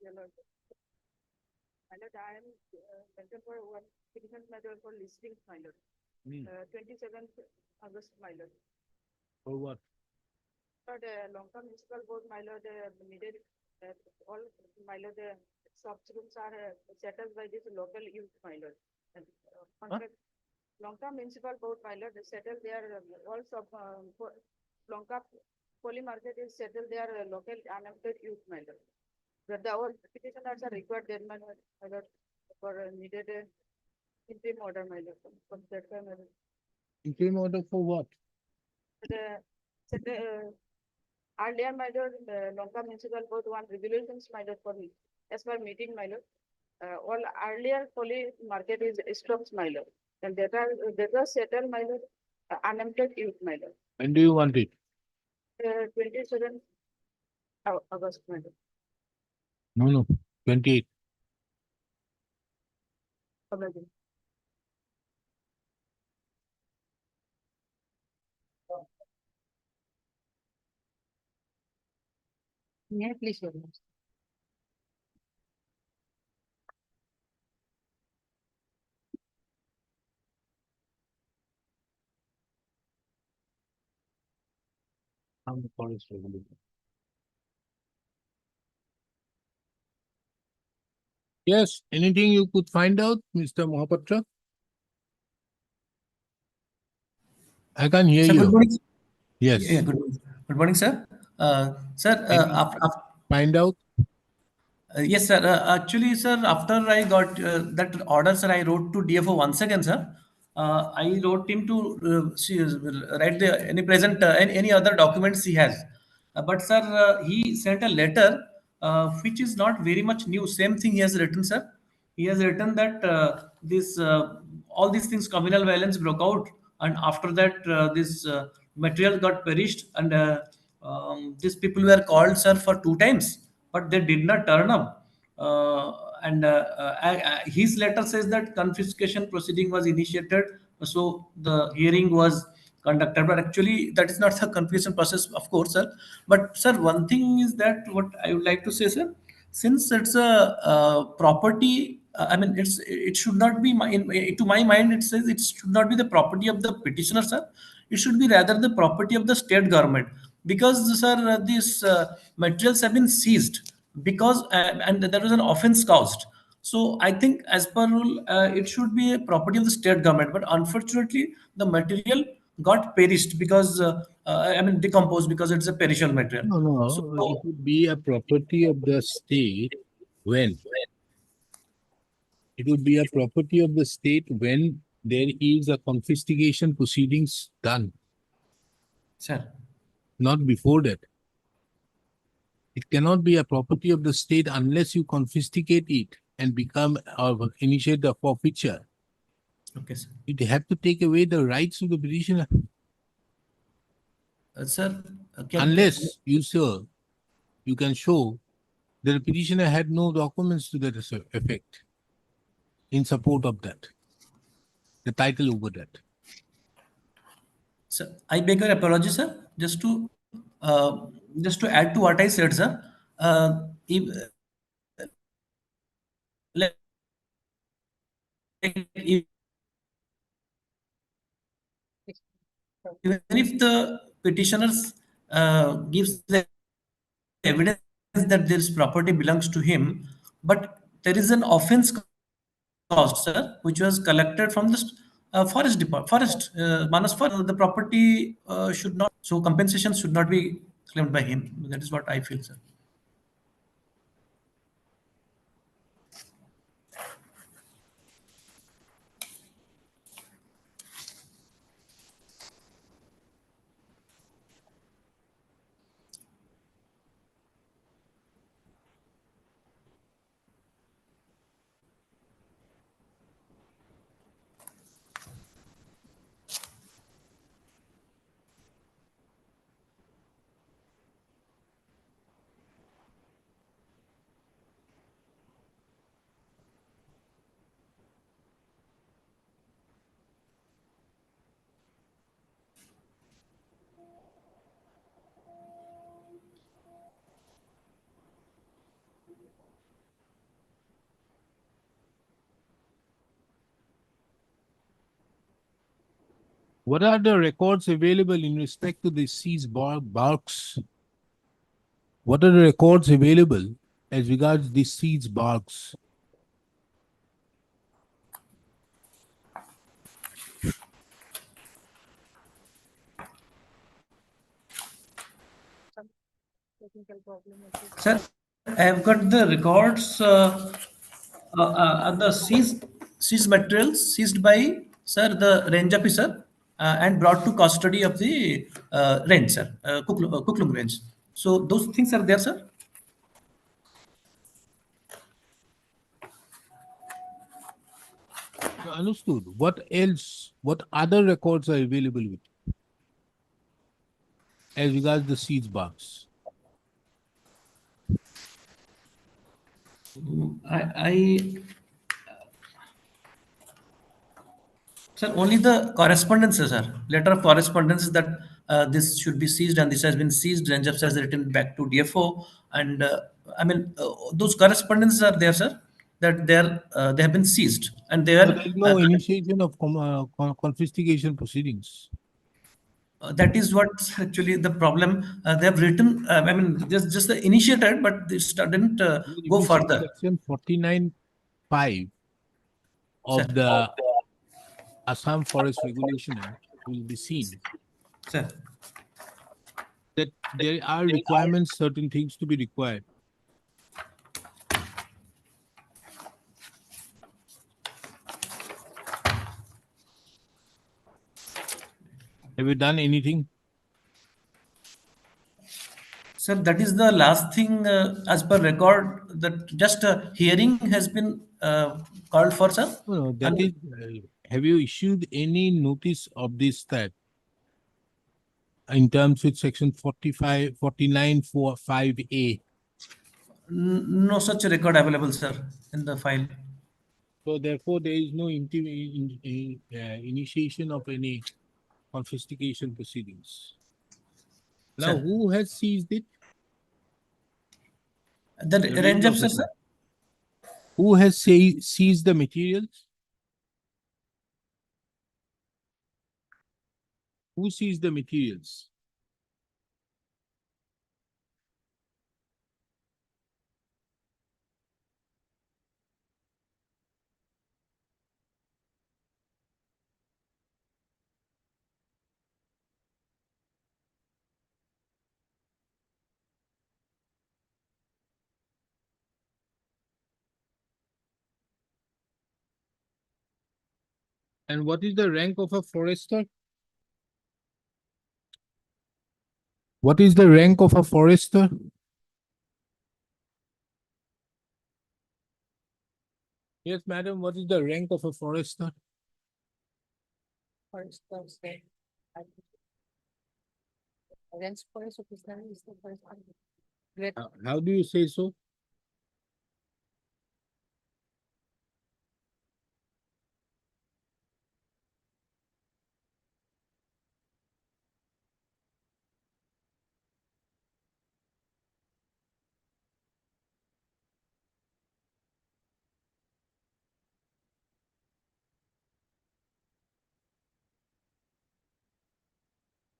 My lord, I am mentioned for one petition matter for listings, my lord. 27th August, my lord. For what? Lord, long-term municipal board, my lord, needed all, my lord, shops rooms are settled by this local youth, my lord. And, contract, long-term municipal board, my lord, settled their all shop, long-term poly market is settled their local unemployed youth, my lord. But the all petitioners are required then, my lord, for needed interim order, my lord. From that time, my lord. Interim order for what? Earlier, my lord, Lanka Municipal Board one regulations, my lord, for me. As per meeting, my lord, all earlier poly market is stopped, my lord. And that was settled, my lord, unemployed youth, my lord. When do you want it? 27th August, my lord. No, 28. Yeah, please, sir. I'm the forest regulator. Yes, anything you could find out, Mr. Mohapatra? I can hear Sir, you. good morning. Yes. Yeah, good morning, sir. Sir, Find out? yes, sir. Actually, sir, after I got that order, sir, I wrote to DFO once again, sir. I wrote him to write any present any other documents he has. But sir, he sent a letter which is not very much new. Same thing he has written, sir. He has written that this all these things, communal violence broke out, and after that, this material got perished, and these people were called, sir, for 2 times, but they did not turn up. His letter says that confiscation proceeding was initiated, so the hearing was conducted. But actually, that is not the confiscation process, of course, sir. But sir, one thing is that what I would like to say, sir, since it's a property, I mean, it should not be to my mind. It says it should not be the property of the petitioner, sir. It should be rather the property of the state government, because, sir, these materials have been seized because and there was an offense caused. So I think, as per rule, it should be a property of the state government. But unfortunately, the material got perished because I mean decomposed, because it's a perishable material. No. So It would be a property of the state when? It would be a property of the state when there is a confiscation proceedings done, sir, not before that. It cannot be a property of the state unless you confiscate it and become or initiate the forfeiture. okay, sir. You have to take away the rights of the petitioner. Sir, Unless you can show that the petitioner had no documents to that effect in support of that, the title over that. sir, I beg your apology, sir. Just to add to what I said, sir. Like, even if the petitioners gives the evidence that this property belongs to him, but there is an offense caused, sir, which was collected from the forest department, Manas Forest. The property should not, so compensation should not be claimed by him. That is what I feel, sir. What are the records available in respect to the seized barks? What are the records available as regards the seized barks? Some technical problem. Also. Sir, I have got the records the seized materials seized by sir the range officer and brought to custody of the range, sir, Kuklung range. So those things are there, sir. Understood. What else? What other records are available with you as regards the seized barks? I Sir, only the correspondences, sir. Letter of correspondence that this should be seized and this has been seized. Range officer has written back to DFO, and those correspondences are there, sir. That they have been seized and they So are there is no initiation of confiscation proceedings. that is what's actually the problem. They have written. Just the initiated, but this didn't If go you see further, section 49(5) sir. of the Assam Forest Regulation Act, will be seen Sir. that there are requirements, certain things to be required. Have you done anything? Sir, that is the last thing as per record that just a hearing has been called for, sir. No, that And is, have you issued any notice of this that in terms with section 45, 49 for 5A? no such record available, sir, in the file. So therefore, there is no initiation of any confiscation proceedings. Now, Sir. who has seized it? The The range officer, sir. Who has seized the materials? Who seized the materials? And what is the rank of a forester? What is the rank of a forester? Yes, madam, what is the rank of a forester? Forest, range forest officer is the first one. Great. How do you say so?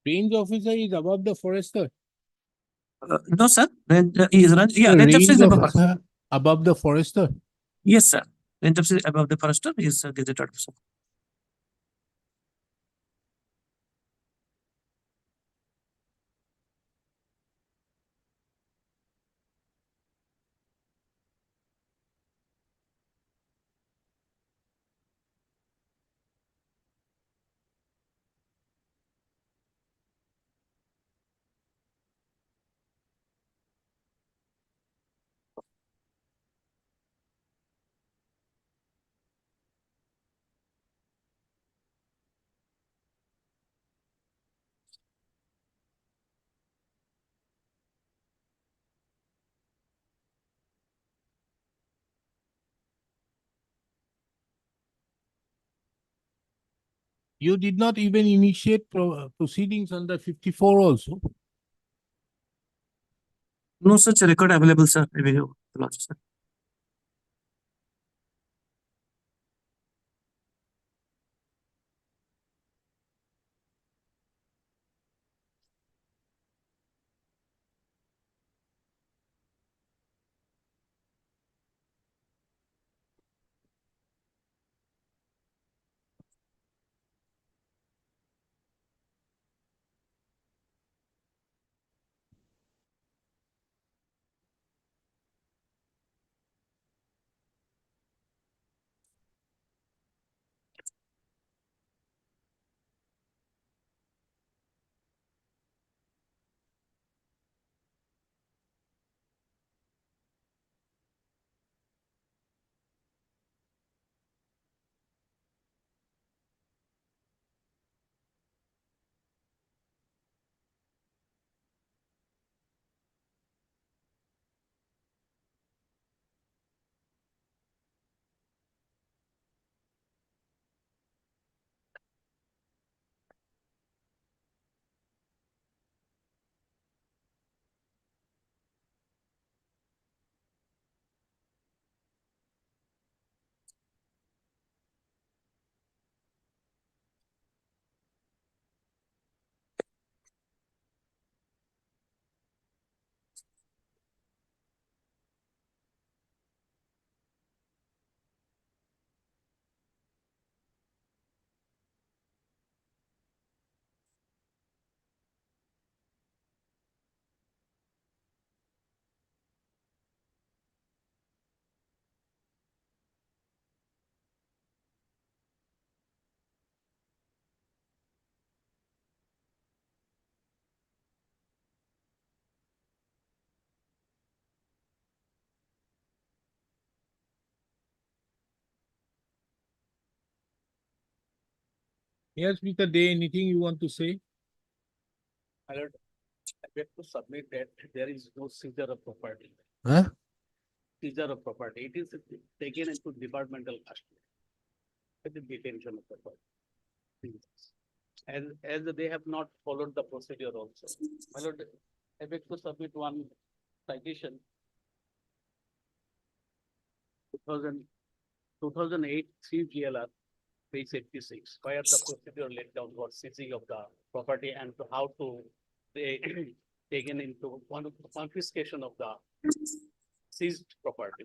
Range officer is above the forester. No, sir. He The range officer range is above. officer above the forester. Yes, sir. Range officer above the forester is gazetted officer. You did not even initiate proceedings under 54 also. No such record available, sir. Sir. Yes, Mr. Day, anything you want to say? My lord, I beg to submit that there is no seizure of property. Huh? Seizure of property. It is taken into departmental custody. With the detention of the property. As they have not followed the procedure also. My lord, I beg to submit one citation. 2008 3 GLR page 86, where the procedure laid down for seizing of the property and to how to they taken into one of the confiscation of the seized property.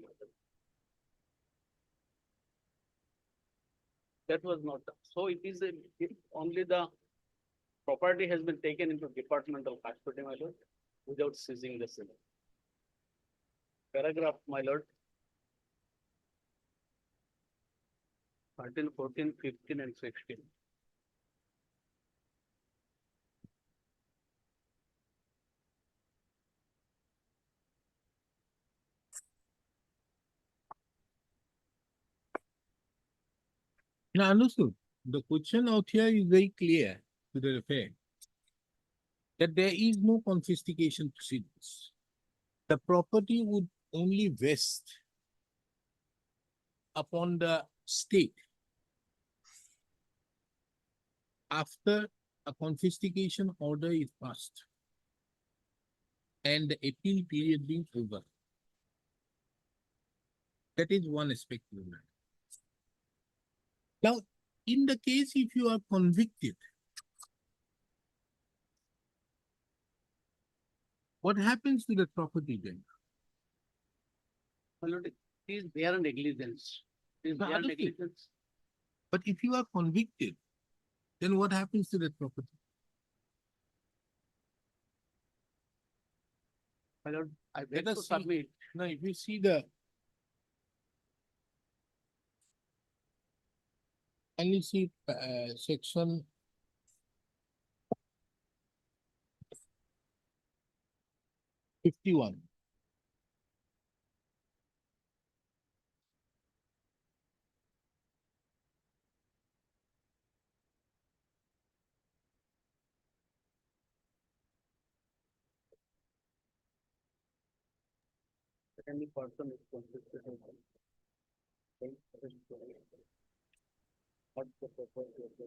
That was not done. So it is only the property has been taken into departmental custody, my lord, without seizing the same. Paragraph, my lord. 13, 14, 15, and 16. Now, understood. The question out here is very clear to the effect that there is no confiscation proceedings. The property would only vest upon the state after a confiscation order is passed and the appeal period being over. That is one aspect of it. Now, in the case if you are convicted, what happens to the property then? My lord, it is their negligence. It is No, their understood. negligence. But if you are convicted, then what happens to that property? My lord, I beg Let to us see. submit. Now, if you see the and you see section 51. Any person is conflicted. What the property of the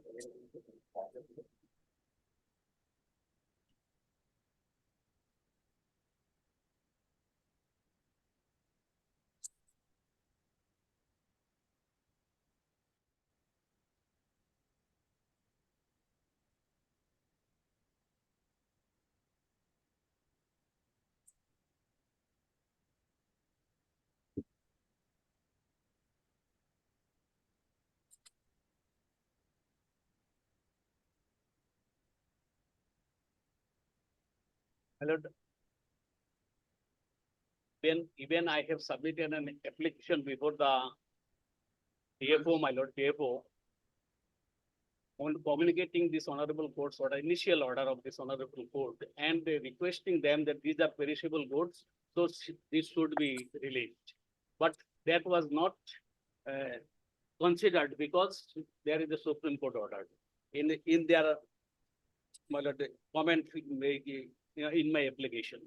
My lord, even I have submitted an application before the TFO, my lord, TFO, on communicating this honorable court's order, initial order of this honorable court, and requesting them that these are perishable goods, so this should be released. But that was not considered because there is a Supreme Court order in their my lord, comment in my application.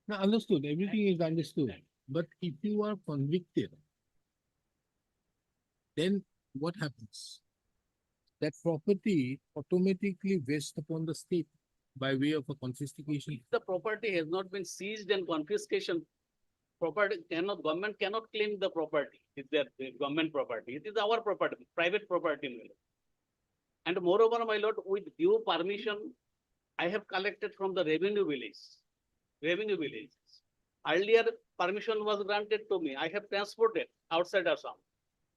Now, understood. Everything is understood. But if you are convicted, then what happens? That property automatically vests upon the state by way of a confiscation. The property has not been seized and confiscation. Property cannot, government cannot claim the property. It's their government property. It is our property, private property, my lord. And moreover, my lord, with due permission, I have collected from the revenue village. Revenue villages. Earlier, permission was granted to me. I have transported outside Assam.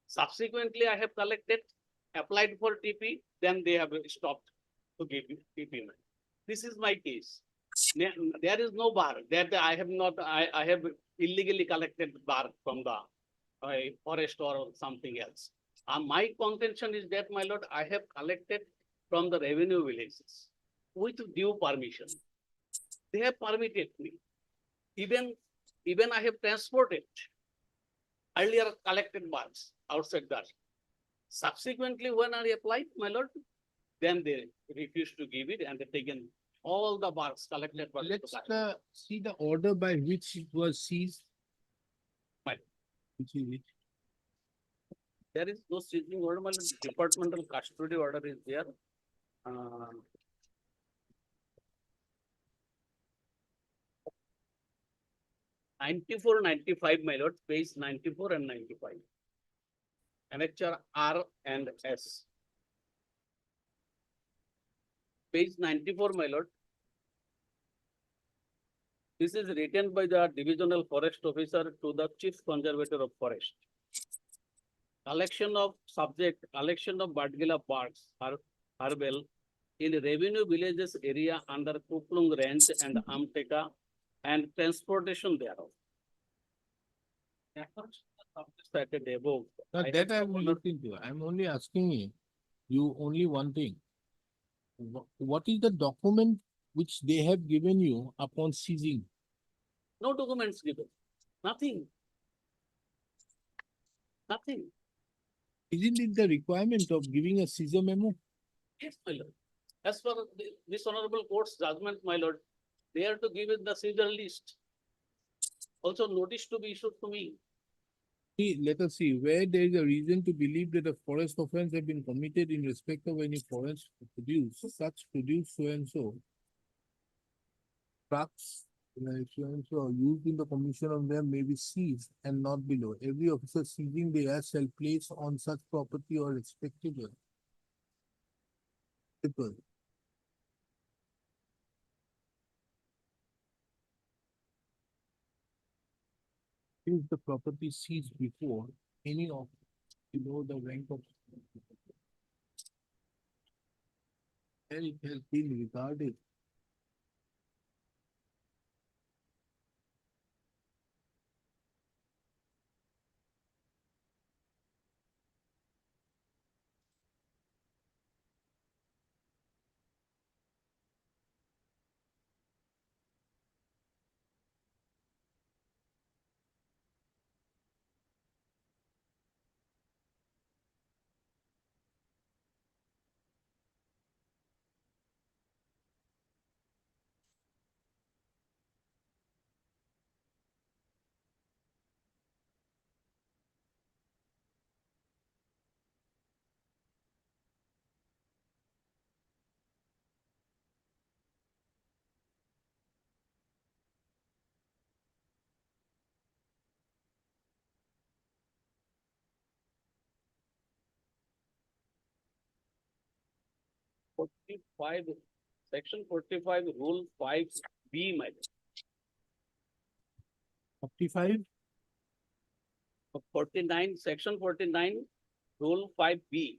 Subsequently, I have collected, applied for TP, then they have stopped to give TP. This is my case. There is no bar that I have not, I have illegally collected bar from the forest or something else. My contention is that, my lord, I have collected from the revenue villages with due permission. They have permitted me. Even I have transported earlier collected bars outside that. Subsequently, when I applied, my lord, Then they refused to give it and they taken all the barks collected. by the Let's society. see the order by which it was seized. Fine. Which is it? There is no seizing order, my lord. Departmental custody order is there. Uh, 94, 95, my lord, page 94 and 95. Annexure R and S. Page 94, my lord. This is written by the divisional forest officer to the chief conservator of forest. Collection of Badgila barks are herbal in revenue villages area under Kuplung Ranch and Amteka and transportation thereof. Stated above. Now I that I have will look into. I'm only asking you only one thing. What is the document which they have given you upon seizing? No documents given, nothing. Nothing. Isn't it the requirement of giving a seizure memo? Yes, my lord. As per this honorable court's judgment, my lord, they are to give it the seizure list. Also notice to be issued to me. See, let us see where there is a reason to believe that a forest offense have been committed in respect of any forest produce, such produce so and so. Trucks, so and so used in the commission of them may be seized and not below. Every officer seizing the air shall place on such property or respectable. People. Is the property seized before any of below the rank of and it has been regarded Section 45, rule 5B, my lord. 45. 49, section 49, rule 5B.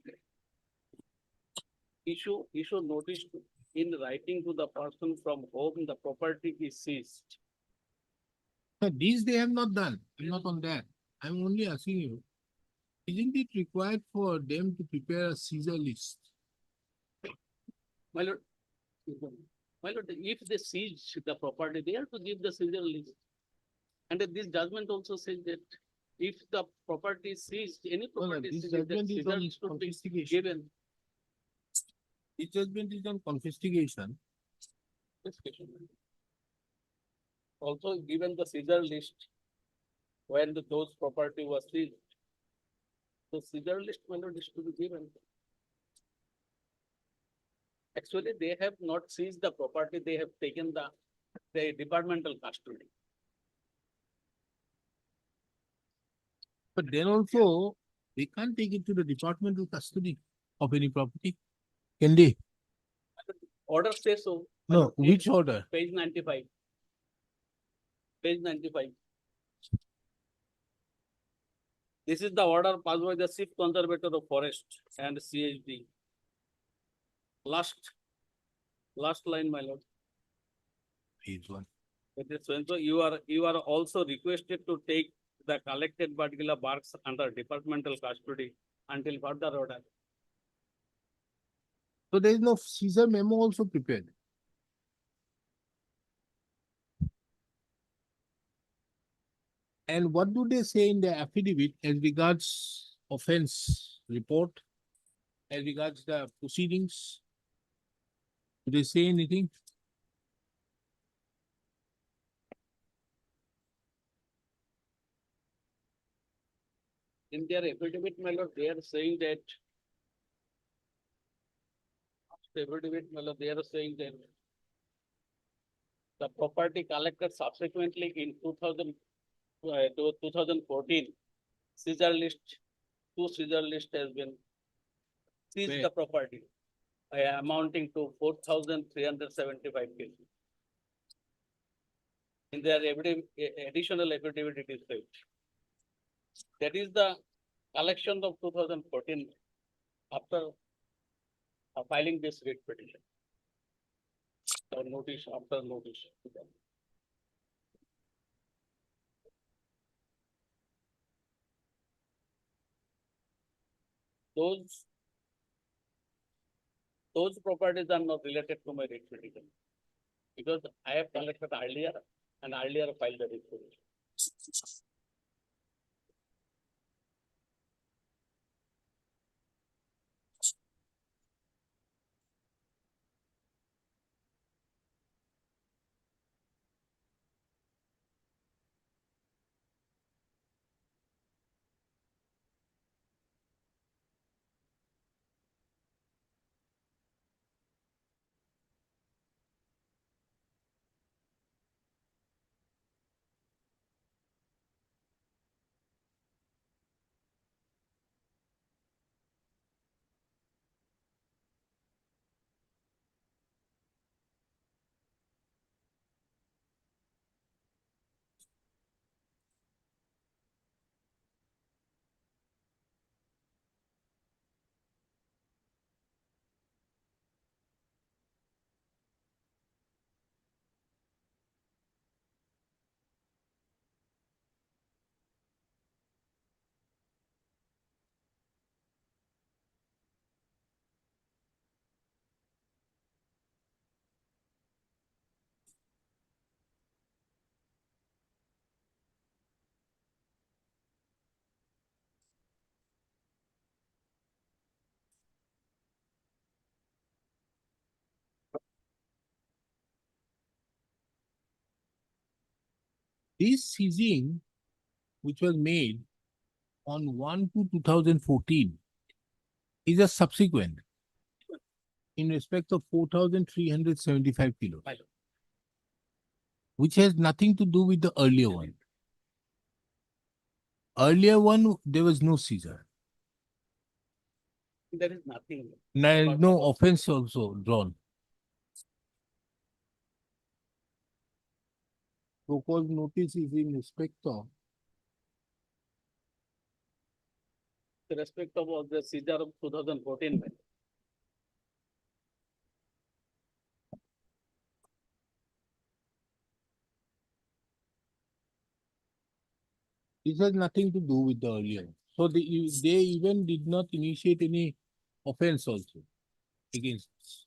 Issue notice in writing to the person from whom the property is seized. These they have not done. I'm not on that. I'm only asking you. Isn't it required for them to prepare a seizure list? My lord, if they seize the property, they have to give the seizure list. And this judgment also says that if the property is seized, any No, no, property this seized, the judgment is seizure on list should be confiscation. given. This judgment is on confiscation. Also given the seizure list when those property was seized. The seizure list, my lord, is to be given. Actually, they have not seized the property, they have taken the departmental custody. But then also, they can't take it to the departmental custody of any property. Can they? Order says so. No, which order? Page 95. Page 95. This is the order passed by the chief conservator of forest and CHD. Last line, my lord. Page 1. It is so you are also requested to take the collected Badgila barks under departmental custody until further order. So there is no seizure memo also prepared. And what do they say in the affidavit as regards offense report, as regards the proceedings? Do they say anything? In their affidavit, my lord, they are saying that. Affidavit, my lord, they are saying that. The property collected subsequently in 2014, seizure list, two seizure list has been seized Where? the property amounting to 4,375 kg. In their additional affidavit, it is said. That is the collection of 2014 after filing this writ petition. Or notice, after notice. Those properties are not related to my writ petition. Because I have collected earlier and earlier filed the writ petition. This seizing, which was made on 1/2/2014, is a subsequent in respect of 4,375 kilos, My lord. which has nothing to do with the earlier one. Earlier one, there was no seizure. There is nothing. There is no offense also drawn. So-called notice is in respect of With respect of the seizure of 2014. my lord. this has nothing to do with the earlier one. So they even did not initiate any offense also against us.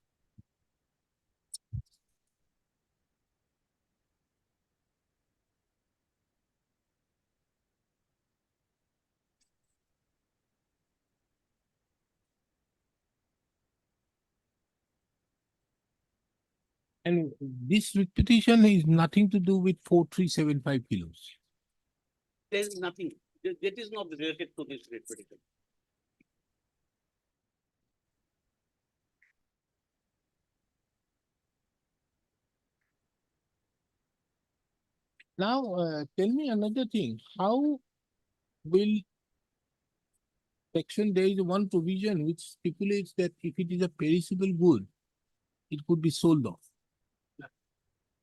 And this petition is nothing to do with 4,375 kilos. There is nothing. That is not related to this writ petition. Now, tell me another thing. How will there is one provision which stipulates that if it is a perishable good, it could be sold off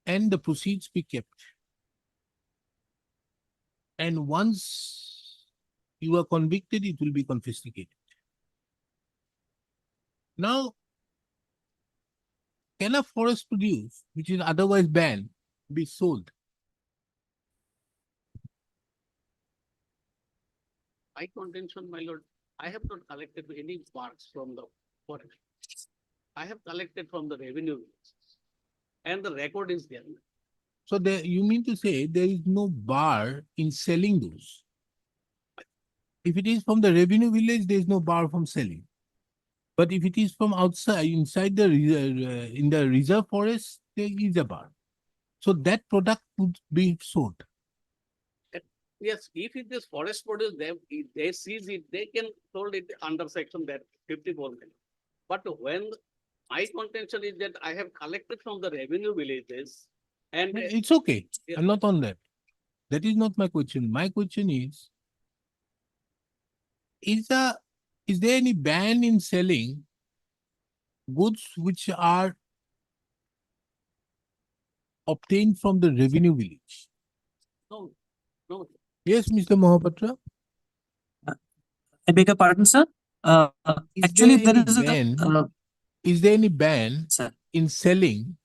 and the proceeds be kept. And once you are convicted, it will be confiscated. Now, can a forest produce, which is otherwise banned, be sold? My contention, my lord, I have not collected any marks from the forest. I have collected from the revenue. And the record is there. So there, you mean to say there is no bar in selling those? If it is from the revenue village, there is no bar from selling. But if it is from outside, inside the in the reserve forest, there is a bar. So that product would be sold. Yes, if it is forest produce, they seize it, they can sold it under section that 54. But when my contention is that I have collected from the revenue villages and It's okay. Yes. I'm not on that. That is not my question. My question is there any ban in selling goods which are obtained from the revenue village? no, no, Yes, Mr. Mohapatra. I beg your pardon, sir. Is Actually, there there any is a, ban? Is there any ban sir. in selling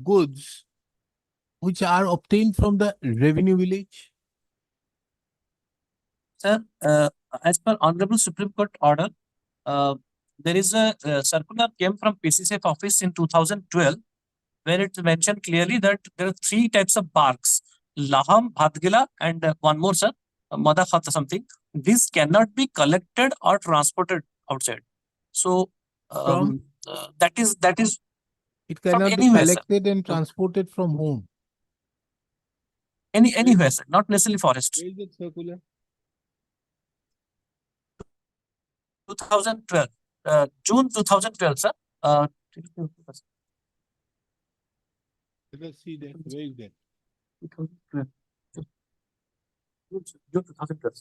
goods which are obtained from the revenue village? Sir, as per Honorable Supreme Court order, there is a circular came from PCCF office in 2012, where it mentioned clearly that there are three types of barks: laham, bhatgila, and one more, sir, madakhat or something. These cannot be collected or transported outside. So From? that is It from cannot be anywhere, sir. collected and transported from home. Anywhere, sir, not necessarily forest. Where is that circular? 2012, June 2012, sir. Let us see that. Where is that? 2012. June 2012.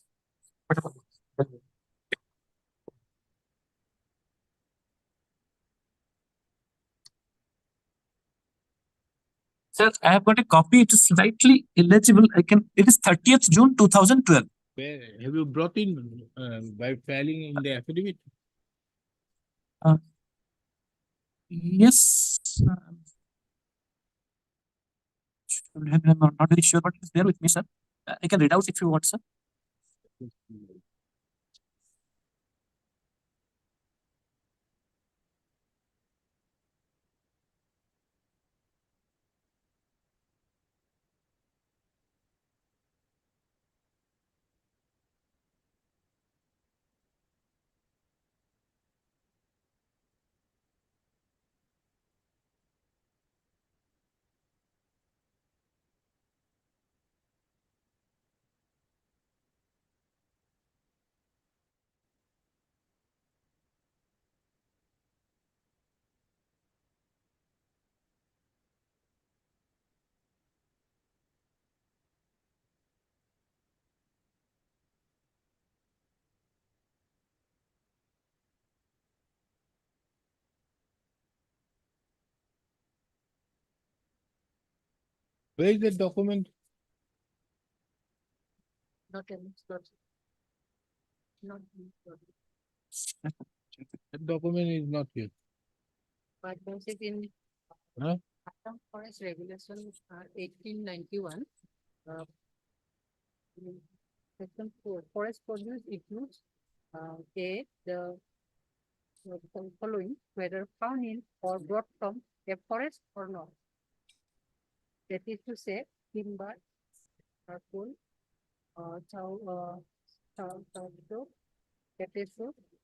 Sir, I have got a copy. It is slightly illegible. It is 30th June 2012. Where have you brought in by filing in the affidavit? Yes. I'm not very sure, but it's there with me, sir. I can read out if you want, sir. Where is that document? Not in, not That document is not here. but basic in Huh? Assam Forest Regulation 1891. Section 4, forest produce includes the following, whether found in or brought from a forest or not. That is to say, timber, charcoal, potato,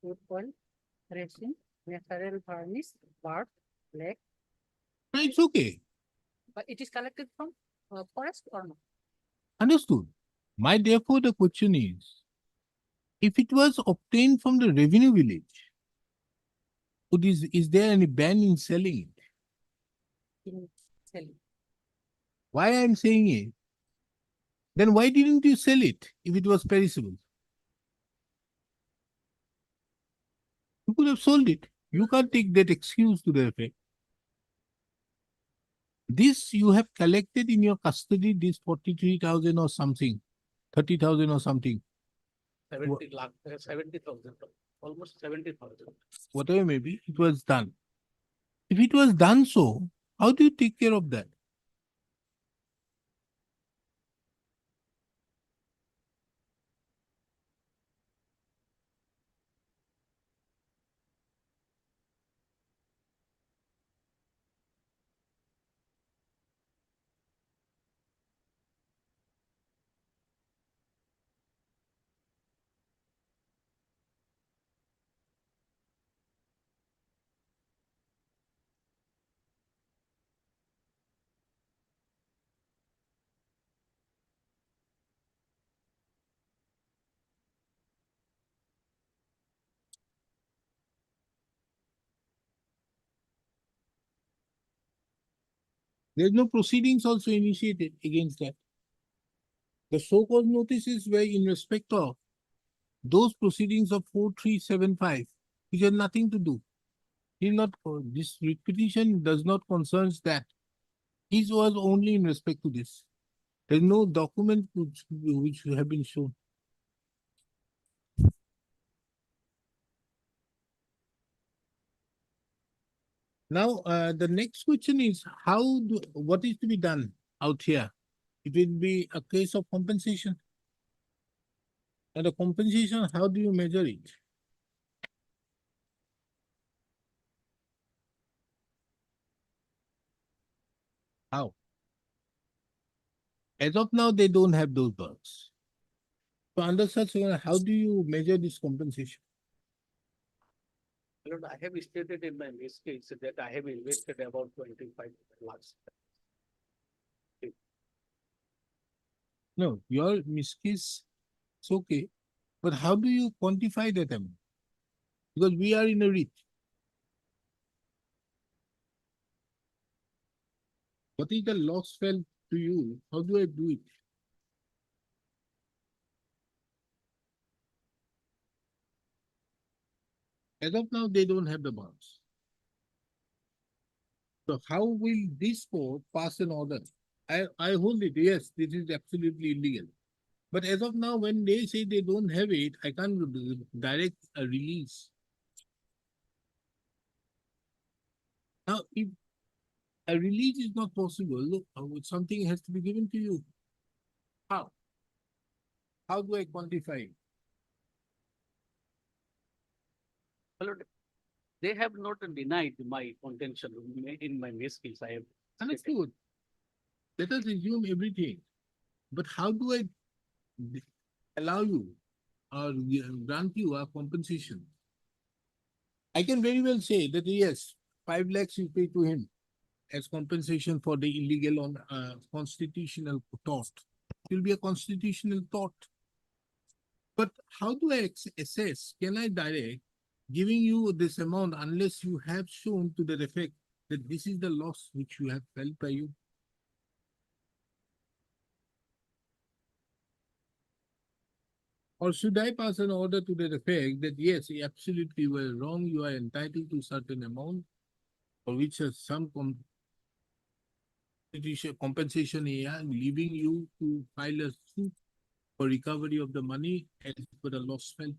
wood oil, resin, natural varnish, bark, black, No, it's okay. but it is collected from forest or not. Understood. Therefore, the question if it was obtained from the revenue village, is there any ban in selling it? In selling. Why I'm saying it? Then why didn't you sell it if it was perishable? You could have sold it. You can't take that excuse to the effect. This you have collected in your custody, this 43,000 or something, 30,000 or something, 70 lakh, 70,000, almost 70,000. whatever may be, it was done. If it was done so, how do you take care of that? There's no proceedings also initiated against that. The so-called notices were in respect of those proceedings of 4375, which had nothing to do. This petition does not concerns that. This was only in respect to this. There's no document which have been shown. Now, the next question is what is to be done out here? It will be a case of compensation. And the compensation, how do you measure it? How? As of now, they don't have those works. So under such, how do you measure this compensation? Lord, I have stated in my mistakes that I have invested about 25 lakhs. No, your miscase, it's okay. But how do you quantify that amount? Because we are in a REIT. What is the loss felt to you? How do I do it? As of now, they don't have the bonds. So how will this court pass an order? I hold it, yes, this is absolutely illegal. But as of now, when they say they don't have it, I can't direct a release. Now, if a release is not possible, look, something has to be given to you. How? How do I quantify it? Lord, they have not denied my contention in my mistakes. I have stated. Understood. Let us assume everything. But how do I allow you or grant you a compensation? I can very well say that yes, 5 lakhs you pay to him as compensation for the illegal on constitutional tort. It will be a constitutional tort. But how do I assess? Can I direct giving you this amount unless you have shown to the effect that this is the loss which you have felt by you? Or should I pass an order to the effect that yes, you absolutely were wrong, you are entitled to certain amount for which some compensation here, leaving you to file a suit for recovery of the money as per the loss felt.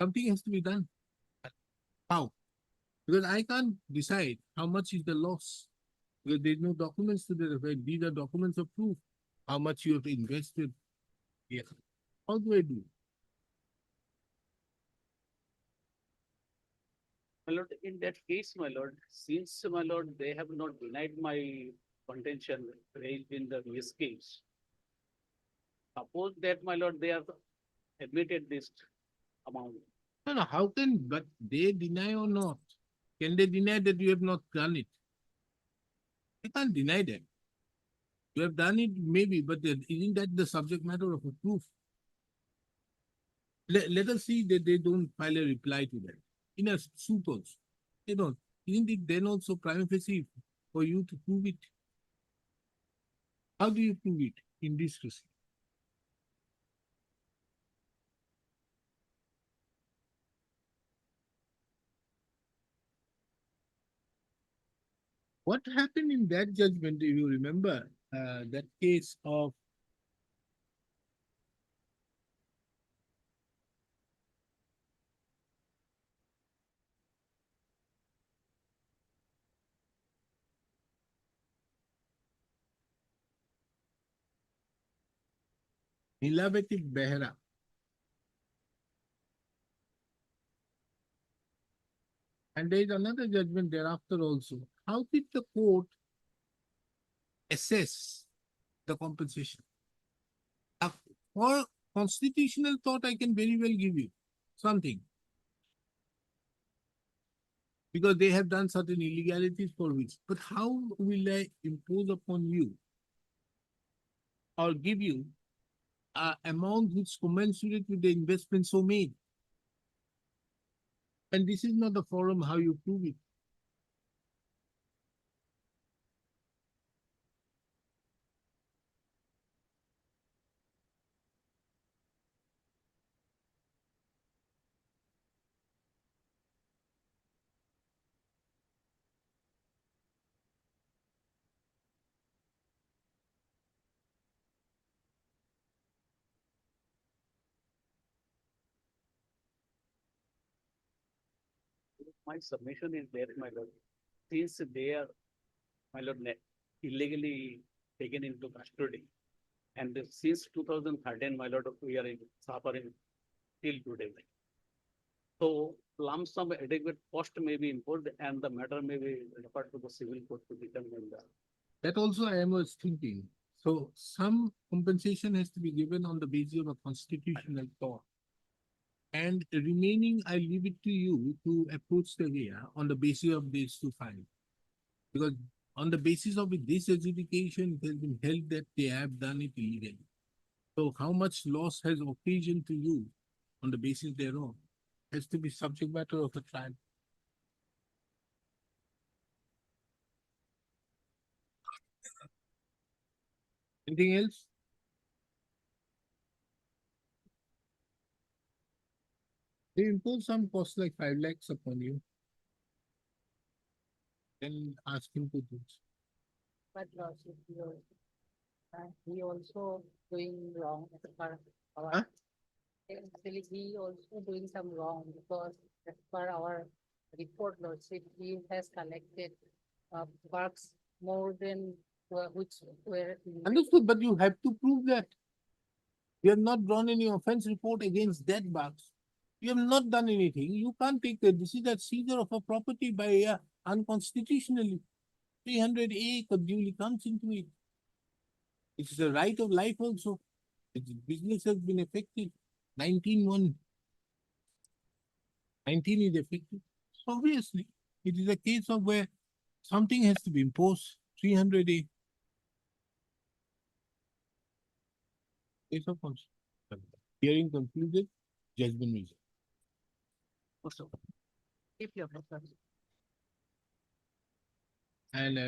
Something has to be done. How? Because I can't decide how much is the loss. Because there's no documents to the effect. These are documents of proof. How much you have invested. Yes. How do I do? My lord, in that case, my lord, since my lord, they have not denied my contention raised in the miscase. Suppose that, my lord, they have admitted this amount. No, how can, but they deny or not? Can they deny that you have not done it? They can't deny that. You have done it, maybe, but isn't that the subject matter of a proof? Let us see that they don't file a reply to that. In a suit also. They don't. Isn't it then also prima facie for you to prove it? How do you prove it in this case? What happened in that judgment, do you remember that case of Nilavati Behra? And there is another judgment thereafter also. How did the court assess the compensation? For constitutional thought, I can very well give you something. Because they have done certain illegalities for which. But how will I impose upon you or give you an amount which commensurate with the investment so made? And this is not the forum how you prove it. My submission is there, my lord. Since they are, my lord, illegally taken into custody. And since 2013, my lord, we are suffering till today. So lump sum adequate cost may be imposed and the matter may be referred to the civil court to determine the. That also I was thinking. So some compensation has to be given on the basis of a constitutional law. And remaining, I leave it to you to approach the area on the basis of this to find. Because on the basis of this adjudication, it has been held that they have done it illegally. So how much loss has occasioned to you on the basis thereof has to be subject matter of a trial. Anything else? They impose some cost like 5 lakhs upon you. Then ask him to do. But lordship, he also doing wrong as per Huh? our. Actually, he also doing some wrong because as per our report lordship, he has collected bucks more than which were. Understood, but you have to prove that. You have not drawn any offense report against that box. You have not done anything. You can't take the this is the seizure of a property by unconstitutionally. 300A duly comes into it. It's the right of life also. Its business has been affected. 19 is affected. Obviously, it is a case of where something has to be imposed. 300A. Case of consent. Hearing concluded, judgment reserved. Also, if you have. And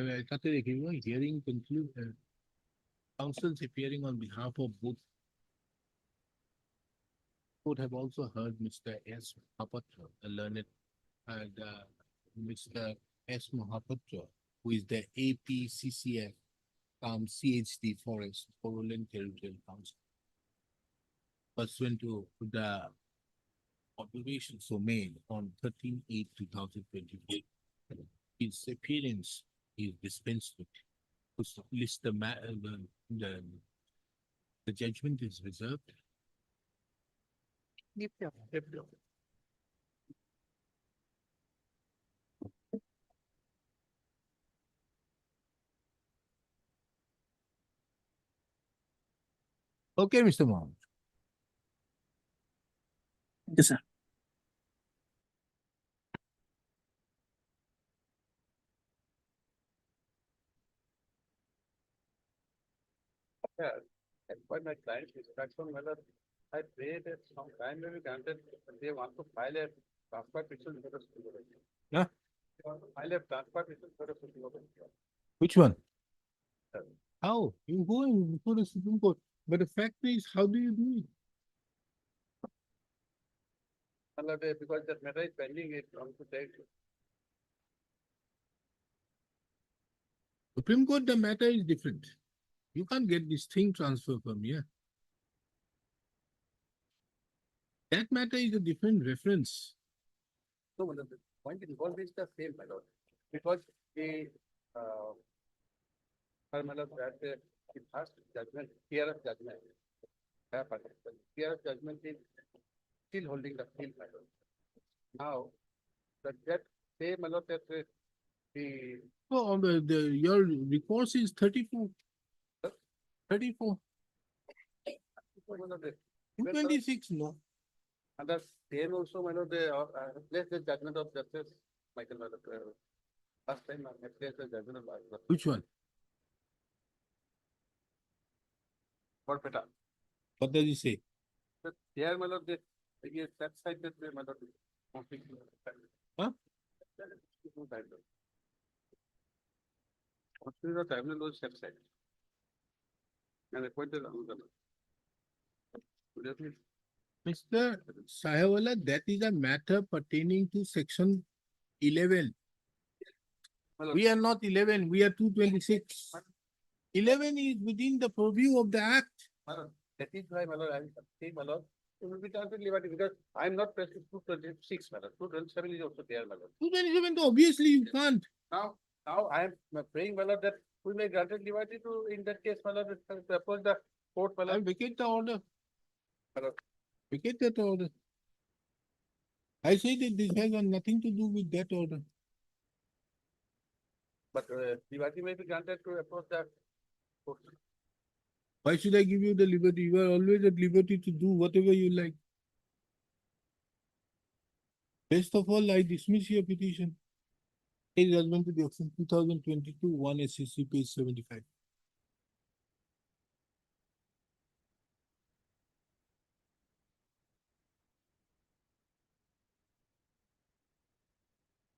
hearing concluded. Counsels appearing on behalf of both. Court have also heard Mr. S. Mahapatra, a learned, and Mr. S. Mahapatra, who is the APCCF, CHD Forest, Coroland Territorial Council. Pursuant to the observation so made on 13/8/2024, his appearance is dispensed with. To list the judgment is reserved. If you have. Okay, Mr. Mohammed. Yes, sir. Yeah, as per my client's instruction, whether I pray that some time may be granted, they want to file a transfer petition for the school. Yeah. They want to file a transfer petition for the school. Which one? Sir. How? You go in before the Supreme Court. But the fact is, how do you do it? Because that matter is pending, it comes to take. Supreme Court, the matter is different. You can't get this thing transferred from here. That matter is a different reference. No, the point involved is the same, my lord. Because the, my lord, that the first judgment, fear of judgment. Fear of judgment is still holding the field, my lord. Now, that say, my lord, that the, Oh, your recourse is 34. 34. my lord, the- 226, no. and the same also, my lord, they place the judgment of justice, Michael, my lord. Last time, I placed the judgment of. Which one? Forfeiture. What does he say? But here, my lord, they, yes, that side, that way, my lord. Conflict. Huh? No time, lord. Constitutional tribunal was set aside. And appointed another. Could you please? Mr. Sahewala, that is a matter pertaining to section 11. My lord, We are not 11, we are 226. 11 is within the purview of the act. my lord, that is why, my lord, I am saying, my lord, it will be granted liberty because I am not present 226, madam. 227 is also there, madam. 227, obviously you can't. Now I am praying, madam, that we may granted liberty to, in that case, madam, propose the court, I madam. vacate the order. Madam. Vacate that order. I say that this has got nothing to do with that order. But liberty may be granted to approach the court. Why should I give you the liberty? You are always at liberty to do whatever you like. First of all, I dismiss your petition. Pay judgment to the action 2022 1 SCC page 75.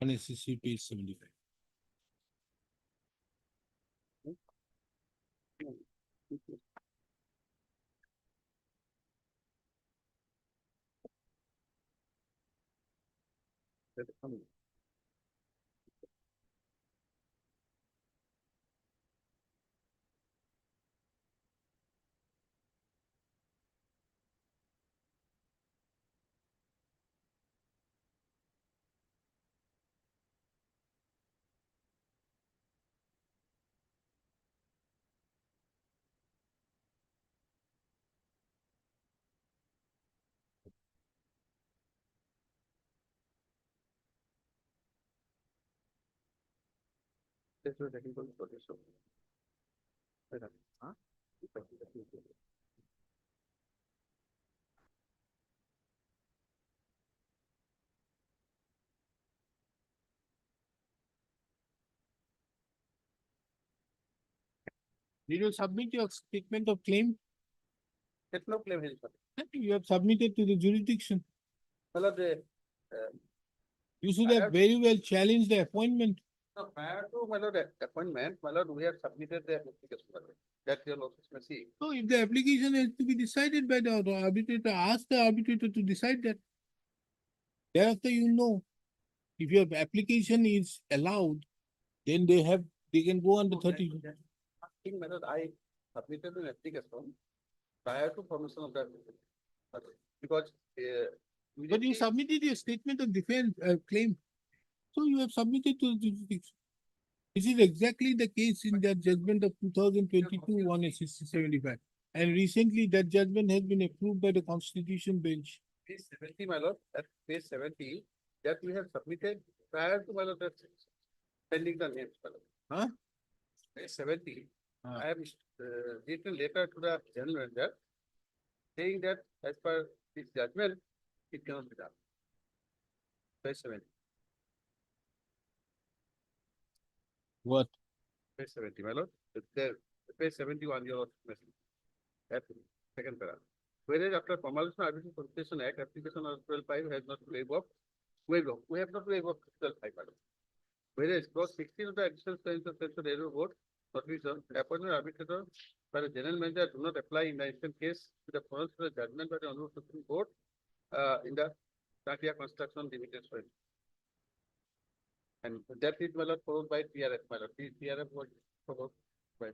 One SCC page 75. This is a technical solution. Madam, huh? Did you submit your statement of claim? There's no claim here, sir. You have submitted to the jurisdiction. Madam, You should I have have- very well challenged the appointment. prior to, madam, the appointment, madam, we have submitted the application, madam. That your notice may see. So if the application has to be decided by the arbitrator, ask the arbitrator to decide that. Thereafter, you know, if your application is allowed, then they can go under 30. I think, madam, I submitted an application prior to formation of the application. Because, But you immediately- submitted your statement of defense claim. So you have submitted to the jurisdiction. This is exactly the case in that judgment of 2022 1 SCC 75. And recently that judgment has been approved by the Constitution Bench. Page 70, my lord, at page 70, that we have submitted prior to, my lord, that pending the names, my lord. Huh? Page 70, Ah. I have written letter to the general manager saying that as per this judgment, it cannot be done. Page 70, What? page 70, my lord, there, page 71, your message. That second paragraph. Whereas after formalization of Arbitration Compensation Act, application of 12.5 has not waived off. We have not waived off 12.5, madam. Whereas clause 16 of the additional terms of the railroad board, notification, appointment of arbitrator by the general manager do not apply in the instant case to the pronounced of the judgment by the honorable Supreme Court in the Tatia Construction Limited. File. And that is, my lord, followed by TRF, my lord. TRF was followed by.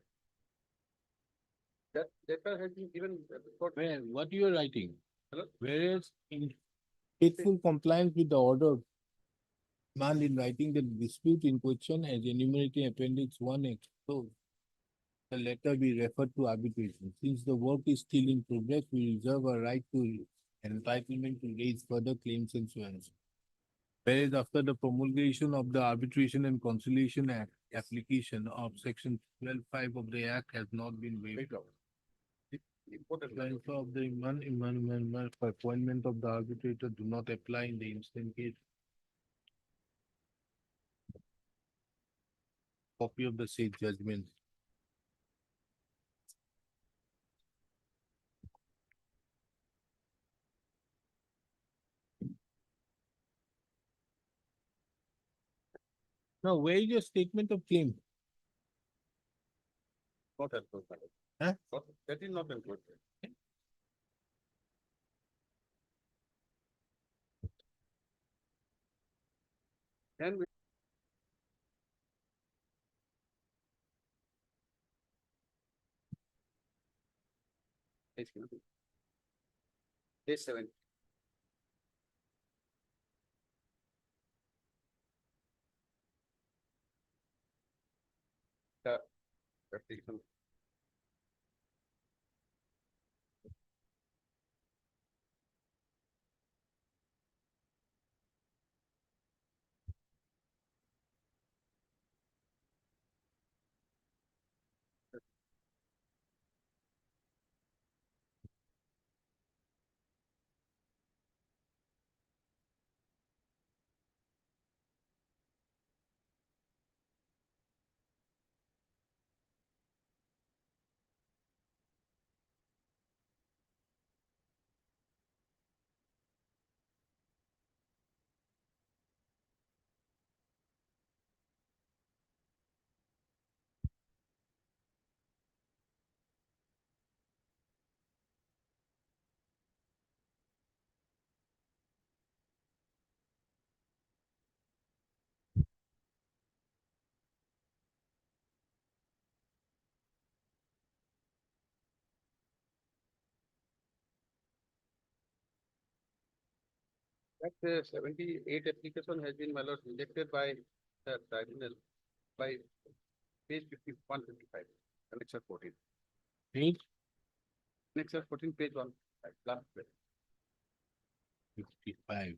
That letter has been given before. Where, what you are writing? Hello? Whereas in faithful compliance with the order, man in writing the dispute in question as enumerating appendix 1 so the letter be referred to arbitration. Since the work is still in progress, we reserve a right to entitlement to raise further claims and so on. Whereas after the promulgation of the Arbitration and Conciliation Act, application of section 12.5 of the act has not been waived. Important. Transfer of the appointment of the arbitrator do not apply in the instant case. Copy of the said judgment. Now, where is your statement of claim? Not helpful, madam. Huh? That is not included. And we. Page 7. The application. That 78 application has been, my lord, rejected by the tribunal by page 155, annexure 14. Page Annexure 14, page 1, last page. 55.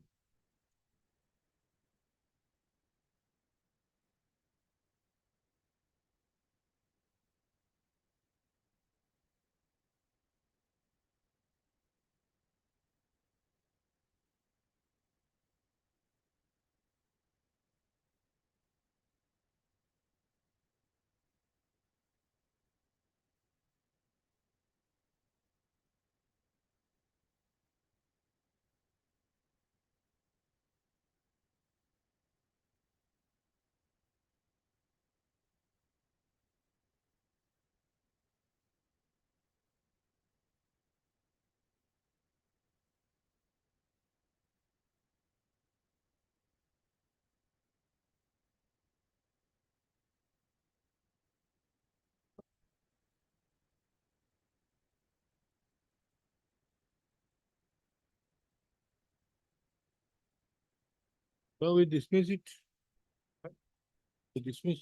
So we dismiss it. We dismiss.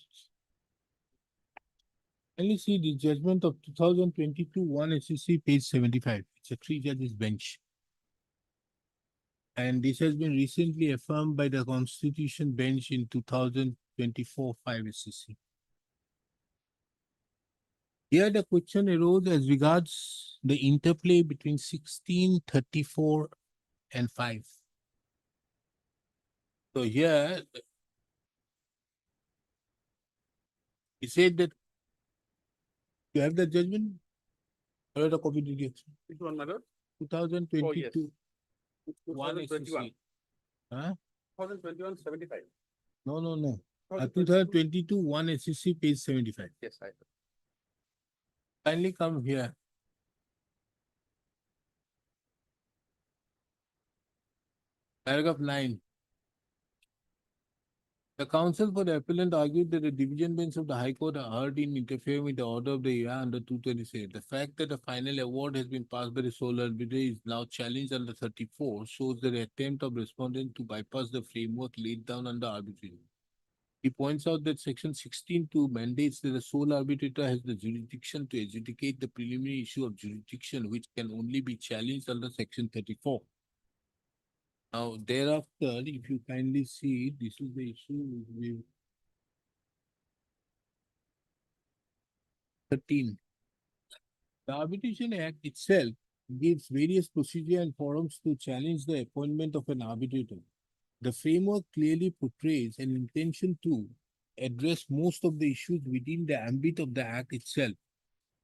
Kindly see the judgment of 2022 1 SCC page 75. It's a 3 judges bench. And this has been recently affirmed by the Constitution bench in 2024 5 SCC. Here the question arose as regards the interplay between 1634 and 5. So here he said that you have the judgment. Or the copy did you? Which one, my lord? 2022 1 2021. SCC. Huh? 2021, 75. No. 2022. 2022 1 SCC page 75. Yes, I. Kindly come here. Paragraph 9. The counsel for the appellant argued that the division bench of the High Court are heard in interfering with the order of the year under 226. The fact that the final award has been passed by the sole arbiter is now challenged under 34 shows the attempt of respondent to bypass the framework laid down under arbitration. He points out that section 16(2) mandates that the sole arbitrator has the jurisdiction to adjudicate the preliminary issue of jurisdiction, which can only be challenged under section 34. Now, thereafter, if you kindly see, this is the issue with 13. The Arbitration Act itself gives various procedure and forums to challenge the appointment of an arbitrator. The framework clearly portrays an intention to address most of the issues within the ambit of the Act itself,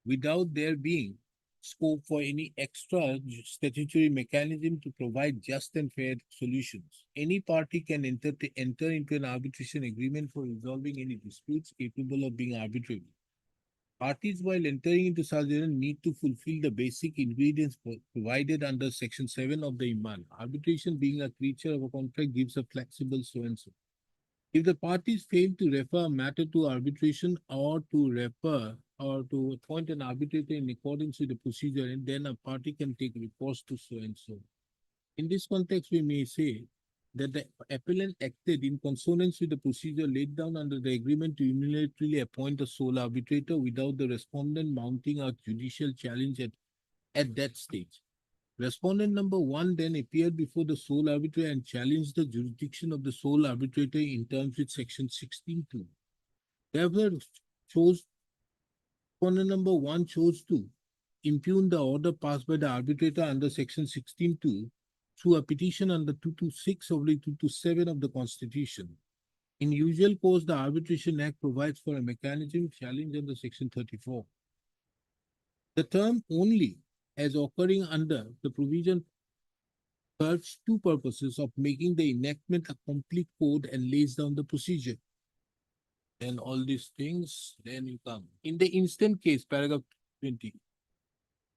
without there being scope for any extra statutory mechanism to provide just and fair solutions. Any party can enter into an arbitration agreement for resolving any disputes capable of being arbitrable. Parties, while entering into such agreement, need to fulfill the basic ingredients provided under Section 7 of the IMAN. Arbitration, being a creature of a contract, gives a flexible so-and-so. If the parties fail to refer a matter to arbitration or to refer or to appoint an arbitrator in accordance with the procedure, and then a party can take recourse to so and so. In this context, we may say that the appellant acted in consonance with the procedure laid down under the agreement to unilaterally appoint a sole arbitrator without the respondent mounting a judicial challenge at that stage. Respondent number one then appeared before the sole arbitrator and challenged the jurisdiction of the sole arbitrator in terms with section 16(2). Therefore, respondent number one chose to impugn the order passed by the arbitrator under section 16(2) through a petition under 226/227 of the Constitution. In usual course, the Arbitration Act provides for a mechanism challenge under section 34. The term only as occurring under the provision serves two purposes of making the enactment a complete code and lays down the procedure. Then all these things, then you come. In the instant case, paragraph 20.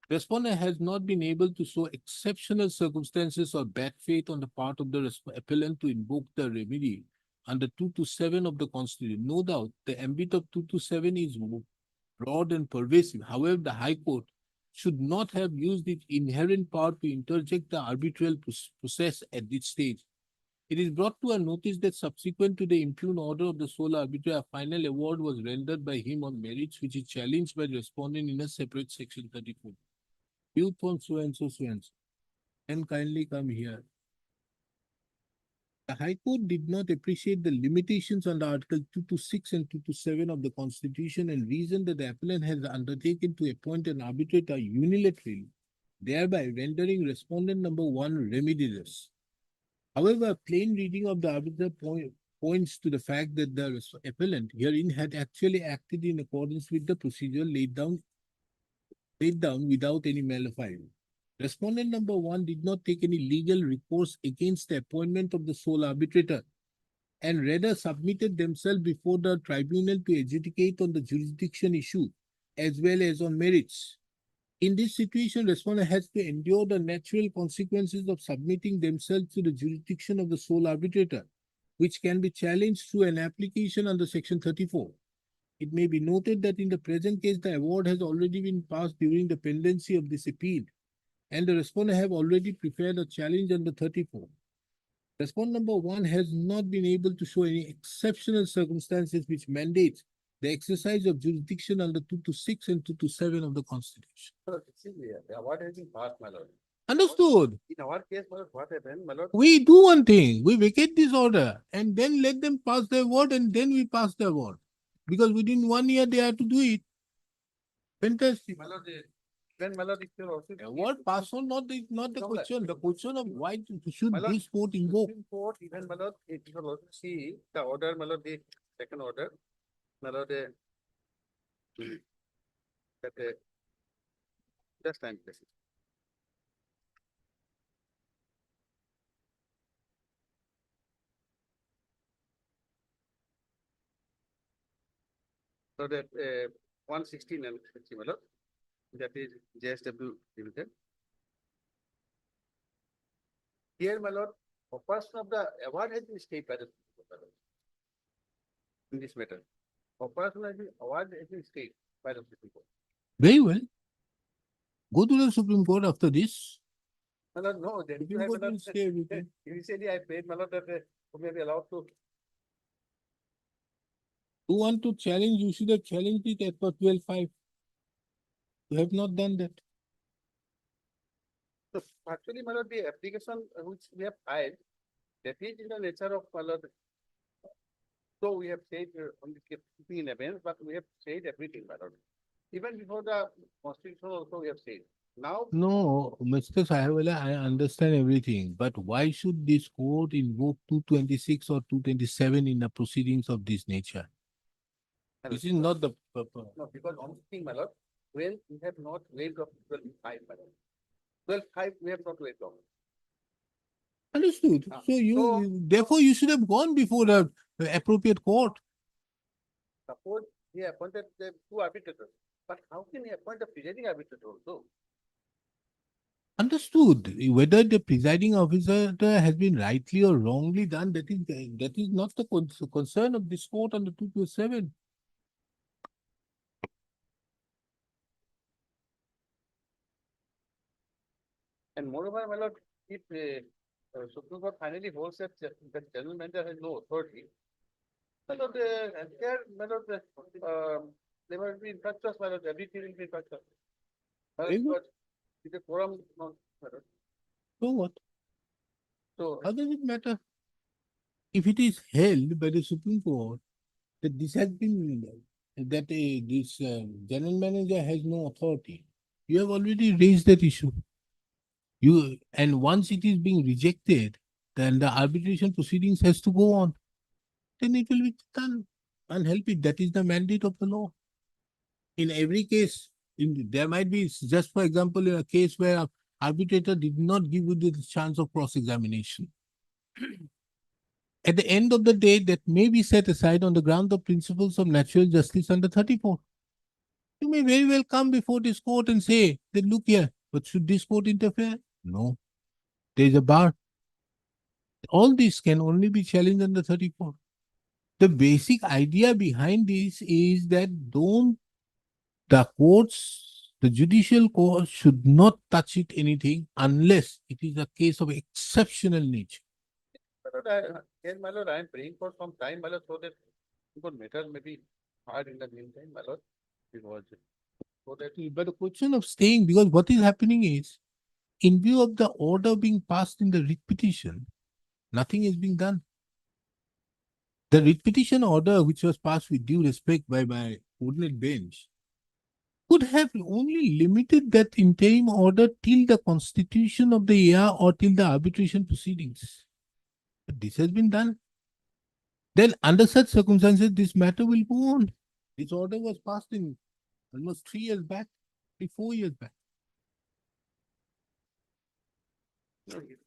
Respondent has not been able to show exceptional circumstances or bad faith on the part of the appellant to invoke the remedy under 227 of the Constitution. No doubt, the ambit of 227 is broad and pervasive. However, the High Court should not have used its inherent power to interject the arbitral process at this stage. It is brought to our notice that subsequent to the impugned order of the sole arbitrator, a final award was rendered by him on merits which is challenged by the respondent in a separate section 34. Viewed from so and so, so and so. And kindly come here. The High Court did not appreciate the limitations under Article 226 and 227 of the Constitution and reasoned that the appellant has undertaken to appoint an arbitrator unilaterally, thereby rendering respondent number one remediless. However, a plain reading of the arbiter points to the fact that the appellant herein had actually acted in accordance with the procedure laid down without any malafide. Respondent number one did not take any legal recourse against the appointment of the sole arbitrator and rather submitted themselves before the tribunal to adjudicate on the jurisdiction issue as well as on merits. In this situation, respondent has to endure the natural consequences of submitting themselves to the jurisdiction of the sole arbitrator, which can be challenged through an application under section 34. It may be noted that in the present case, the award has already been passed during the pendency of this appeal, and the respondent have already prepared a challenge under 34. Respondent number one has not been able to show any exceptional circumstances which mandates the exercise of jurisdiction under 226 and 227 of the Constitution. So, see, the award has been passed, my lord. Understood? In our case, my lord, what happened, my lord? We do one thing, we vacate this order and then let them pass the award and then we pass the award. Because within 1 year they have to do it. Fantastic. My lord, then my lord, if you're also. Award pass on not the No, but- question. The question of why should My lord, this court invoke? Supreme Court, even my lord, if you will also see the order, my lord, the second order, my lord, that, just time, please. So that, 116 and 60, my lord, that is JSW Limited. Here, my lord, a portion of the award has been stayed by the Supreme Court, my lord. In this matter, a portion of the award has been stayed by the Supreme Court. Very well. Go to the Supreme Court after this. My lord, no, then you Supreme have, Court my will lord, stay everything. initially I paid, my lord, that we may be allowed to. You want to challenge, you should have challenged it at 12.5. You have not done that. So actually, my lord, the application which we have filed, that is in the nature of, my lord. So we have said only keeping in abeyance, but we have said everything, my lord. Even before the Constitution also we have said. Now, No, Mr. Sahewala, I understand everything, but why should this court invoke 226 or 227 in the proceedings of this nature? This is not the purpose. no, because on thing, my lord, when we have not waived of 12.5, my lord. 12.5, we have not waived of. Understood. Ah, So you, so- therefore you should have gone before the appropriate court. Suppose he appointed the two arbitrators, but how can he appoint a presiding arbitrator also? Understood. Whether the presiding officer has been rightly or wrongly done, that is not the concern of this court under 227. And moreover, my lord, if Supreme Court finally holds that the general manager has no authority, my lord, there, my lord, there will be infractors, my lord, everything will be infractors. My Very good. lord, it's a forum, no, my lord. So what? So, How does it matter? If it is held by the Supreme Court that this has been, that this general manager has no authority, you have already raised that issue. And once it is being rejected, then the arbitration proceedings has to go on. Then it will be done. Can't help it. That is the mandate of the law. In every case, there might be, just for example, in a case where an arbitrator did not give you the chance of cross-examination. At the end of the day, that may be set aside on the ground of principles of natural justice under 34. You may very well come before this court and say that, look here, but should this court interfere? No. There is a bar. All this can only be challenged under 34. The basic idea behind this is that the courts, the judicial court should not touch it anything unless it is a case of exceptional nature. my lord, I am praying for some time, my lord, so that good matters may be hard in the meantime, my lord. Because so that But the question of staying, because what is happening is, in view of the order being passed in the writ petition, nothing is being done. The writ petition order, which was passed with due respect by my ordinate bench, could have only limited that interim order till the constitution of the year or till the arbitration proceedings. But this has been done. Then, under such circumstances, this matter will go on. This order was passed in almost 3 years back, 4 years back.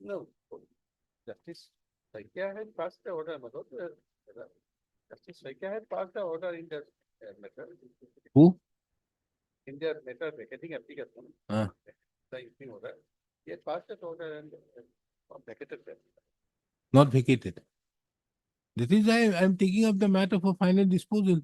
no, Justice Saikya had passed the order, my lord. Justice Saikya had passed the order in the matter. Who? In their matter vacating application. Ah. The evening order. He had passed that order and vacated them. Not vacated. That is why I am taking up the matter for final disposal.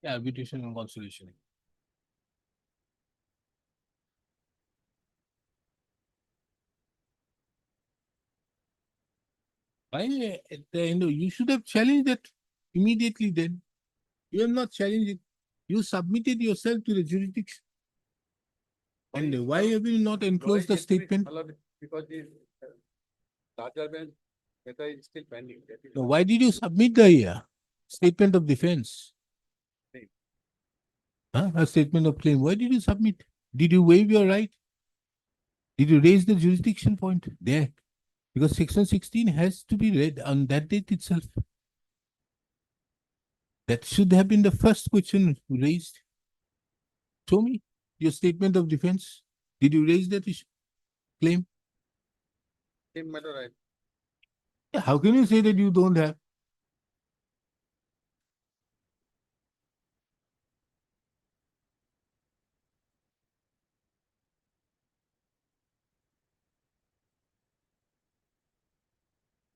Yeah, arbitration and conciliation. Why, you should have challenged that immediately then. You have not challenged it. You submitted yourself to the jurisdiction. And why have you not enclosed the statement? My lord, because the larger bench matter is still pending. That is No, why did you submit the statement of defense? Claim. Huh? A statement of claim. Why did you submit? Did you waive your right? Did you raise the jurisdiction point there? Because section 16 has to be read on that date itself. That should have been the first question raised. Show me your statement of defense. Did you raise that issue? Claim? Same matter, right? Yeah, how can you say that you don't have?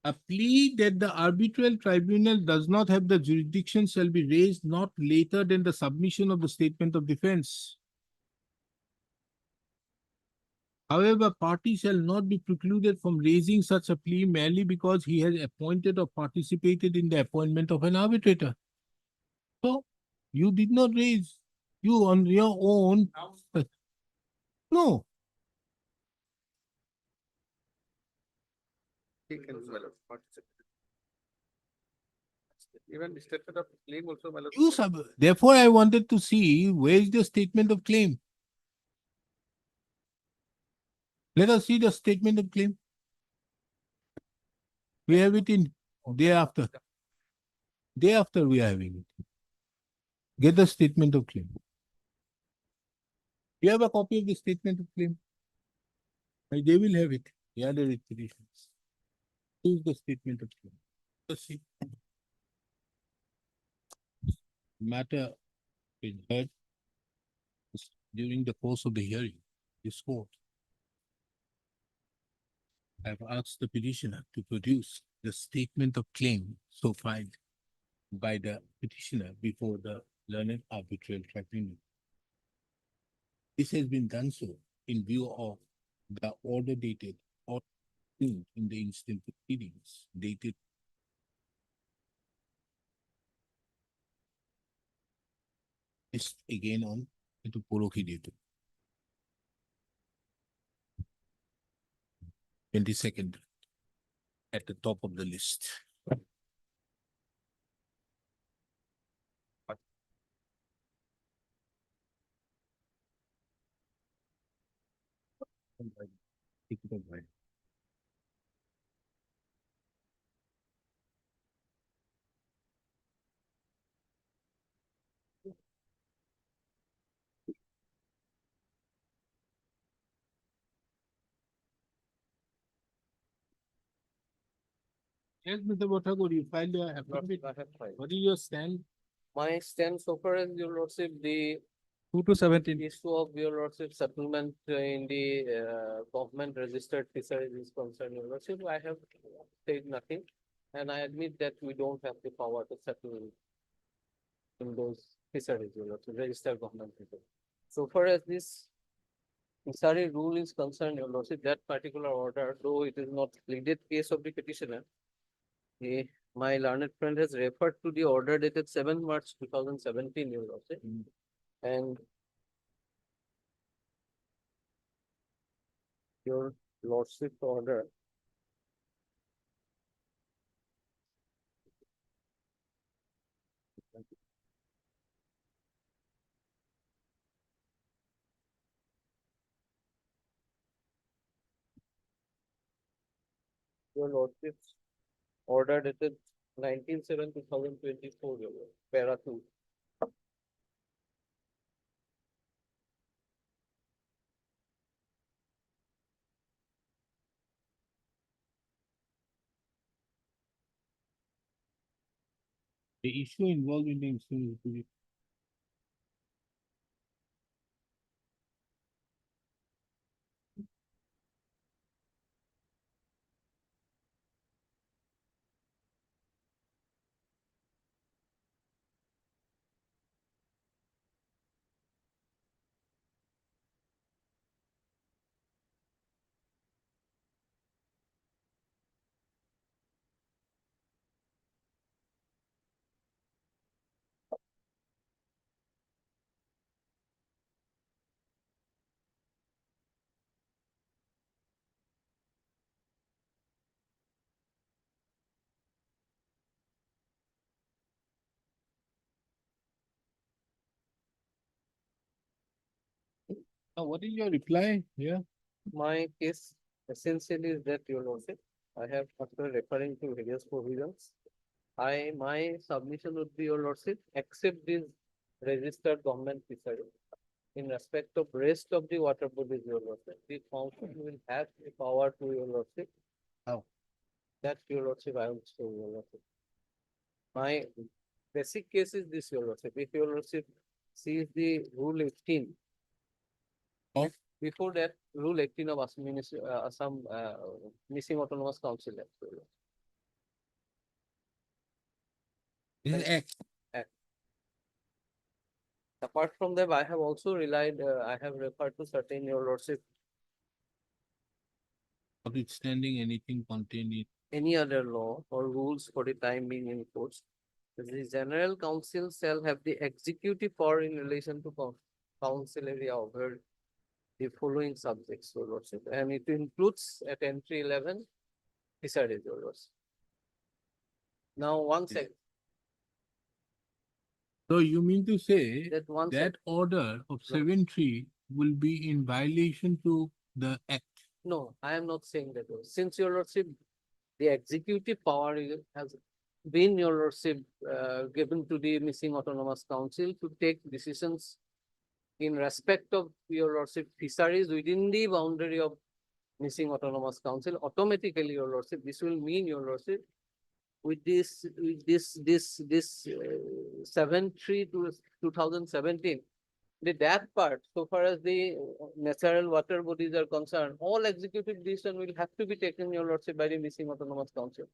A plea that the arbitral tribunal does not have the jurisdiction shall be raised not later than the submission of the statement of defense. However, party shall not be precluded from raising such a plea merely because he has appointed or participated in the appointment of an arbitrator. So, you did not raise, you on your own. No, He can, my lord, participate. Even the statement of claim also, my lord. therefore I wanted to see where is the statement of claim. Let us see the statement of claim. We have it in day after. Day after we are having it. Get the statement of claim. You have a copy of the statement of claim? They will have it. The other petitions. Here's the statement of claim. Let's see. matter is heard during the course of the hearing, this court have asked the petitioner to produce the statement of claim so filed by the petitioner before the learned arbitral tribunal. This has been done so in view of the order dated or in the instant proceedings dated is again on into Poroki dated 22nd at the top of the list. Take it away. Yes, Mr. Bothagur, you filed your affidavit. I have filed. What is your stand? My stand so far as your lordship, the 2 to 17. issue of your lordship settlement in the government registered fisheries is concerned, your lordship, I have said nothing. And I admit that we don't have the power to settle in those fisheries, your lordship, registered government fisheries. So far as this fishery rule is concerned, your lordship, that particular order, though it is not pleaded case of the petitioner, my learned friend has referred to the order dated 7 March 2017, your lordship. And your lordship order. Your lordship's order dated 19/7/2024, your lord, para 2. The issue involved in the instance is now, what is your reply here? My case essentially is that, your lordship, I have, after referring to various provisions, my submission would be, your lordship, accept this registered government fishery. In respect of rest of the water bodies, your lordship, the council will have the power to, your lordship. How? That, your lordship, I will show, your lordship. My basic case is this, your lordship. If your lordship sees the rule 18. Of? Before that, rule 18 of Assam Missing Autonomous Council Act, your lordship. This is X. Apart from that, I have also relied, I have referred to certain, your lordship, Notwithstanding anything contained in any other law or rules for the time being in force. The general council shall have the executive power in relation to council area over the following subjects, your lordship, and it includes at entry 11 fisheries, your lordship. Now, one sec, So you mean to say that one sec, that order of 7(3) will be in violation to the act? no, I am not saying that. Since, your lordship, the executive power has been, your lordship, given to the Missing Autonomous Council to take decisions in respect of, your lordship, fisheries within the boundary of Missing Autonomous Council, automatically, your lordship, this will mean, your lordship, with this 7/3 to 2017, that part, so far as the natural water bodies are concerned, all executive decision will have to be taken, your lordship, by the missing autonomous council.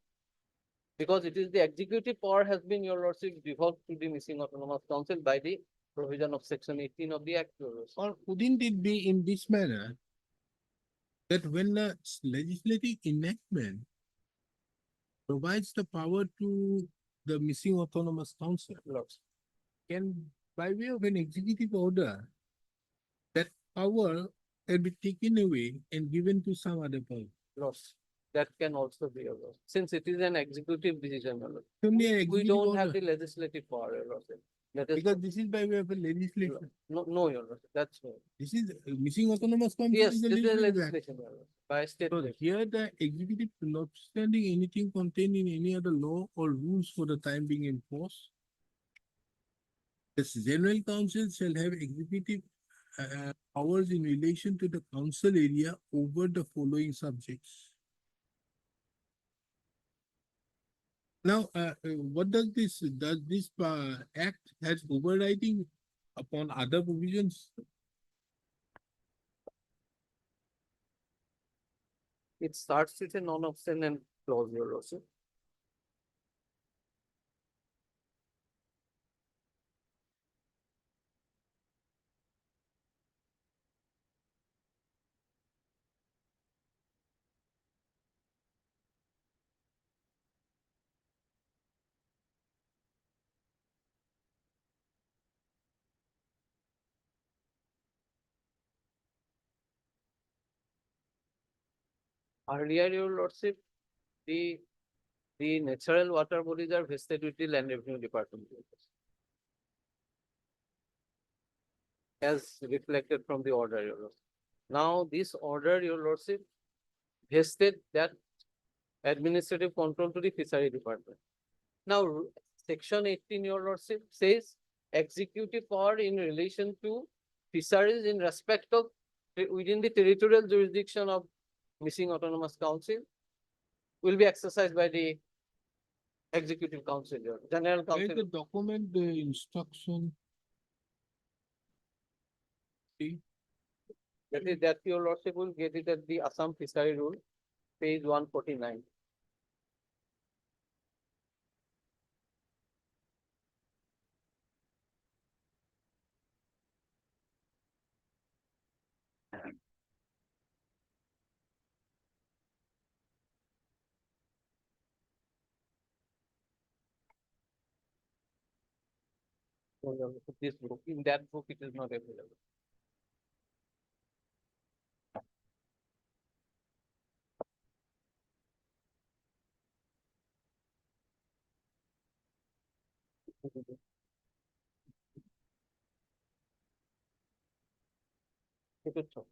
Because it is the executive power has been, your lordship, devolved to the missing autonomous council by the provision of section 18 of the act, your lordship. Or wouldn't it be in this manner that when the legislative enactment provides the power to the missing autonomous council, Lordship. can, by way of an executive order, that power can be taken away and given to some other person? Lordship. That can also be, your lordship. Since it is an executive decision, your lordship. Only an We executive don't have order, the legislative power, your lordship. That is, because this is by way of a legislation. no, your lordship, that's right. This is missing autonomous council. Yes, is a this is a legislative act. legislation, your lordship, by state. So legislation. here the executive notwithstanding anything contained in any other law or rules for the time being enforced, the general council shall have executive powers in relation to the council area over the following subjects. Now, what does this act has overriding upon other provisions? It starts with a non-obstinate clause, your lordship. Earlier, your lordship, the natural water bodies are vested with the land revenue department. As reflected from the order, your lordship. Now, this order, your lordship, vested that administrative control to the fishery department. Now, section 18, your lordship, says executive power in relation to fisheries in respect of within the territorial jurisdiction of missing autonomous council will be exercised by the executive council, your general Where is council. the document, the instruction? See, That your lordship will get it at the Assam Fishery Rule, page 149. So, your lordship, this book, in that book, it is not available. It is so.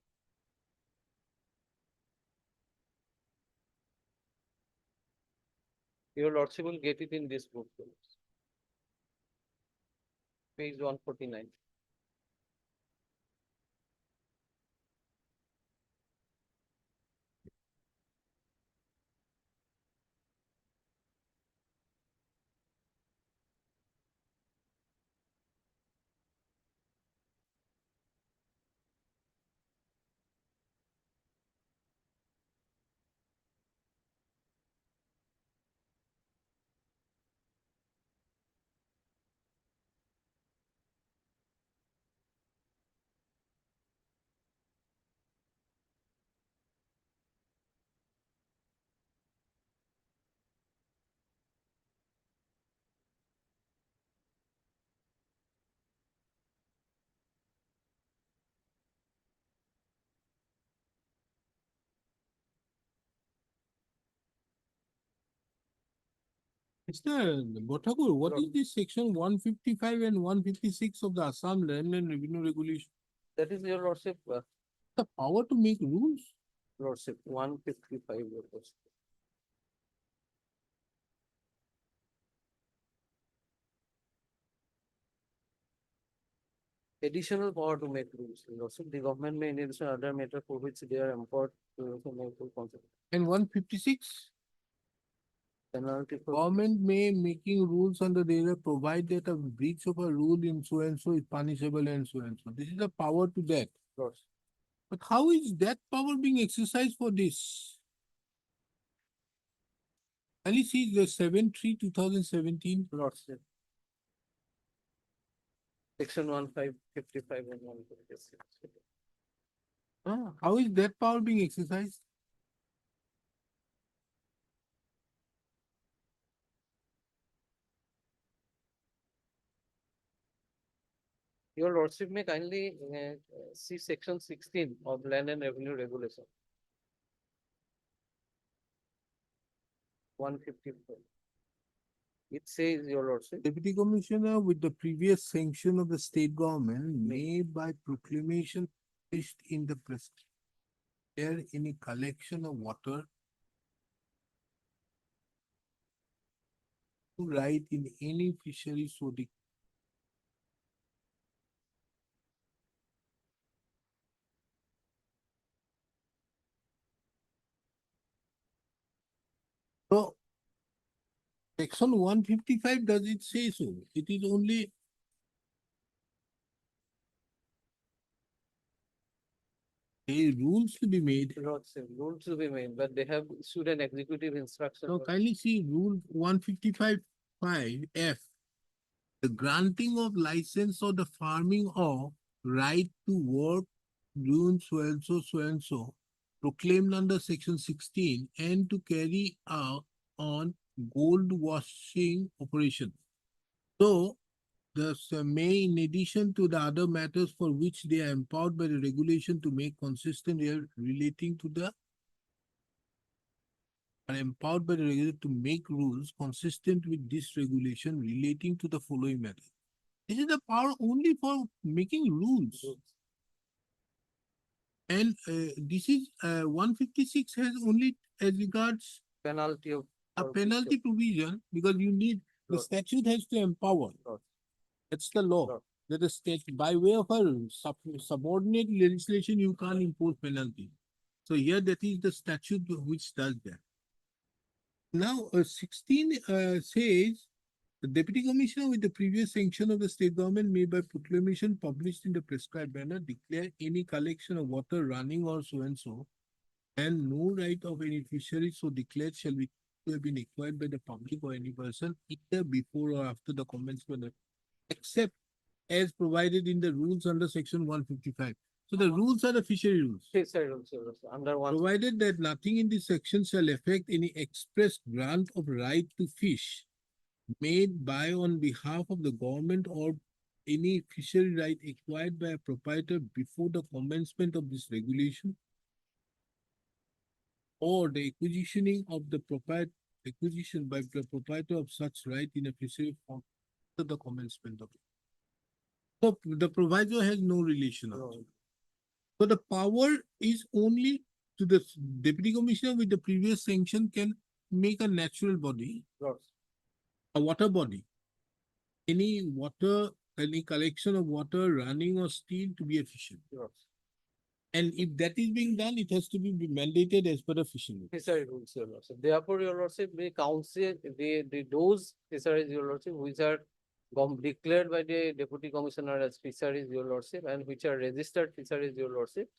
Your lordship will get it in this book, your lordship. Page 149. Mr. Bothakur, what is this section 155 and 156 of the Assam Land and Revenue Regulation? That is your lordship, The power to make rules? lordship, 155, your lordship. Additional power to make rules, your lordship. The government may in addition other matter for which they are empowered to also make full consequence. And 156? Penalty for Government may making rules under the area provide that a breach of a rule in so and so is punishable and so and so. This is the power to that. Lordship. But how is that power being exercised for this? Can you see the 7/3/2017? Lordship. Section 1555 and 156. How is that power being exercised? Your Lordship may kindly see section 16 of Land and Revenue Regulation. 154. It says, Your Lordship, Deputy Commissioner with the previous sanction of the state government may by proclamation published in the press there any collection of water to write in any fishery so the so section 155 does it say so? It is only a rules to be made. Lordship, rules to be made, but they have issued an executive instruction. Now kindly see rule 155(5)(f). The granting of license or the farming of right to work doing so and so proclaimed under section 16 and to carry out on gold washing operation. So the may in addition to the other matters for which they are empowered by the regulation to make consistent relating to the are empowered by the regulator to make rules consistent with this regulation relating to the following matter. This is the power only for making rules. And this is 156 has only as regards Penalty of. a for penalty provision because you need the Lord. statute has to empower. Lord. That's the law. Lord. That the state by way of a subordinate legislation you can't impose penalty. So here that is the statute which does that. Now 16 says the deputy commissioner with the previous sanction of the state government may by proclamation published in the prescribed manner declare any collection of water running or so and no right of any fishery so declared shall be to have been acquired by the public or any person either before or after the commencement except as provided in the rules under section 155. So the rules are the fishery rules. Fishery rules, Your Lordship, under one. Provided that nothing in this section shall affect any express grant of right to fish made by on behalf of the government or any fishery right acquired by a proprietor before the commencement of this regulation or the acquisition by the proprietor of such right in a fishery after the commencement of it. So the proviso has no relation. No. So the power is only to the deputy commissioner with the previous sanction can make a natural body, Lordship. a water body. Any collection of water running or still to be efficient. Lordship. And if that is being done, it has to be mandated as per the fishing. Fishery rules, Your Lordship. Therefore, Your Lordship, the council, those fisheries, Your Lordship, which are declared by the deputy commissioner as fisheries, Your Lordship, and which are registered fisheries, Your Lordship,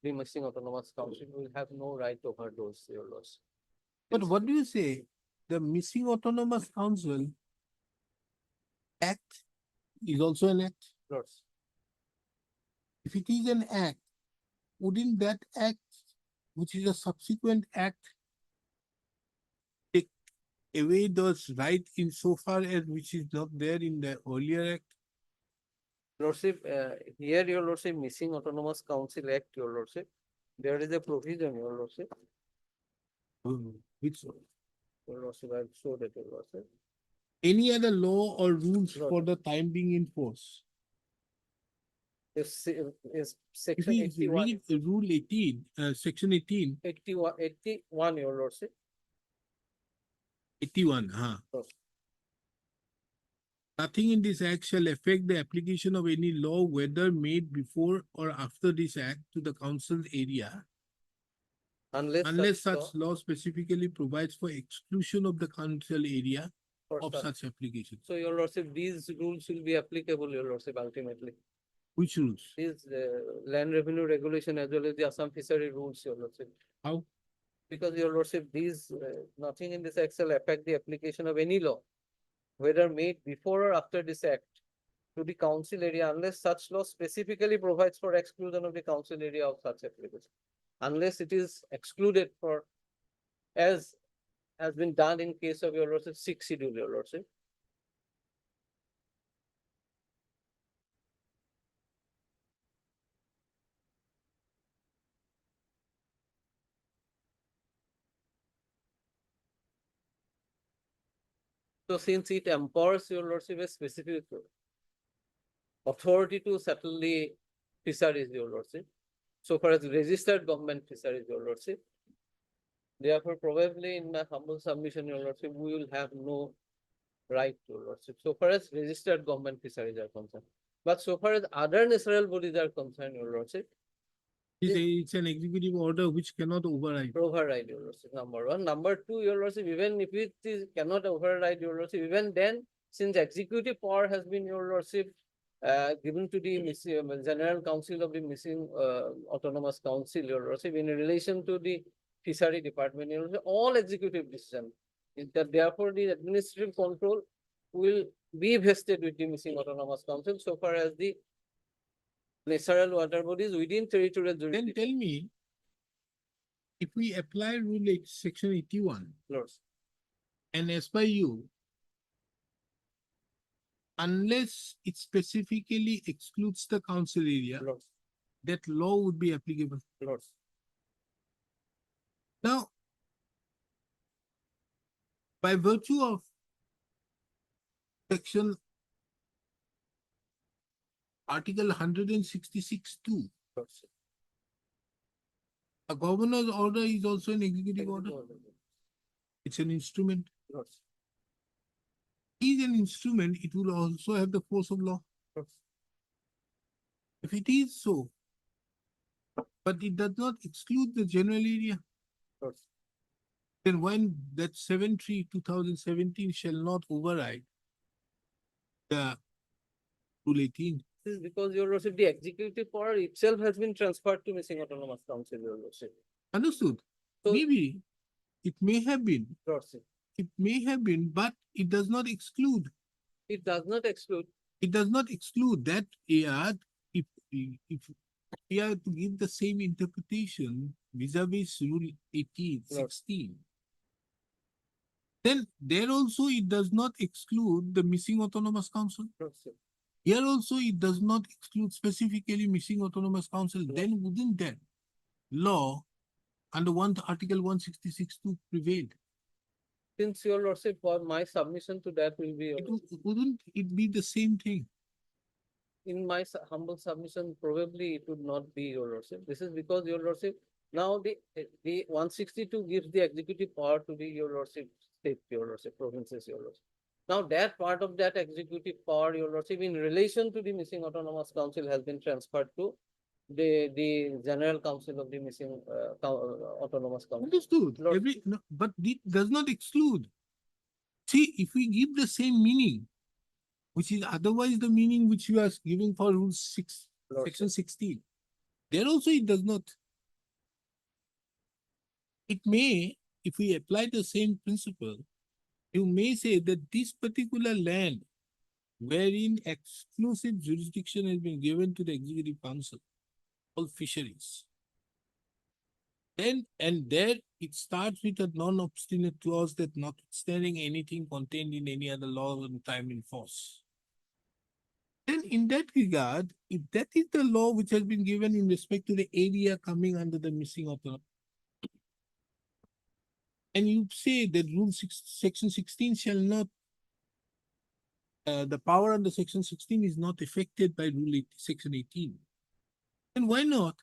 the missing autonomous council will have no right over those, Your Lordship. But what do you say? The missing autonomous council act is also an act. Lordship. If it is an act, wouldn't that act, which is a subsequent act, take away those rights insofar as which is not there in the earlier act? Lordship, here, Your Lordship, missing autonomous council act, Your Lordship, there is a provision, Your Lordship. Which Your Lordship, I'll show that, Your Lordship. any other law or rules Lord. for the time being in force? Is If section we 81, read rule 18, section 18, 81, Your Lordship. 81, Lord. Nothing in this act shall affect the application of any law, whether made before or after this act to the council's area. unless such law specifically provides for exclusion of the council area for of such. such application. So your lordship, these rules will be applicable, your lordship, ultimately. Which rules? These land revenue regulation as well as the Assam fishery rules, your lordship. How? Because your lordship, these, nothing in this act shall affect the application of any law, whether made before or after this act, to the council area unless such law specifically provides for exclusion of the council area of such application. Unless it is excluded for, as has been done in case of your lordship, 6th schedule, your lordship. So since it empowers your lordship a specific authority to settle the fisheries, your lordship, so far as registered government fisheries, your lordship, therefore probably in my humble submission, your lordship, we will have no right, your lordship, so far as registered government fisheries are concerned. But so far as other natural bodies are concerned, your lordship, It's an executive order which cannot override. override, your lordship, number one. Number two, your lordship, even if it is cannot override, your lordship, even then, since executive power has been, your lordship, given to the General Council of the Missing Autonomous Council, your lordship, in relation to the fishery department, your lordship, all executive decision is that therefore the administrative control will be vested with the Missing Autonomous Council so far as the natural water bodies within territorial Then jurisdiction. tell me, if we apply rule 8, section 81, Lords. and as per you, unless it specifically excludes the council area, Lords, that law would be applicable. Lords. Now, by virtue of section Article 166(2), Lords. a governor's order is also an executive order. It's an instrument. Lords. Is an instrument, it will also have the force of law. Lords. If it is so, but it does not exclude the general area, Lords. then when that 7/3/2017 shall not override the Rule 18. This is because, your lordship, the executive power itself has been transferred to Missing Autonomous Council, your lordship. Understood? So- Maybe it may have been, Lordship. but it does not exclude. It does not exclude. It does not exclude that area. If we are to give the same interpretation vis-a-vis Rule 18, Lord. 16, then there also it does not exclude the Missing Autonomous Council. Lordship. Here also it does not exclude specifically Missing Autonomous Council. Then wouldn't that law under Article 166(2) prevail? Since, your lordship, for my submission to that will be, Wouldn't it be the same thing? in my humble submission, probably it would not be, your lordship. This is because, your lordship, now the 162 gives the executive power to the, your lordship, state, your lordship, provinces, your lordship. Now that part of that executive power, your lordship, in relation to the Missing Autonomous Council has been transferred to the General Council of the Missing Autonomous Council. Understood. Lord. But it does not exclude. See, if we give the same meaning, which is otherwise the meaning which you are giving for Rule 6, Lord, Section 16, there also it does not. It may, if we apply the same principle, you may say that this particular land wherein exclusive jurisdiction has been given to the Executive Council, all fisheries. Then, and there it starts with a non-obstinate clause that notwithstanding anything contained in any other law and time in force. Then in that regard, if that is the law which has been given in respect to the area coming under the Missing Autonomous, and you say that Section 16 shall not, the power under Section 16 is not affected by Section 18. Then why not?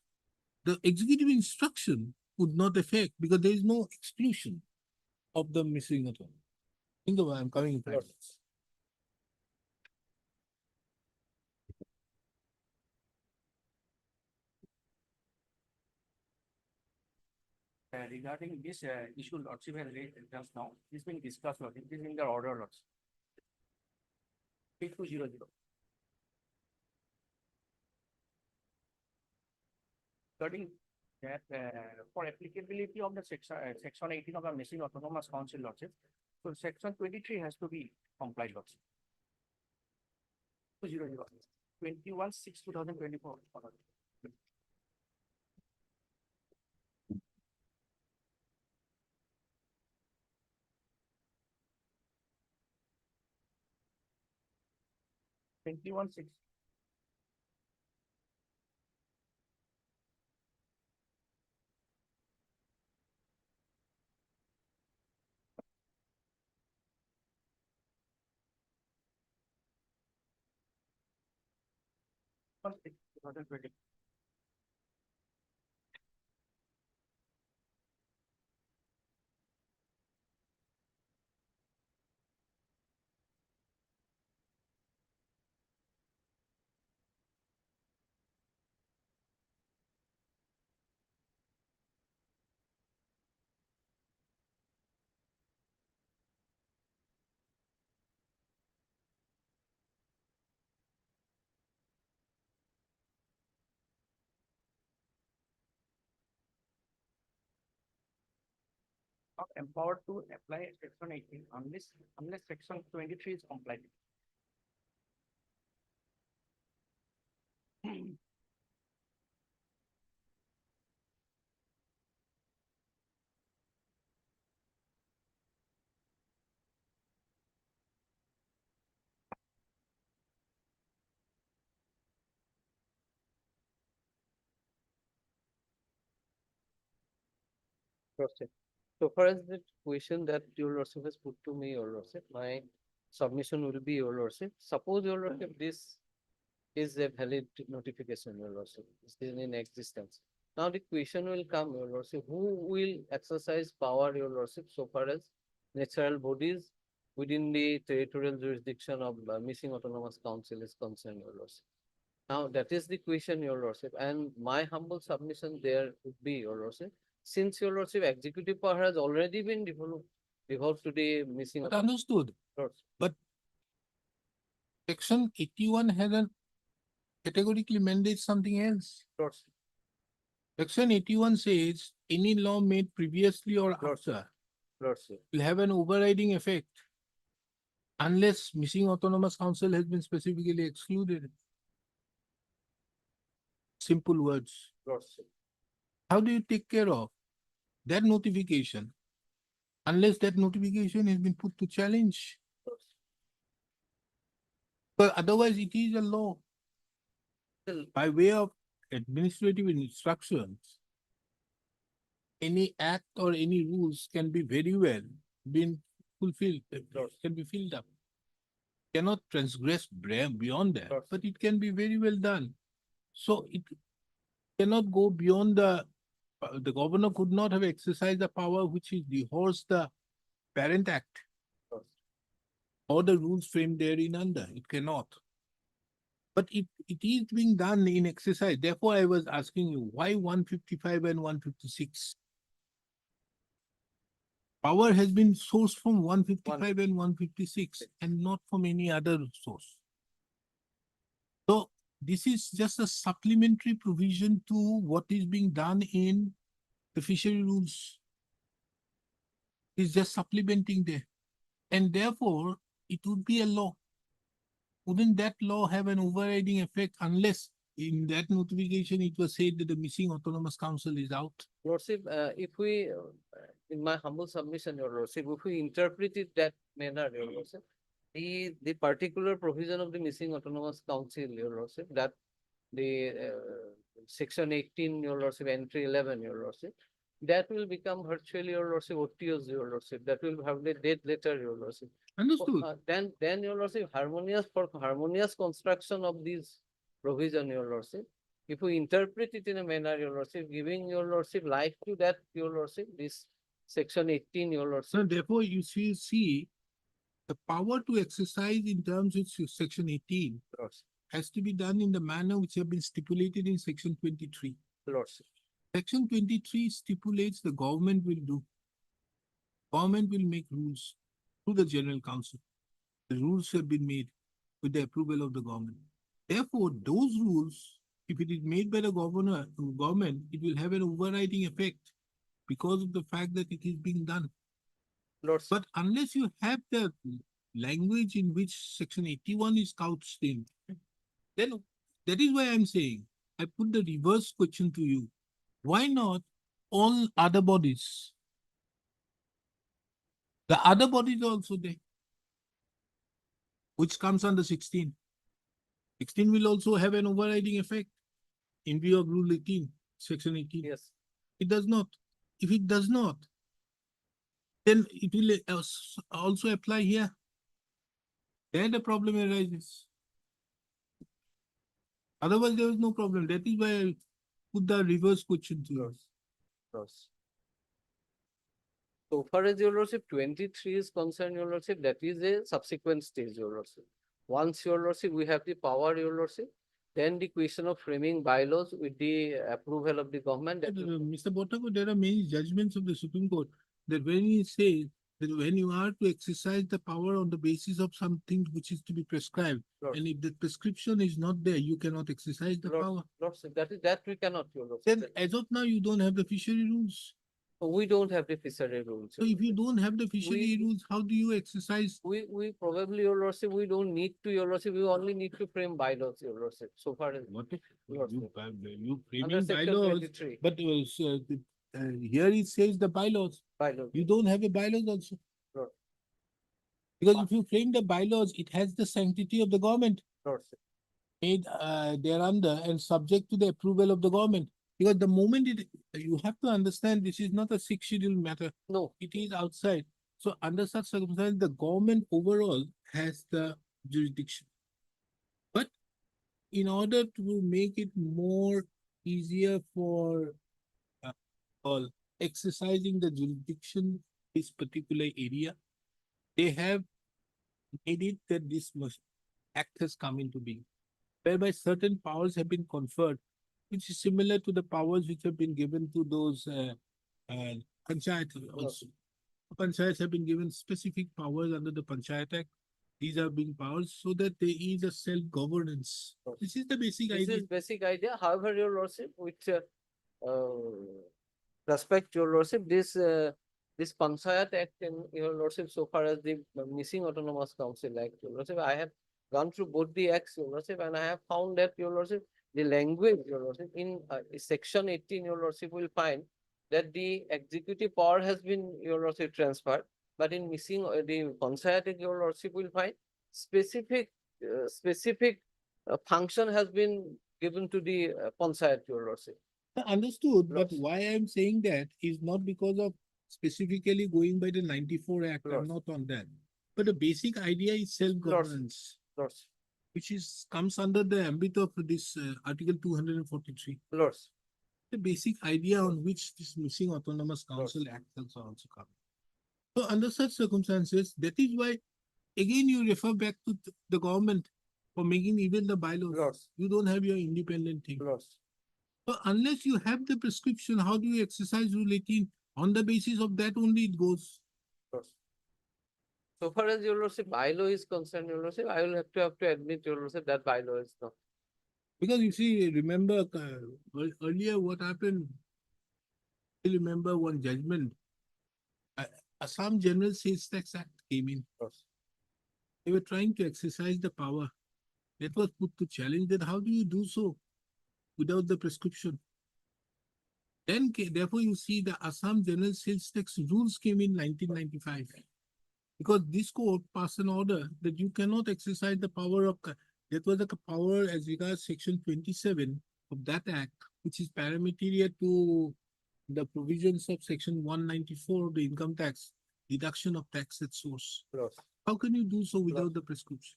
The executive instruction would not affect because there is no exclusion of the Missing Autonomous. Think about, I'm coming in 5 Lord. minutes. regarding this issue Lordship has raised just now, this been discussed, Lordship, it is in the order, Lordship. 8200. Regarding that, for applicability of the section 18 of the Missing Autonomous Council, Lordship, so section 23 has to be complied, Lordship. 200, 21/6/2024. Twenty-one six. Two thousand twenty. Not empowered to apply section 18 unless section 23 is complied. Proceed. So far as the question that your lordship has put to me, your lordship, my submission will be, your lordship. Suppose, your lordship, this is a valid notification, your lordship, is in existence. Now the question will come, your lordship, who will exercise power, your lordship, so far as natural bodies within the territorial jurisdiction of Missing Autonomous Council is concerned, your lordship. Now that is the question, your lordship, and my humble submission there would be, your lordship, since your lordship executive power has already been devolved to the Missing. But understood. Lordship. But section 81 hasn't categorically mandates something else. Lordship. Section 81 says any law made previously or Lordship. after Lordship. will have an overriding effect unless Missing Autonomous Council has been specifically excluded. Simple words. Lordship. How do you take care of that notification unless that notification has been put to challenge? But otherwise it is a law. By way of administrative instructions, any act or any rules can be very well been fulfilled, can be filled up. Cannot transgress beyond that, but it can be very well done. So it cannot go beyond the governor could not have exercised the power which is dehors the parent act or the rules framed therein under. It cannot. But it is being done in exercise. Therefore, I was asking you, why 155 and 156? Power has been sourced from 155 and 156 and not from any other source. So this is just a supplementary provision to what is being done in the fishery rules. It's just supplementing there. And therefore, it would be a law. Wouldn't that law have an overriding effect unless in that notification it was said that the Missing Autonomous Council is out? Lordship, if we, in my humble submission, your lordship, if we interpret it that manner, your lordship, the particular provision of the Missing Autonomous Council, your lordship, that the section 18, your lordship, entry 11, your lordship, that will become virtually, your lordship, OTOs, your lordship, that will have the dead letter, your lordship. Understood. Then your lordship, harmonious construction of these provision, your lordship. If we interpret it in a manner, your lordship, giving your lordship life to that, your lordship, this section 18, your lordship. So therefore, you see the power to exercise in terms of section 18 has to be done in the manner which have been stipulated in section 23. Lordship. Section 23 stipulates the government will do. Government will make rules through the General Council. The rules have been made with the approval of the government. Therefore, those rules, if it is made by the government, it will have an overriding effect because of the fact that it is being done. Lordship, But unless you have the language in which Section 81 is couched in, then that is why I'm saying, I put the reverse question to you. Why not all other bodies? The other bodies are also there, which comes under 16. 16 will also have an overriding effect in view of Rule 18, Section 18. yes. It does not. If it does not, then it will also apply here. There the problem arises. Otherwise, there is no problem. That is why I put the reverse question to you. Yes. So far as your lordship 23 is concerned, your lordship, that is a subsequent stage, your lordship. Once your lordship, we have the power, your lordship, then the question of framing bylaws with the approval of the government. that will- Mr. Botako, there are many judgments of the Supreme Court that when he says that when you are to exercise the power on the basis of something which is to be prescribed, Lordship. and if the prescription is not there, you cannot exercise the power. Lordship, that we cannot, your lordship. Then as of now, you don't have the fishery rules. We don't have the fishery rules. So your if you lordship. don't have the fishery We- rules, how do you exercise? We probably, your lordship, we don't need to, your lordship, we only need to frame bylaws, your lordship, so far as. What if Lordship. you Under framing section bylaws, 23, but here it says the bylaws. bylaws. You don't have a bylaws also. Lord. Because if you frame the bylaws, it has the sanctity of the government Lordship. made thereunder and subject to the approval of the government. Because the moment you have to understand this is not a six schedule matter. No, It is outside. So under such circumstances, the government overall has the jurisdiction. But in order to make it more easier for all exercising the jurisdiction this particular area, they have made it that this act has come into being, whereby certain powers have been conferred, which is similar to the powers which have been given to those panchayat also. Panchayats have been given specific powers under the Panchayat Act. These are being powers so that there is a self-governance. This is the basic this idea. is basic idea. However, your lordship, with respect, your lordship, this Panchayat Act and your lordship, so far as the missing autonomous council act, your lordship, I have gone through both the acts, your lordship, and I have found that, your lordship, the language, your lordship, in section 18, your lordship will find that the executive power has been, your lordship, transferred, but in missing the Panchayat Act, your lordship will find specific function has been given to the Panchayat, your lordship. Understood, but Lots. why I'm saying that is not because of specifically going by the 94 Act, I'm Lots. not on that. But the basic idea is self-governance, Lords, which comes under the ambit of this Article 243. lords, The basic idea on which this missing autonomous council act also comes. So under such circumstances, that is why again you refer back to the government for making even the bylaws. lords, You don't have your independent thing. lords. So unless you have the prescription, how do you exercise Rule 18? On the basis of that only it goes. Lords. So far as your lordship bylaw is concerned, your lordship, I will have to admit, your lordship, that bylaw is not. Because you see, remember earlier what happened? I remember one judgment. Assam General Sales Tax Act came in. Lords. They were trying to exercise the power. That was put to challenge that how do you do so without the prescription? Then therefore you see the Assam General Sales Tax rules came in 1995. Because this court passed an order that you cannot exercise the power of, that was the power as regards section 27 of that act, which is parameteria to the provisions of section 194 of the income tax, deduction of tax at source. Lords. How can you do so without the prescription?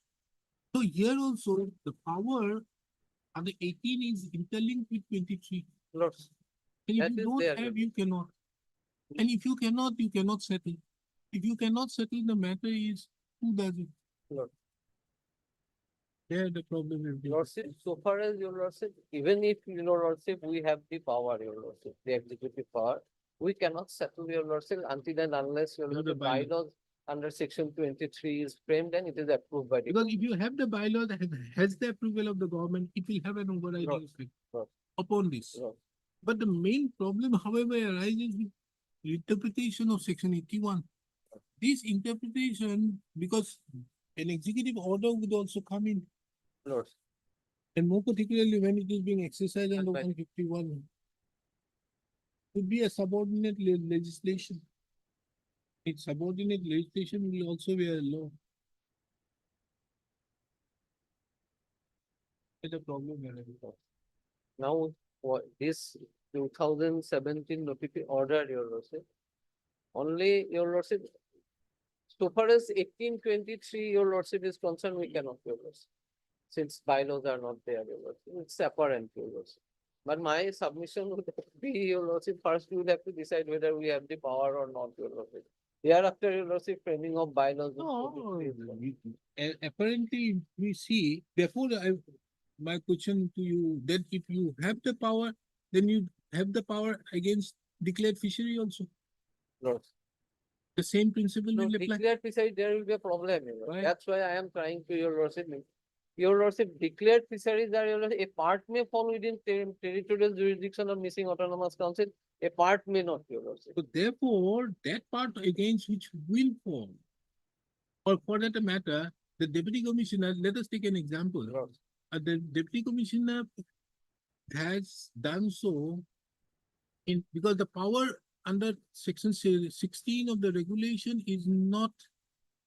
So here also the power under 18 is interlinked with 23. Lords. And if That you is don't there, have, yeah. you cannot. And if you cannot settle. If you cannot settle, the matter is who does it? Lord. There the problem is. Lordship, so far as your lordship, even if your lordship, we have the power, your lordship, the executive power, we cannot settle your lordship until and unless your No, the lordship bylaw. bylaws under section 23 is framed and it is approved by the. Because if you have the bylaw that has the approval of the government, it will have an overriding Right. effect Right. upon this. Right. But the main problem, however, arises with interpretation of section 81. This interpretation, because an executive order would also come in, Lords. and more particularly when it is being exercised under Right. 151, would be a subordinate legislation. Its subordinate legislation will also be a law. It's a problem. Now, what this 2017 notification order, your lordship, only your lordship, so far as 1823 your lordship is concerned, we cannot, your lordship. Since bylaws are not there, your lordship, it's apparent, your lordship. But my submission would be, your lordship, first we will have to decide whether we have the power or not, your lordship. Thereafter, your lordship, framing of bylaws. No, apparently we see, therefore, my question to you, that if you have the power, then you have the power against declared fishery also. Lords. The same principle No, will apply. declared fishery, there will be a problem, you know. Why? That's why I am trying to, your lordship. Your lordship, declared fisheries are, your lordship, a part may fall within territorial jurisdiction of missing autonomous council, a part may not, your lordship. So therefore, that part against which will fall, or for that matter, the deputy commissioner, let us take an example. Lords. The deputy commissioner has done so in, because the power under section 16 of the regulation is not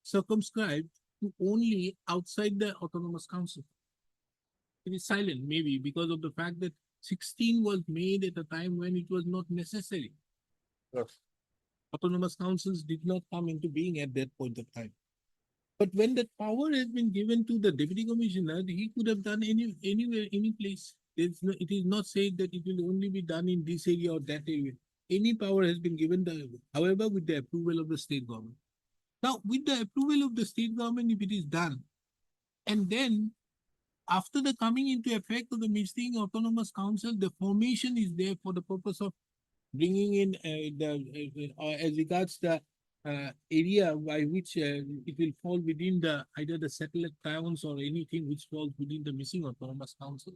circumscribed to only outside the autonomous council. It is silent, maybe because of the fact that 16 was made at a time when it was not necessary. Lords. Autonomous councils did not come into being at that point of time. But when that power has been given to the deputy commissioner, he could have done anywhere, any place. It is not said that it will only be done in this area or that area. Any power has been given, however, with the approval of the state government. Now, with the approval of the state government, if it is done, and then after the coming into effect of the missing autonomous council, the formation is there for the purpose of bringing in as regards the area by which it will fall within the either the satellite towns or anything which falls within the missing autonomous council.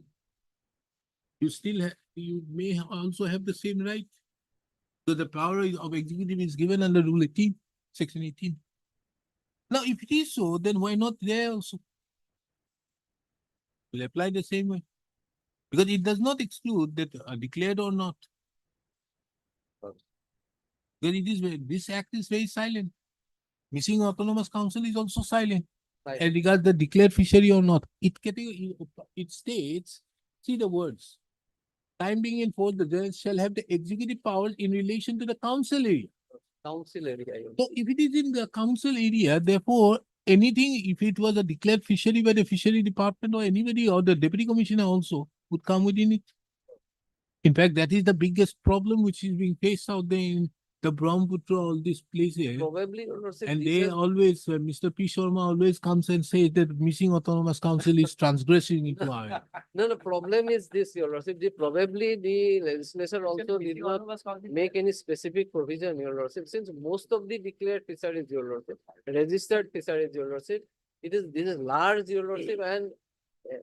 You still you may also have the same right. So the power of executive is given under Rule 18, Section 18. Now, if it is so, then why not there also? Will apply the same way. Because it does not exclude that declared or not. Then it is this act is very silent. Missing autonomous council is also silent. Right. As regards the declared fishery or not. It states, see the words. Time being enforced, the judge shall have the executive powers in relation to the council area. Council area. So if it is in the council area, therefore, anything, if it was a declared fishery by the fishery department or anybody or the deputy commissioner also would come within it. In fact, that is the biggest problem which is being faced out there in the Brahmaputra, all these places. Probably, your lordship, And this they has- always, Mr. P. Sharma always comes and says that missing autonomous council is transgressing into our. No, problem is this, your lordship, probably the legislature also did not make any specific provision, your lordship, since most of the declared fisheries, your lordship, registered fisheries, your lordship, this is large, your lordship,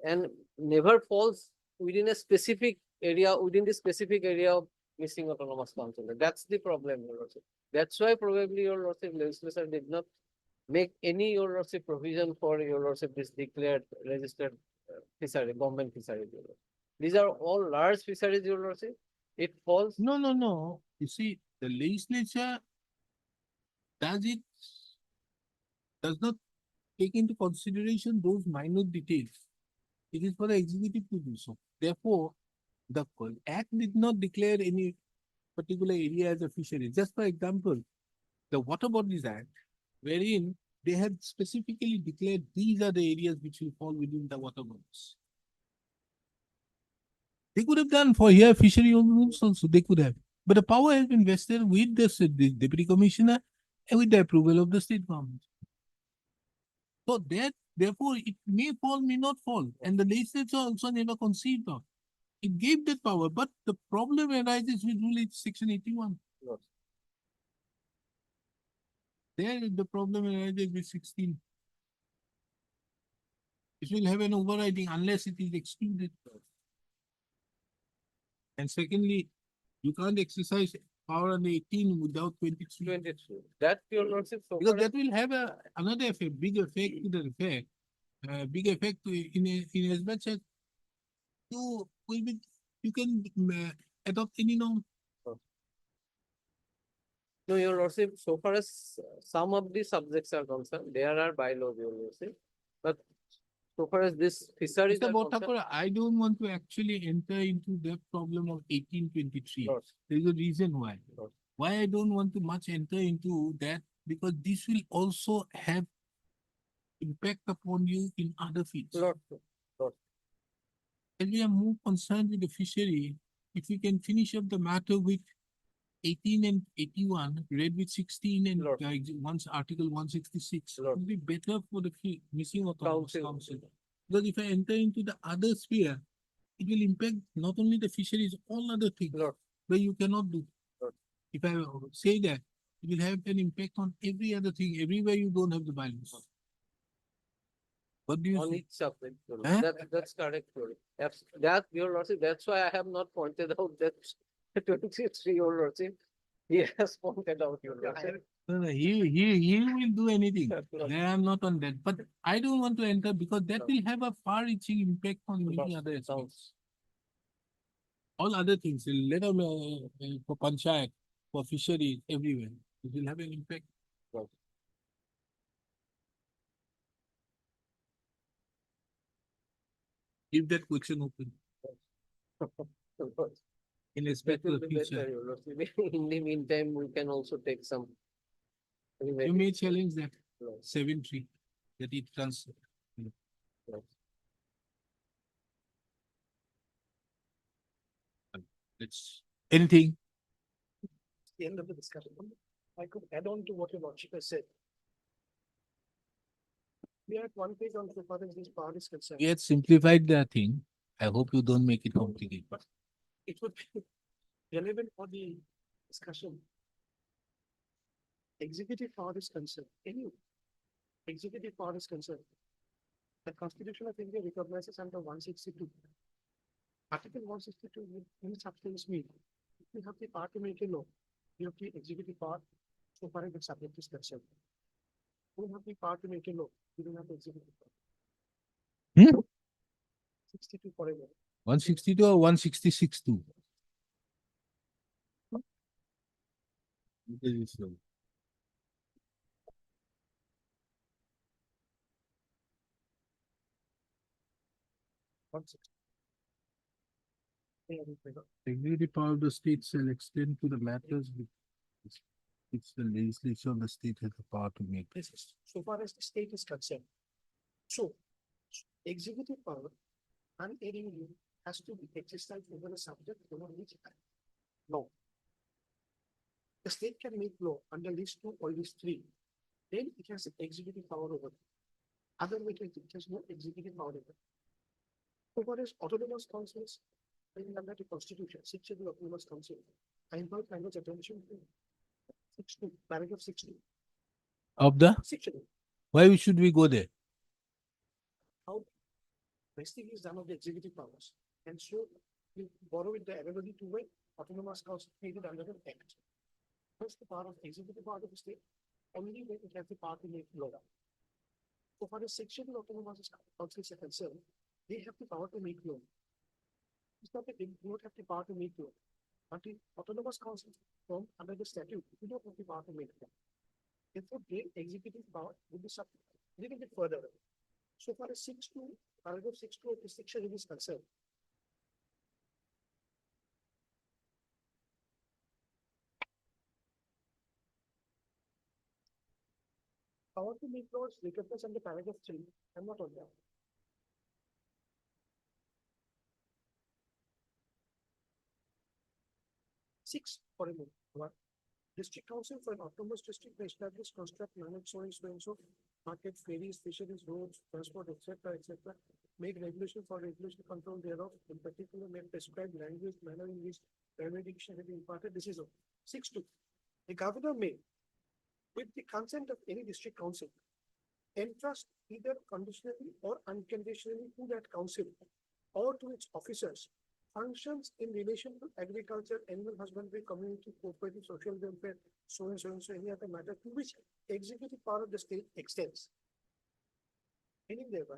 and never falls within a specific area, within the specific area of missing autonomous council. That's the problem, your lordship. That's why probably your lordship legislature did not make any your lordship provision for your lordship this declared registered fishery, government fisheries. Your lordship. These are all large fisheries, your lordship. It falls. No. You see, the legislature does not take into consideration those minute details. It is for the executive to do so. Therefore, the act did not declare any particular area as a fishery. Just for example, the Water Bodies Act, wherein they had specifically declared these are the areas which will fall within the water bodies. They could have done for here fishery rules also, they could have. But the power has been vested with the deputy commissioner and with the approval of the state government. So that Therefore, it may fall, may not fall, and the legislature also never conceived of. It gave that power, but the problem arises with rule section 81. Yes. There the problem arises with 16. It will have an overriding unless it is excluded. And secondly, you can't exercise power under 18 without 23. 23. That your lordship, so Because far that will have another effect, big effect to the effect, big effect in as much as you can adopt any norm. no, your lordship, so far as some of the subjects are concerned, there are bylaws, your lordship. But so far as this fisheries Mr. are concerned, Bothakura, I don't want to actually enter into the problem of 1823. Lords, There is a reason why. Lord. Why I don't want to much enter into that, because this will also have impact upon you in other fields. Lord, And we are more concerned with the fishery, if we can finish up the matter with 18 and 81, read with 16 and Lord. once Article 166, it Lord. will be better for the missing autonomous Council. council. Because if I enter into the other sphere, it will impact not only the fisheries, all other things Lord. where you cannot do. Lord. If I say that, it will have an impact on every other thing, everywhere you don't have the balance. What do you on say? each subject. Your Huh? Lordship. That's correct. Your Lordship. That, your lordship, that's why I have not pointed out that 23, your lordship. He has pointed out, your lordship. No, no, he will do anything. Lord. There I'm not on that, but I don't want to enter because that No. will have a far-reaching impact on many Lord, other aspects. sounds- All other things, let them for panchayat, for fisheries, everywhere. It will have an impact. Lord. Keep that question open Lord. in That respect to will the be better, future. your lordship. In the meantime, we can also take some. You may challenge that Lord. 7-3, that it trans. Lord. It's anything. The end of the discussion. I could add on to what your lordship has said. We are at one page on so far as this part is concerned. We had simplified the thing. I hope you don't make it complicated. It would be relevant for the discussion. Executive power is concerned, any executive power is concerned. The Constitution of India recognizes under 162. Article 162 in substance mean, if you have the power to make a law, you have the executive power, so far as the subject is concerned. You have the power to make a law, you don't have the executive power. Hmm? 62 forever. 162 or 166 too? Executive power of the state shall extend to the matters which the legislature of the state has the power to make. This is so far as the state is concerned. So, executive power unerringly has to be exercised over a subject over which law. The state can make law under list 2 or list 3. Then it has executive power over it. Otherwise, it has no executive power over it. So far as autonomous councils, under the constitution, 6 of the autonomous council, I invite kind of attention to 6.2, paragraph 6.2. Of the, 6. why should we go there? How vesting is done of the executive powers. And so you borrow it the analogy to way autonomous council created under the act. First, the power of executive power of the state, only when it has the power to make law. So for the section of autonomous councils are concerned, they have the power to make law. It's not that they do not have the power to make law. But the autonomous council formed under the statute, you don't have the power to make law. Therefore, their executive power would be a little bit further. So far as 6.2, paragraph 6.2 of the section is concerned. Power to make laws recognized under paragraph 3. I'm not on that. Six for a moment. One. District council for an autonomous district may establish, construct, manage, so and so and so market, ferries, fisheries, roads, transport, etc., make regulation for regulation control thereof, in particular, may prescribe language, manner in which remedy shall be imparted. This is all. 6.2. The governor may, with the consent of any district council, entrust either conditionally or unconditionally to that council or to its officers functions in relation to agriculture, animal husbandry, community, cooperative, social welfare, so and so and so, any other matter to which executive power of the state extends. Meaning thereby,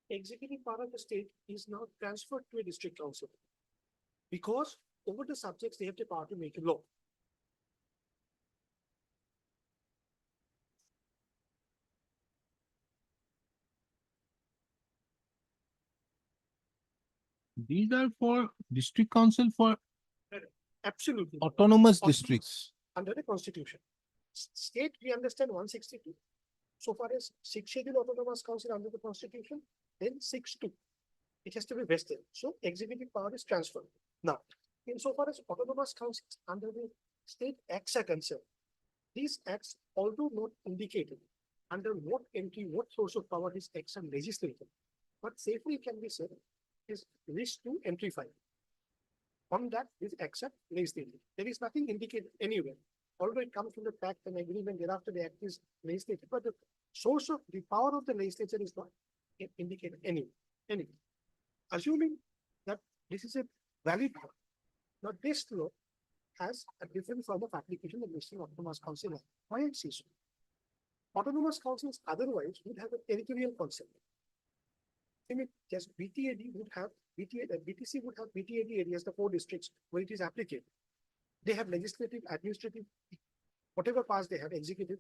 executive power of the state is now transferred to a district council because over the subjects they have the power to make a law. These are for district council for Absolutely. autonomous Autonomous. districts. Under the constitution. State, we understand 162. So far as 6th schedule autonomous council under the constitution, then 6.2. It has to be vested. So executive power is transferred. Now, insofar as autonomous councils under the state acts are concerned, these acts, although not indicated under what entry, what source of power these acts are legislated, but safely can be said is list to entry 5. On that, these acts are legislated. There is nothing indicated anywhere. Although it comes from the fact and agreement, thereafter the act is legislated, but the source of the power of the legislature is not indicated anywhere. Anyway, assuming that this is a valid law, now this law has a different form of application than listing autonomous council. Why I say so? Autonomous councils otherwise would have a territorial concept. I mean, just BTAD would have BTC would have BTAD areas, the 4 districts where it is applicable. They have legislative, administrative, whatever powers they have, executive.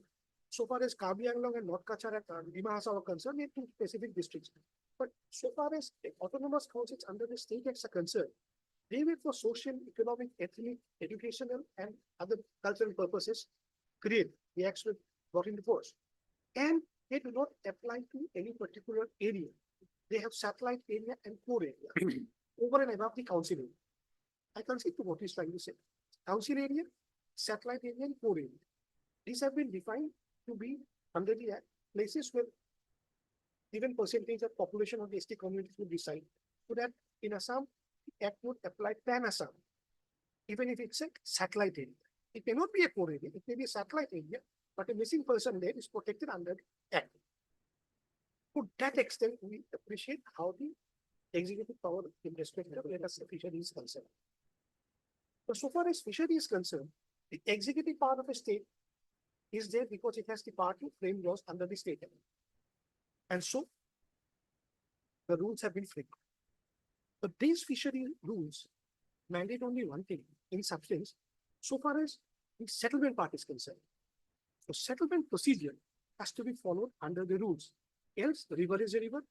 So far as Karbi Anglong and North Kachar and Dima Hasa are concerned, they have 2 specific districts. But so far as autonomous councils under the state acts are concerned, they were for social, economic, ethnic, educational, and other cultural purposes create. The acts were brought into force. And they do not apply to any particular area. They have satellite area and core area over and above the council area. I concede to what he's trying to say. Council area, satellite area, and core area. These have been defined to be under the act places where given percentage of population of the ST communities would reside. So that in Assam, the act would apply pan Assam, even if it's a satellite area. It may not be a core area, it may be a satellite area, but a missing person there is protected under the act. To that extent, we appreciate how the executive power in respect of let us say fishery is concerned. But so far as fishery is concerned, the executive power of a state is there because it has the power to frame laws under the state act. And so the rules have been framed. But these fishery rules mandate only one thing in substance, so far as the settlement part is concerned. So settlement procedure has to be followed under the rules. Else, the river is a river,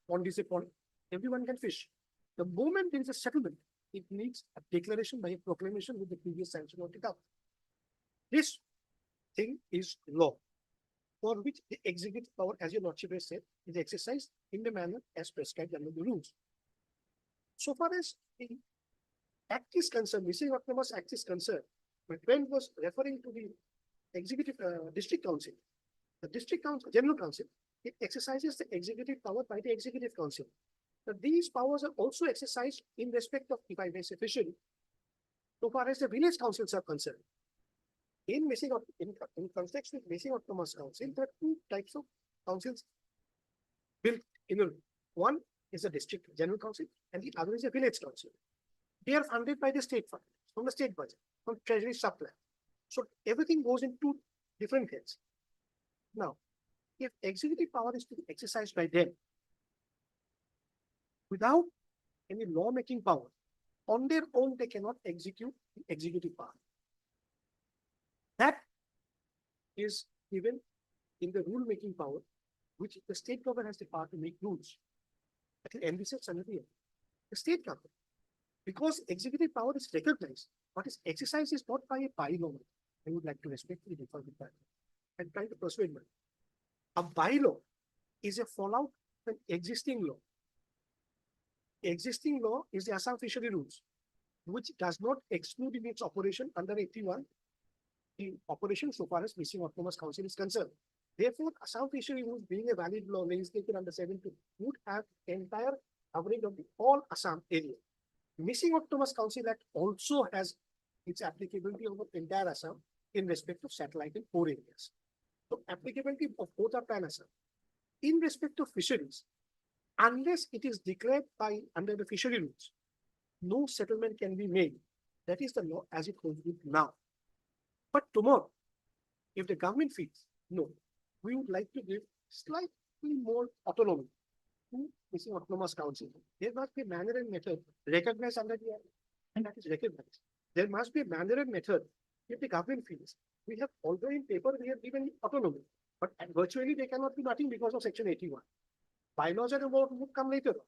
pond is a pond, everyone can fish. The moment there is a settlement, it needs a declaration by a proclamation with the previous sanction of the government. This thing is law, for which the executive power, as your lordship has said, is exercised in the manner as prescribed under the rules. So far as the act is concerned, missing autonomous act is concerned, my friend was referring to the executive district council. The district council, general council, it exercises the executive power by the executive council. But these powers are also exercised in respect of, if I may say, fishery, so far as the village councils are concerned. In context with missing autonomous council, there are 2 types of councils built in a room. One is a district general council, and the other is a village council. They are funded by the state fund, from the state budget, from treasury supply. So everything goes in 2 different heads. Now, if executive power is to be exercised by them without any law-making power, on their own they cannot execute the executive power. That is given in the rule-making power, which the state government has the power to make rules. That will envisage another year. The state government, because executive power is recognized, but its exercise is not by a bylaw. I would like to respectfully differ with that. I'm trying to persuade me. A bylaw is a fallout of an existing law. Existing law is the Assam Fishery Rules, which does not exclude in its operation under 81 the operation so far as missing autonomous council is concerned. Therefore, Assam Fishery Rules being a valid law legislated under 7.2 would have entire coverage of the all Assam area. Missing Autonomous Council Act also has its applicability over entire Assam in respect of satellite and core areas. So applicability of both are pan-Assam. In respect of fisheries, unless it is declared by under the fishery rules, no settlement can be made. That is the law as it holds good now. But tomorrow, if the government feels, no, we would like to give slightly more autonomy to Missing Autonomous Council, there must be a manner and method recognized under the act, and that is recognized. There must be a manner and method if the government feels. We have already in paper, we have given autonomy, but virtually they cannot do nothing because of section 81. Bylaws and about would come later on,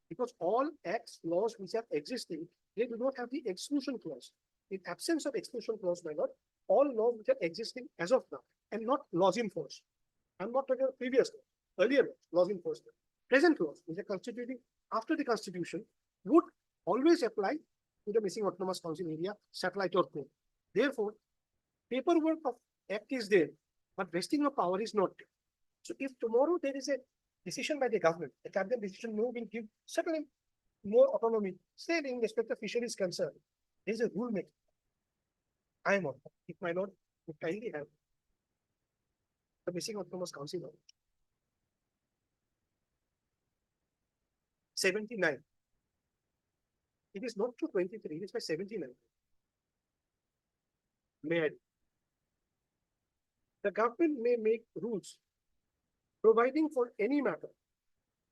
because all acts, laws which are existing, they do not have the exclusion clause. In absence of exclusion clause, my lord, all laws which are existing as of now and not laws in force. I'm not talking about previous law, earlier laws in force. Present laws, which are constituting after the constitution, would always apply to the Missing Autonomous Council area, satellite or core. Therefore, paperwork of act is there, but vesting of power is not there. So if tomorrow there is a decision by the government, the cabinet decision will give certainly more autonomy, say in respect of fisheries concerned, there is a rule making. I am on, if my lord would kindly have the Missing Autonomous Council law. 79. It is not to 23, it is by 79. May I? The government may make rules providing for any matter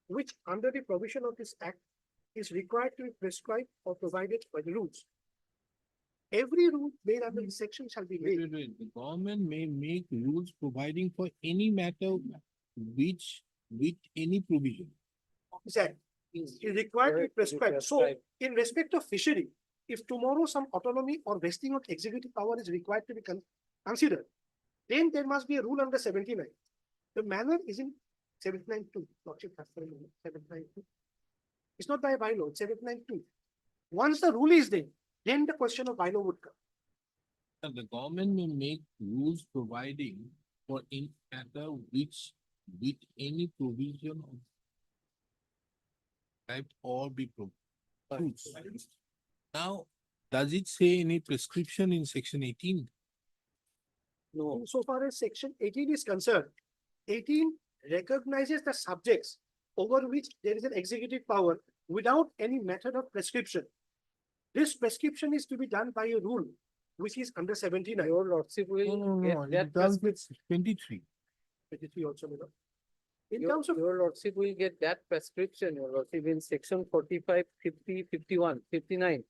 which under the provision of this act is required to be prescribed or provided by the rules. Every rule made under this section shall be made. The government may make rules providing for any matter which with any provision. Exactly. Is required to be prescribed. So in respect of fishery, if tomorrow some autonomy or vesting of executive power is required to be considered, then there must be a rule under 79. The manner is in 792. Lordship has for a moment, 792. It's not by a bylaw, it's 792. Once the rule is there, then the question of bylaw would come. And the government may make rules providing for any matter which with any provision of type or be proposed. Now, does it say any prescription in section 18? No. So far as section 18 is concerned, 18 recognizes the subjects over which there is an executive power without any method of prescription. This prescription is to be done by a rule which is under 79. Your lordship No, will no, get no, that it does prescription. with 23. 23 also, my lord. In Your terms of lordship will get that prescription, your lordship, in section 45, 50, 51, 59.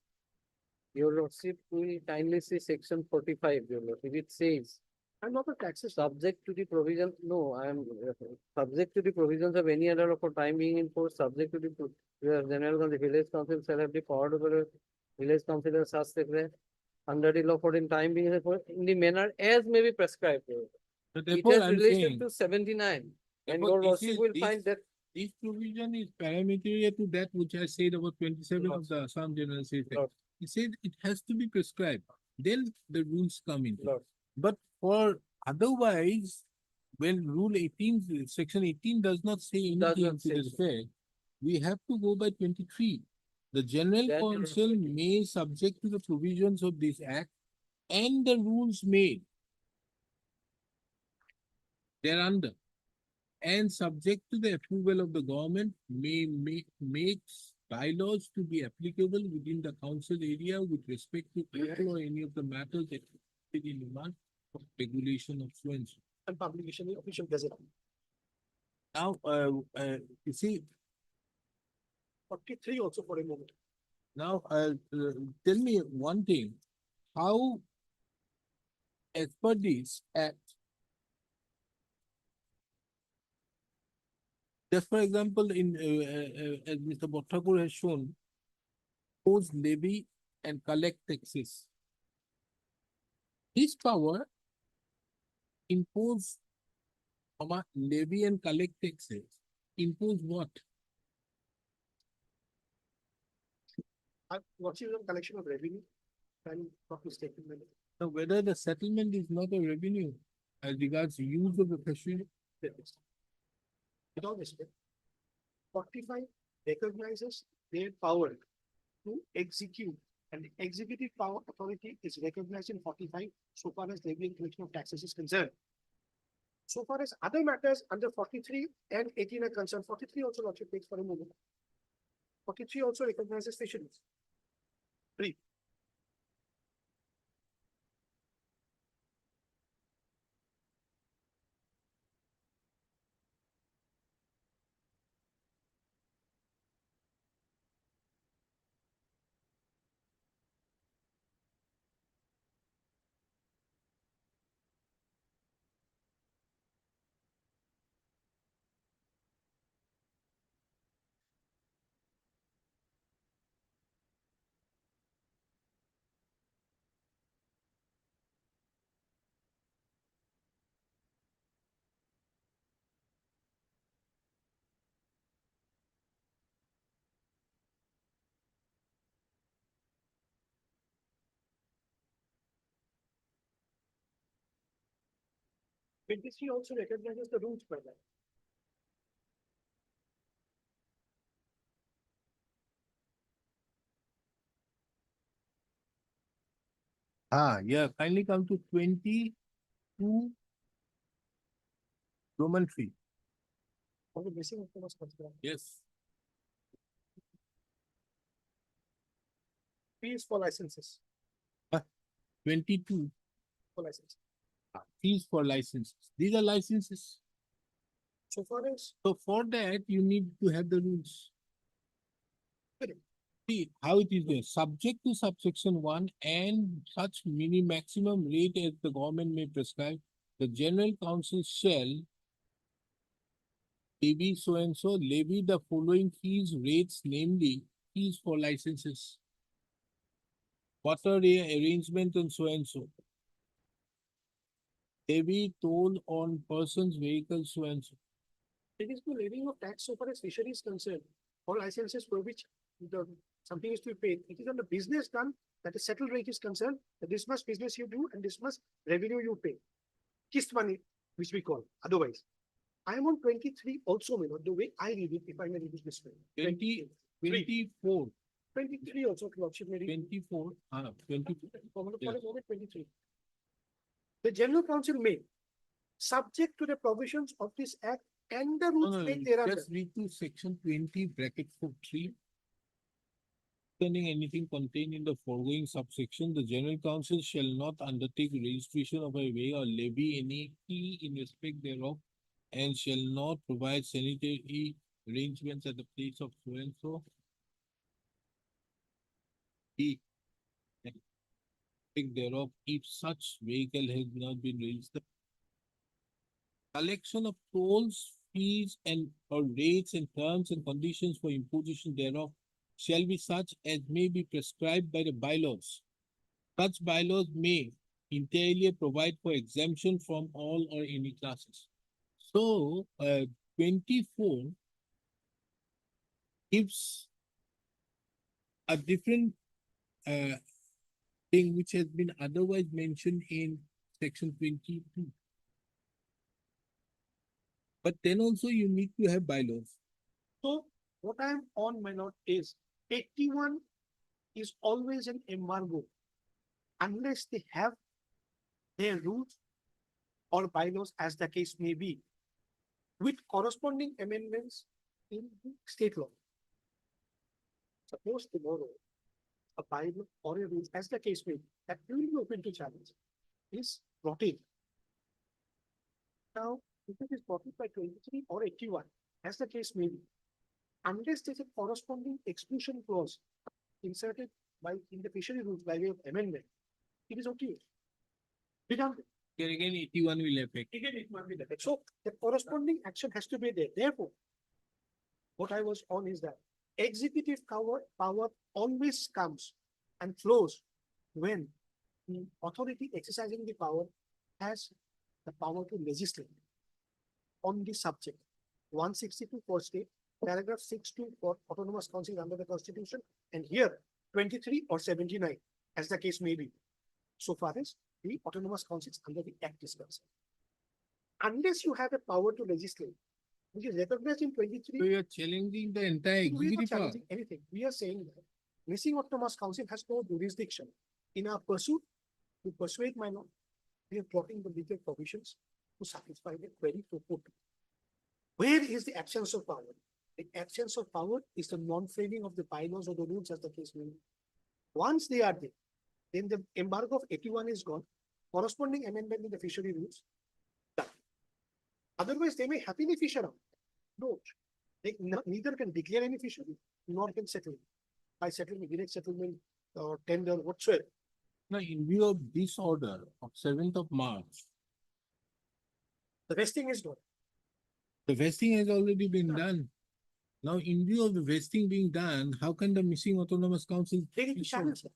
Your lordship will kindly see section 45, your lordship. It says, I'm not a taxes. subject to the provision, no, I am subject to the provisions of any other law for time being in force, subject to the general council, the village council shall have the power over a village council or such secretary under the law for in time being in force in the manner as may be prescribed. So It therefore, has I'm relation saying, to 79. And therefore, your this lordship is- will this- find that this provision is parameter to that which I said about 27 of the Assam General Safety. Lord. He said it has to be prescribed, then the rules come in. Lord. But for otherwise, when rule 18, section 18 does not say Does anything not to say the so. effect, we have to go by 23. The general That- council may subject to the provisions of this act and the rules made thereunder, and subject to the approval of the government may makes bylaws to be applicable within the council area with respect to all or any of the matters that in demand of regulation of so and so. And publication in official gazette. Now, you see, 43 also for a moment. now, tell me one thing, how as per this act, just for example, in, as Mr. Bhattakur has shown, impose levy and collect taxes. This power impose, levy and collect taxes, impose what? What's your collection of revenue? I'm not mistaken. Now, whether the settlement is not a revenue as regards use of the fishery, With all respect, 45 recognizes their power to execute, and the executive power authority is recognized in 45 so far as levy and collection of taxes is concerned. So far as other matters under 43 and 18 are concerned, 43 also Lordship takes for a moment. 43 also recognizes fisheries. Three. Twenty-three also recognizes the rules by that. yeah, kindly come to 22 Roman 3. On the missing was considered. Yes. Fees for licenses, 22 for license. fees for licenses. These are licenses. So far as So for that, you need to have the rules. Correct. See how it is there, subject to subsection 1 and such maximum rate as the government may prescribe, the general council shall levy so and so, levy the following fees, rates, namely fees for licenses, water arrangement and so, levy toll on persons, vehicles, so and so. it is the levying of tax so far as fishery is concerned, or licenses for which the something is to be paid. It is on the business done that the settled rate is concerned, that this much business you do and this much revenue you pay. Kist money, which we call otherwise. I am on 23 also, my lord, the way I read it, if I may read it this way. 24, 23 also, Lordship may read. 24, 24. For a Yes. moment, 23. The General Council may, subject to the provisions of this act and the No, rules no, made thereafter. just read to section 20 bracket 3. Concerning anything contained in the foregoing subsection, the general council shall not undertake registration of a way or levy any fee in respect thereof, and shall not provide sanitary arrangements at the place of so and so. E. Thereof, if such vehicle has not been registered. Collection of tolls, fees, and or rates and terms and conditions for imposition thereof shall be such as may be prescribed by the bylaws. Such bylaws may entirely provide for exemption from all or any classes. So, 24 gives a different thing which has been otherwise mentioned in section 22. But then also you need to have bylaws. So what I am on, my lord, is 81 is always an embargo unless they have their rules or bylaws as the case may be, with corresponding amendments in the state law. Suppose tomorrow a bylaw or a rule, as the case may be, that will be open to challenge, is brought in. Now, if it is brought in by 23 or 81, as the case may be, unless there is a corresponding exclusion clause inserted by in the fishery rules by way of amendment, it is okay. Redundant. Here again, 81 will affect. Again, it must be that. So the corresponding action has to be there. Therefore, what I was on is that executive power always comes and flows when the authority exercising the power has the power to legislate on the subject. 162 for state, paragraph 62 for autonomous council under the constitution, and here 23 or 79, as the case may be. So far as the autonomous councils under the Act is concerned. Unless you have a power to legislate, which is recognized in So 23, you are challenging the entire we are not executive power. challenging anything. We are saying that missing autonomous council has no jurisdiction in our pursuit to persuade minority. We are plotting the legal provisions to satisfy the query to put. Where is the absence of power? The absence of power is the non-framing of the bylaws or the rules as the case may be. Once they are there, then the embargo of 81 is gone, corresponding amendment in the fishery rules, done. Otherwise, they may happily fish around. No, they neither can declare any fishery, nor can settle by settlement, direct settlement, or tender, whatsoever. Now, in view of this order of 7th of March, The vesting is done. the vesting has already been done. Now, in view of the vesting being done, how can the missing autonomous council? They need to issue? challenge that.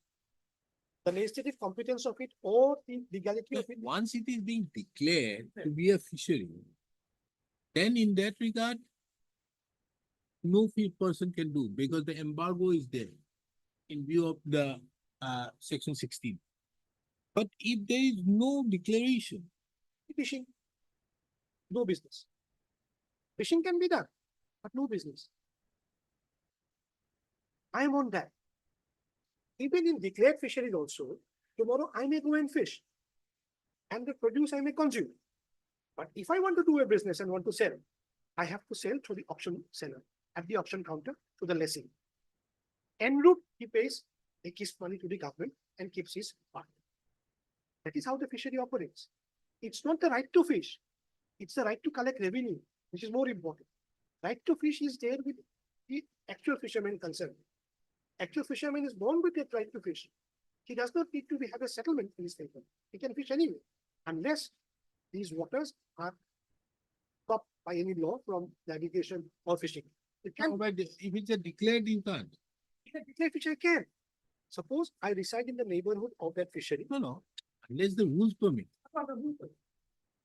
The legislative competence of it or the legality of it. Once it is being declared to be a fishery, then in that regard, no person can do because the embargo is there in view of the section 16. But if there is no declaration, Fishing, no business. Fishing can be done, but no business. I am on that. Even in declared fisheries also, tomorrow I may go and fish. And the produce I may consume. But if I want to do a business and want to sell, I have to sell through the auction seller at the auction counter to the lessee. En route, he pays, he gives money to the government and keeps his part. That is how the fishery operates. It's not the right to fish. It's the right to collect revenue, which is more important. Right to fish is there with the actual fisherman concerned. Actual fisherman is born with that right to fish. He does not need to have a settlement in his paper. He can fish anyway, unless these waters are stopped by any law from navigation or fishing. It can but if it's a declared, you can't. declare fish I can. Suppose I reside in the neighborhood of that fishery. No, unless the rules permit.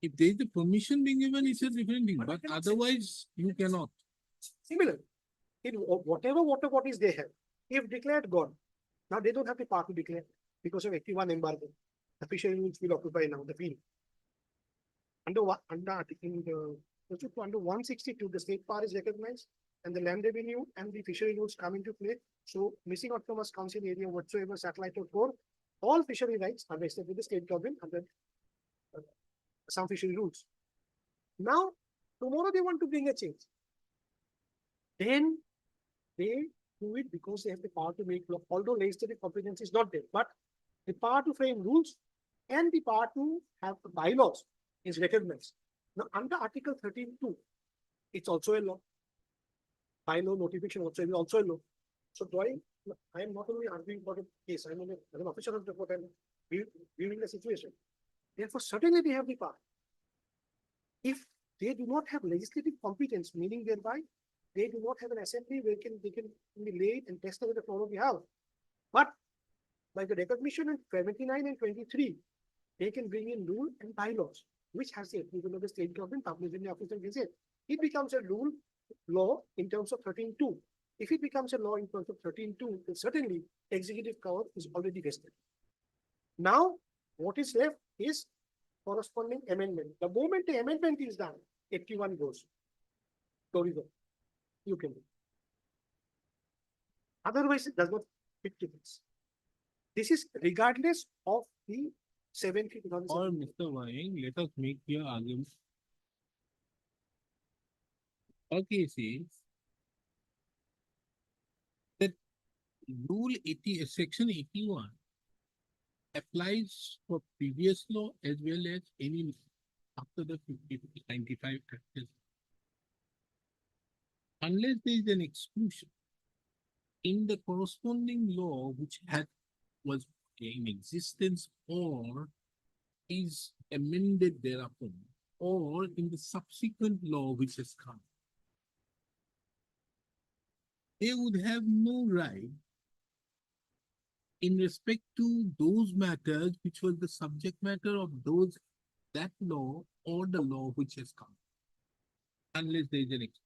If there is the permission being given, it's a different thing, but otherwise you cannot. Similar, in whatever water bodies they have, if declared gone, now they don't have the power to declare because of 81 embargo. The fishery rules will occupy now the field. Under in the under 162, the state power is recognized and the land revenue and the fishery rules come into play. So missing autonomous council area whatsoever, satellite or core, all fishery rights are vested with the state government under some fishery rules. Now, tomorrow they want to bring a change. Then they do it because they have the power to make law, although legislative competence is not there, but the power to frame rules and the power to have bylaws is recognized. Now, under Article 13(2), it's also a law. Bylaw notification also is also a law. So, I am not only arguing for the case, I'm an officer of the court and viewing the situation. Therefore, certainly they have the power. If they do not have legislative competence, meaning thereby they do not have an assembly where they can be laid and tested with the floor of the house. But by the recognition in 79 and 23, they can bring in rule and bylaws, which has the approval of the state government published in the official gazette. It becomes a law in terms of 13(2). If it becomes a law in terms of 13(2), then certainly executive power is already vested. Now, what is left is corresponding amendment. The moment the amendment is done, 81 goes. Tourism. You can do. Otherwise, it does not fit to this. This is regardless of the 70. Or Mr. Wang, let us make your argument. Our case is that rule 80, section 81 applies for previous law as well as any after the 95 Act. Unless there is an exclusion in the corresponding law which was in existence or is amended thereupon, or in the subsequent law which has come, they would have no right in respect to those matters which was the subject matter of that law or the law which has come, unless there is an exclusion.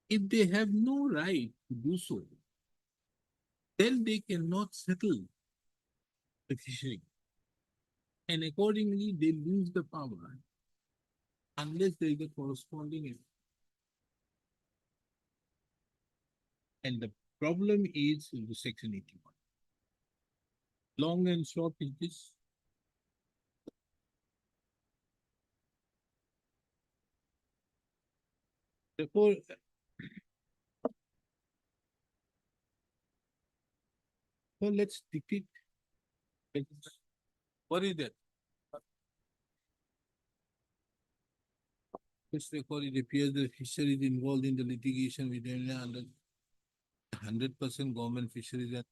If they have no right to do so, then they cannot settle the fishery. And accordingly, they lose the power unless there is a corresponding effect. And the problem is in the section 81. Long and short is this. Therefore, so let's depict. What is that? This record, it appears the fishery is involved in the litigation with under 100% government fisheries and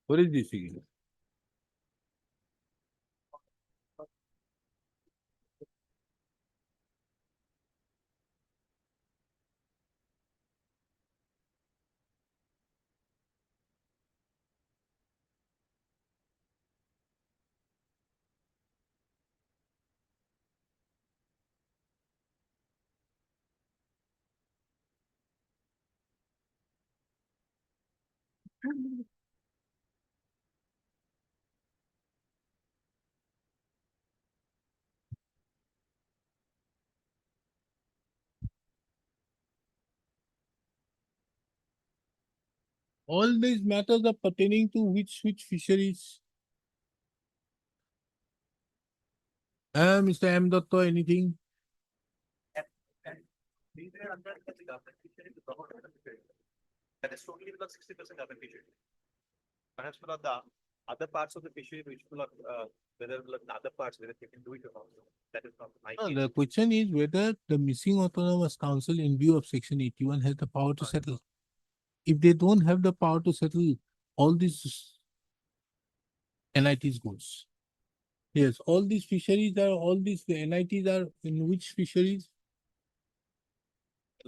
what is this again? All these matters are pertaining to which fisheries? Mr. M. Dotto, anything? These were under the government fishery, the government fishery. That is totally because 60% government fishery. Perhaps for the other parts of the fishery, which will not, whether the other parts, whether they can do it or not. That is not my No, case. the question is whether the missing autonomous council in view of section 81 has the power to settle. If they don't have the power to settle, all these NITs goes. Yes, all these fisheries are, all these NITs are in which fisheries?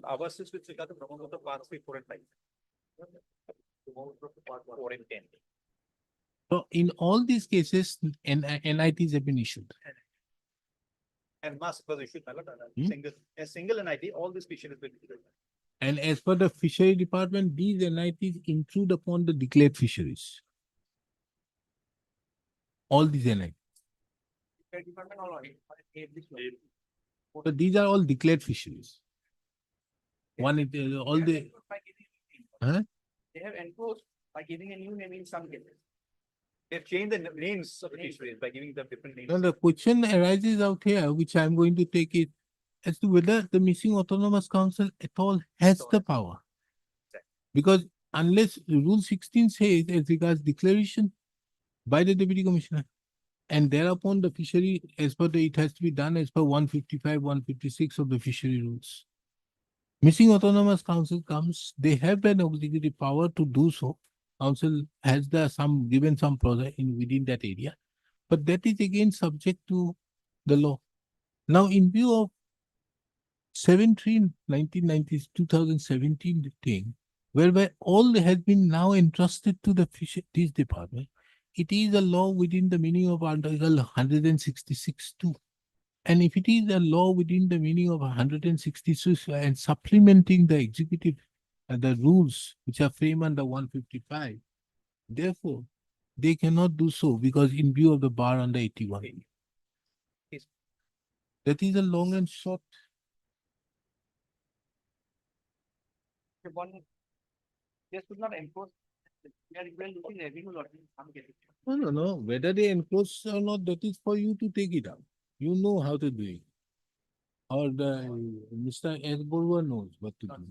Ours is with regard to Brahmaputra parts 3, 4 and 5. Brahmaputra part 4 and 10. So in all these cases, NITs have been issued. And mass was issued, Hmm? a single NIT, all these fisheries will be. And as per the fishery department, these NITs intrude upon the declared fisheries. All these NITs. So these are all declared fisheries. One, all the, huh? They have enforced by giving a new name in some cases. They've changed the names of the fisheries by giving them different names. Now the question arises out here, which I'm going to take it as to whether the missing autonomous council at all has the power. Because unless Rule 16 says as regards declaration by the Deputy Commissioner, and thereupon the fishery, as per the, it has to be done as per 155, 156 of the fishery rules. Missing autonomous council comes, they have an executive power to do so. Council has given some process within that area, but that is again subject to the law. Now, in view of 2017 thing, whereby all has been now entrusted to the fisheries department, it is a law within the meaning of Article 166(2). And if it is a law within the meaning of 166 and supplementing the executive the rules which are framed under 155, therefore, they cannot do so because in view of the bar under 81. Yes. That is a long and short. One, they should not enforce. We are looking revenue lottery in some cases. No. Whether they enforce or not, that is for you to take it up. You know how to do it. Or the Mr. S. Borwa knows what to do.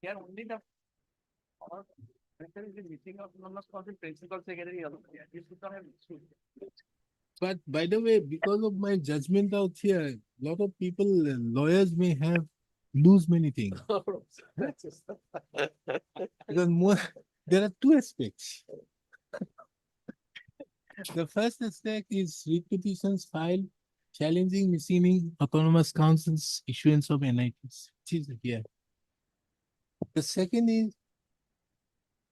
They are only the Missing autonomous council principal secretary. This would not have issued. But by the way, because of my judgment out here, a lot of people, lawyers may have lose many things. Because more, there are two aspects. The first aspect is writ petitions filed challenging missing autonomous council's issuance of NITs, which is here. The second is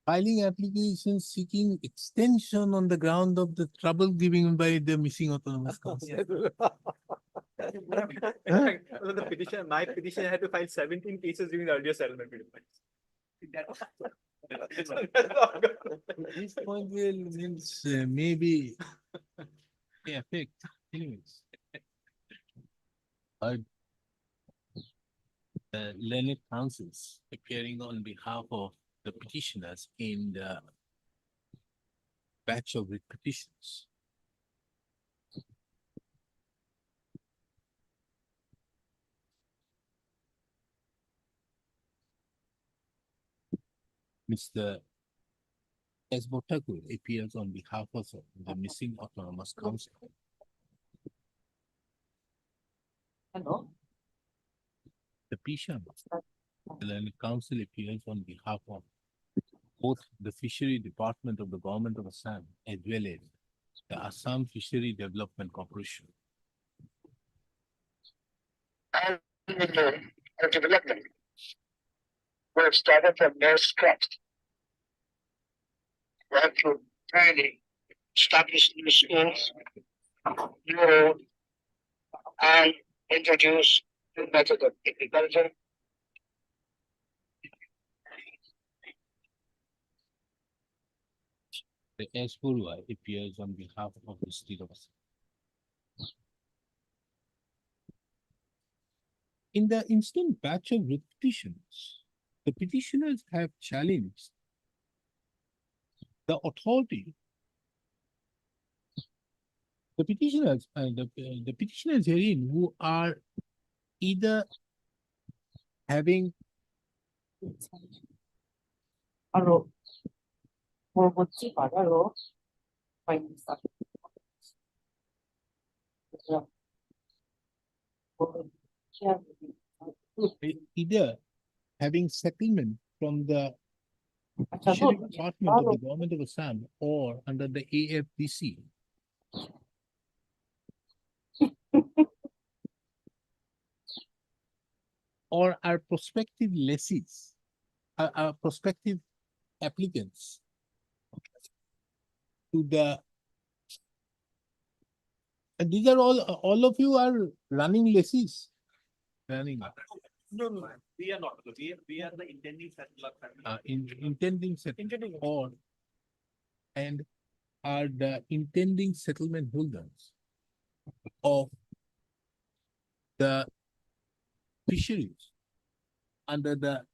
filing applications seeking extension on the ground of the trouble given by the missing autonomous council. So the petition, my petition had to file 17 cases during the earlier settlement period. This point will means maybe may affect anyways. But the learned counsels appearing on behalf of the petitioners in the batch of writ petitions. Mr. S. Botaku appears on behalf of the missing autonomous council. Hello. The petition, the learned counsel appears on behalf of both the Fishery Department of the Government of Assam as well as the Assam Fishery Development Corporation. And the development. We have started from no scratch. We have to really establish new schools, new road, and introduce new method of agriculture. The S. Purua appears on behalf of the state of Assam. In the instant batch of writ petitions, the petitioners have challenged the authority. The petitioners herein who are either having Hello. 뭐지 말아요. either having settlement from the Fishery Department of the Government of Assam or under the AFDC. Or are prospective lessees, are prospective applicants to the, and these are all of you are running lessees. Running. No, we are not. We are the intending settler. Intending settlement or and are the intending settlement holders of the fisheries under the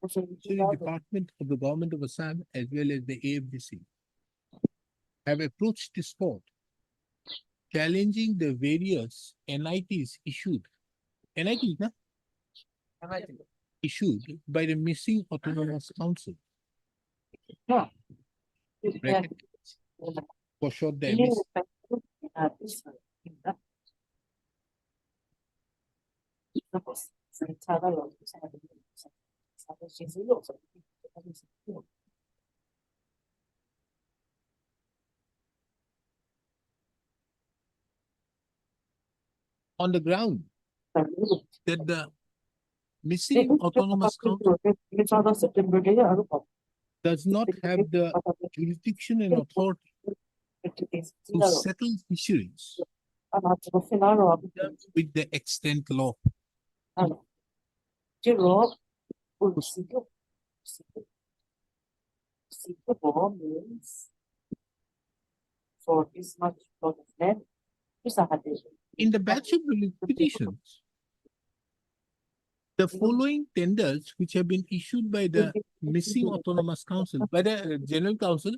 Fishery Department of the Government of Assam as well as the AFDC have approached this court challenging the various NITs issued. NITs, na? Issued by the missing autonomous council. Bracket. For short, the MS. On the ground that the missing autonomous council does not have the jurisdiction and authority to settle fisheries with the extent law. means for this much plot of land, In the batch of petitions, the following tenders which have been issued by the missing autonomous council, by the general council,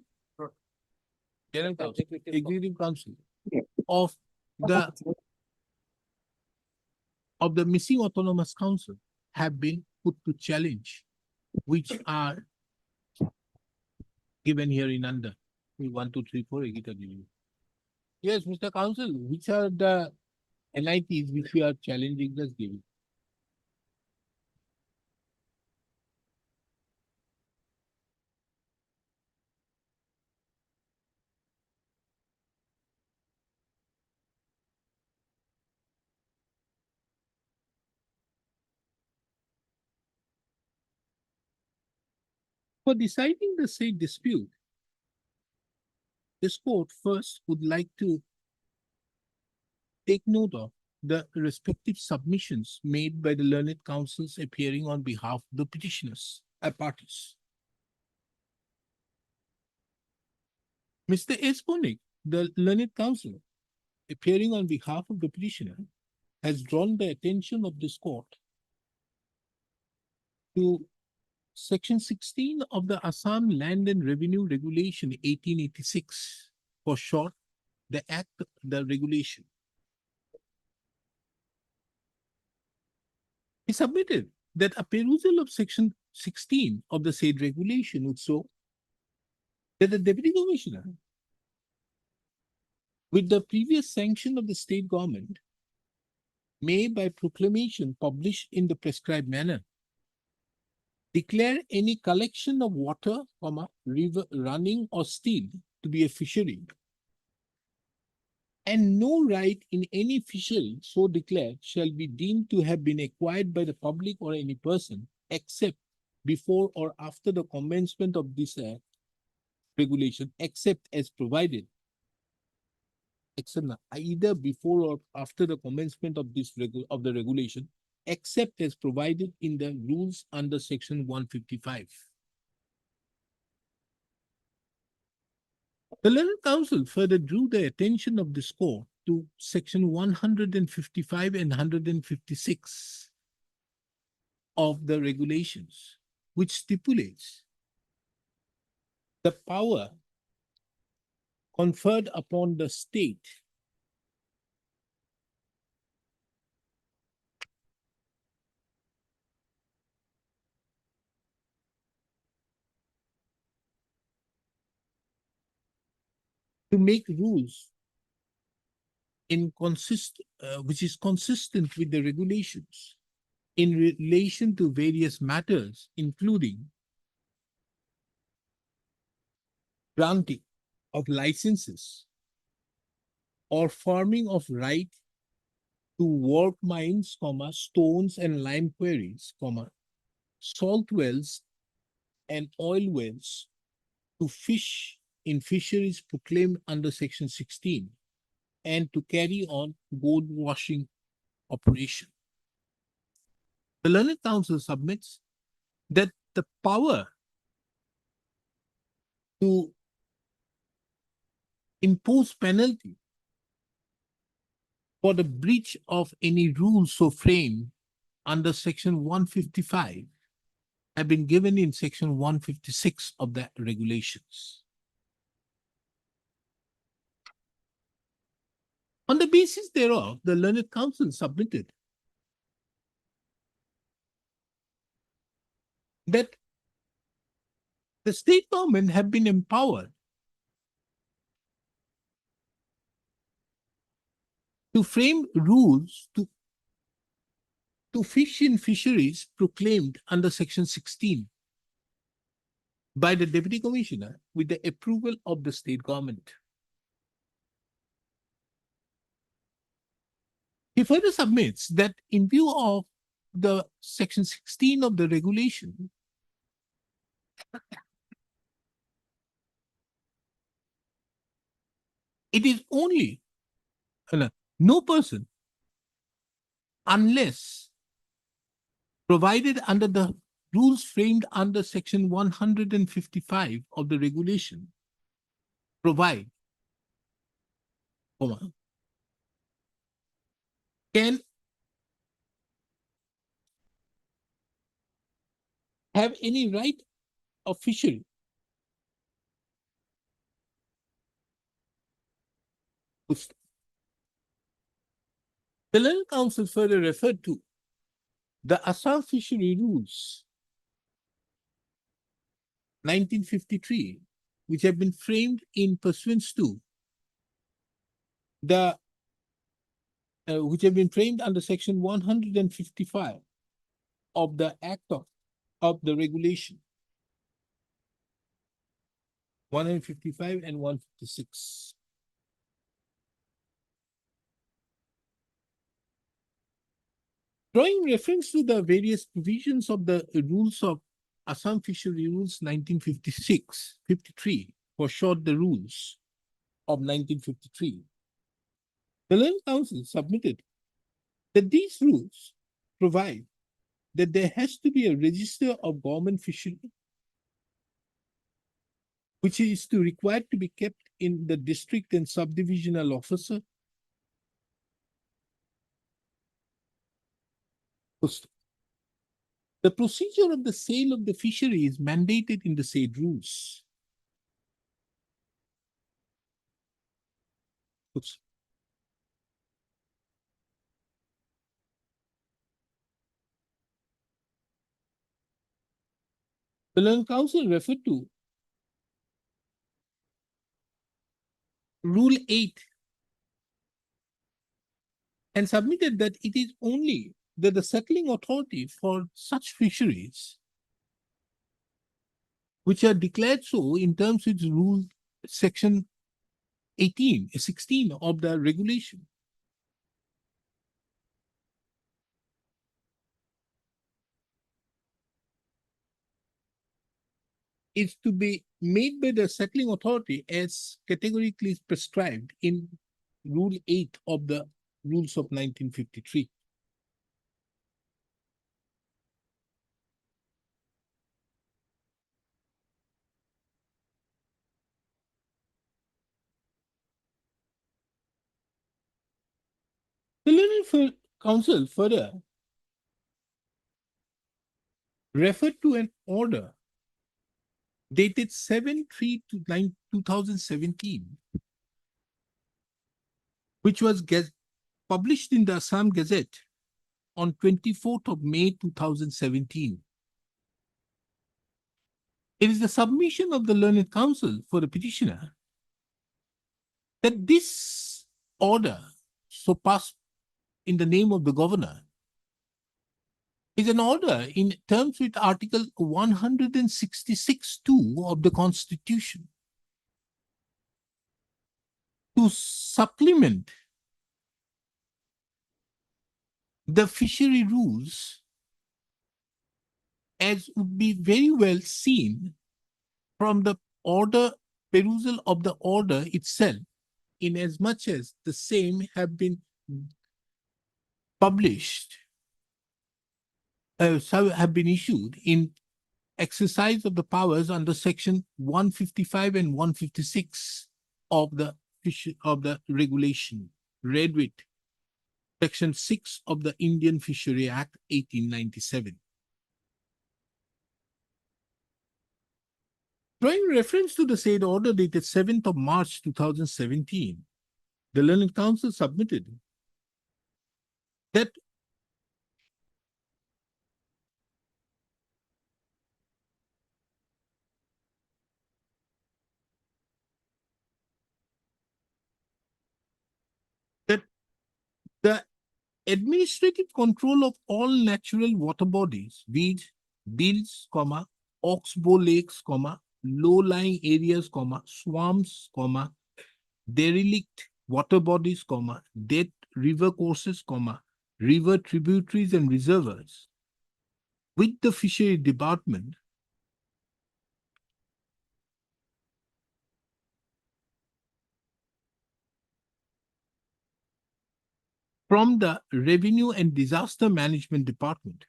executive council of the missing autonomous council have been put to challenge, which are given here in under. 1, 2, 3, 4, Egita Dili. Yes, Mr. Counsel, which are the NITs which we are challenging us giving? For deciding the said dispute, this court first would like to take note of the respective submissions made by the learned counsels appearing on behalf of the petitioners, parties. Mr. S. Bonig, the learned counsel appearing on behalf of the petitioner, has drawn the attention of this court to Section 16 of the Assam Land and Revenue Regulation 1886, for short, the Act, the regulation. He submitted that a perusal of Section 16 of the said regulation would show that the Deputy Commissioner, with the previous sanction of the state government, may by proclamation published in the prescribed manner declare any collection of water, river running or still to be a fishery, and no right in any fishery so declared shall be deemed to have been acquired by the public or any person, except before or after the commencement of this regulation, except as provided. Either before or after the commencement of this of the regulation, except as provided in the rules under Section 155. The learned counsel further drew the attention of this court to Section 155 and 156 of the regulations, which stipulates the power conferred upon the state to make rules which is consistent with the regulations in relation to various matters, including granting of licenses or forming of right to work mines, stones and lime quarries, salt wells and oil wells, to fish in fisheries proclaimed under Section 16, and to carry on gold washing operation. The learned counsel submits that the power to impose penalty for the breach of any rule so framed under Section 155 have been given in Section 156 of the regulations. On the basis thereof, the learned counsel submitted that the state government have been empowered to frame rules to fish in fisheries proclaimed under Section 16 by the Deputy Commissioner with the approval of the state government. He further submits that in view of the Section 16 of the regulation, it is only no person, unless provided under the rules framed under Section 155 of the regulation, provide, can have any right of fishery The learned counsel further referred to the Assam Fishery Rules 1953 which have been framed in pursuance to the which have been framed under section 155 of the Act of the Regulation 155 and 156. Drawing reference to the various provisions of the rules of Assam Fishery Rules 1953, for short the rules of 1953, the Learned Council submitted that these rules provide that there has to be a register of government fishery, which is required to be kept in the district and subdivisional officer. The procedure of the sale of the fishery is mandated in the said rules. The Learned Council referred to Rule 8 and submitted that it is only that the settling authority for such fisheries, which are declared so in terms with Rule Section 16 of the regulation, is to be made by the settling authority as categorically prescribed in Rule 8 of the Rules of 1953. The Learned Council further referred to an order dated 7/3/2017, which was published in the Assam Gazette on 24th of May 2017. It is the submission of the Learned Council for the petitioner that this order, so passed in the name of the governor, is an order in terms with Article 166(2) of the Constitution to supplement the fishery rules, as would be very well seen from the perusal of the order itself, in as much as the same have been published, have been issued in exercise of the powers under section 155 and 156 of the regulation, read with section 6 of the Indian Fishery Act 1897. Drawing reference to the said order dated 7th of March 2017, the Learned Council submitted that the administrative control of all natural water bodies, weeds, bills, oxbow lakes, low-lying areas, swamps, derelict water bodies, dead river courses, river tributaries and reservoirs, with the fishery department from the Revenue and Disaster Management Department.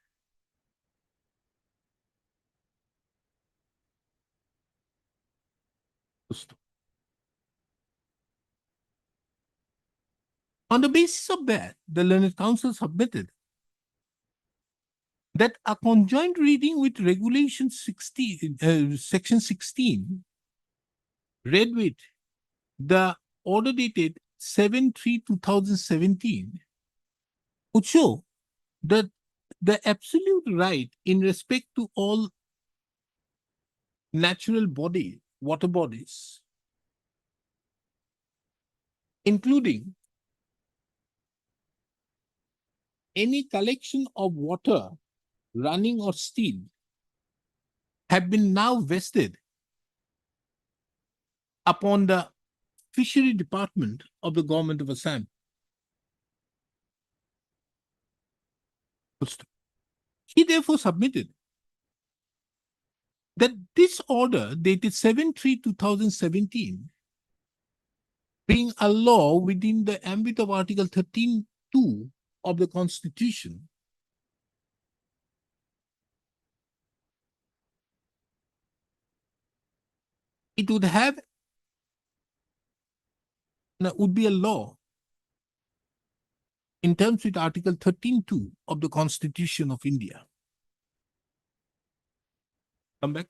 On the basis of that, the Learned Council submitted that a conjoint reading with Regulation 16, Section 16, read with the order dated 7/3/2017, would show that the absolute right in respect to all natural body, water bodies, including any collection of water, running or still, have been now vested upon the Fishery Department of the Government of Assam. He therefore submitted that this order dated 7/3/2017, being a law within the ambit of Article 13(2) of the Constitution, it would have would be a law in terms with Article 13(2) of the Constitution of India. Come back.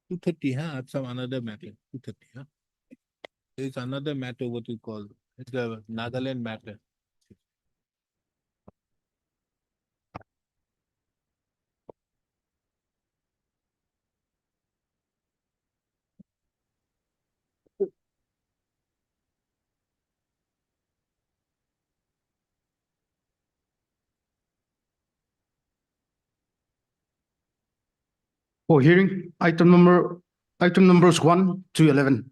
230, huh? I have some another matter. 230, huh? There is another matter, what you call, it's the Nagaland matter. For hearing, item numbers 1 to 11.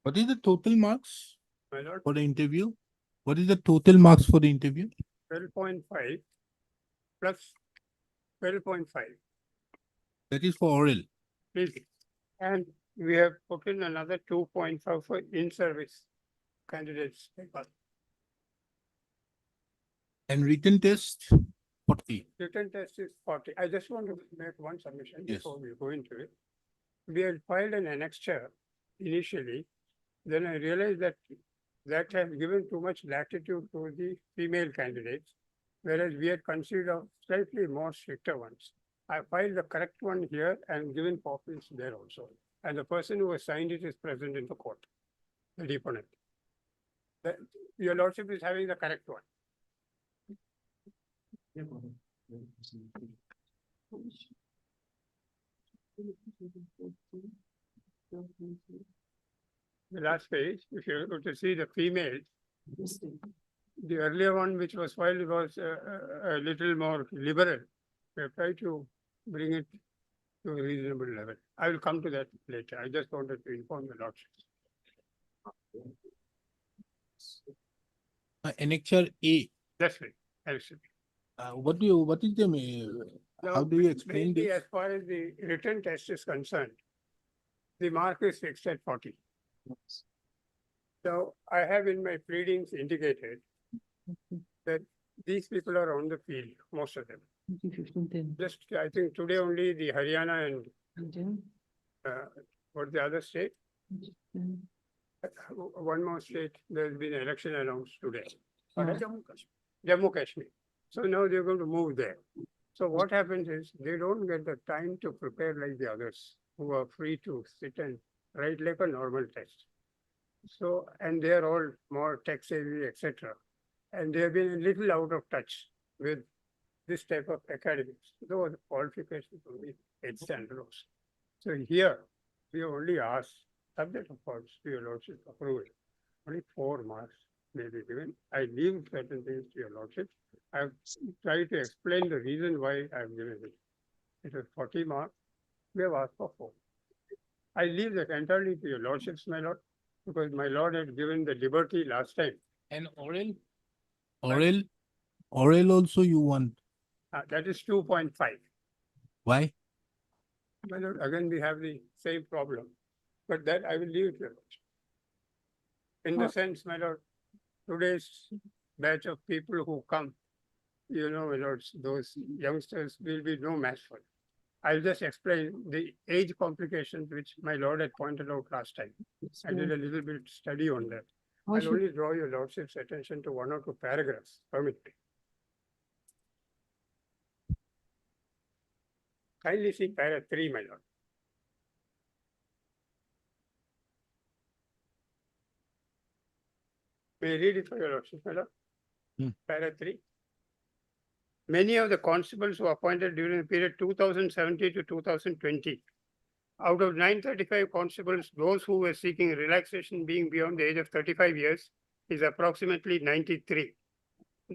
What is the total marks My lord, for the interview? What is the total marks for the interview? 12.5 plus 12.5, That is for oral. please. And we have put in another 2.5 for in-service candidates paper. And written test, 40. Written test is 40. I just want to make one submission Yes. before we go into it. We had filed an annexure initially, then I realized that that has given too much latitude to the female candidates, whereas we had considered of slightly more stricter ones. I filed the correct one here and given copies there also. and the person who has signed it is present in the court, the deponent. Your lordship is having the correct one. The last page, if you go to see the female, the earlier one which was filed was a little more liberal. We have tried to bring it to a reasonable level. I will come to that later. I just wanted to inform the lordship. Annexure A, That's right. Absolutely. what is the, how do you explain Mainly this? as far as the written test is concerned, the mark is fixed at 40. So I have in my pleadings indicated that these people are on the field, most of them. Just, I think today only the Haryana and what's the other state? One more state, there's been an election announced today. Correct? Jammu Kashmir. So now they're going to move there. So what happens is they don't get the time to prepare like the others who are free to sit and write like a normal test. So, and they're all more tech savvy, etc. And they have been a little out of touch with this type of academics. Though the qualifications only 8 standards. So here we only ask, subject of course to your lordship approval, only 4 marks may be given. I leave certain things to your lordship. I've tried to explain the reason why I've given it. It was 40 marks. We have asked for 4. I leave that entirely to your lordships, my lord, because my lord had given the liberty last time. And oral? Oral also you want, That is 2.5. why? My lord, again, we have the same problem, but that I will leave it to your lordship. In the sense, my lord, today's batch of people who come, you know, my lords, those youngsters will be no match for it. I'll just explain the age complications which my lord had pointed out last time. I did a little bit study on that. I'll only draw your lordship's attention to 1 or 2 paragraphs. Permit me. Kindly see para 3, my lord. May I read it for your lordship, my lord? Para 3. Many of the constables who were appointed during the period 2017 to 2020, out of 935 constables, those who were seeking relaxation being beyond the age of 35 years is approximately 93.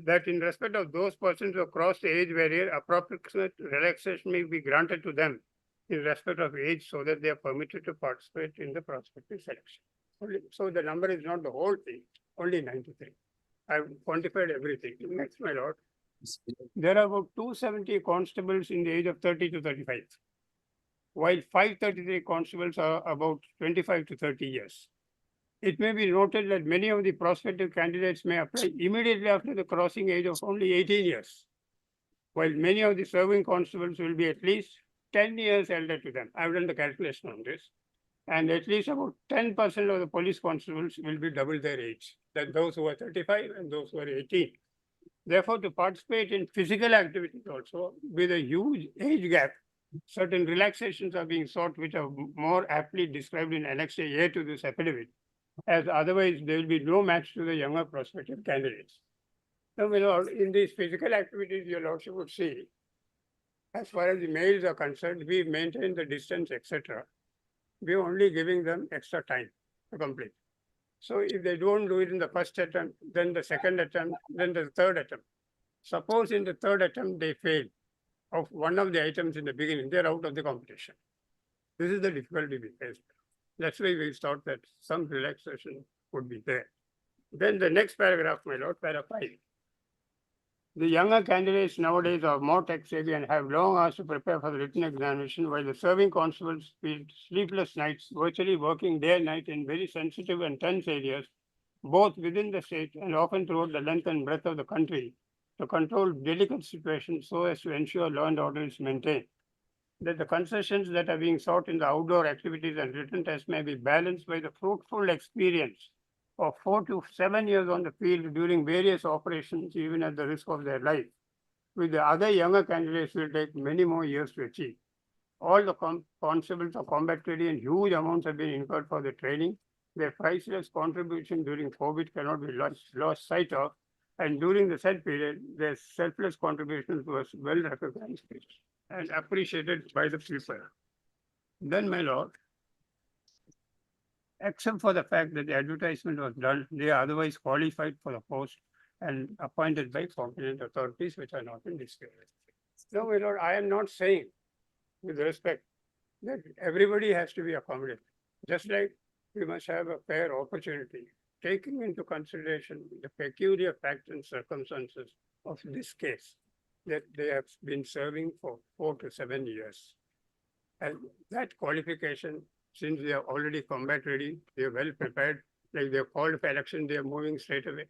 That in respect of those persons who cross the age barrier, approximate relaxation may be granted to them in respect of age so that they are permitted to participate in the prospective selection. So the number is not the whole thing, only 93. I've quantified everything. Next, my lord. There are about 270 constables in the age of 30 to 35, while 533 constables are about 25 to 30 years. It may be noted that many of the prospective candidates may apply immediately after the crossing age of only 18 years, while many of the serving constables will be at least 10 years elder to them. I've done the calculation on this. And at least about 10% of the police constables will be double their age than those who are 35 and those who are 18. Therefore, to participate in physical activities also with a huge age gap, certain relaxations are being sought which are more aptly described in Annex A to this affidavit, as otherwise there will be no match to the younger prospective candidates. Now, my lord, in these physical activities, your lordship would see, as far as the males are concerned, we maintain the distance, etc. We are only giving them extra time to complete. So if they don't do it in the first attempt, then the second attempt, then the third attempt. Suppose in the third attempt they fail of one of the items in the beginning, they're out of the competition. This is the difficulty we face. That's why we thought that some relaxation would be there. Then the next paragraph, my lord, para 5. The younger candidates nowadays are more tech savvy and have long hours to prepare for the written examination, while the serving constables spend sleepless nights, virtually working day and night in very sensitive and tense areas, both within the state and often throughout the length and breadth of the country, to control delicate situations so as to ensure law and order is maintained. That the concessions that are being sought in the outdoor activities and written tests may be balanced by the fruitful experience of 4 to 7 years on the field during various operations, even at the risk of their life, with the other younger candidates will take many more years to achieve. all the constables of combat training and huge amounts have been incurred for the training. Their priceless contribution during COVID cannot be lost sight of. And during the said period, their selfless contributions was well recognized and appreciated by the people. Then, my lord, except for the fact that the advertisement was done, they are otherwise qualified for the post and appointed by competent authorities which are not in dispute. No, my lord, I am not saying, with respect, that everybody has to be accommodated. Just like we must have a fair opportunity, taking into consideration the peculiar facts and circumstances of this case, that they have been serving for 4 to 7 years. And that qualification, since they are already combat ready, they are well prepared, like they are called for election, they are moving straight away.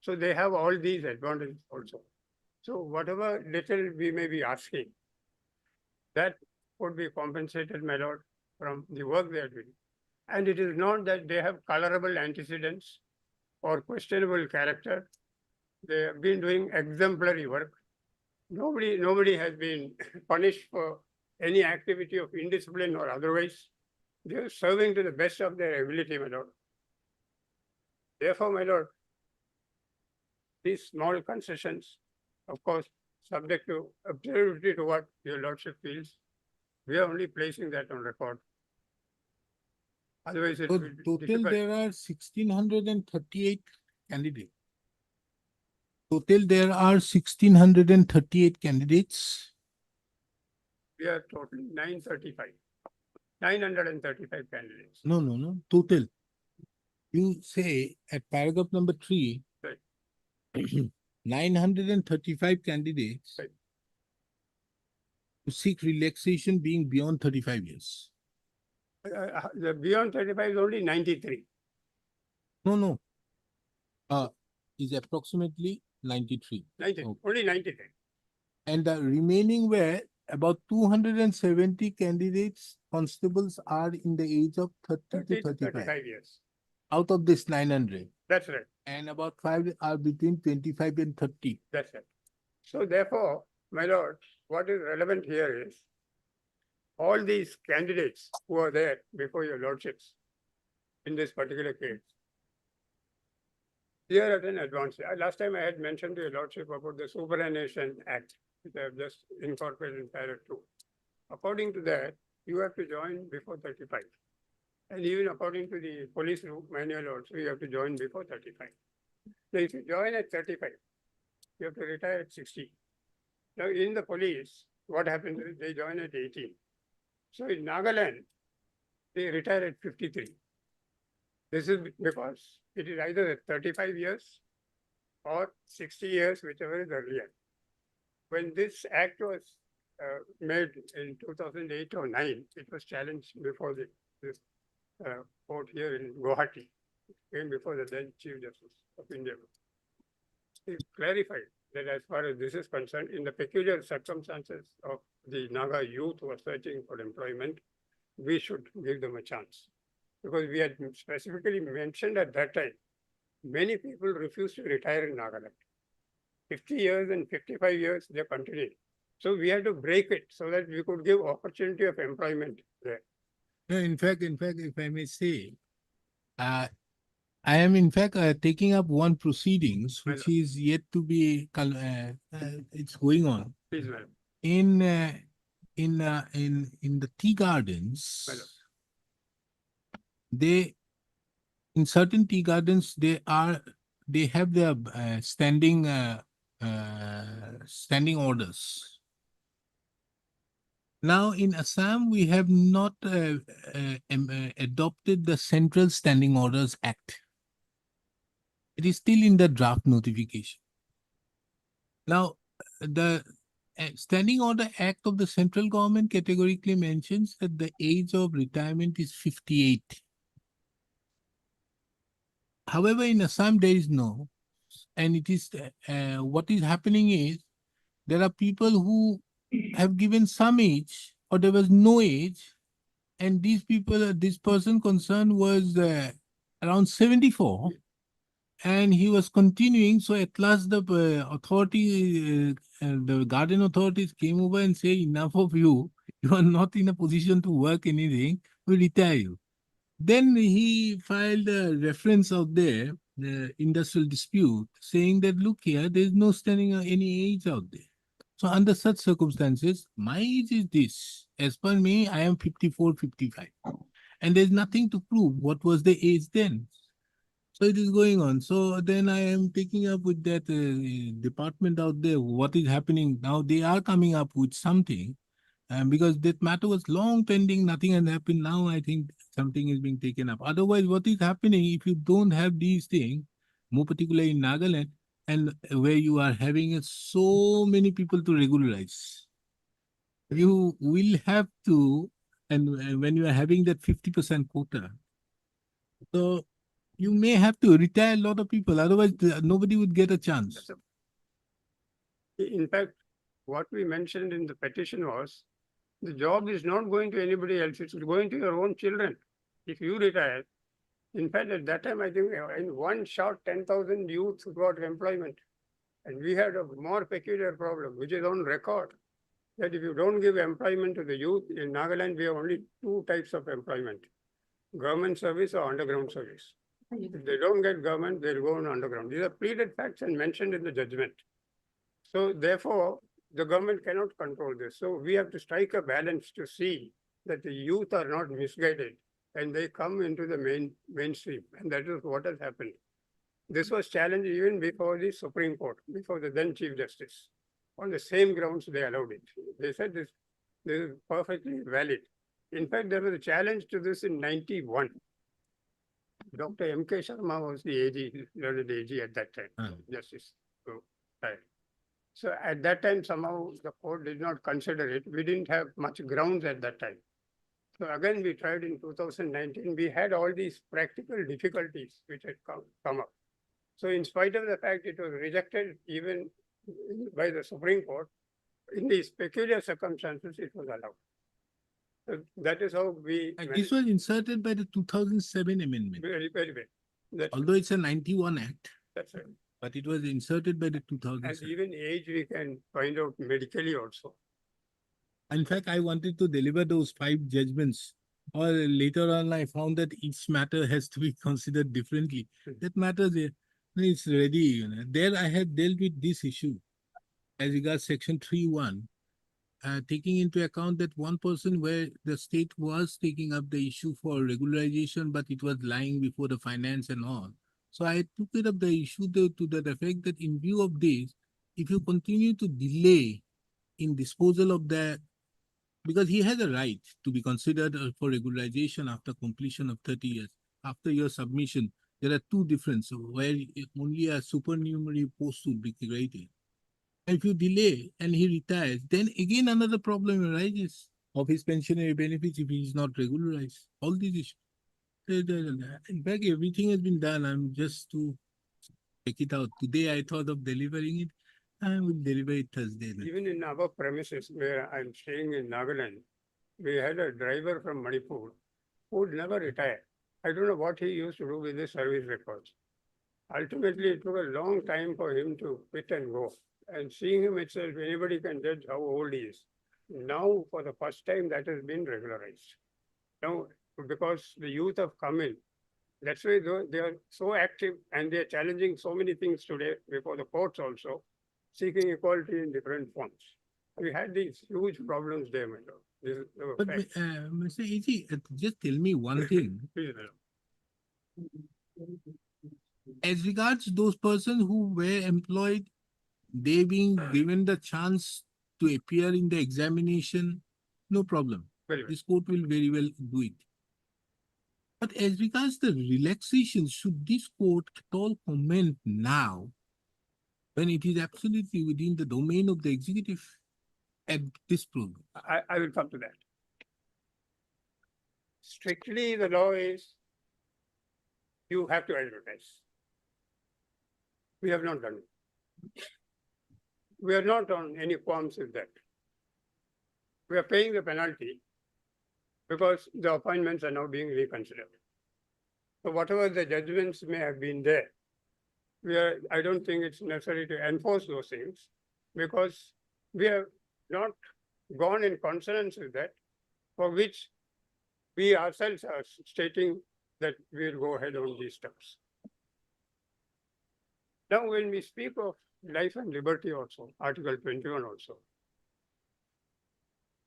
So they have all these advantages also. So whatever little we may be asking, that would be compensated, my lord, from the work they are doing. And it is not that they have colorable antecedents or questionable character. They have been doing exemplary work. Nobody has been punished for any activity of indiscipline or otherwise. They are serving to the best of their ability, my lord. Therefore, my lord, these small concessions, of course, subject to observability to what your lordship feels, we are only placing that on record. Otherwise, it So will be total difficult. there are 1,638 candidates. Total there are 1,638 candidates. We are totally 935 candidates. No, total. You say at paragraph number 3, Right. 935 candidates Right. to seek relaxation being beyond 35 years. The beyond 35 is only 93. No. Is approximately 93. 90, Okay. only 93. And the remaining were about 270 candidates, constables are in the age of 30 to 35 35 years. out of this 900. That's right. And about 5 are between 25 and 30. That's right. So therefore, my lord, what is relevant here is all these candidates who are there before your lordships in this particular case, they are at an advance. Last time I had mentioned to your lordship about the Superannuation Act, which I have just incorporated in para 2. According to that, you have to join before 35. And even according to the police manual also, you have to join before 35. So if you join at 35, you have to retire at 60. Now in the police, what happens is they join at 18. So in Nagaland, they retire at 53. This is because it is either at 35 years or 60 years, whichever is earlier. When this act was made in 2008 or 9, it was challenged before this court here in Guwahati. It came before the then Chief Justice of India. It clarified that as far as this is concerned, in the peculiar circumstances of the Naga youth who are searching for employment, we should give them a chance. Because we had specifically mentioned at that time, many people refused to retire in Nagaland. 50 years and 55 years, they continued. So we had to break it so that we could give opportunity of employment there. No, in fact, if I may say, I am in fact taking up one proceedings which is yet to be, it's going on. Please, madam. In the tea gardens, Madam. in certain tea gardens, they have their standing orders. Now in Assam, we have not adopted the Central Standing Orders Act. It is still in the draft notification. Now, the Standing Order Act of the central government categorically mentions that the age of retirement is 58. However, in Assam, there is no, and it is, what is happening is, there are people who have given some age or there was no age, and these people, this person concerned was around 74, and he was continuing. So at last the authority, the garden authorities came over and say, enough of you, You are not in a position to work anything, we retire you. Then he filed a reference out there, the industrial dispute, saying that, look here, there is no standing any age out there. So under such circumstances, my age is this. As per me, I am 54, 55. And there's nothing to prove what was the age then. So it is going on. So then I am taking up with that department out there, what is happening now. They are coming up with something. Because that matter was long pending, nothing has happened. Now I think something is being taken up. Otherwise, what is happening if you don't have these things, more particularly in Nagaland, and where you are having so many people to regularize, you will have to, and when you are having that 50% quota, so you may have to retire a lot of people. Otherwise, nobody would get a chance. In fact, what we mentioned in the petition was, the job is not going to anybody else, it's going to your own children. If you retire, in fact, at that time, I think in one shot, 10,000 youth got employment. And we had a more peculiar problem, which is on record, that if you don't give employment to the youth, in Nagaland, we have only two types of employment, government service or underground service. If they don't get government, they'll go on underground. These are pleaded facts and mentioned in the judgment. So therefore, the government cannot control this. So we have to strike a balance to see that the youth are not misguided and they come into the mainstream. And that is what has happened. This was challenged even before the Supreme Court, before the then Chief Justice. On the same grounds, they allowed it. They said this is perfectly valid. In fact, there was a challenge to this in 91. Dr. M.K. Sharma was the AG, learned AG at that time, Justice. So at that time, somehow the court did not consider it. We didn't have much grounds at that time. So again, we tried in 2019. We had all these practical difficulties which had come up. So in spite of the fact it was rejected even by the Supreme Court, in these peculiar circumstances, it was allowed. So that is how we... This was inserted by the 2007 amendment. Very, very well. Although it's a 91 Act. That's right. But it was inserted by the And 2007. even age we can find out medically also. In fact, I wanted to deliver those 5 judgments. Or later on, I found that each matter has to be considered differently. That matter is ready. There I had dealt with this issue as regards section 3(1), taking into account that one person where the state was taking up the issue for regularization, but it was lying before the finance and all. So I took it up the issue to the effect that in view of this, if you continue to delay in disposal of the, because he has a right to be considered for regularization after completion of 30 years. After your submission, there are 2 differences where only a supernumerary post would be created. And if you delay and he retires, then again another problem arises of his pensionary benefits if he is not regularized. All these issues. In fact, everything has been done. I'm just to check it out. Today I thought of delivering it. I will deliver it Thursday. Even in our premises where I'm staying in Nagaland, we had a driver from Manipur who would never retire. I don't know what he used to do with his service records. Ultimately, it took a long time for him to quit and go. And seeing him itself, anybody can judge how old he is. Now, for the first time, that has been regularized. Now, because the youth have come in, that's why they are so active and they are challenging so many things today before the courts also, seeking equality in different forms. We had these huge problems there, my lord. But Mr. A.G., just tell me one thing. Please, my lord. As regards those persons who were employed, they being given the chance to appear in the examination, no problem. Very well. This court will very well do it. But as regards the relaxation, should this court at all comment now when it is absolutely within the domain of the executive at this program? I will come to that. Strictly, the law is you have to advertise. We have not done it. We are not on any qualms with that. We are paying the penalty because the appointments are now being reconsidered. So whatever the judgments may have been there, I don't think it's necessary to enforce those things because we have not gone in consonance with that, for which we ourselves are stating that we will go ahead on these steps. Now, when we speak of life and liberty also, Article 21 also,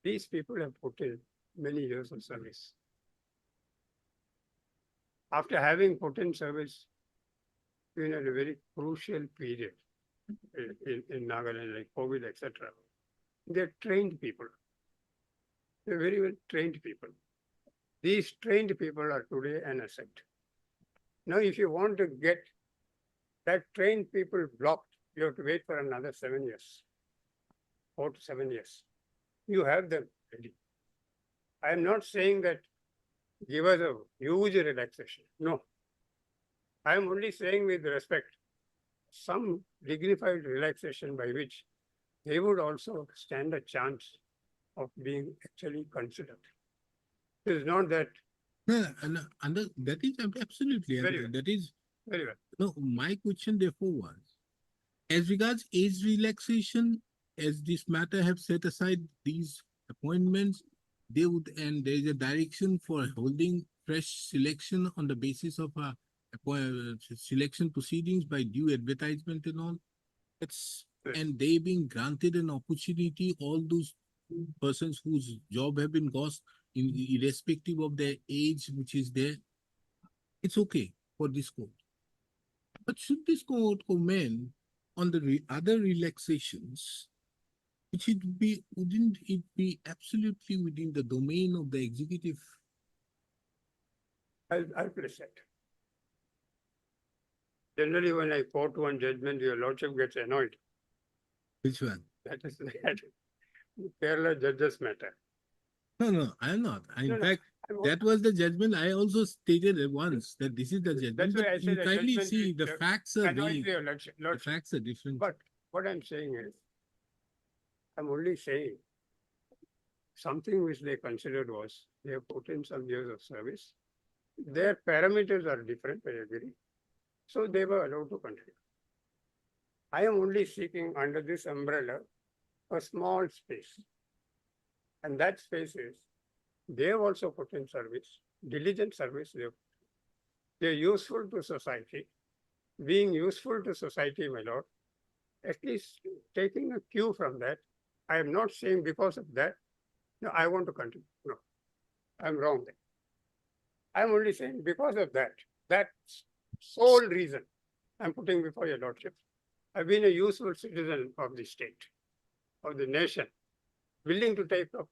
these people have put in many years of service. After having put in service in a very crucial period in Nagaland, like COVID, etc., they're trained people. They're very well trained people. These trained people are today an asset. Now, if you want to get that trained people blocked, you have to wait for another 7 years, 4 to 7 years. You have them ready. I am not saying that give us a huge relaxation. No. I am only saying with respect, some dignified relaxation by which they would also stand a chance of being actually considered. It is not that. No, that is absolutely, Very well. that is, Very well. no, my question therefore was, as regards age relaxation, as this matter have set aside these appointments, they would, and there is a direction for holding fresh selection on the basis of selection proceedings by due advertisement and all. It's, and they being granted an opportunity, all those persons whose job have been lost, irrespective of their age, which is there, it's okay for this court. But should this court comment on the other relaxations, which wouldn't it be absolutely within the domain of the executive? I'll place that. Generally, when I quote one judgment, your lordship gets annoyed. Which one? That is that Kerala judges matter. No, I am not. In No, no, fact, that was the judgment. I also stated it once that this is the judgment. That's why I But you said the kindly judgment see is the facts are annoys very, your lordship. the facts are different. But what I'm saying is, I'm only saying something which they considered was they have put in some years of service. Their parameters are different, I agree. So they were allowed to continue. I am only seeking under this umbrella a small space. And that space is, they have also put in service, diligent service. They're useful to society. Being useful to society, my lord, at least taking a cue from that. I am not saying because of that, no, I want to continue. No, I'm wrong there. I'm only saying because of that sole reason I'm putting before your lordship. I've been a useful citizen of the state, of the nation, willing to take up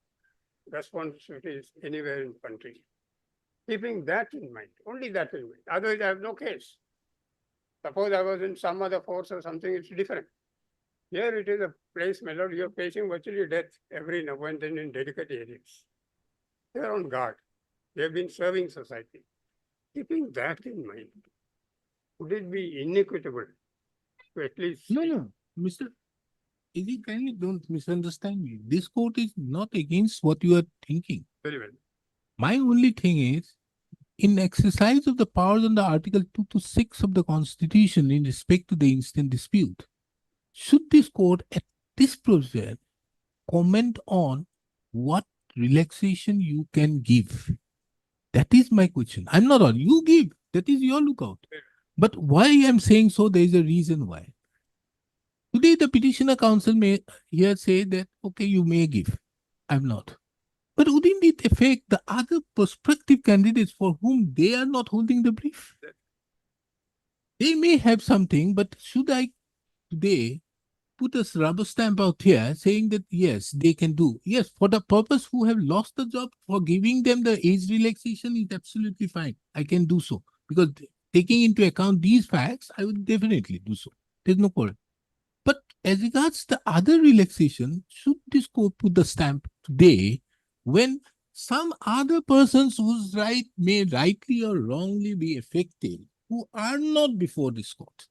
responsibilities anywhere in the country. Keeping that in mind, only that in mind. Otherwise, I have no case. Suppose I was in some other force or something, it's different. Here it is a place, my lord, you're facing virtually death every now and then in delicate areas. They're on guard. They've been serving society. Keeping that in mind, would it be inequitable to at least? No, Mr. Is kindly don't misunderstand me. This court is not against what you are thinking. Very well. My only thing is, in exercise of the powers under Article 2 to 6 of the Constitution in respect to the instant dispute, should this court at this procedure comment on what relaxation you can give? That is my question. I'm not on. You give. That is your lookout. But why I'm saying so, there is a reason why. Today, the petitioner counsel may here say that, okay, you may give. I'm not. But wouldn't it affect the other prospective candidates for whom they are not holding the brief? They may have something, but should I today put a rubber stamp out here saying that yes, they can do. Yes, for the purpose who have lost the job, for giving them the age relaxation is absolutely fine. I can do so. Because taking into account these facts, I would definitely do so. There's no problem. But as regards the other relaxation, should this court put the stamp today when some other persons whose right may rightly or wrongly be affected, who are not before this court?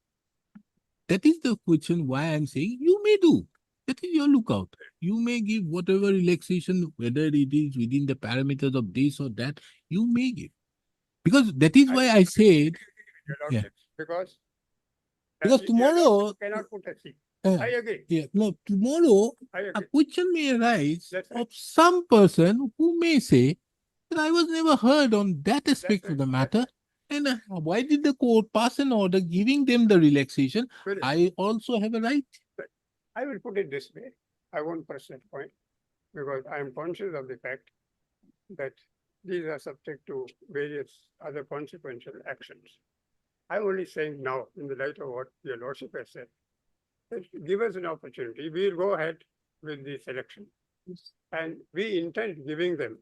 That is the question why I'm saying you may do. That is your lookout. You may give whatever relaxation, whether it is within the parameters of this or that, you may give. Because that is why I said, Your yeah. lordship, because Because tomorrow, you cannot put a seat. I agree, Yeah, no, tomorrow I a agree. question may arise That's right. of some person who may say that I was never heard on that aspect of right, the that's matter. And why did the court pass an order giving them the relaxation? Well, I also have a right. I will put it this way. I won't press that point because I am conscious of the fact that these are subject to various other consequential actions. I'm only saying now, in the light of what your lordship has said, that give us an opportunity. We'll go ahead with the selection. And we intend giving them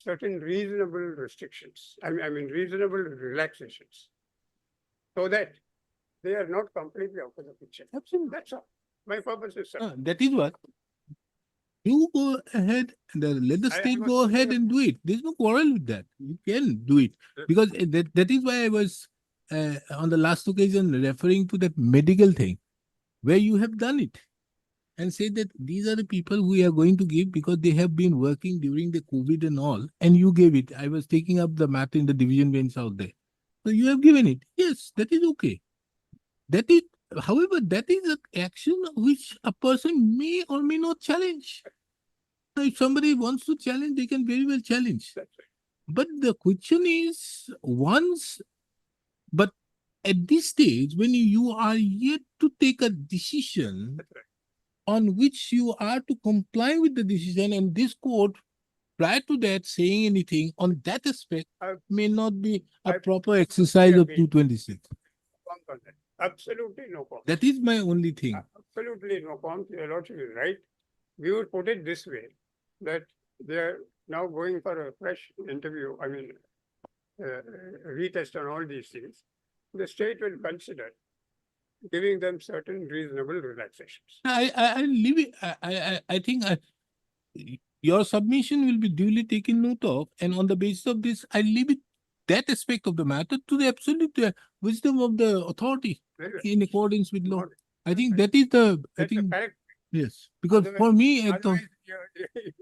certain reasonable restrictions. I mean reasonable relaxations. So that they are not completely out of the picture. Absolutely. That's all. My purpose is served. That is what. You go ahead, let the I am state not go putting ahead a- and do it. There's no quarrel with that. You can do it. Yeah. Because that is why I was on the last occasion referring to that medical thing, where you have done it and said that these are the people who we are going to give because they have been working during the COVID and all, and you gave it. I was taking up the matter in the division bench out there. So you have given it. Yes, that is okay. That is, however, that is an action which a person may or may not challenge. If somebody wants to challenge, they can very well challenge. That's right. But the question is, but at this stage, when you are yet to take a decision That's right. on which you are to comply with the decision, and this court, prior to that, saying anything on that aspect I- may not be a I proper exercise of agree. 226. Qualms on that. Absolutely no qualms. That is my only thing. Absolutely no qualms. Your lordship is right. We would put it this way, that they are now going for a fresh interview, retest on all these things. The state will consider giving them certain reasonable relaxations. I leave it. I think your submission will be duly taken note of, and on the basis of this, I leave it that aspect of the matter to the absolute wisdom of the authority Very well. in accordance with law. Noted. I think that is the. I That's the think correct. yes, because Otherwise- for me, at the, Otherwise,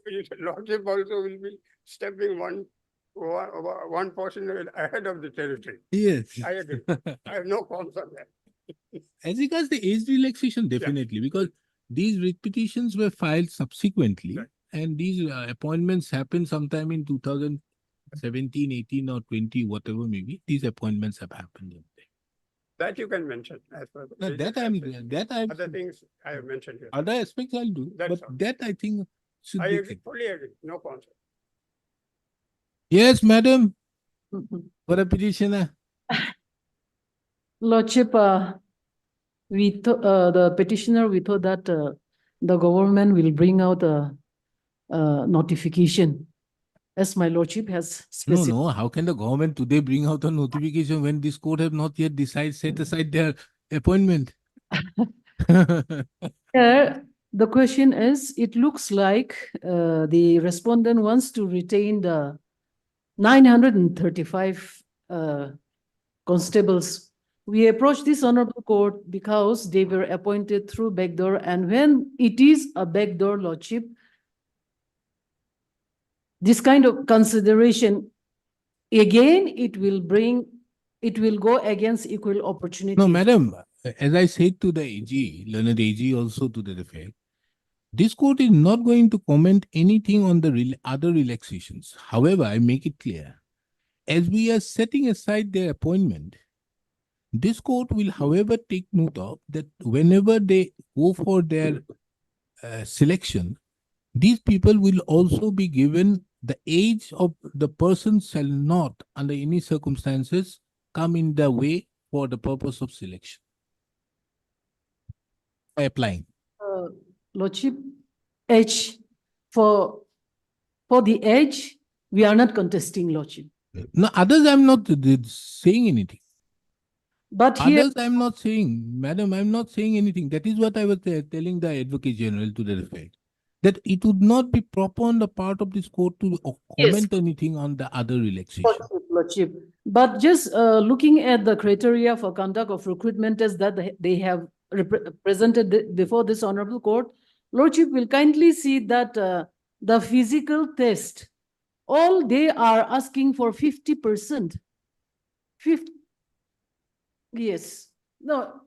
your lordship also will be stepping one portion ahead of the territory. yes, I agree. I have no qualms on that. as regards the age relaxation, definitely, because these writ petitions were filed subsequently, Right. and these appointments happened sometime in 2017, 18, or 20, whatever maybe. These appointments have happened. That you can mention as per. the No, legal aspect. Other I'm things I have mentioned here. other aspects I'll do, That's but all. that I think should I be. agree, fully agree, no qualms. Yes, madam, for a petitioner. Lordship, the petitioner, we thought that the government will bring out a notification, as my lordship has No, specified. no, how can the government today bring out a notification when this court have not yet set aside their appointment? Here, the question is, it looks like the respondent wants to retain the 935 constables. We approached this honorable court because they were appointed through backdoor, and when it is a backdoor lordship, this kind of consideration, again, it will go against equal opportunity. No, madam, as I said to the AG, learned AG also to the effect, this court is not going to comment anything on the other relaxations. However, I make it clear, as we are setting aside their appointment, this court will, however, take note of that whenever they go for their selection, these people will also be given the age of the person shall not, under any circumstances, come in the way for the purpose of selection. By applying. Lordship, age, for the age, we are not contesting lordship. No, others I'm not saying anything. But here, Others I'm not saying, madam, I'm not saying anything. That is what I was telling the Advocate General to the effect. That it would not be proper on the part of this court to comment anything on the other relaxation. Lordship, but just looking at the criteria for conduct of recruitment test that they have presented before this honorable court, Lordship will kindly see that the physical test, all they are asking for 50%. 50. Yes. No,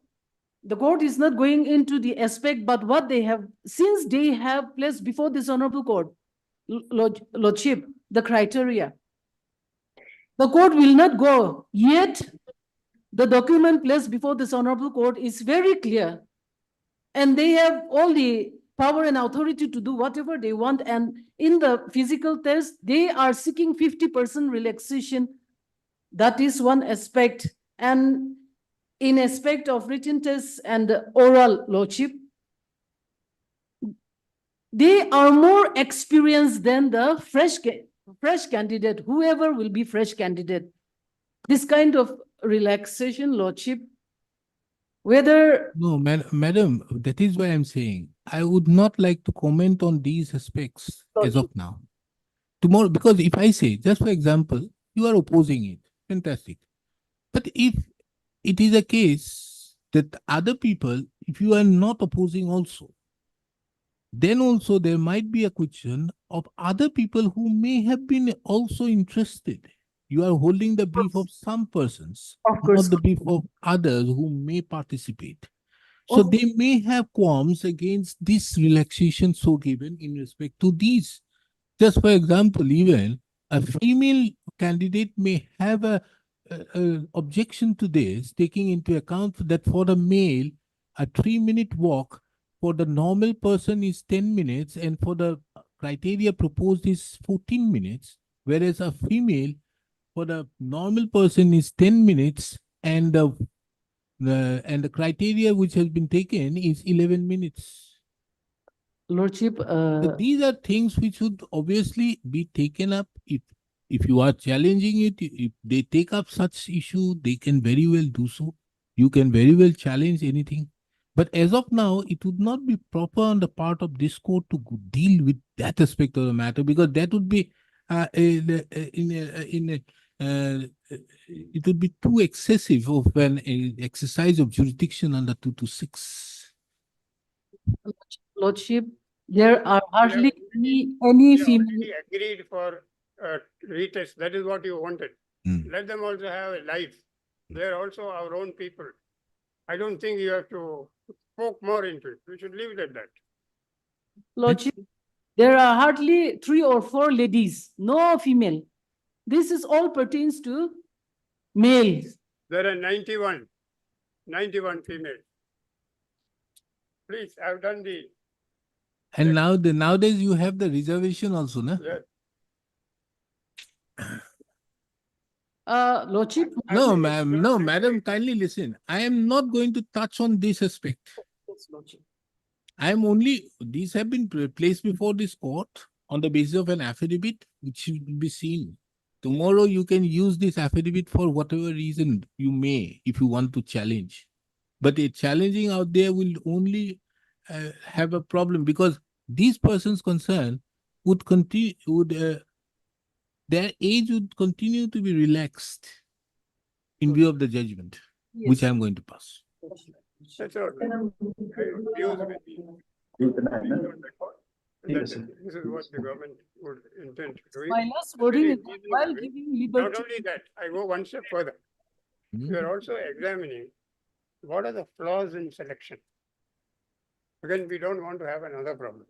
the court is not going into the aspect, but what they have, since they have placed before this honorable court, Lordship, the criteria. The court will not go, yet the document placed before this honorable court is very clear. And they have all the power and authority to do whatever they want. And in the physical test, they are seeking 50% relaxation. That is one aspect. And in aspect of written tests and oral, Lordship, they are more experienced than the fresh candidate, whoever will be fresh candidate. This kind of relaxation, Lordship, whether No, madam, that is why I'm saying, I would not like to comment on these aspects as of now. Tomorrow, because if I say, just for example, you are opposing it, fantastic. But if it is a case that other people, if you are not opposing also, then also there might be a question of other people who may have been also interested. You are holding the brief of some persons, Of course. not the brief of others who may participate. So Of- they may have qualms against this relaxation so given in respect to these. Just for example, even a female candidate may have a objection to this, taking into account that for the male, a 3-minute walk for the normal person is 10 minutes, and for the criteria proposed is 14 minutes, whereas a female for the normal person is 10 minutes, and the criteria which has been taken is 11 minutes. Lordship, So these are things which should obviously be taken up. If you are challenging it, if they take up such issue, they can very well do so. You can very well challenge anything. But as of now, it would not be proper on the part of this court to deal with that aspect of the matter, because that would be it would be too excessive of an exercise of jurisdiction under 226. Lordship, there are hardly any We female. already agreed for retest. That is what you wanted. Hmm. Let them also have a life. They're also our own people. I don't think you have to poke more into it. We should leave it at that. Lordship, there are hardly 3 or 4 ladies, no female. This is all pertains to males. There are 91 females. Please, I've done the, And now nowadays you have the reservation also, na? yeah, Lordship, No, I- ma'am, no, madam, kindly listen. I am not going to touch on this aspect. yes, Lordship. I am only, these have been placed before this court on the basis of an affidavit which will be seen. Tomorrow you can use this affidavit for whatever reason you may, if you want to challenge. But a challenging out there will only have a problem, because these persons concerned would continue, their age would continue to be relaxed in view of the judgment, which I am going to pass. that's all. I refuse with the- that This is what the government would intend to do. My last wording is Reasonable while way. giving Not liberty. only that, I go one step further. Hmm. We are also examining what are the flaws in selection. Again, we don't want to have another problem.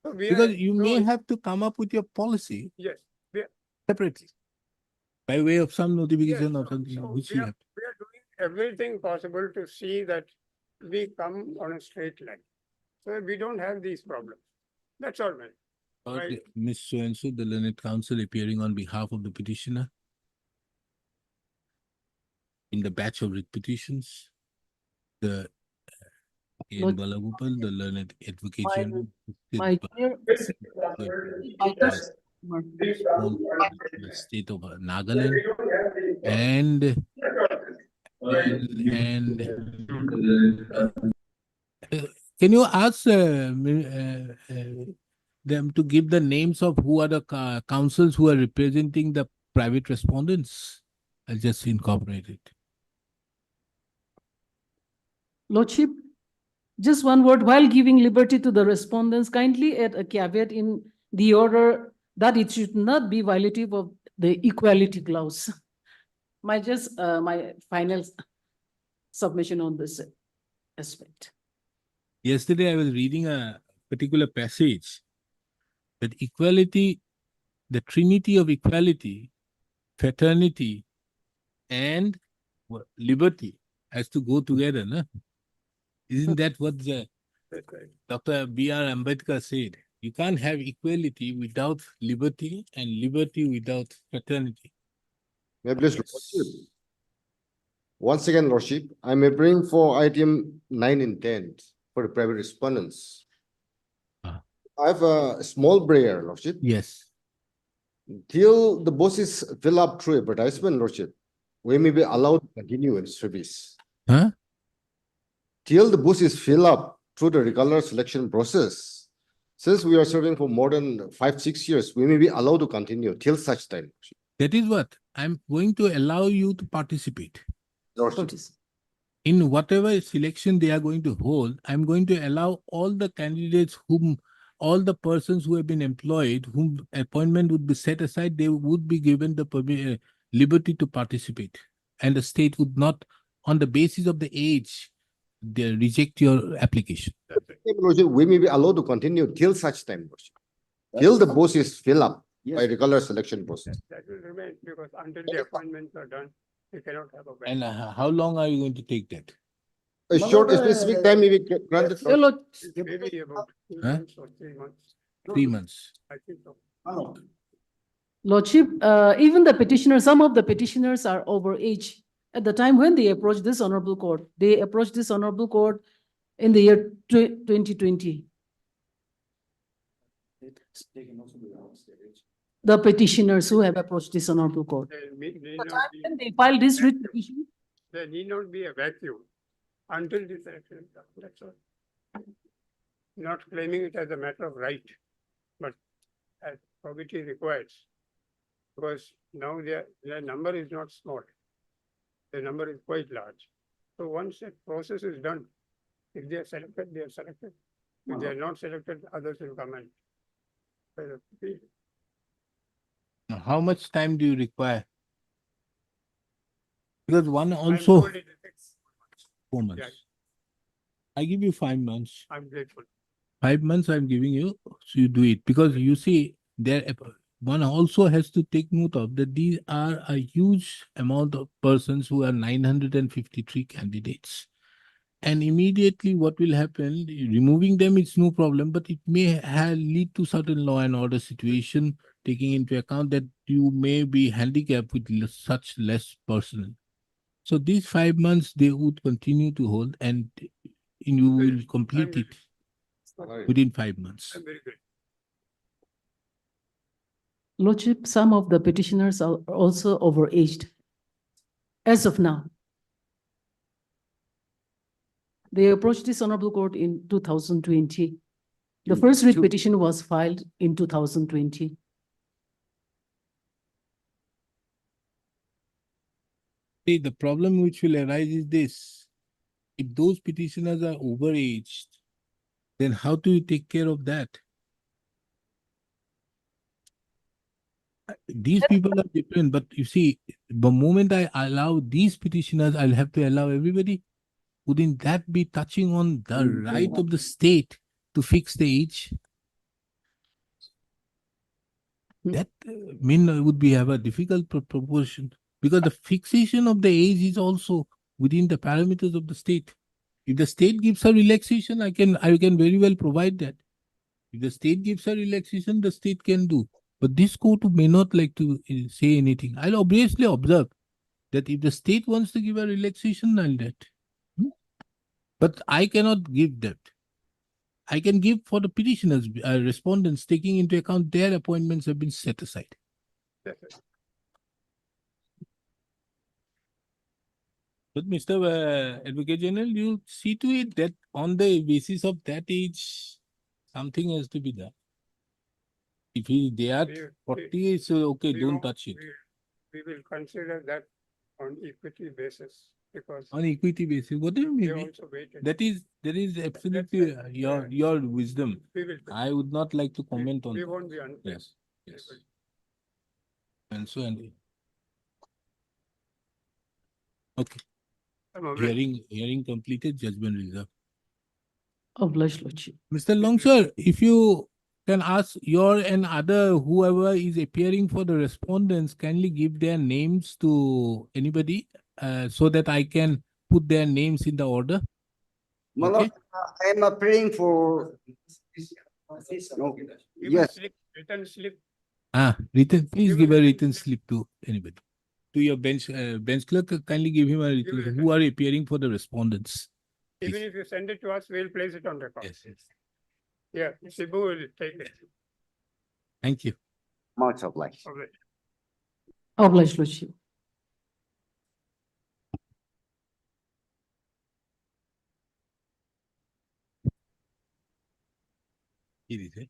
So we Because are- you so- may have to come up with your policy Yes, separately by way of some yes. notification or so- something so which we you are have. we are doing everything possible to see that we come on a straight line. So that we don't have these problems. That's all, man. Right. Ms. So-and-so, the learned counsel appearing on behalf of the petitioner in the batch of writ petitions, the in Lord- Balagopal, the learned advocate My- general, My dear. the state of Nagaland, and can you ask them to give the names of who are the counsels who are representing the private respondents? I'll just incorporate it. Lordship, just one word, while giving liberty to the respondents, kindly add a caveat in the order that it should not be violative of the equality clause. My final submission on this. aspect. Yesterday I was reading a particular passage that equality, the trinity of equality, fraternity, and liberty has to go together, no? Isn't that what the That's right. Dr. B.R. Ambedkar said? You can't have equality without liberty and liberty without fraternity. May I please, Lordship? Once again, Lordship, I may bring for item 9 and 10 for the private respondents. Ah. I have a small prayer, Lordship. Yes. Till the bosses fill up through advertisement, Lordship, we may be allowed to continue in service. Huh? Till the bosses fill up through the regular selection process. Since we are serving for more than 5-6 years, we may be allowed to continue till such time. That is what I'm going to allow you to participate. Lordship. Notice. In whatever selection they are going to hold, I'm going to allow all the candidates all the persons who have been employed, whom appointment would be set aside, they would be given the liberty to participate. And the state would not, on the basis of the age, they reject your application. Lordship, we may be allowed to continue till such time, Lordship. Till the bosses fill up by regular selection process. That will remain because until the appointments are done, we cannot have a. And how long are you going to take that? A short specific time may be granted. Your Lordship. Lord- Maybe about 2 Huh? months or 3 months. 3 months. I think so. Lordship, even the petitioners, some of the petitioners are overage. At the time when they approached this honorable court, they approached this honorable court in the year 2020. The petitioners who have approached this honorable court. There need The not time be- when they filed this writ petition, there need not be a vacuum until this election is done, that's all. Not claiming it as a matter of right, but as probity requires. Because now their number is not small. The number is quite large. So once that process is done, if they are selected, they are selected. If they are not selected, others will come and. Now, how much time do you require? Because one I'm also told it takes 4 months. I give you 5 months. I'm grateful. 5 months I'm giving you, so you do it. Because you see, one also has to take note of that these are a huge amount of persons who are 953 candidates. And immediately what will happen, removing them it's no problem, but it may lead to certain law and order situation, taking into account that you may be handicapped with such less personnel. So these 5 months they would continue to hold and you will complete it within 5 months. I'm very grateful. Lordship, some of the petitioners are also overaged. As of now. They approached this honorable court in 2020. The first writ petition was filed in 2020. See, the problem which will arise is this. If those petitioners are overaged, then how do you take care of that? These people are different, but you see, the moment I allow these petitioners, I'll have to allow everybody. Wouldn't that be touching on the right of the state to fix the age? That would have a difficult proportion because the fixation of the age is also within the parameters of the state. If the state gives a relaxation, I can very well provide that. If the state gives a relaxation, the state can do. But this court may not like to say anything. I'll obviously observe that if the state wants to give a relaxation, I'll do that. But I cannot give that. I can give for the petitioners, respondents, taking into account their appointments have been set aside. But Mr. Advocate General, you see to it that on the basis of that age, something has to be done. If they are 40, so okay, We don't won't- touch it. We will consider that on equity basis because On equity basis, what do you they mean? also waited. That is absolutely your wisdom. We will, I would not like to comment on we that. won't be unfair. Yes, yes. And so, okay. Hearing completed, judgment reserved. Obliged, Lordship. Mr. Long, sir, if you can ask your and other whoever is appearing for the respondents, kindly give their names to anybody so that I can put their names in the order. Okay. I am appearing for. No, yes, Written slip. Written, please Give a give a written written slip. slip to anybody. To your bench clerk, kindly give him a Give a written, written who are appearing for the respondents. Even Please. if you send it to us, we'll place it on record. Yes, yes. Yeah, Shibu will take it. Thank you. much obliged. All right. Obliged, Lordship. Here is it.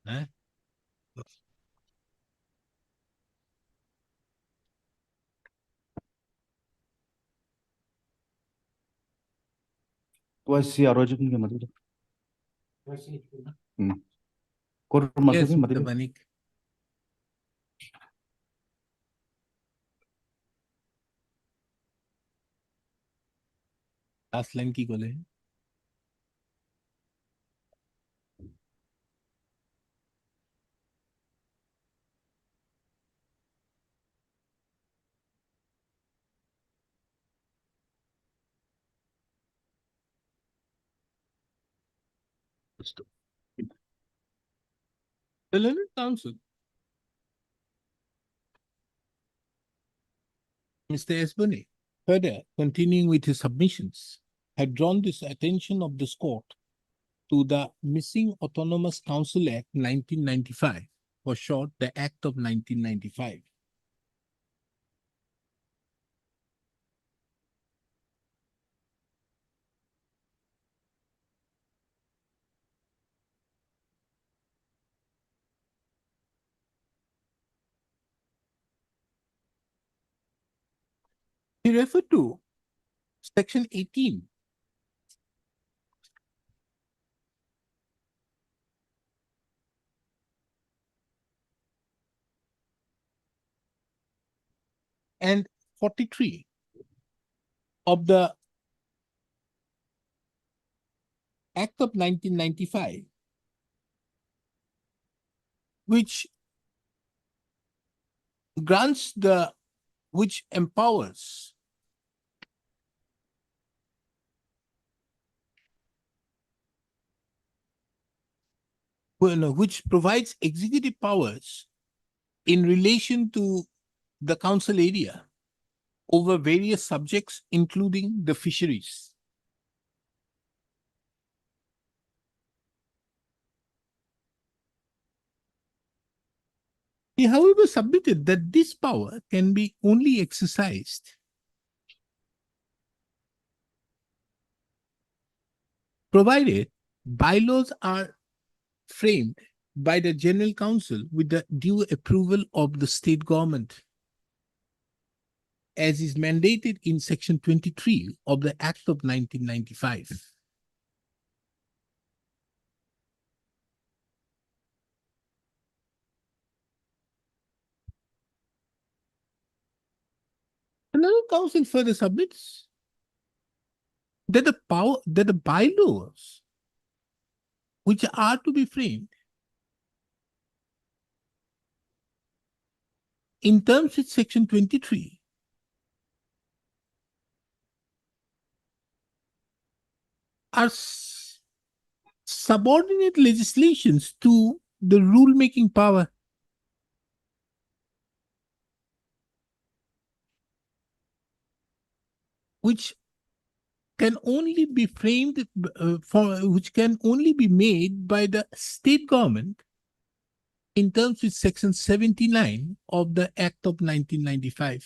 Huh? Yes, Mr. Manik. Last line की बोले हैं? The learned counsel, Mr. Esboni, further continuing with his submissions, had drawn this attention of this court to the Missing Autonomous Council Act 1995, for short, the Act of 1995. He referred to Section 18 and 43 of the Act of 1995, which grants the, which empowers which provides executive powers in relation to the council area over various subjects, including the fisheries. He, however, submitted that this power can be only exercised provided bylaws are framed by the General Council with the due approval of the state government, as is mandated in Section 23 of the Act of 1995. Another council further submits that the bylaws which are to be framed in terms with Section 23 are subordinate legislations to the rulemaking power. Which can only be framed which can only be made by the state government in terms with Section 79 of the Act of 1995.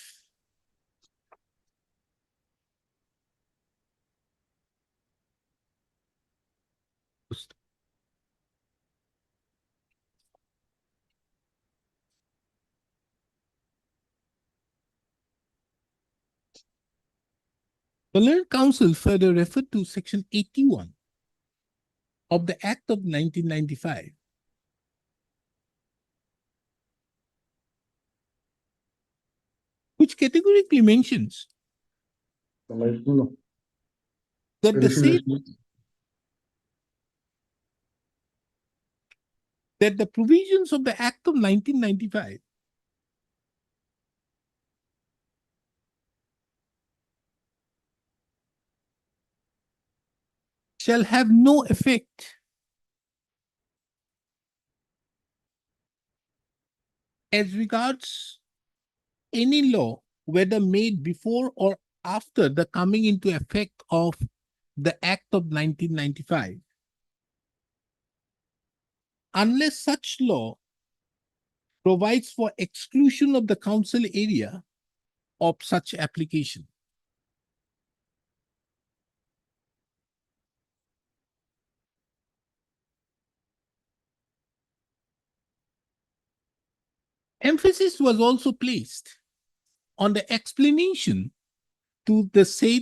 The learned counsel further referred to Section 81 of the Act of 1995, which categorically mentions that the said that the provisions of the Act of 1995 shall have no effect as regards any law, whether made before or after the coming into effect of the Act of 1995, unless such law provides for exclusion of the council area of such application. Emphasis was also placed on the explanation to the said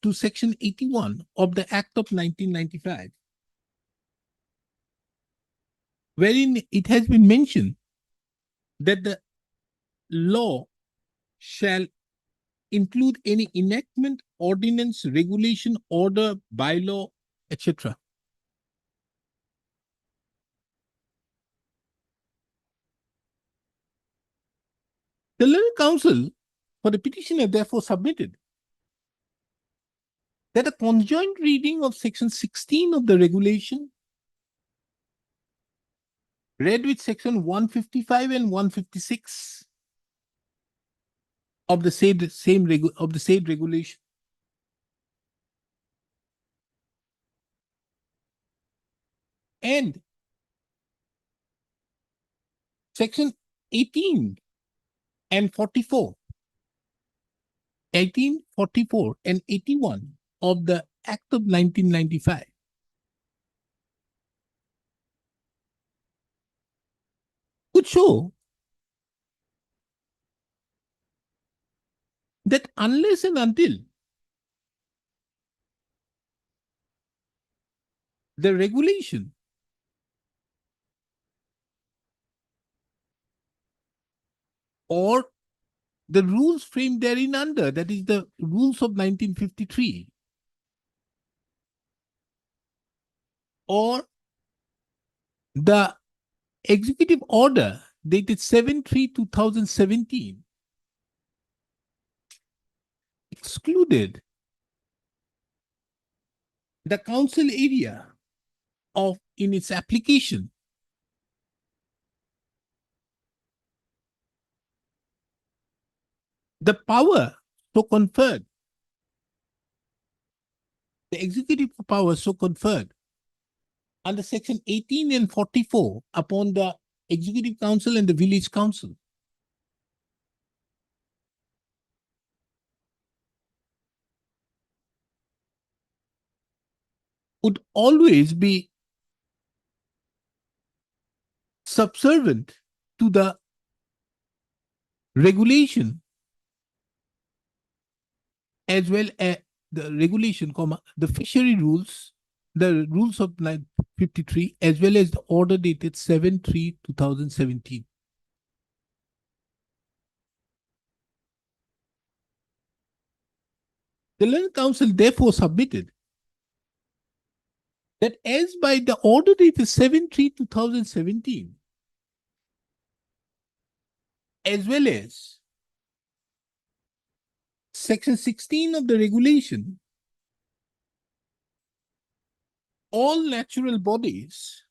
to section 81 of the Act of 1995, wherein it has been mentioned that the law shall include any enactment, ordinance, regulation, order, bylaw, etc. The learned counsel for the petitioner therefore submitted that a conjoint reading of section 16 of the regulation, read with section 155 and 156 of the said regulation, and section 18 and 44, 18, 44 and 81 of the Act of 1995 would show that unless and until the regulation or the rules framed therein under, that is the rules of 1953, or the executive order dated 7/3/2017 excluded the council area of in its application, the power so conferred, the executive power so conferred under section 18 and 44 upon the executive council and the village council would always be subservient to the regulation as well as the regulation, the fishery rules, the rules of 1953, as well as the order dated 7/3/2017. The learned counsel therefore submitted that as by the order dated 7/3/2017, as well as section 16 of the regulation, all natural bodies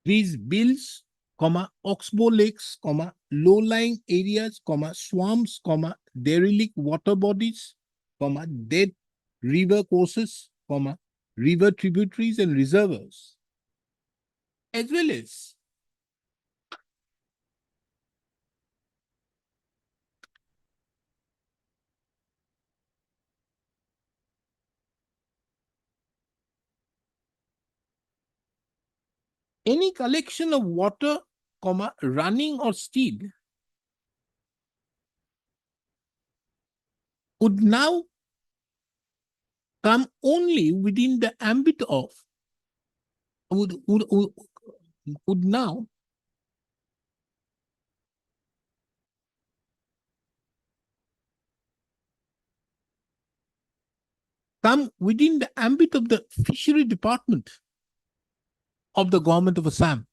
these bills, oxbow lakes, low-lying areas, swamps, derelict water bodies, dead river courses, river tributaries and reservoirs, as well as any collection of water, running or still would now come only within the ambit of, would now come within the ambit of the fishery department of the government of Assam.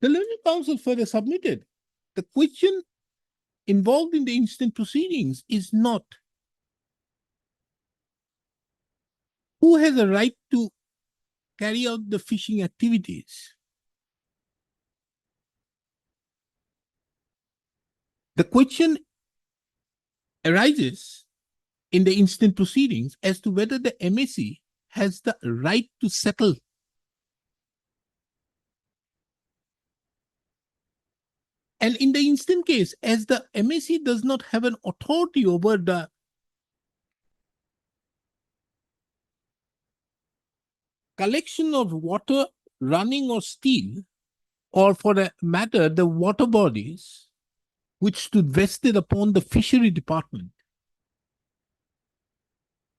The Learned Counsel further submitted the question involved in the instant proceedings is not who has a right to carry out the fishing activities. The question arises in the instant proceedings as to whether the MAC has the right to settle. And in the instant case, as the MAC does not have an authority over the collection of water running or still, or for that matter, the water bodies which stood vested upon the fishery department,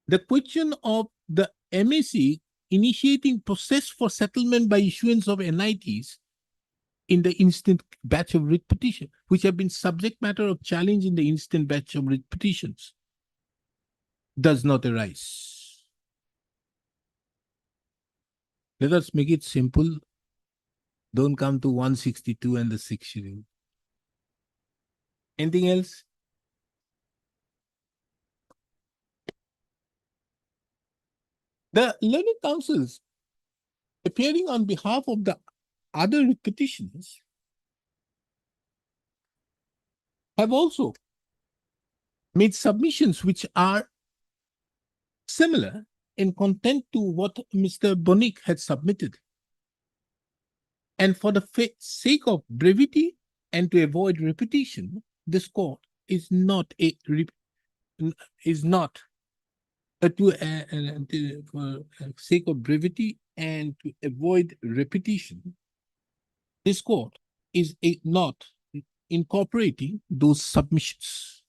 the question of the MAC initiating process for settlement by issuance of NITs in the instant batch of writ petition, which have been subject matter of challenge in the instant batch of writ petitions, does not arise. Let us make it simple. Don't come to 162 and the 6th schedule. Anything else? The learned counsels appearing on behalf of the other petitions have also made submissions which are similar in content to what Mr. Bonik had submitted. And for the sake of brevity and to avoid repetition, this court is not for sake of brevity and to avoid repetition, this court is not incorporating those submissions.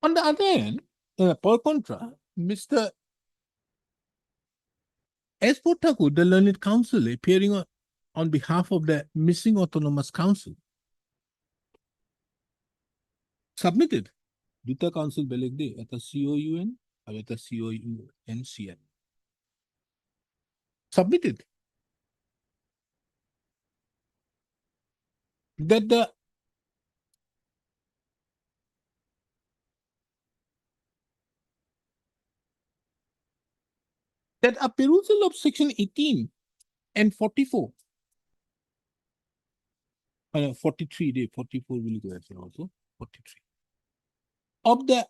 On the other hand, per contra, Mr. S. Thakur, the learned counsel appearing on behalf of the missing autonomous council, submitted Duta Council Belegde at the COUN or at the COUNCN. Submitted that a perusal of section 18 and 44, 43, 44 will go as also, 43, of the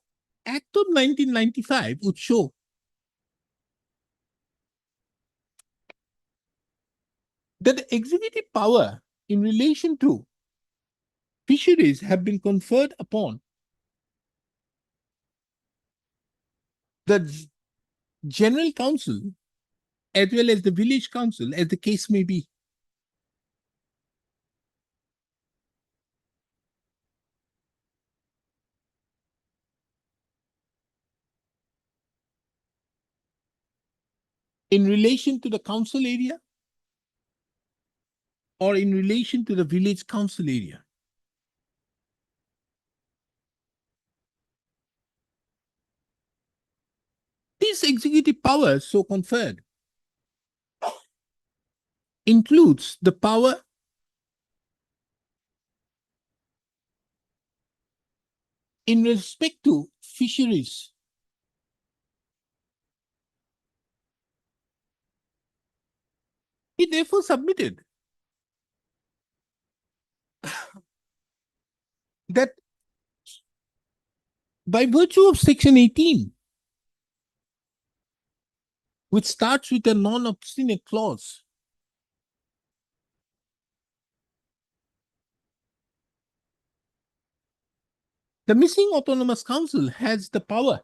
Act of 1995 would show that the executive power in relation to fisheries have been conferred upon the general council as well as the village council, as the case may be. In relation to the council area or in relation to the village council area. These executive powers so conferred includes the power in respect to fisheries. He therefore submitted that by virtue of section 18, which starts with a non-obstinate clause, The missing autonomous council has the power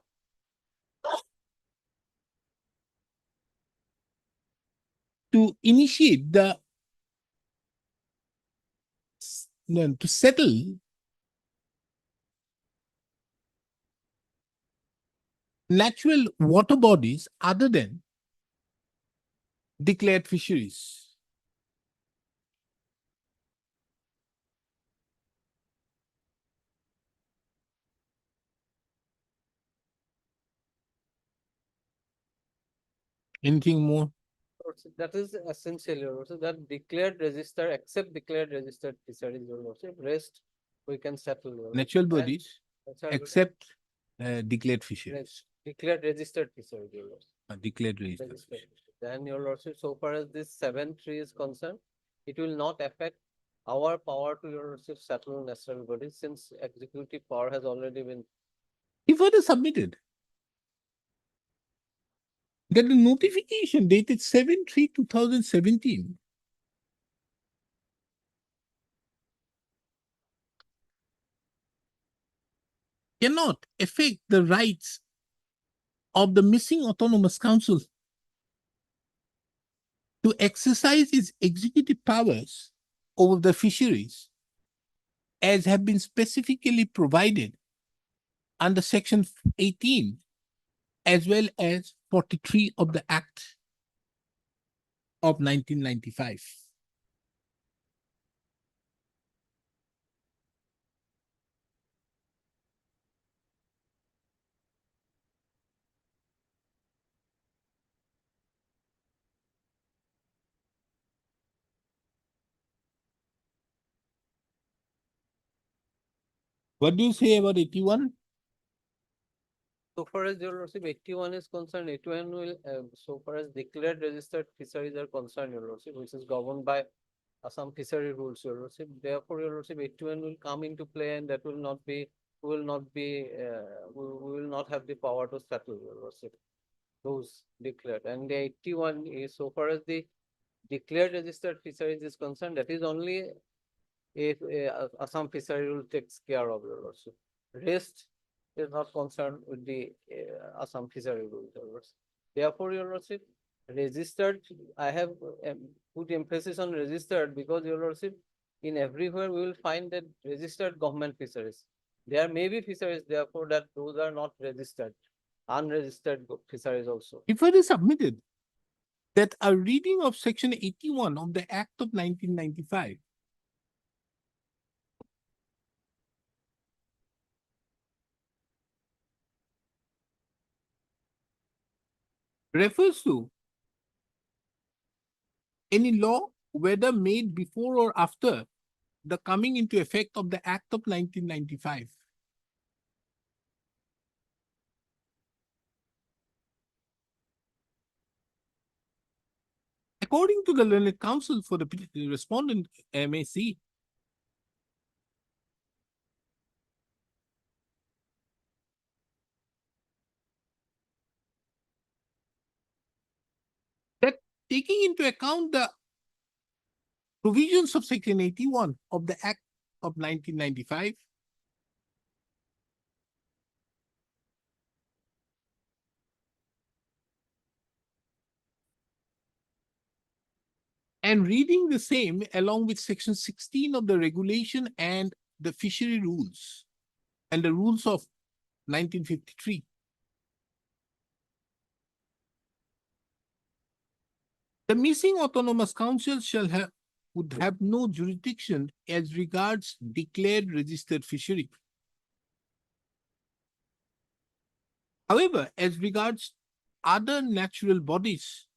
to initiate to settle natural water bodies other than declared fisheries. Anything more? Also, that is essential, Your Lordship, that declared register, except declared registered fisheries, Your Lordship, rest we can settle. Your Lordship. Natural And bodies natural bodies, except declared fisheries, rest, declared registered fisheries, Your Lordship. declared registered Registered. fisheries. Then, Your Lordship, so far as this 7(3) is concerned, it will not affect our power to, Your Lordship, settle natural bodies, since executive power has already been. He further submitted that the notification dated 7/3/2017 cannot affect the rights of the missing autonomous council to exercise its executive powers over the fisheries as have been specifically provided under section 18 as well as 43 of the Act of 1995. What do you say about 81? So far as, Your Lordship, 81 is concerned, 81 will, so far as declared registered fisheries are concerned, Your Lordship, which is governed by some fishery rules, Your Lordship. Therefore, Your Lordship, 81 will come into play, and that will not be, we will not have the power to settle, Your Lordship, those declared. And the 81 is, so far as the declared registered fisheries is concerned, that is only if Assam fishery rule takes care of, Your Lordship. Rest is not concerned with the Assam fishery rule, Your Lordship. Therefore, Your Lordship, registered, I have put emphasis on registered because, Your Lordship, in everywhere we will find that registered government fisheries. There may be fisheries, therefore, that those are not registered, unregistered fisheries also. He further submitted that a reading of section 81 of the Act of 1995 refers to any law, whether made before or after the coming into effect of the Act of 1995. According to the learned counsel for the respondent MAC, that taking into account the provisions of section 81 of the Act of 1995, and reading the same along with section 16 of the regulation and the fishery rules and the rules of 1953. The missing autonomous council would have no jurisdiction as regards declared registered fishery. However, as regards other natural bodies,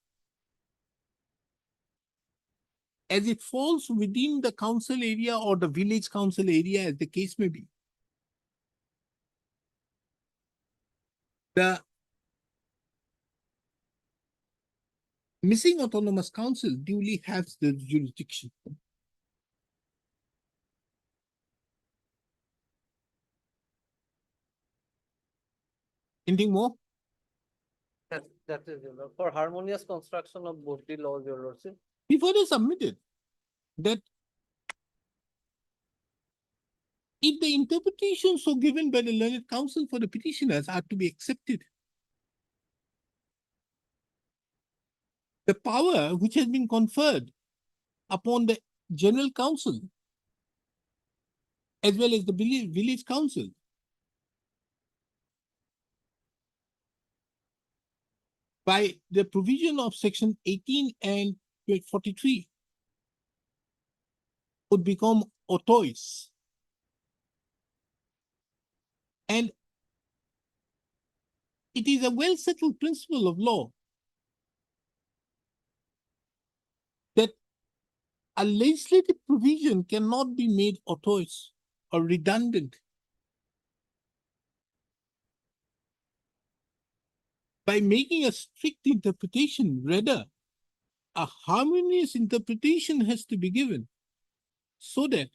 as it falls within the council area or the village council area, as the case may be, the missing autonomous council duly has the jurisdiction. Anything more? That is, you know, for harmonious construction of both the laws, Your Lordship. He further submitted that if the interpretations so given by the learned counsel for the petitioners are to be accepted, the power which has been conferred upon the general council as well as the village council by the provision of section 18 and 43 would become autois. And it is a well-settled principle of law that a legislative provision cannot be made autois or redundant by making a strict interpretation. Rather, a harmonious interpretation has to be given so that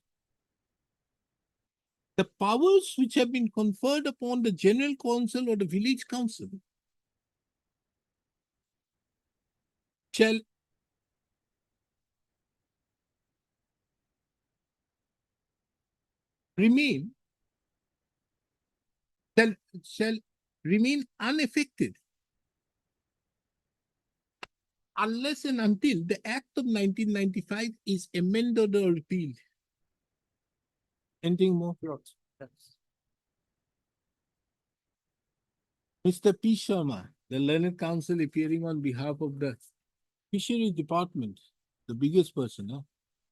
the powers which have been conferred upon the general council or the village council shall remain shall remain unaffected unless and until the Act of 1995 is amended or repealed. Anything more? Mr. P. Sharma, the learned counsel appearing on behalf of the Fisheries Department, the biggest person, huh?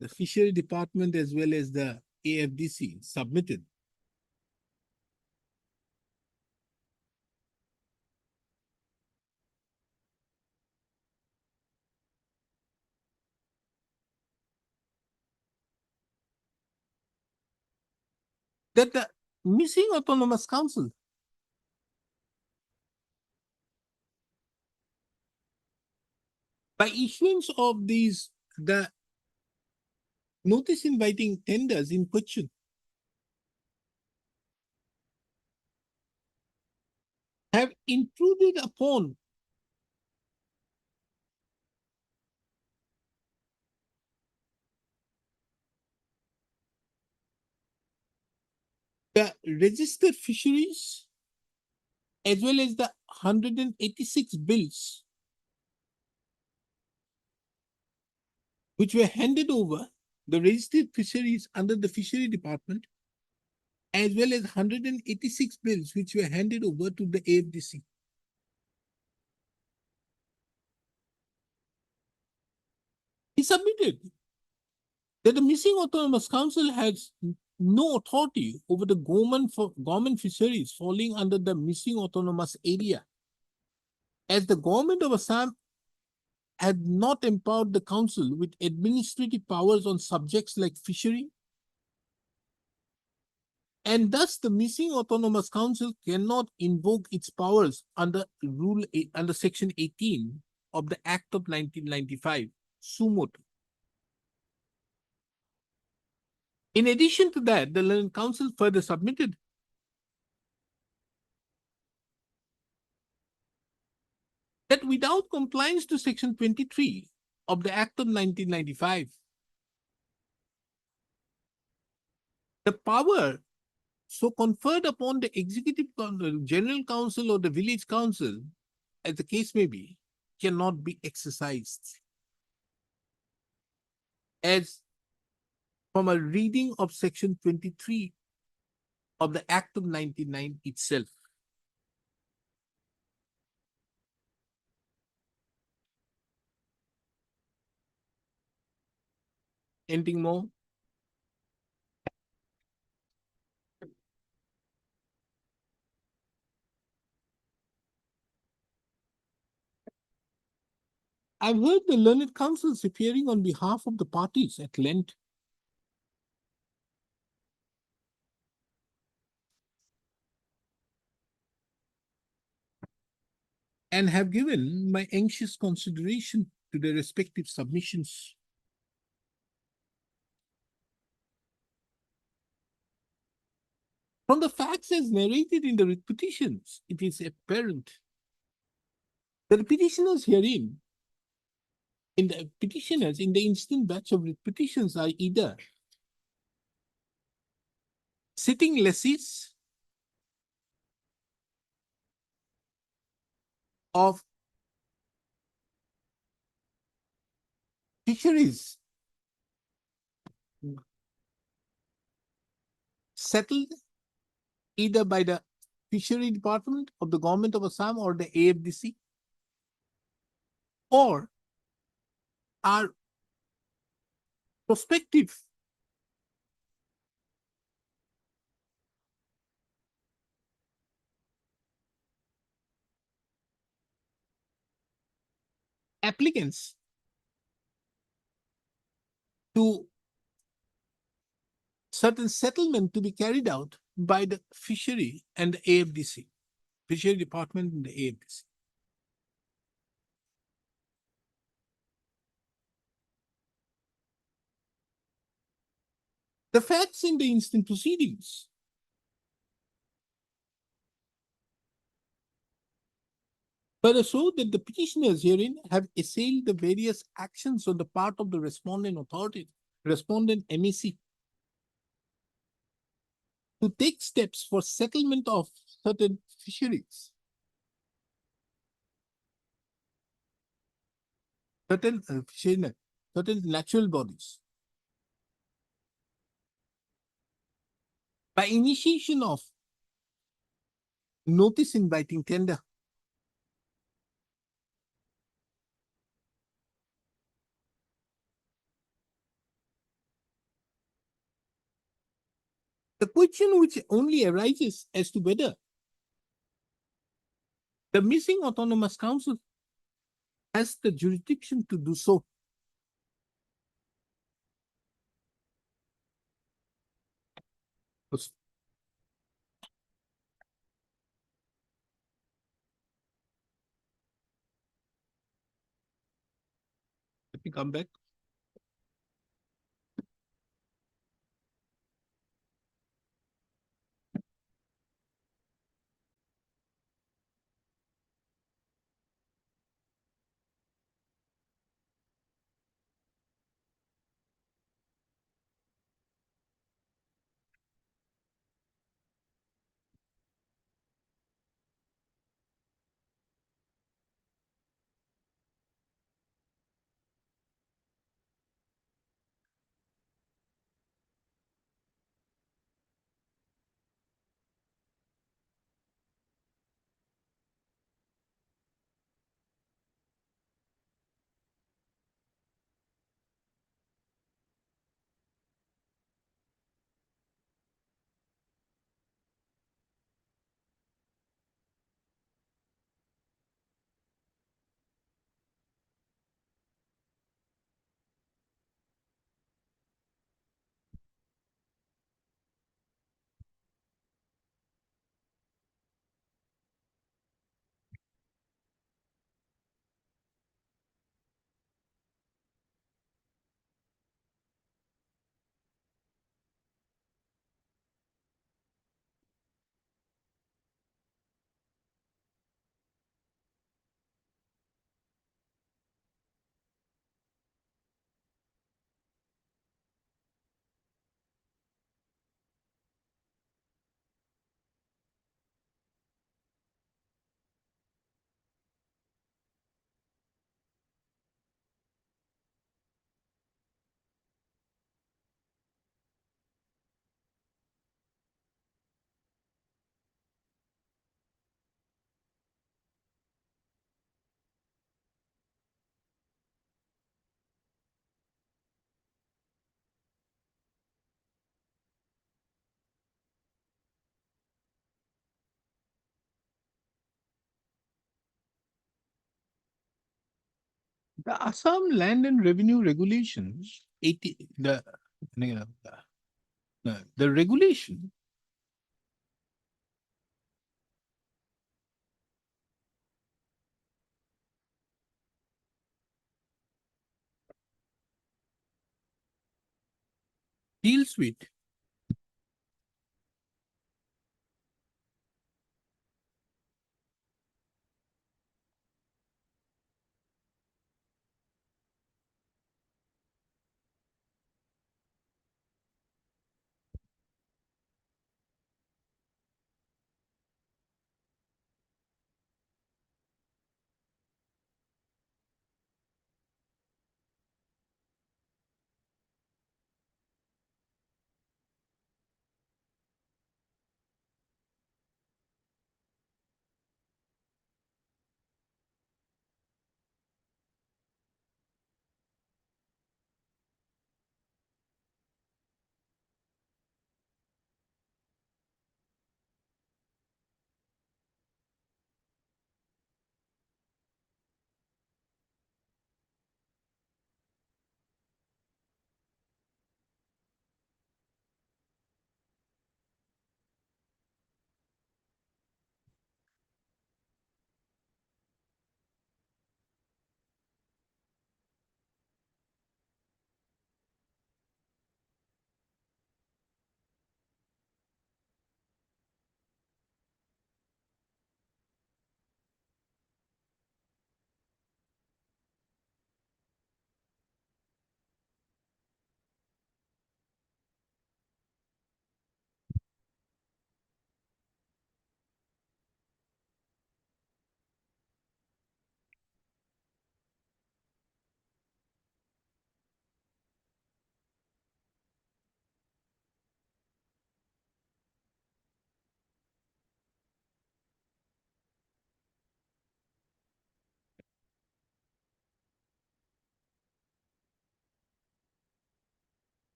The Fishery Department as well as the AFDC submitted that the missing autonomous council by issuance of these, the notice inviting tenders in question have intruded upon the registered fisheries as well as the 186 bills which were handed over the registered fisheries under the Fishery Department as well as 186 bills which were handed over to the AFDC. He submitted that the missing autonomous council has no authority over the government fisheries falling under the missing autonomous area, as the government of Assam had not empowered the council with administrative powers on subjects like fishery, and thus the missing autonomous council cannot invoke its powers under under section 18 of the Act of 1995, sumo. In addition to that, the learned counsel further submitted that without compliance to section 23 of the Act of 1995, the power so conferred upon the executive general council or the village council, as the case may be, cannot be exercised. As from a reading of section 23 of the Act of 99 itself. Anything more? I've heard the learned counsels appearing on behalf of the parties at length. And have given my anxious consideration to their respective submissions. From the facts as narrated in the writ petitions, it is apparent that the petitioners herein, in the instant batch of writ petitions are either sitting lessees of fisheries settled either by the fishery department of the government of Assam or the AFDC, or are prospective applicants to certain settlement to be carried out by the fishery and the AFDC, fishery department and the AFDC. The facts in the instant proceedings further show that the petitioners herein have assailed the various actions on the part of the respondent authorities, respondent MAC, to take steps for settlement of certain fisheries, certain natural bodies, by initiation of notice inviting tender. The question which only arises as to whether the missing autonomous council has the jurisdiction to do so. Let me come back. The Assam Land and Revenue Regulations, 80, the regulation deals with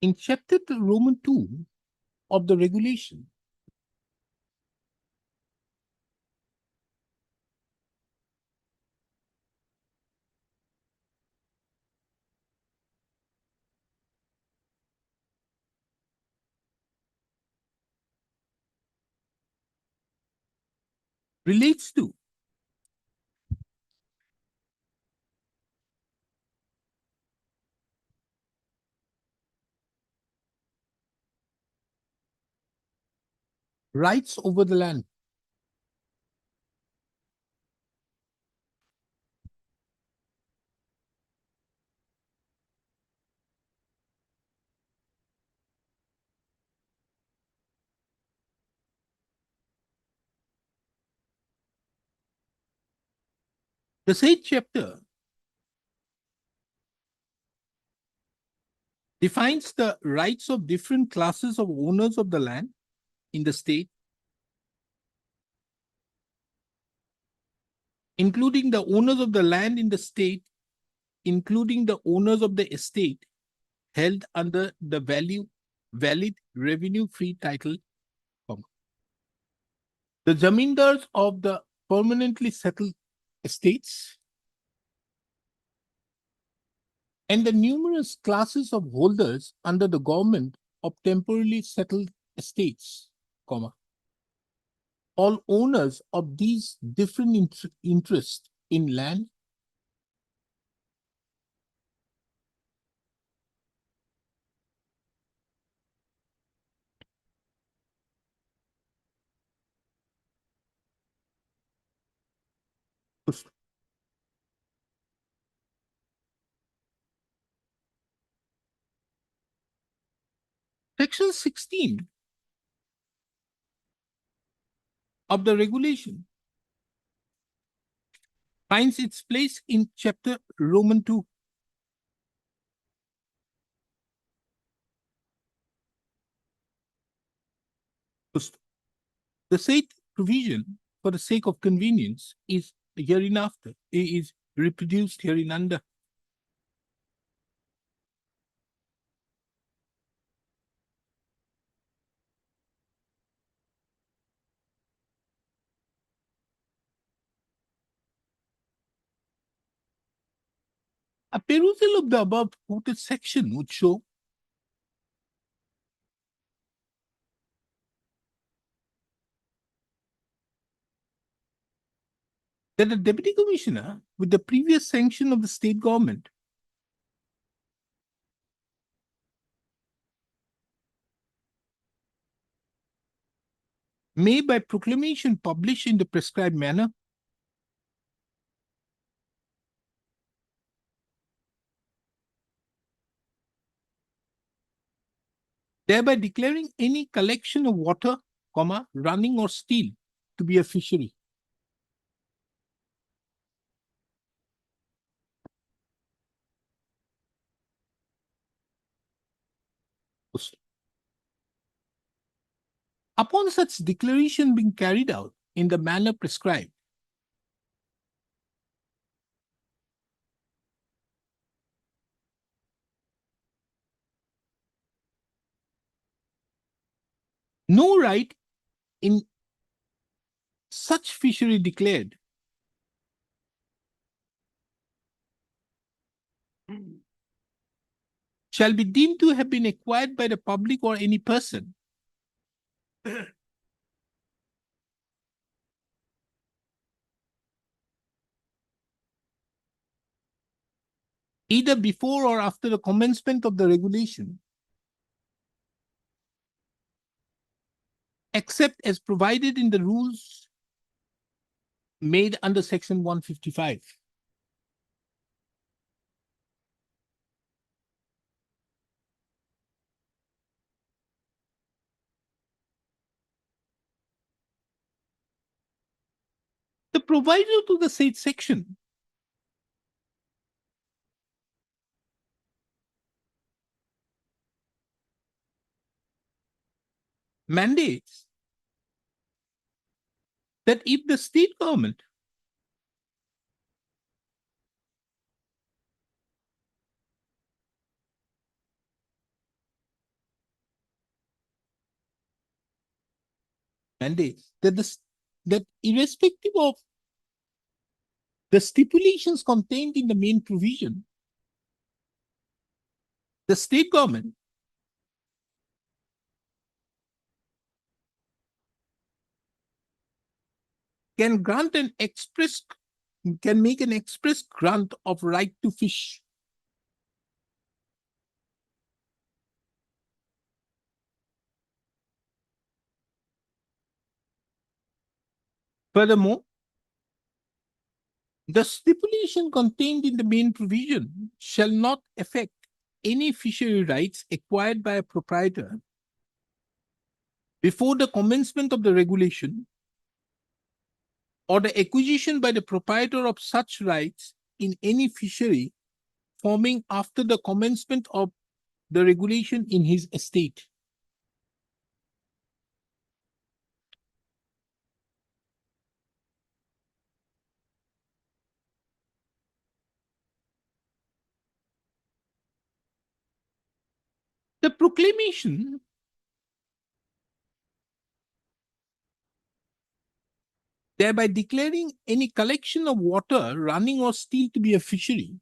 in chapter Roman 2 of the regulation, relates to rights over the land. The said chapter defines the rights of different classes of owners of the land in the state, including the owners of the land in the state, including the owners of the estate held under the valid revenue-free title, the zamindars of the permanently settled estates, and the numerous classes of holders under the government of temporarily settled estates, all owners of these different interests in land, Section 16 of the regulation finds its place in chapter Roman 2. The said provision, for the sake of convenience, is hereinafter, is reproduced hereunder. A perusal of the above quoted section would show that the deputy commissioner, with the previous sanction of the state government, may by proclamation publish in the prescribed manner thereby declaring any collection of water, running or steel to be a fishery. Upon such declaration being carried out in the manner prescribed, no right in such fishery declared shall be deemed to have been acquired by the public or any person either before or after the commencement of the regulation, except as provided in the rules made under section 155. The proviso to the said section mandates that if the state government mandates that that irrespective of the stipulations contained in the main provision, the state government can grant an express, can make an express grant of right to fish. Furthermore, the stipulation contained in the main provision shall not affect any fishery rights acquired by a proprietor before the commencement of the regulation or the acquisition by the proprietor of such rights in any fishery forming after the commencement of the regulation in his estate. The proclamation thereby declaring any collection of water running or still to be a fishery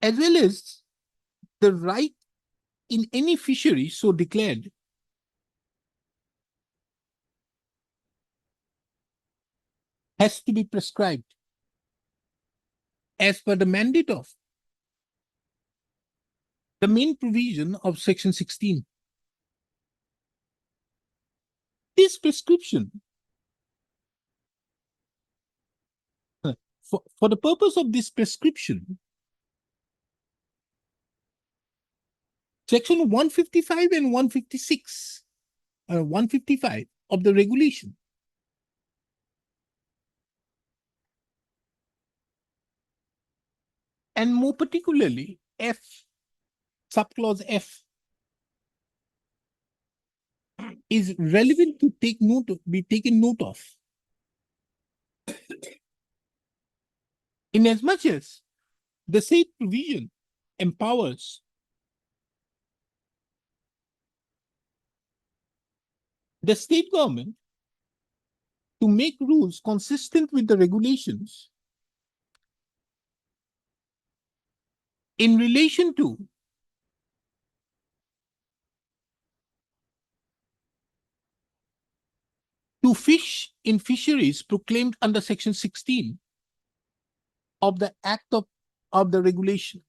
as well as the right in any fishery so declared has to be prescribed as per the mandate of the main provision of section 16. This prescription for the purpose of this prescription, section 155 and 156, 155 of the regulation and more particularly F, subclause F, is relevant to be taken note of. Inasmuch as the said provision empowers the state government to make rules consistent with the regulations in relation to fish in fisheries proclaimed under section 16 of the act of the regulation.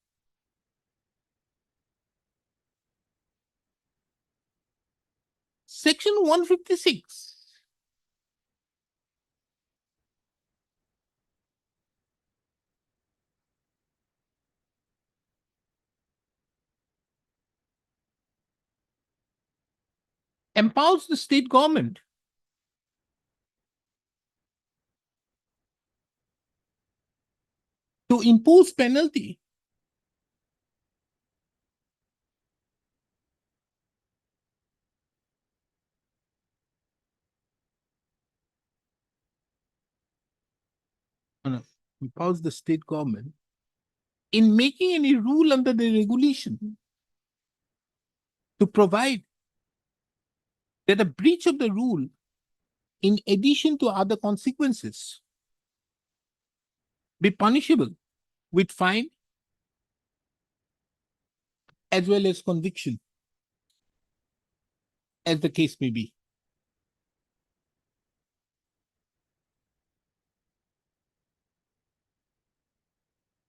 Section 156 empowers the state government to impose penalty empowers the state government in making any rule under the regulation to provide that a breach of the rule, in addition to other consequences, be punishable with fine as well as conviction, as the case may be.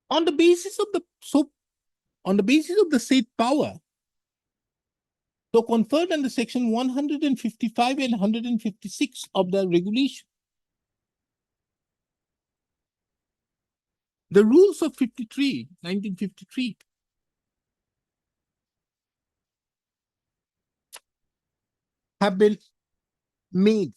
On the basis of the said power, so conferred under section 155 and 156 of the regulation, the rules of 1953 have been made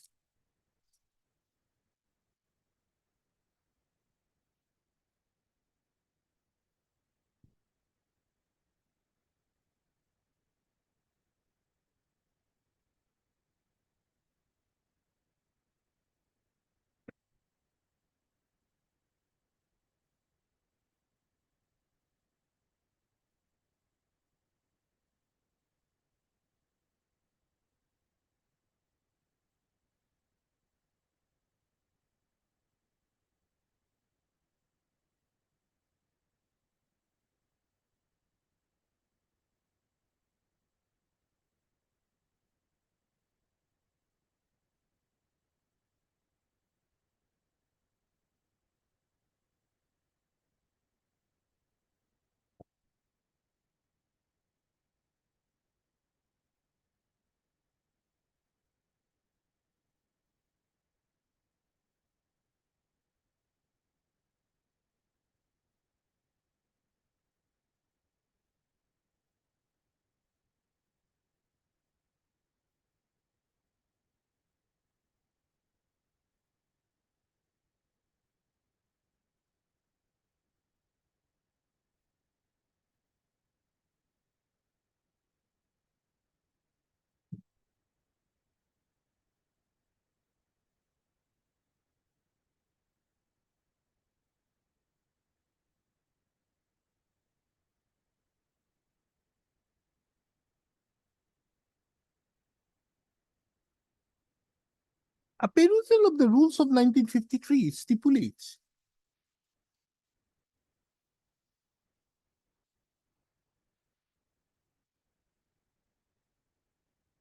A perusal of the rules of 1953 stipulates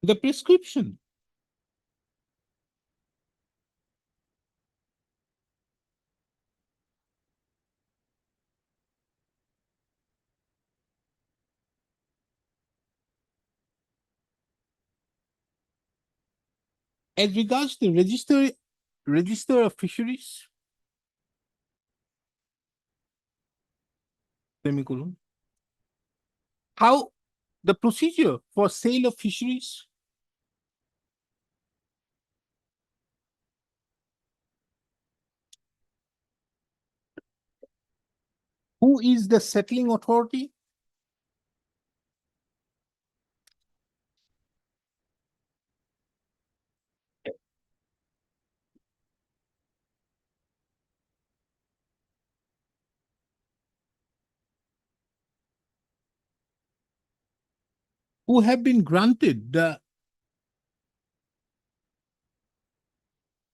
the prescription as regards the register of fisheries, semicolon, how the procedure for sale of fisheries, who is the settling authority, who have been granted the,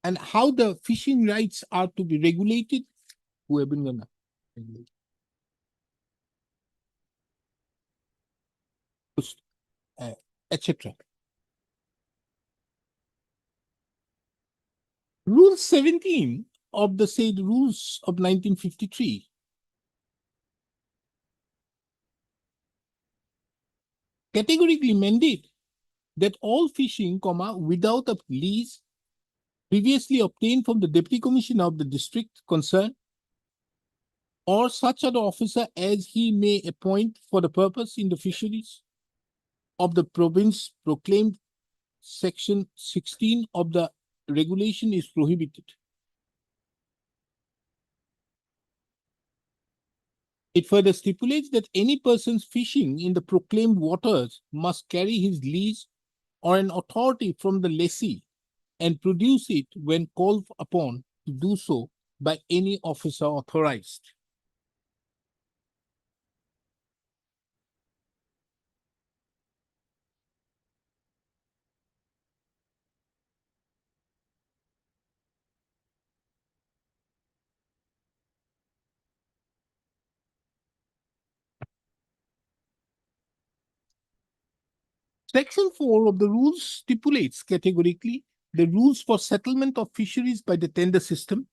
and how the fishing rights are to be regulated, who have been regulated, etc. Rule 17 of the said rules of 1953 categorically mandate that all fishing, without a lease previously obtained from the deputy commissioner of the district concerned or such other officer as he may appoint for the purpose in the fisheries of the province proclaimed section 16 of the regulation is prohibited. It further stipulates that any persons fishing in the proclaimed waters must carry his lease or an authority from the lessee and produce it when called upon to do so by any officer authorized. Section 4 of the rules stipulates categorically the rules for settlement of fisheries by the tender system,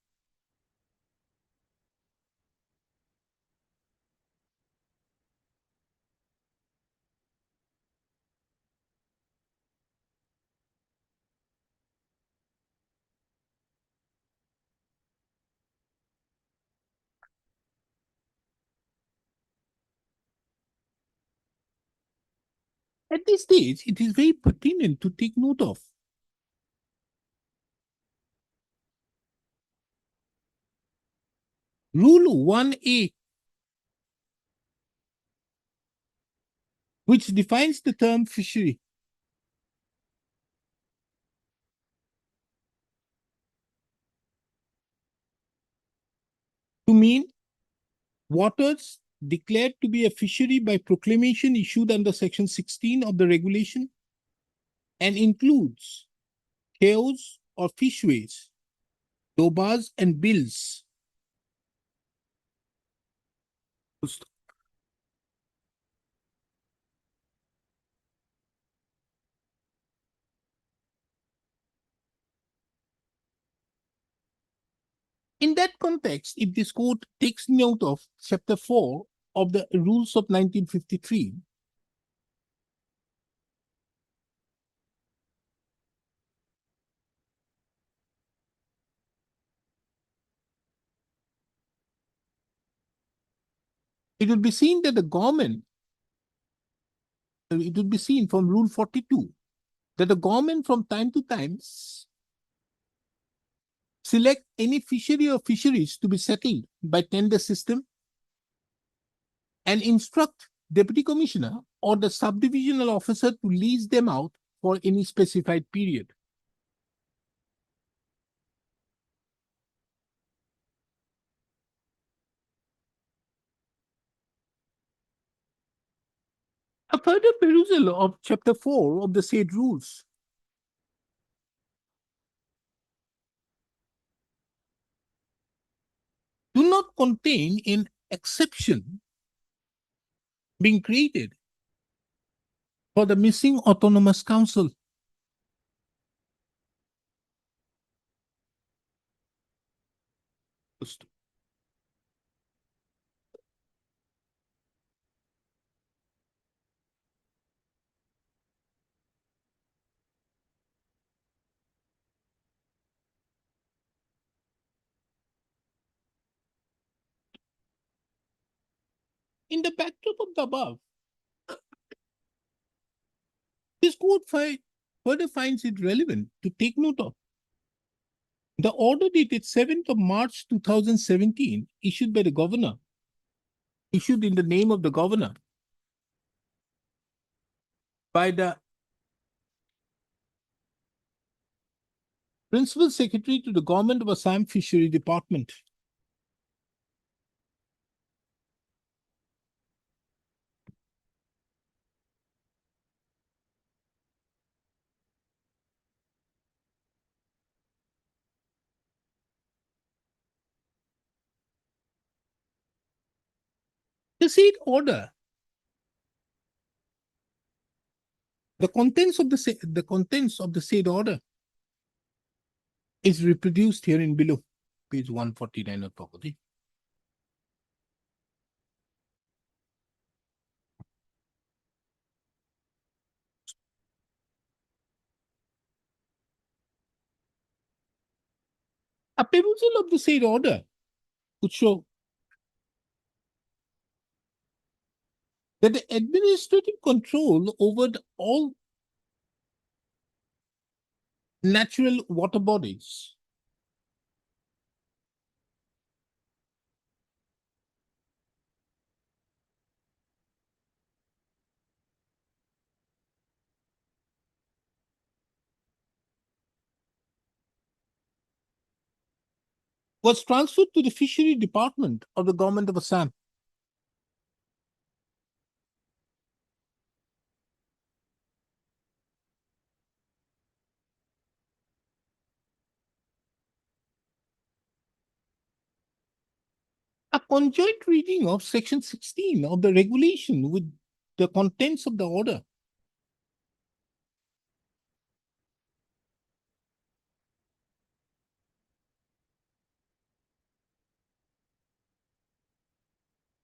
at this stage, it is very pertinent to take note of Rule 1A, which defines the term fishery. To mean waters declared to be a fishery by proclamation issued under section 16 of the regulation and includes cayows or fishways, dobas and bills. In that context, if this court takes note of chapter 4 of the rules of 1953, it would be seen that the government, it would be seen from Rule 42, that the government from time to time select any fishery or fisheries to be settled by tender system and instruct deputy commissioner or the subdivisional officer to lease them out for any specified period. A further perusal of chapter 4 of the said rules not contain an exception being created for the missing autonomous council. In the backdrop of the above, this court further finds it relevant to take note of the order dated 7th of March 2017, issued by the governor, issued in the name of the governor by the Principal Secretary to the Government of Assam Fishery Department. The said order, the contents of the said order is reproduced here in below, page 149 of property. A perusal of the said order would show that the administrative control over all natural water bodies was transferred to the Fishery Department of the Government of Assam. A conjoint reading of section 16 of the regulation with the contents of the order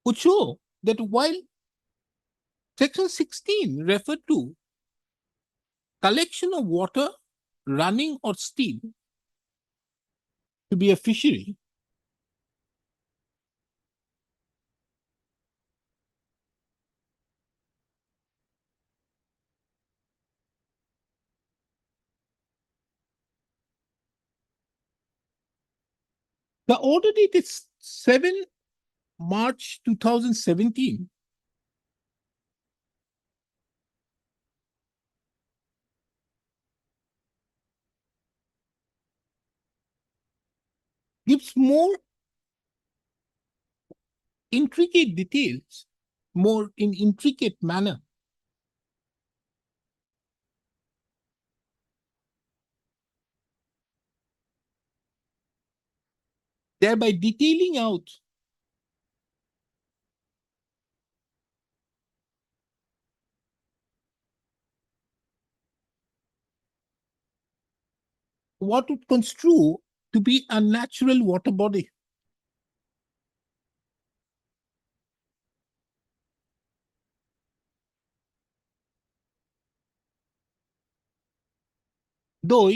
would show that while section 16 referred to collection of water running or still to be a fishery, the order dated 7 March 2017 gives more intricate details, more in intricate manner, thereby detailing out what would construe to be a natural water body. Though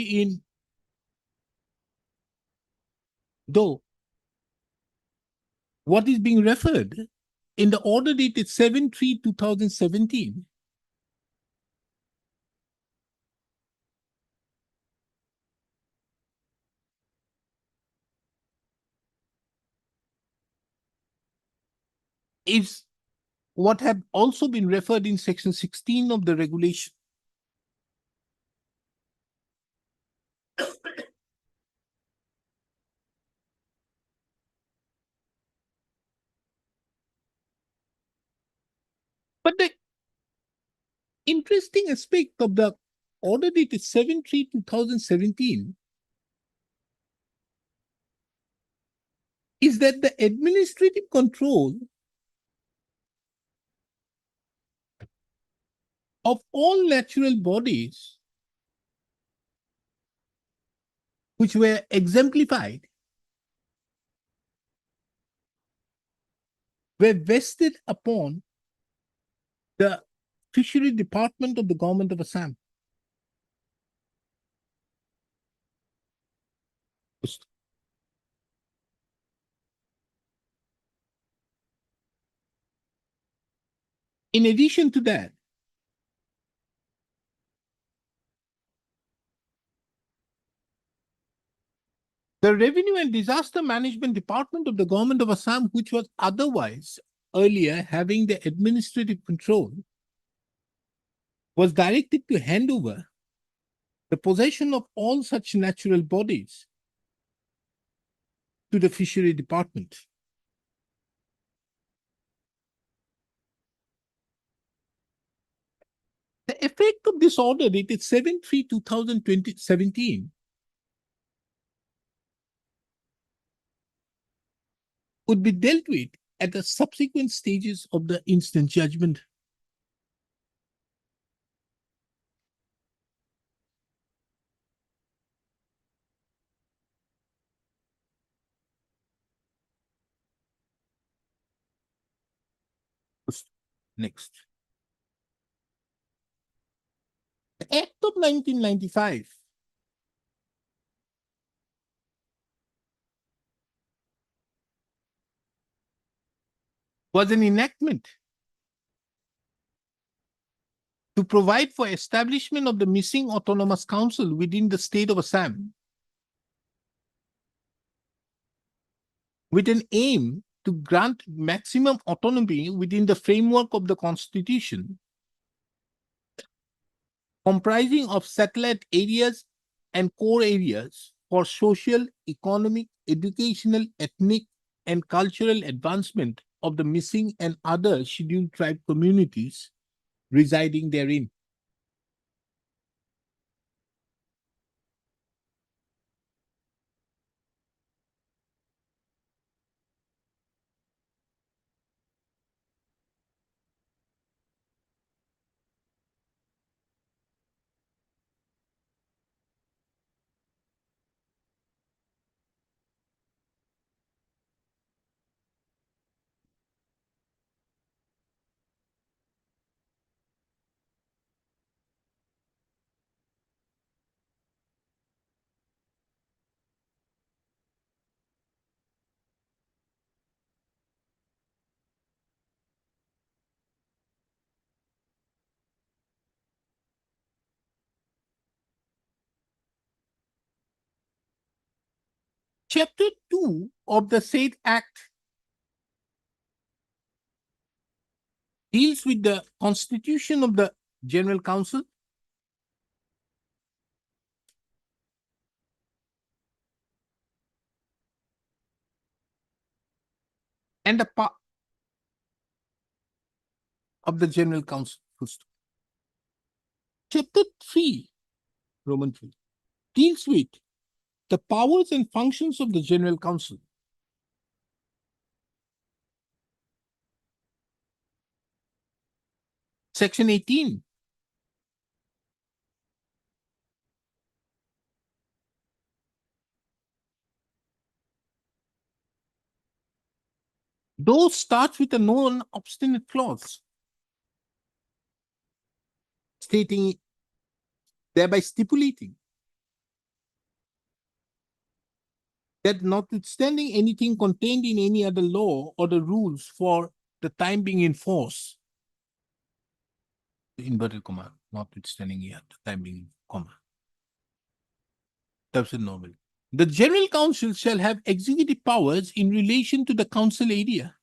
what is being referred in the order dated 7/3/2017 is what had also been referred in section 16 of the regulation. But the interesting aspect of the order dated 7/3/2017 is that the administrative control of all natural bodies which were exemplified were vested upon the fishery department of the government of Assam. In addition to that, the Revenue and Disaster Management Department of the government of Assam, which was otherwise earlier having the administrative control, was directed to hand over the possession of all such natural bodies to the fishery department. The effect of this order dated 7/3/2017 would be dealt with at the subsequent stages of the instant judgment. Next. The Act of 1995 was an enactment to provide for establishment of the Missing Autonomous Council within the state of Assam with an aim to grant maximum autonomy within the framework of the Constitution, comprising of satellite areas and core areas for social, economic, educational, ethnic, and cultural advancement of the missing and other scheduled tribe communities residing therein. Chapter 2 of the said Act deals with the constitution of the General Council, and the part of the General Council. Chapter 3, Roman 3, deals with the powers and functions of the General Council. Section 18 though starts with a non-obstinate clause, stating, thereby stipulating that notwithstanding anything contained in any other law or the rules for the time being in force, inverted comma, notwithstanding here, the time being, comma, that's it normal. The General Council shall have executive powers in relation to the council area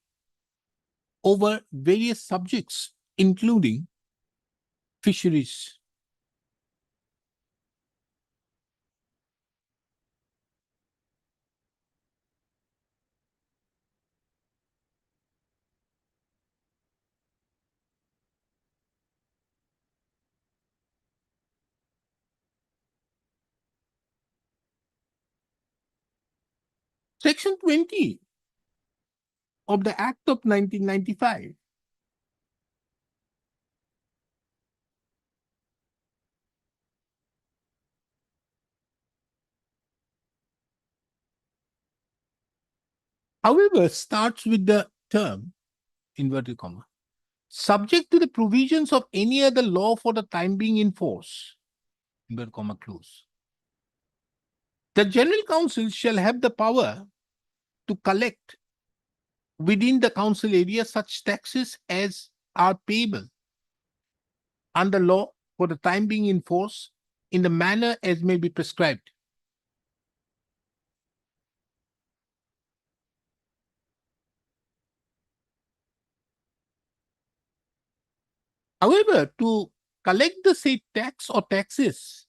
over various subjects, including fisheries. Section 20 of the Act of 1995. However, starts with the term, inverted comma, subject to the provisions of any other law for the time being in force, inverted comma close. The General Council shall have the power to collect within the council area such taxes as are payable under law for the time being in force in the manner as may be prescribed. However, to collect the said tax or taxes,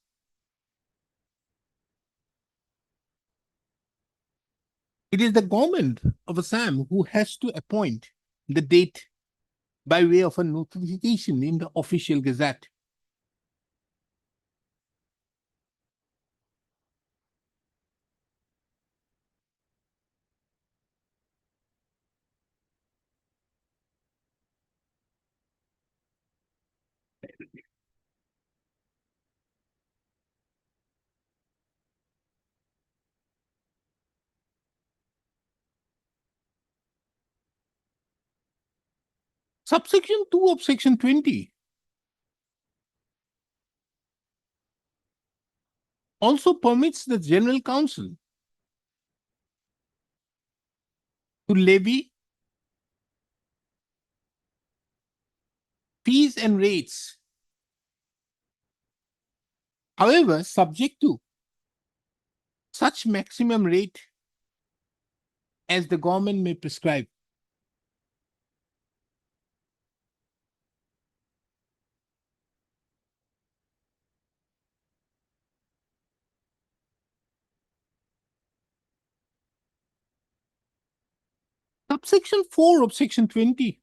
it is the government of Assam who has to appoint the date by way of a notification in the official gazette. Subsection 2 of section 20 also permits the General Council to levy fees and rates, however, subject to such maximum rate as the government may prescribe. Subsection 4 of section 20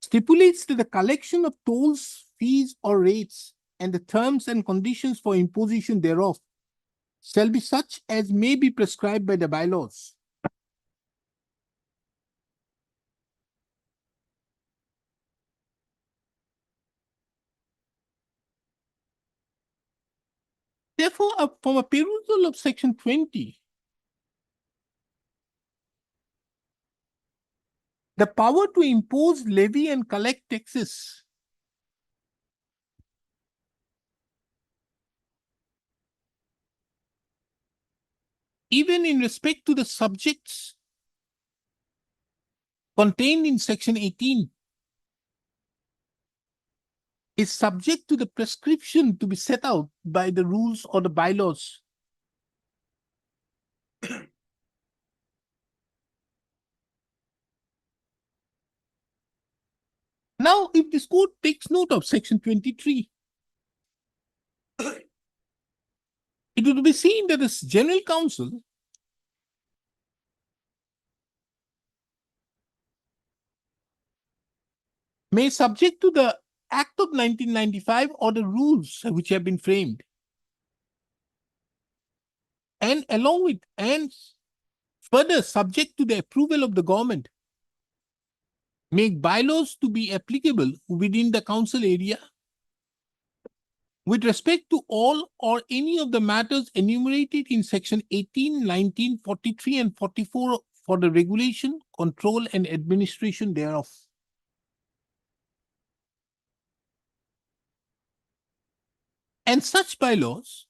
stipulates that the collection of tolls, fees, or rates and the terms and conditions for imposition thereof shall be such as may be prescribed by the bylaws. Therefore, from a perusal of section 20, the power to impose, levy, and collect taxes even in respect to the subjects contained in section 18 is subject to the prescription to be set out by the rules or the bylaws. Now, if this court takes note of section 23, it will be seen that this General Council may, subject to the Act of 1995 or the rules which have been framed, and along with and further subject to the approval of the government, make bylaws to be applicable within the council area with respect to all or any of the matters enumerated in section 18, 19, 43, and 44 for the regulation, control, and administration thereof. And such bylaws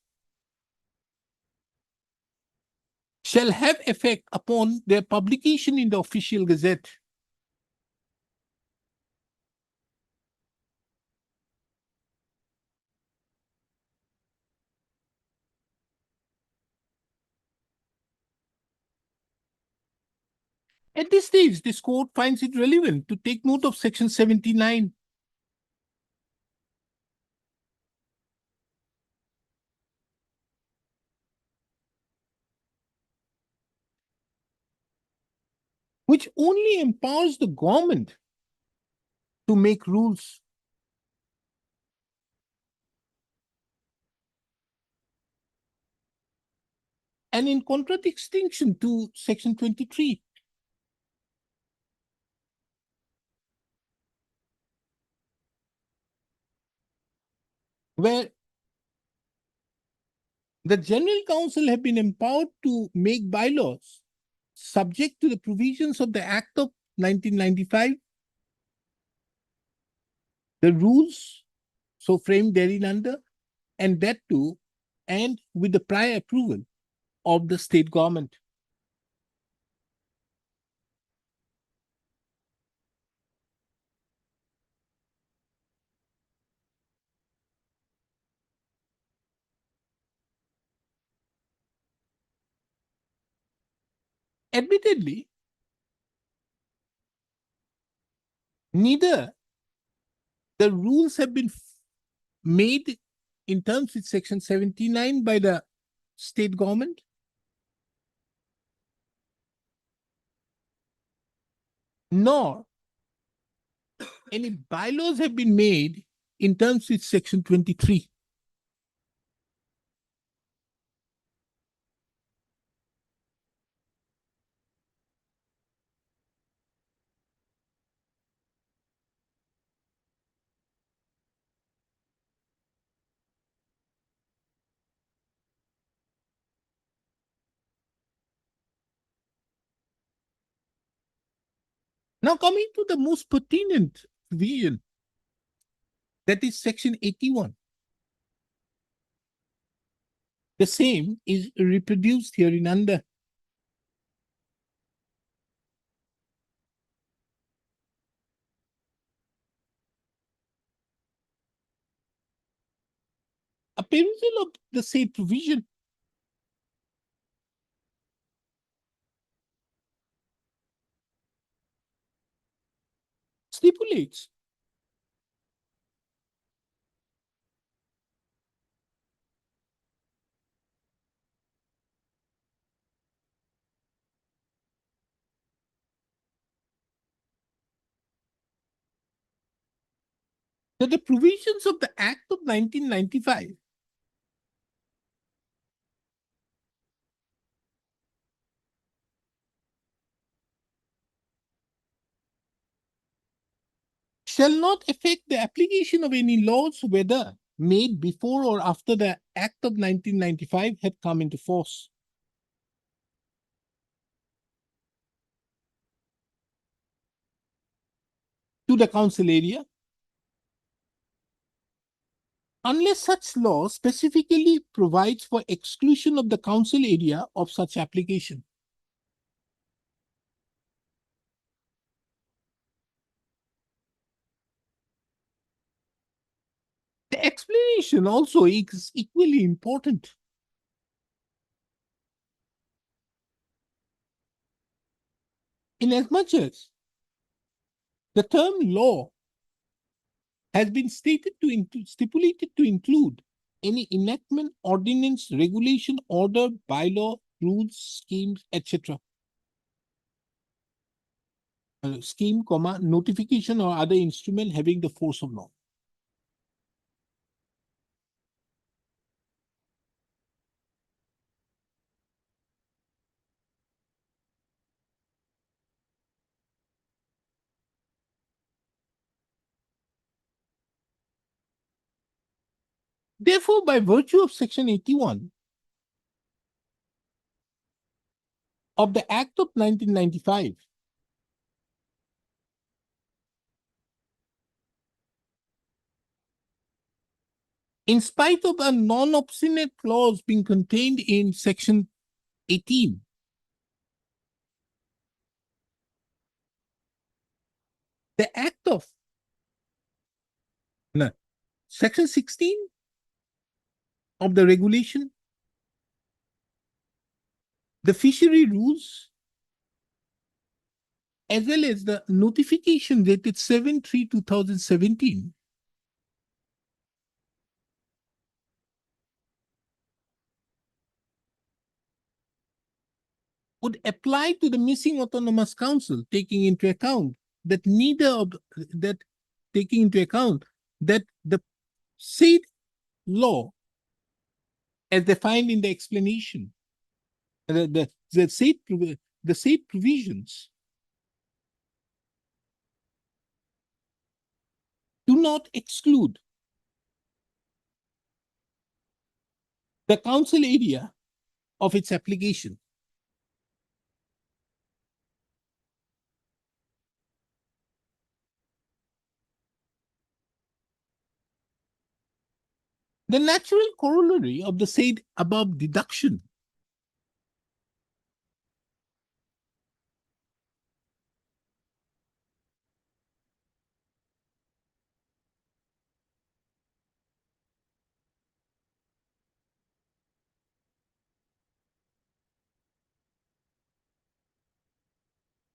shall have effect upon their publication in the official gazette. At this stage, this court finds it relevant to take note of section 79. Which only empowers the government to make rules. And in contradistinction to section 23, where the General Council have been empowered to make bylaws subject to the provisions of the Act of 1995, the rules so framed therein under, and that too, and with the prior approval of the state government. Admittedly, neither the rules have been made in terms with Section 79 by the state government, nor any bylaws have been made in terms with Section 23. Now coming to the most pertinent provision, that is Section 81. The same is reproduced herein under. A perusal of the said provision stipulates that the provisions of the Act of 1995 shall not affect the application of any laws, whether made before or after the Act of 1995 had come into force. To the council area, unless such law specifically provides for exclusion of the council area of such application. The explanation also is equally important. Inasmuch as the term law has been stipulated to include any enactment, ordinance, regulation, order, bylaw, rules, schemes, etc. Scheme, notification or other instrument having the force of law. Therefore, by virtue of Section 81 of the Act of 1995, in spite of a non-obstinate clause being contained in Section 18, the Act of Section 16 of the regulation, the fishery rules, as well as the notification dated 7/3/2017, would apply to the missing autonomous council, taking into account that the said law, as defined in the explanation, the said provisions do not exclude the council area of its application. The natural corollary of the said above deduction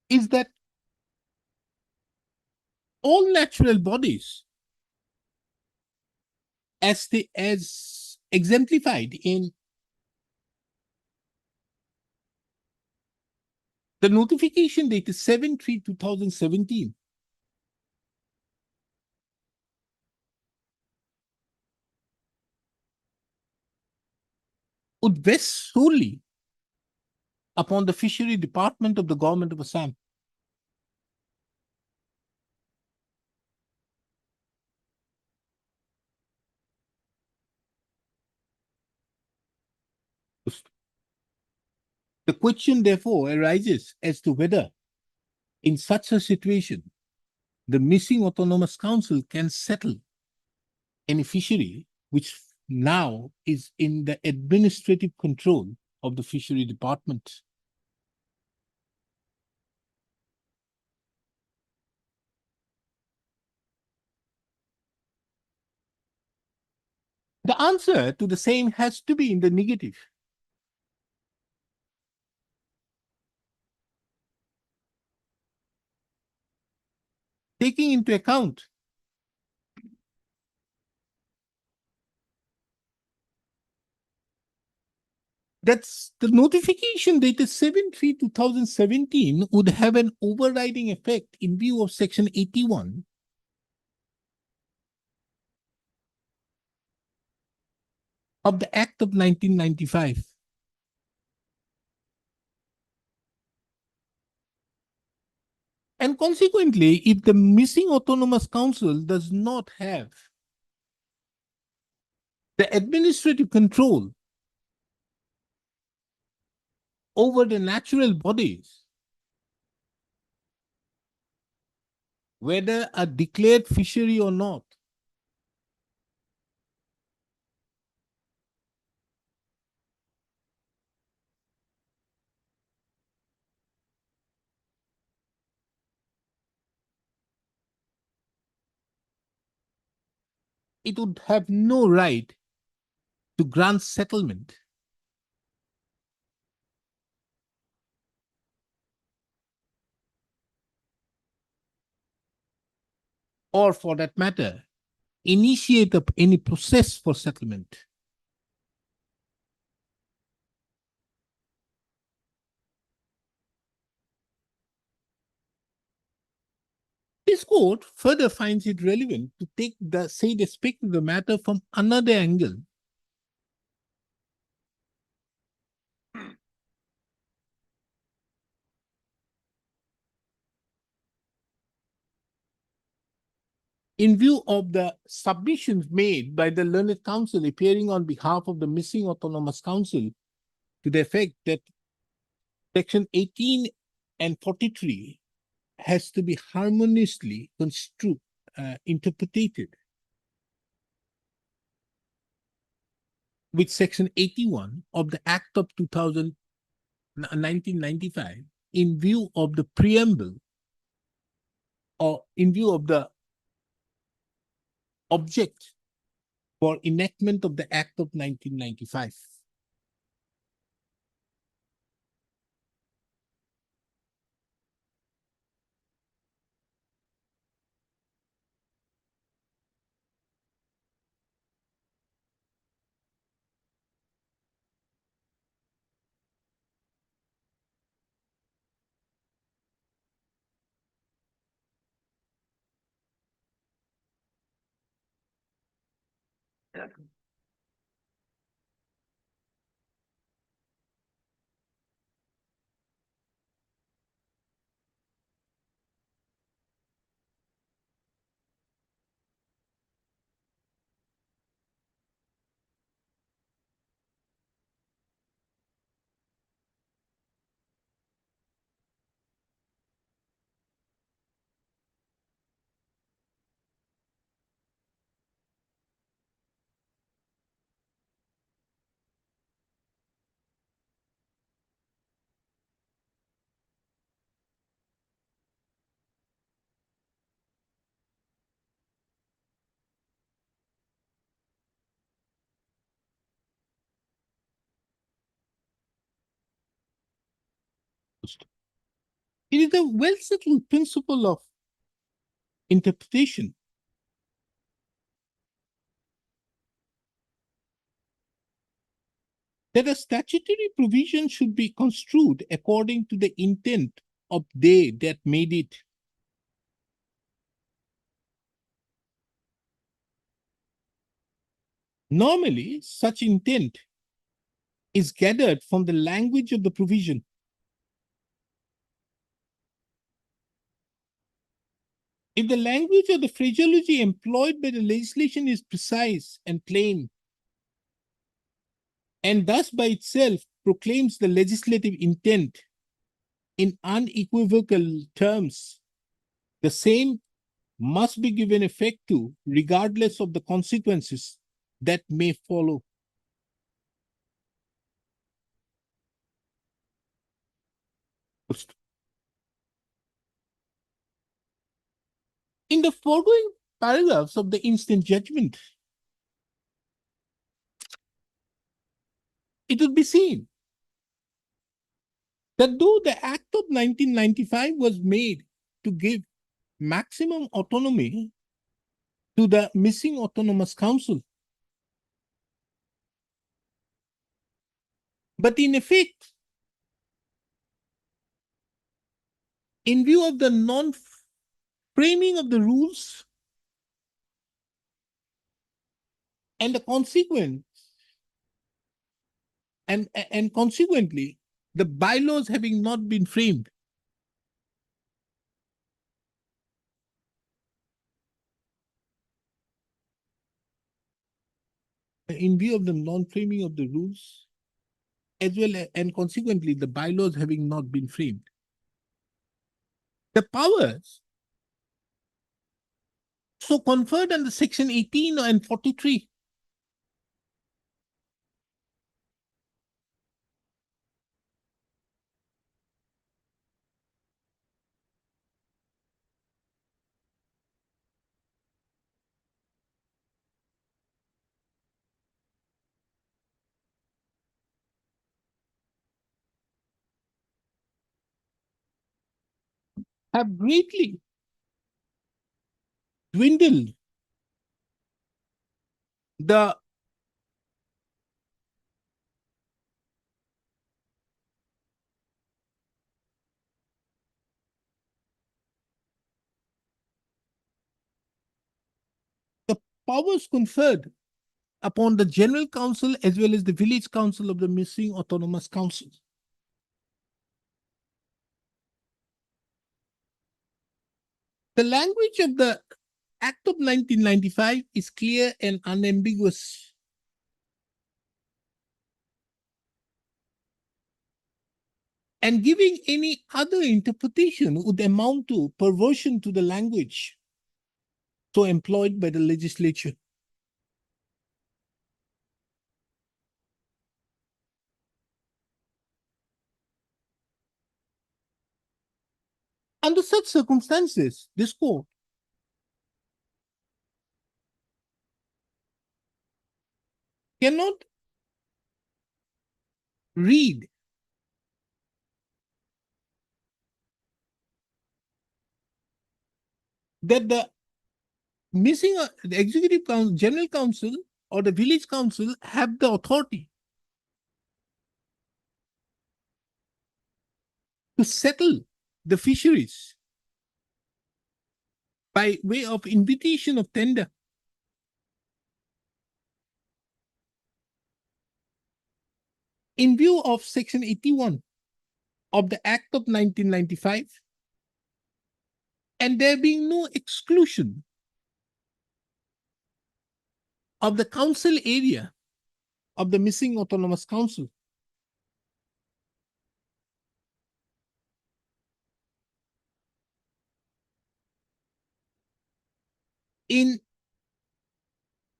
is that all natural bodies, as exemplified in the notification dated 7/3/2017, would vest solely upon the fishery department of the government of Assam. The question therefore arises as to whether, in such a situation, the missing autonomous council can settle any fishery which now is in the administrative control of the fishery department. The answer to the same has to be in the negative. Taking into account that's the notification dated 7/3/2017 would have an overriding effect in view of Section 81 of the Act of 1995. And consequently, if the missing autonomous council does not have the administrative control over the natural bodies, whether a declared fishery or not, it would have no right to grant settlement. Or for that matter, initiate any process for settlement. This court further finds it relevant to take the said aspect of the matter from another angle. In view of the submissions made by the learned counsel appearing on behalf of the missing autonomous council to the effect that Section 18 and 43 has to be harmoniously interpreted with Section 81 of the Act of 1995 in view of the preamble or in view of the object for enactment of the Act of 1995. It is a well-settled principle of interpretation that a statutory provision should be construed according to the intent of they that made it. Normally, such intent is gathered from the language of the provision. If the language or the phraseology employed by the legislation is precise and plain, and thus by itself proclaims the legislative intent in unequivocal terms, the same must be given effect to, regardless of the consequences that may follow. In the foregoing paragraphs of the instant judgment, it would be seen that though the Act of 1995 was made to give maximum autonomy to the missing autonomous council, but in effect, in view of the non-framing of the rules and the consequence, and consequently, the bylaws having not been framed, in view of the non-framing of the rules, as well as, and consequently, the bylaws having not been framed, the powers so conferred under Section 18 and 43 have greatly dwindled the powers conferred upon the General Council as well as the Village Council of the missing autonomous councils. The language of the Act of 1995 is clear and unambiguous. And giving any other interpretation would amount to perversion to the language so employed by the legislature. Under such circumstances, this court cannot read that the the executive council, general council, or the village council have the authority to settle the fisheries by way of invitation of tender. In view of Section 81 of the Act of 1995, and there being no exclusion of the council area of the missing autonomous council, in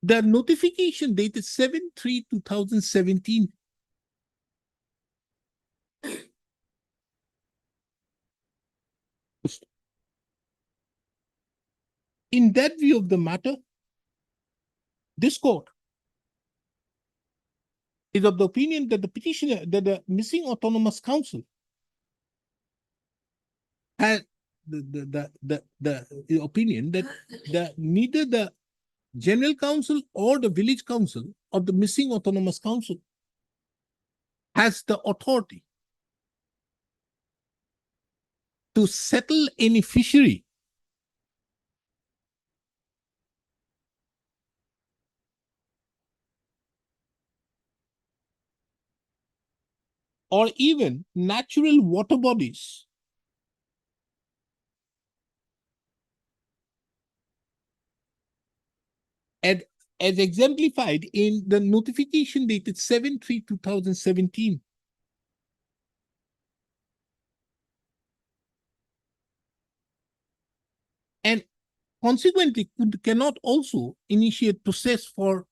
the notification dated 7/3/2017, in that view of the matter, this court is of the opinion that the petitioner, that the missing autonomous council had the opinion that neither the general council or the village council of the missing autonomous council has the authority to settle any fishery or even natural water bodies as, as exemplified in the notification dated 7/3/2017. And consequently cannot also initiate process for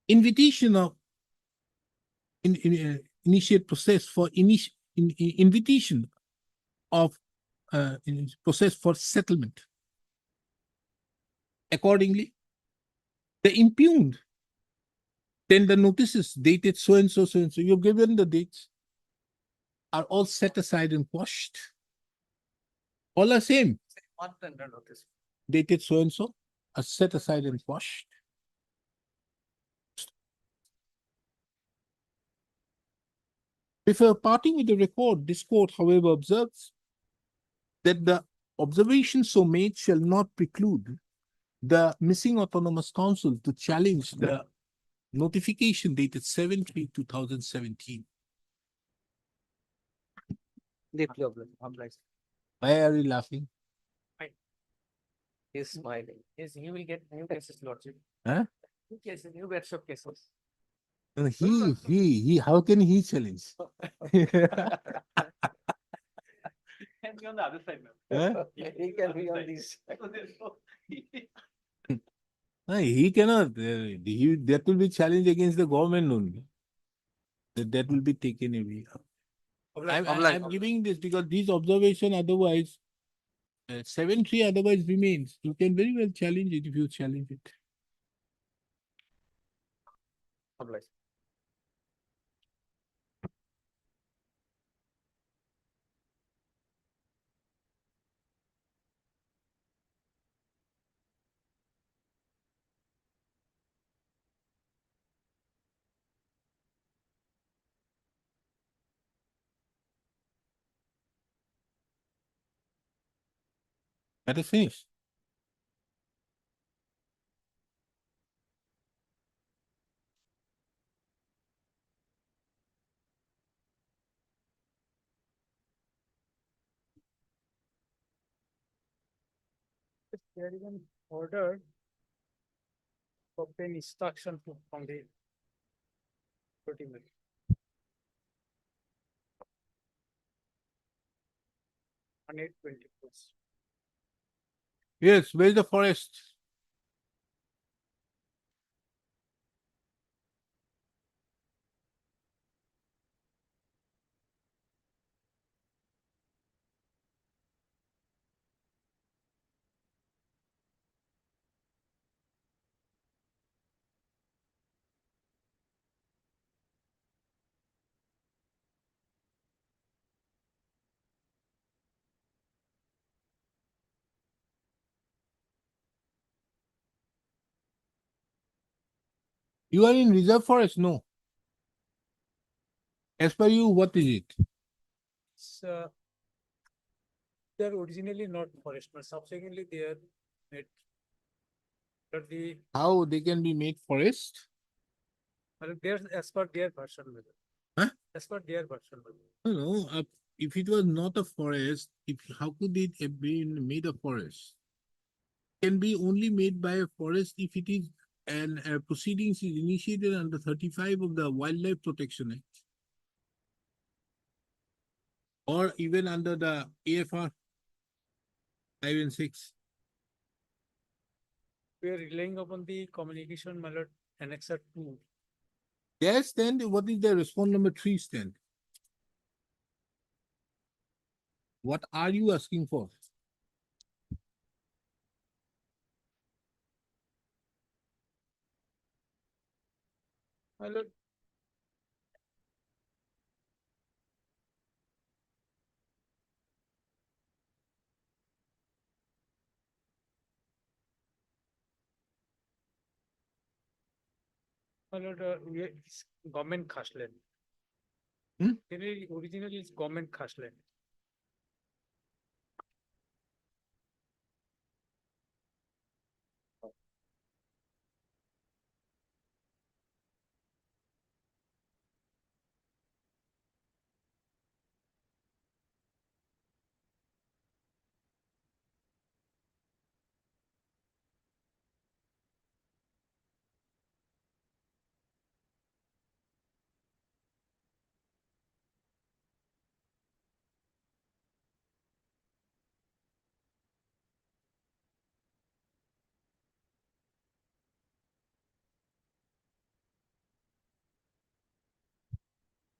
invitation of initiate process for invitation of process for settlement. Accordingly, the impugned then the notices dated so and so, so and so, you've given the dates, are all set aside and quashed. All are same. What tender notice? Dated so and so, are set aside and quashed. Before parting with the record, this court, however, observes that the observation so made shall not preclude the missing autonomous council to challenge the notification dated 7/3/2017. Deeply obliged. Why are you laughing? He's smiling. Yes, you will get new cases, Lordship. Huh? New cases, new batch of cases. How can he challenge? Can be on the other side, ma'am. Huh? He can be on this. No, he cannot. That will be challenged against the government only. That will be taken away. I'm giving this because these observation otherwise, 7/3 otherwise remains. You can very well challenge it if you challenge it. Obliged. That is finished. There is an order to obtain instruction from the authority. On 8/20. Yes, where's the forest? You are in reserve forest? No. As per you, what is it? So they're originally not forest, but subsequently they are made. But How they can be made forest? there's as per their version. Huh? As per their version. No, if it was not a forest, how could it have been made a forest? Can be only made by a forest if it is and proceedings is initiated under 35 of the Wildlife Protection Act. Or even under the AFR 5 and 6. We are relying upon the communication mallet annexer 2. Yes, then what is the response number 3 stand? What are you asking for? Mallet, It's government cash land. Hmm? Originally it's government cash land.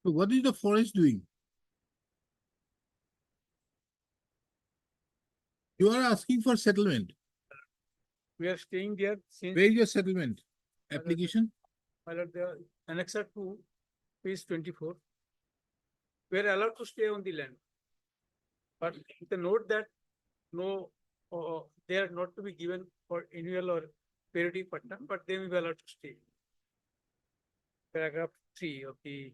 So what is the forest doing? You are asking for settlement. We are staying there since. Where is your settlement? Application? The annexer to page 24. We are allowed to stay on the land. But with the note that no, they are not to be given for annual or periodic pattern, but they will be allowed to stay. Paragraph 3 of the.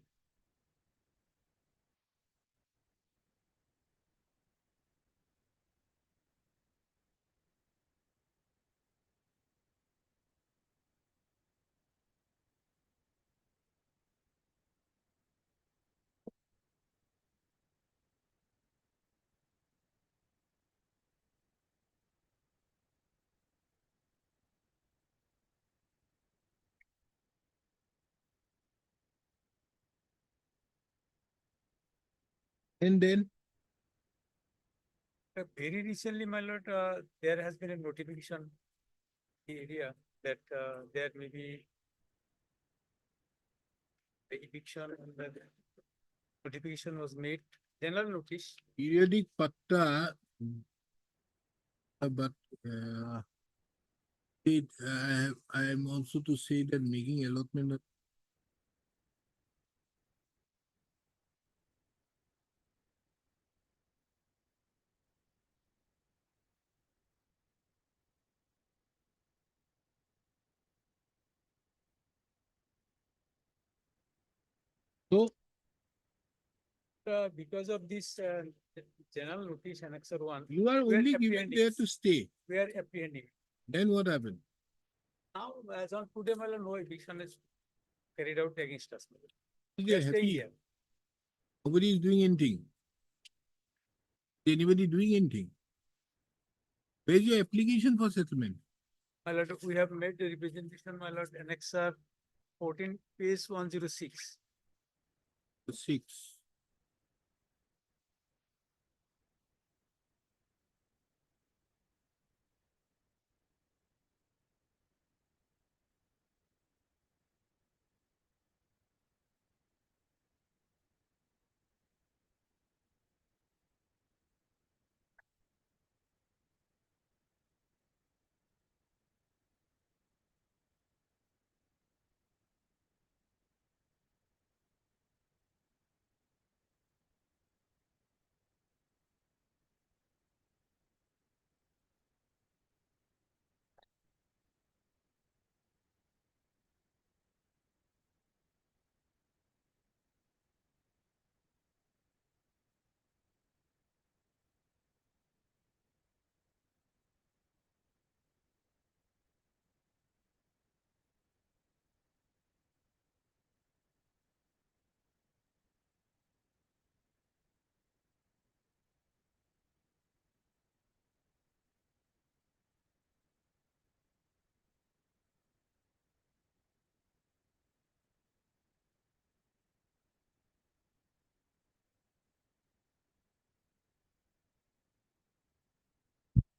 And then Very recently, my lord, there has been a notification in the area that there may be the eviction and the notification was made, general notice. periodic patta, but I am also to say that making allotment of so Because of this general notice annexer 1, you are we are only given apprehending. there to stay. We are apprehending. Then what happened? Now, as on today, my lord, no eviction is carried out against us. my lord. They We are are staying happy. here. Nobody is doing anything. Is anybody doing anything? Where is your application for settlement? My lord, we have made the representation, my lord, annexer 14, page 106. 6.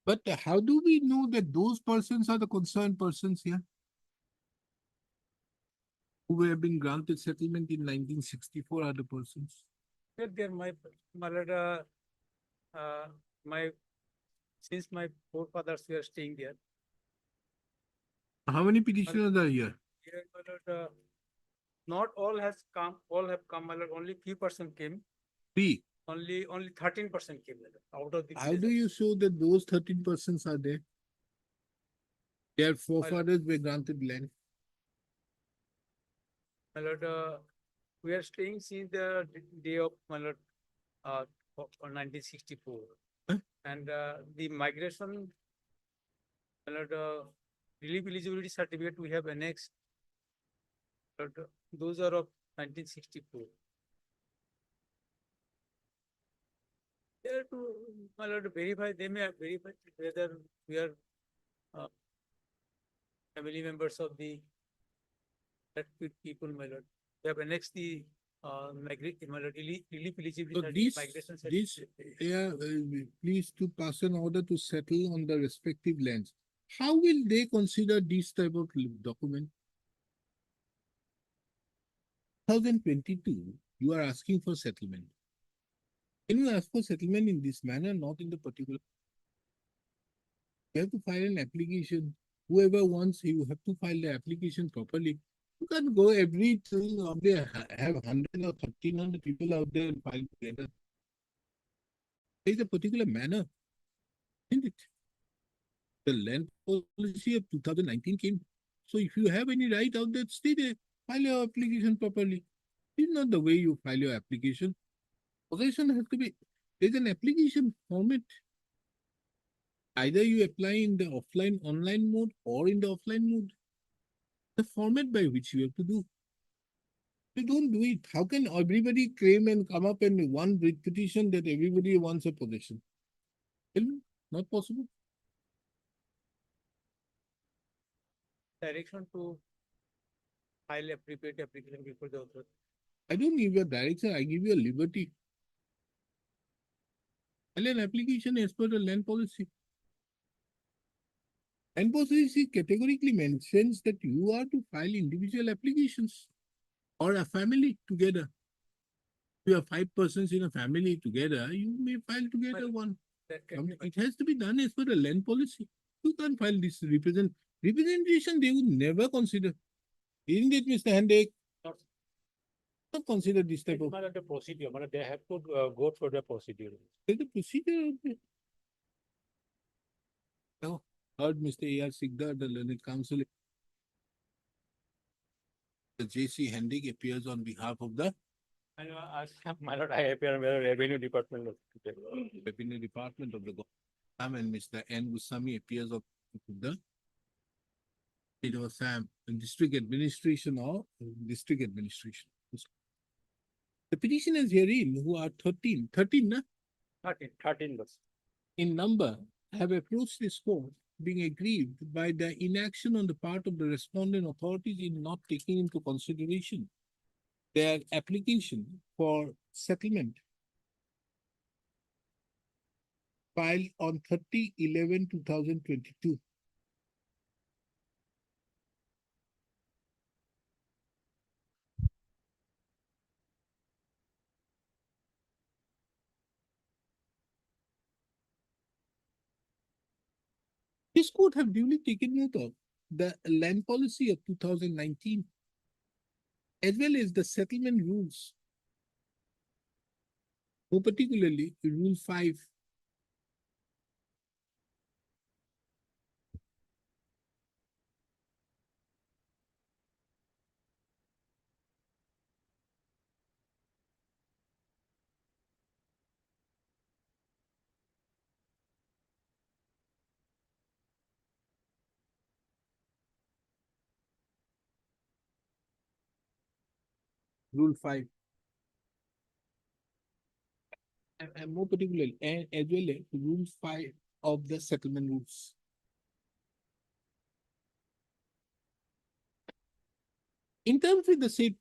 But how do we know that those persons are the concerned persons here? Who have been granted settlement in 1964 are the persons. There, my lord, my, since my forefathers were staying there. How many petitioners are here? Here, my lord, not all has come, all have come, my lord, only few person came, 3. only 13% came, my lord, out of the. How do you show that those 13 persons are there? Their forefathers were granted land. my lord, we are staying since the day of, my lord, of 1964. Huh? And the migration, my lord, relief eligibility certificate we have annexed, but those are of 1964. They are to, my lord, verify, they may have verified whether we are uh, family members of the that people, my lord. They have annexed the my lord, relief eligibility. So this, migration this, certificate. yeah, please to pass an order to settle on the respective lands. How will they consider this type of document? 2022, you are asking for settlement. Can you ask for settlement in this manner, not in the particular? You have to file an application. Whoever wants, you have to file the application properly. You can't go every thing out there, have 100 or 1,300 people out there and file together. There is a particular manner, isn't it? The land policy of 2019 came. So if you have any right out there, stay there, file your application properly. It's not the way you file your application. Possession has to be, there's an application format. Either you apply in the offline, online mode or in the offline mode. The format by which you have to do. You don't do it. How can everybody claim and come up and one writ petition that everybody wants a possession? Not possible. Direction to file a prepaid application before the authority. I don't give you a direction, I give you a liberty. File an application as per the land policy. Land policy categorically mentions that you are to file individual applications or a family together. If you have 5 persons in a family together, you may file together one. That can be It has to be done as per the land policy. You can't file this representation, they would never consider. Isn't it, Mr. Handek? Not consider this type of. the procedure, they have to go through the procedure. There's a procedure. No, heard Mr. A.R. Sigdar, the learned counsel. The J.C. Handek appears on behalf of the My lord, I appear in the revenue department. Revenue Department of the government, and Mr. N. Gusami appears on behalf of the Sam, District Administration or District Administration. The petitioners herein, who are 13, na? 13 bus. In number, have approached this court being aggrieved by the inaction on the part of the respondent authorities in not taking into consideration their application for settlement filed on 30/11/2022. This court have duly taken note of the land policy of 2019 as well as the settlement rules, more particularly Rule 5. Rule 5. And more particularly, and as well as Rule 5 of the settlement rules. In terms with the said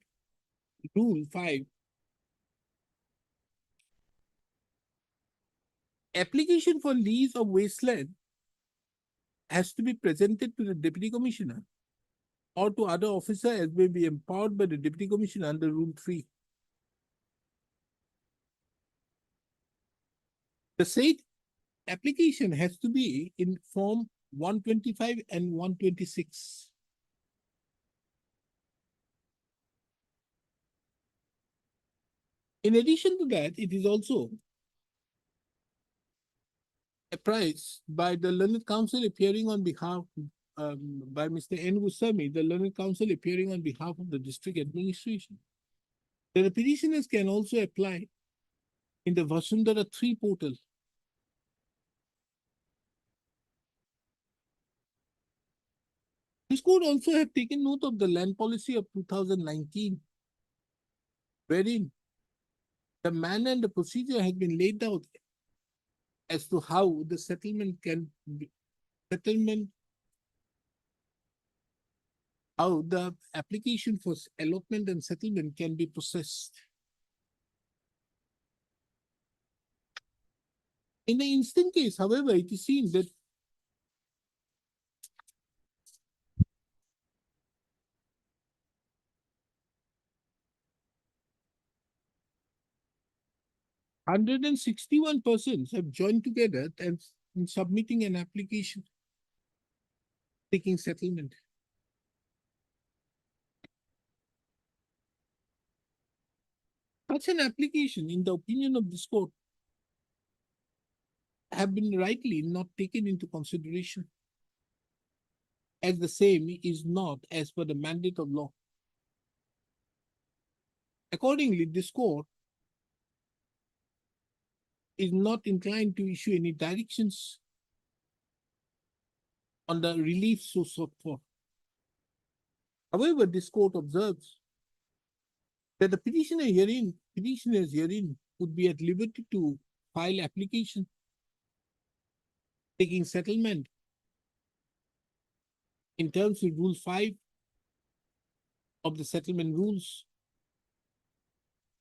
Rule 5, application for lease of wasteland has to be presented to the Deputy Commissioner or to other officer as may be empowered by the Deputy Commissioner under Rule 3. The said application has to be in Form 125 and 126. In addition to that, it is also apprised by the learned counsel appearing on behalf by Mr. N. Goswami, the learned counsel appearing on behalf of the district administration. The petitioners can also apply in the Vasundhara 3 portal. This court also have taken note of the land policy of 2019, wherein the manner and the procedure has been laid out as to how the settlement can be, how the application for allotment and settlement can be processed. In the instant case, however, it is seen that (161% have joined together and in submitting an application seeking settlement. Such an application, in the opinion of this court, have been rightly not taken into consideration, as the same is not as per the mandate of law. Accordingly, this court is not inclined to issue any directions on the relief so sought for. However, this court observes that the petitioners herein would be at liberty to file application taking settlement in terms with Rule 5 of the settlement rules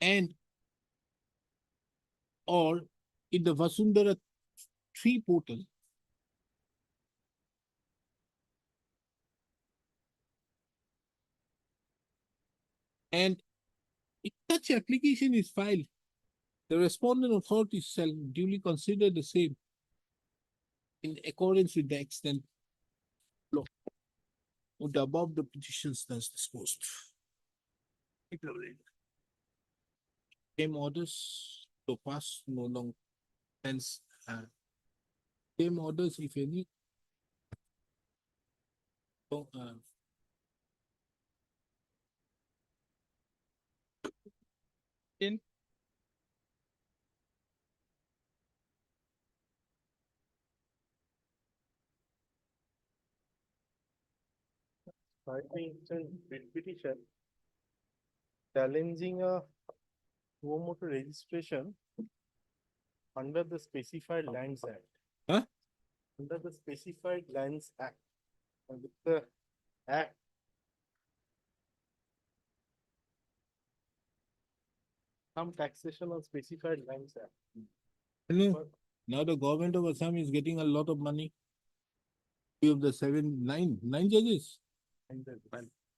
and or in the Vasundhara 3 portal. And if such application is filed, the respondent authorities shall duly consider the same in accordance with the extent law. With the above the petitions thus disposed. Same orders to pass no longer. Hence, same orders, if any. So, in petition challenging a motor registration under the Specified Lands Act. Huh? Under the Specified Lands Act. And with the act. Some taxation on Specified Lands Act. hello. Now the government of Assam is getting a lot of money. Three of the nine judges. And the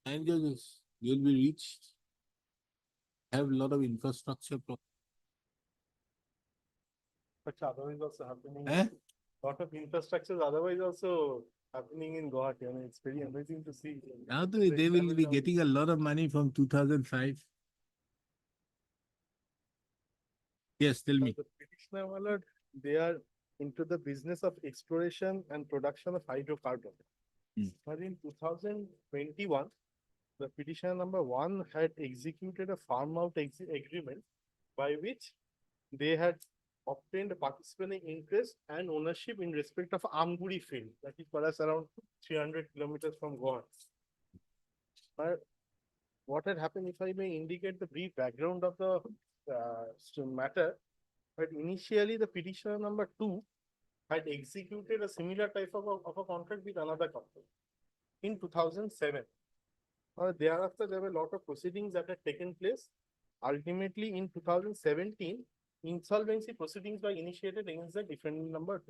9 judges will be reached. Have a lot of infrastructure. But otherwise also happening. Eh? Lot of infrastructure otherwise also happening in Guwahati. I mean, it's very amazing to see. Now they will be getting a lot of money from 2005. Yes, tell me. The petitioner, my lord, they are into the business of exploration and production of hydrocarbon. But in 2021, the petitioner number 1 had executed a farm out agreement by which they had obtained a participating interest and ownership in respect of Amguri field, that is for us around 300 kilometers from Goa. But what had happened, if I may indicate the brief background of the matter, but initially the petitioner number 2 had executed a similar type of a contract with another company in 2007. Thereafter, there were a lot of proceedings that had taken place. Ultimately, in 2017, insolvency proceedings were initiated against the defendant number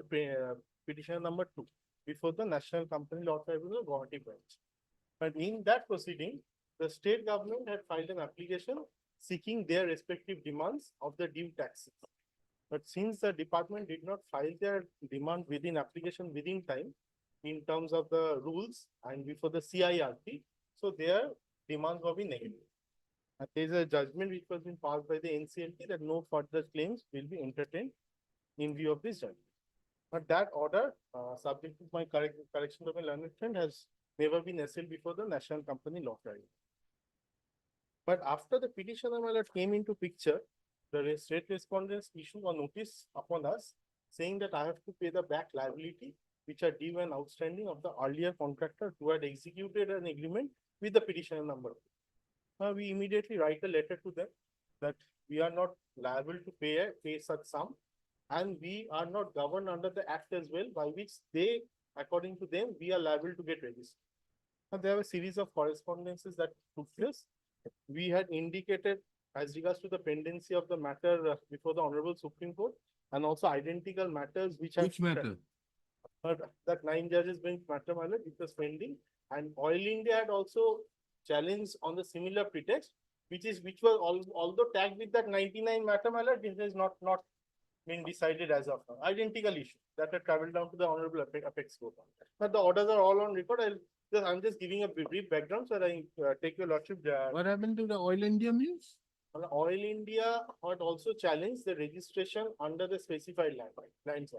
petitioner number 2 before the National Company Law Tribunal Guwahati branch. But in that proceeding, the state government had filed an application seeking their respective demands of the due taxes. But since the department did not file their demand within application within time in terms of the rules and before the CIRP, so their demands will be negative. And there is a judgment which was been passed by the NCLT that no further claims will be entertained in view of this judgment. But that order, subject to my correction of my learned friend, has never been assailed before the National Company Law Tribunal. But after the petitioner my lord came into picture, the state respondents issued a notice upon us saying that I have to pay the back liability which are due and outstanding of the earlier contractor who had executed an agreement with the petitioner number. Now we immediately write a letter to them that we are not liable to pay such sum, and we are not governed under the act as well, by which they, according to them, we are liable to get registered. Now there were a series of correspondences that took place. We had indicated as regards to the pendency of the matter before the Honorable Supreme Court, and also identical matters which have. Which matter? That 9 judges bench matter, my lord, it was pending, and Oil India had also challenged on the similar pretext, which was although tagged with that 99 matter, my lord, this has not been decided as of now. Identical issue that had traveled down to the Honorable Apex Court. But the orders are all on record. I'm just giving a brief background, so I take your lordship. What happened to the Oil India means? Oil India had also challenged the registration under the specified land.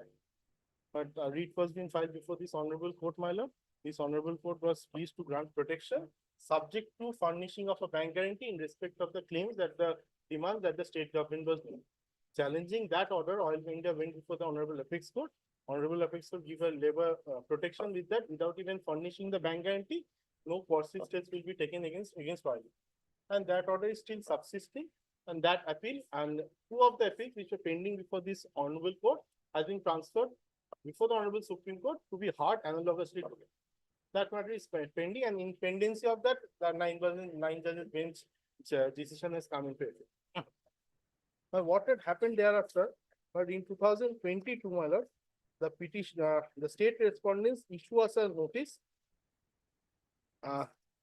But writ was been filed before this honorable court, my lord. This honorable court was pleased to grant protection subject to furnishing of a bank guarantee in respect of the claims that the demand that the state government was doing. Challenging that order, Oil India went before the Honorable Apex Court. Honorable Apex Court give a labor protection with that without even furnishing the bank guarantee. No coercive steps will be taken against Oil. And that order is still subsisting. And that appeal and 2 of the appeals which were pending before this honorable court has been transferred before the Honorable Supreme Court to be heard analogously today. That matter is pending, and in pendency of that, the 9 judges bench decision has come into effect. Now, what had happened thereafter, but in 2022, my lord, the petition, the state respondents issue us a notice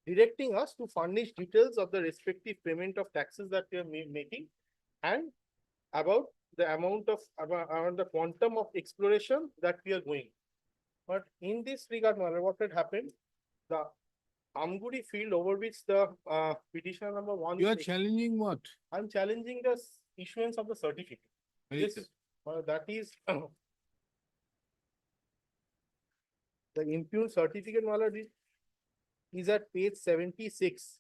directing us to furnish details of the respective payment of taxes that we are making, and about the amount of around the quantum of exploration that we are going. But in this regard, what had happened, the Amguri field over which the petitioner number 1. You are challenging what? I'm challenging the issuance of the certificate. This, that is the impugned certificate, my lord, is at page 76.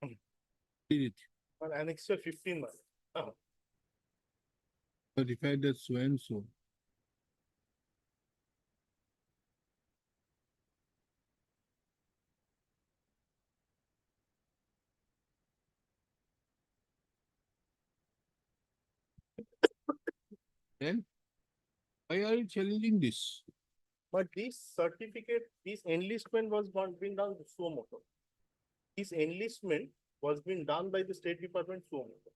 Read it. On annexure 15, my lord. Certified as so and so. Then why are you challenging this? But this certificate, this enlistment was been done suo motu. This enlistment was being done by the State Department suo motu.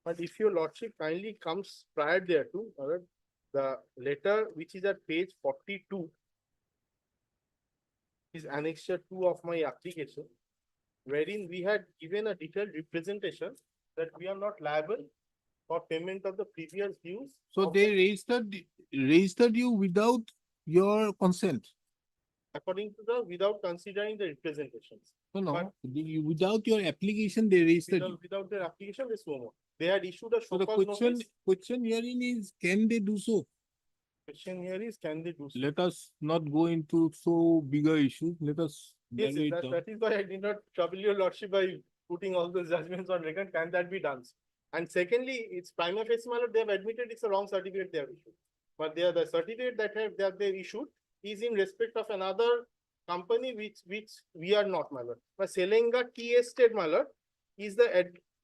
But if your lordship kindly comes prior thereto, the letter which is at page 42 is annexure 2 of my application, wherein we had given a detailed representation that we are not liable for payment of the previous dues. So they registered you without your consent. According to the, without considering the representations. No, without your application, they registered you. Without their application, they so much. They had issued a So the show cause question notice. herein is, can they do so? Question here is, can they do so? Let us not go into so bigger issues. Let us. Yes, narrow it that, down. that is why I did not trouble your lordship by putting all those judgments on record. Can that be done? And secondly, it's prima facie, my lord, they have admitted it's a wrong certificate they have issued. But they are the certificate that they issued is in respect of another company which we are not, my lord. But Selenga Tea Estate, my lord, is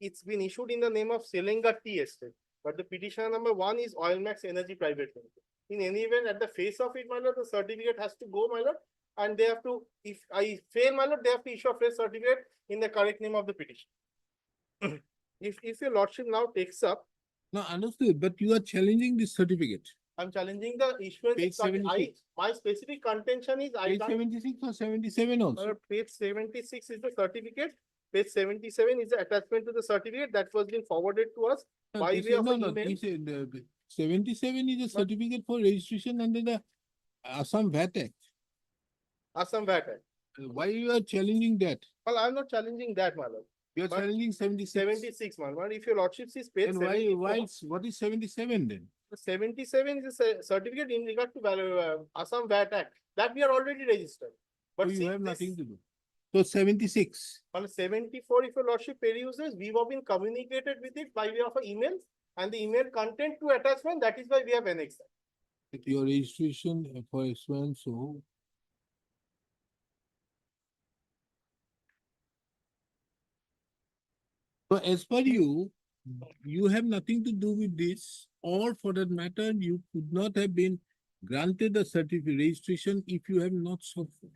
it's been issued in the name of Selenga Tea Estate. But the petitioner number 1 is Oilmax Energy Private Limited. In any event, at the face of it, my lord, the certificate has to go, my lord, and they have to, if I fail, my lord, they have to issue a fresh certificate in the correct name of the petition. If your lordship now takes up. No, understood, but you are challenging this certificate. I'm challenging the issuance. Page 76. My specific contention is Page 76 or 77 also. Page 76 is the certificate. Page 77 is the attachment to the certificate that was being forwarded to us by way of email. He said, 77 is a certificate for registration under the Assam VAT Act. Assam VAT Act. Why you are challenging that? Well, I'm not challenging that, my lord. You are challenging 76. 76, my lord. If your lordship sees page Then 74. what is 77 then? The 77 is a certificate in regard to Assam VAT Act that we are already registered. But So you since have this- nothing to do. So 76. On 74, if your lordship peruses, we have been communicated with it by way of an email and the email content to attachment, that is why we have annexed that. With your registration for expense, so. So as per you, you have nothing to do with this, or for that matter, you could not have been granted a certificate registration if you have not suffered.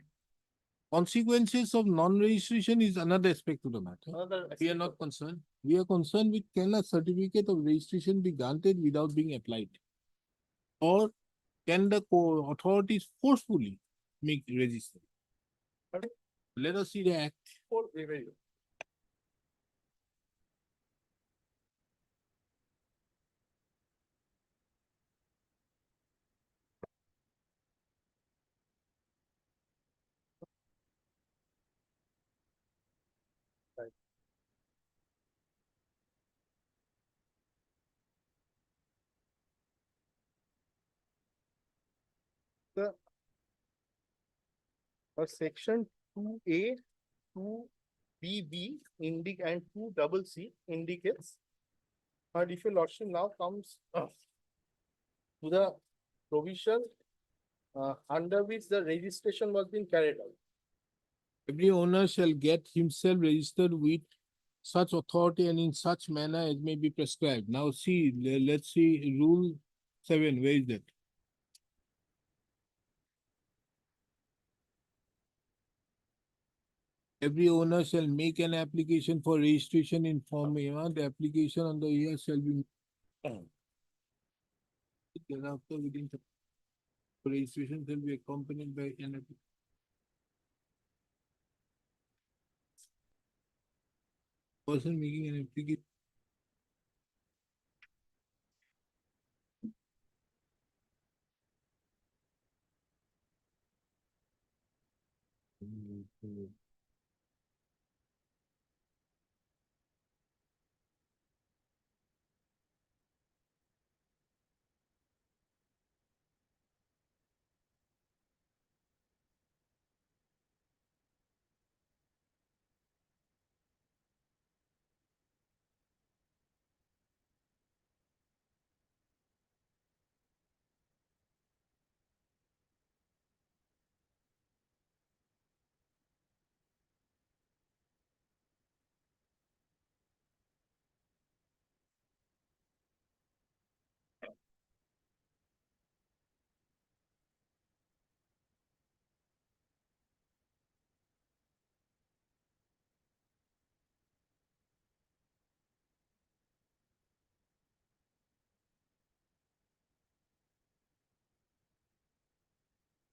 Consequences of non-registration is another aspect of the matter. Another We are not concerned. We are concerned with can a certificate of registration be granted without being applied? Or can the authorities forcefully make register? Okay. Let us see the act. Very good. Section 2A, 2BB and 2CC indicates. And if your lordship now comes to the provision under which the registration was being carried out. Every owner shall get himself registered with such authority and in such manner as may be prescribed. Now see, let's see rule 7, where is that? Every owner shall make an application for registration in Form A1. The application on the year shall be thereafter within the registration shall be accompanied by an application. Person making an application.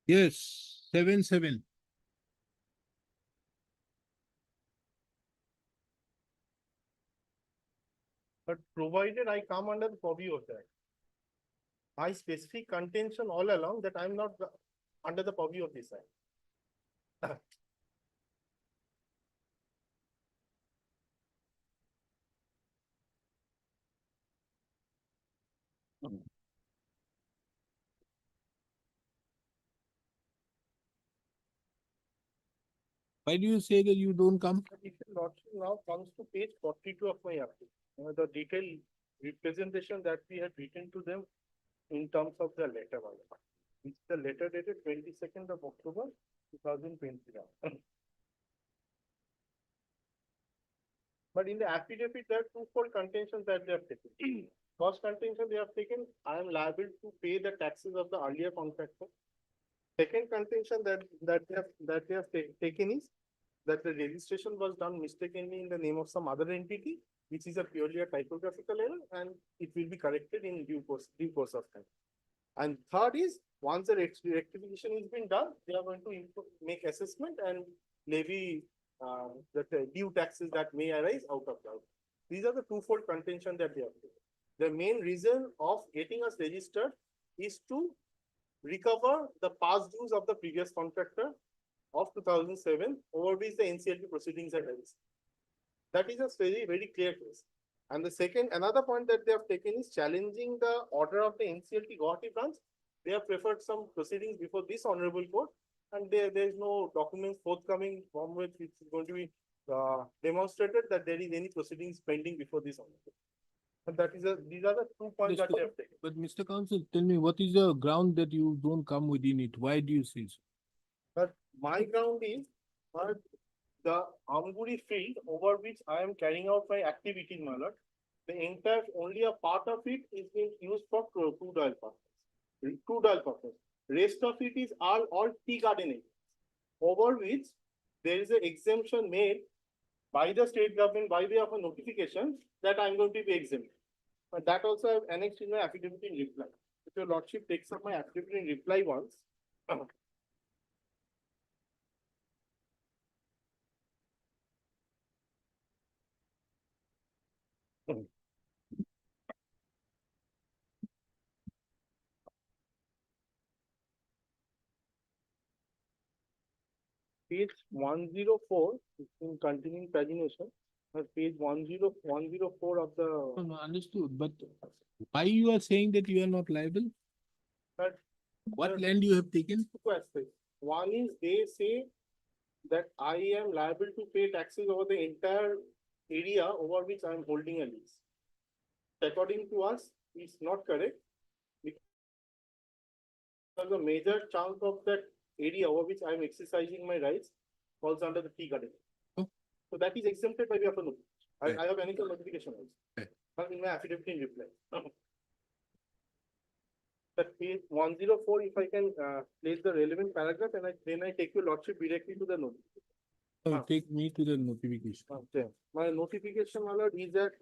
Yes, 7. But provided I come under the purview of that. My specific contention all along that I'm not under the purview of this act. Why do you say that you don't come? If your lordship now comes to page 42 of my application, the detailed representation that we had written to them in terms of the letter. It's the letter dated 22nd of October 2021. But in the affidavit, there are twofold contentions that they have taken. First contention they have taken, I am liable to pay the taxes of the earlier contractor. Second contention that they have taken is that the registration was done mistakenly in the name of some other entity, which is a purely a typographical error, and it will be corrected in due course of time. And third is, once the rectification has been done, they are going to make assessment and levy the due taxes that may arise out of that. These are the twofold contention that they have taken. The main reason of getting us registered is to recover the past dues of the previous contractor of 2007, over which the NCLT proceedings are raised. That is a very clear case. And the second, another point that they have taken is challenging the order of the NCLT Guwahati branch. They have preferred some proceedings before this honorable court, and there is no documents forthcoming from which it's going to be demonstrated that there is any proceedings pending before this honorable. And that is these are the 2 points that they have taken. But Mr. Counsel, tell me, what is the ground that you don't come within it? Why do you say so? But my ground is the Amburi field over which I am carrying out my activity, my lord. The entire, only a part of it is being used for crude oil purpose. Rest of it is all tea garden areas, over which there is an exemption made by the state government by way of a notification that I'm going to be exempt. But that also I have annexed in my affidavit in reply. If your lordship takes up my affidavit in reply once, page 104 in continuing pagination, page 104 of No, the. no, understood, but why you are saying that you are not liable? But What the land you have taken? two aspects. One is they say that I am liable to pay taxes over the entire area over which I am holding a lease. According to us, it's not correct. Because a major chunk of that area over which I am exercising my rights falls under the tea garden. Oh. So that is exempted by way of a notice. Right. I have any notification also. Right. In my affidavit in reply. That page 104, if I can place the relevant paragraph, and then I take your lordship directly to the notice. No, take me to the notification. Okay. My notification, my lord, is that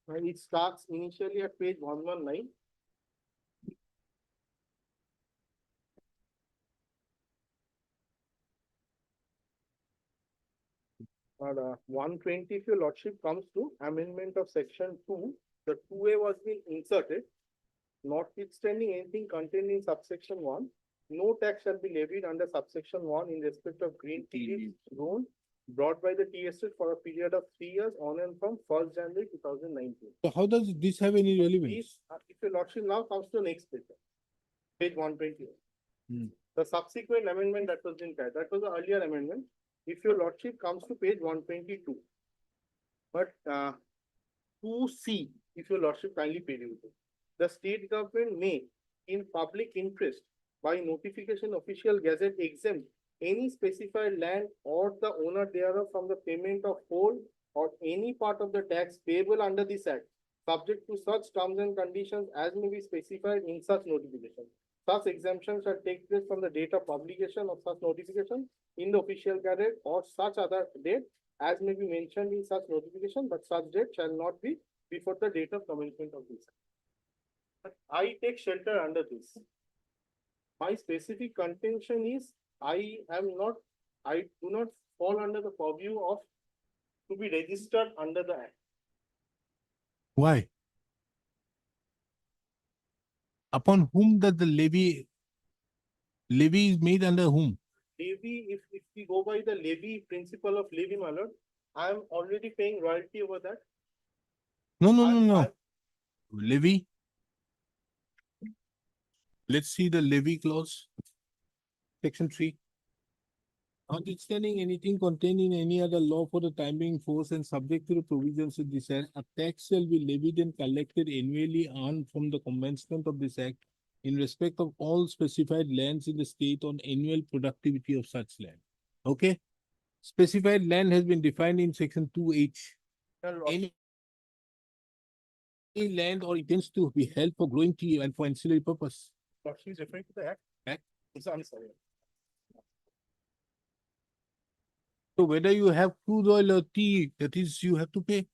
it starts initially at page 119. But 120, if your lordship comes to amendment of section 2, the 2A was being inserted. Notwithstanding anything contained in subsection 1, no tax shall be levied under subsection 1 in respect of green tea leaves grown brought by the tea estate for a period of 3 years on and from 1st January 2019. So how does this have any relevance? These, if your lordship now comes to the next page 120. The subsequent amendment that was in carried, that was the earlier amendment. If your lordship comes to page 122, but 2C, if your lordship kindly pay you, the state government may, in public interest, by notification official gazette exempt any specified land or the owner thereof from the payment of whole or any part of the tax payable under this act, subject to such terms and conditions as may be specified in such notification. Such exemptions shall take place from the date of publication of such notification in the official gazette or such other date as may be mentioned in such notification, but such date shall not be before the date of commencement of this. But I take shelter under this. My specific contention is I do not fall under the purview of to be registered under the act. Why? Upon whom does the levy is made under whom? Levy, if we go by the levy principle of levy, my lord, I am already paying royalty over that. No. Levy. Let's see the levy clause. Section 3. Notwithstanding anything contained in any other law for the time being force and subject to the provisions of this act, a tax shall be levied and collected annually on from the commencement of this act in respect of all specified lands in the state on annual productivity of such land. Okay? Specified land has been defined in section 2H. Any land or intends to be held for growing tea and for ancillary purpose. She is referring to the act. Act? I'm sorry. So whether you have crude oil or tea, that is, you have to pay.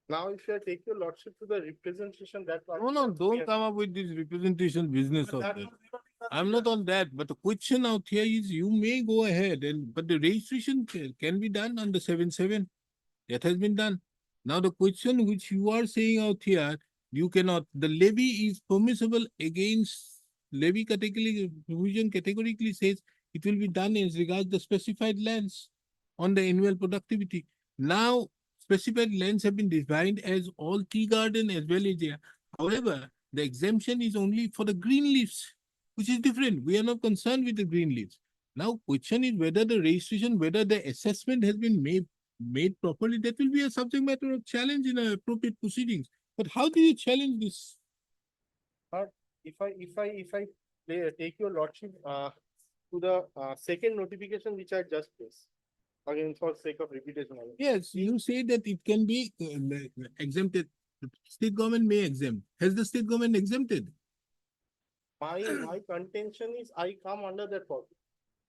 Now, if you take your lordship to the representation that. No, don't come up with this representation business But out that there. was never been done. I'm not on that, but the question out here is you may go ahead but the registration can be done under 7.7. That has been done. Now the question which you are saying out here, you cannot, the levy is permissible against levy categorically, provision categorically says it will be done as regards the specified lands. on the annual productivity. Now, specified lands have been defined as all tea garden as well as there. However, the exemption is only for the green leaves, which is different. We are not concerned with the green leaves. Now, question is whether the registration, whether the assessment has been made properly. That will be a subject matter of challenge in appropriate proceedings. But how do you challenge this? If I take your lordship, to the, second notification which I just placed, again, for sake of repetition. Yes, you say that it can be exempted. The state government may exempt. Has the state government exempted? My contention is I come under that power.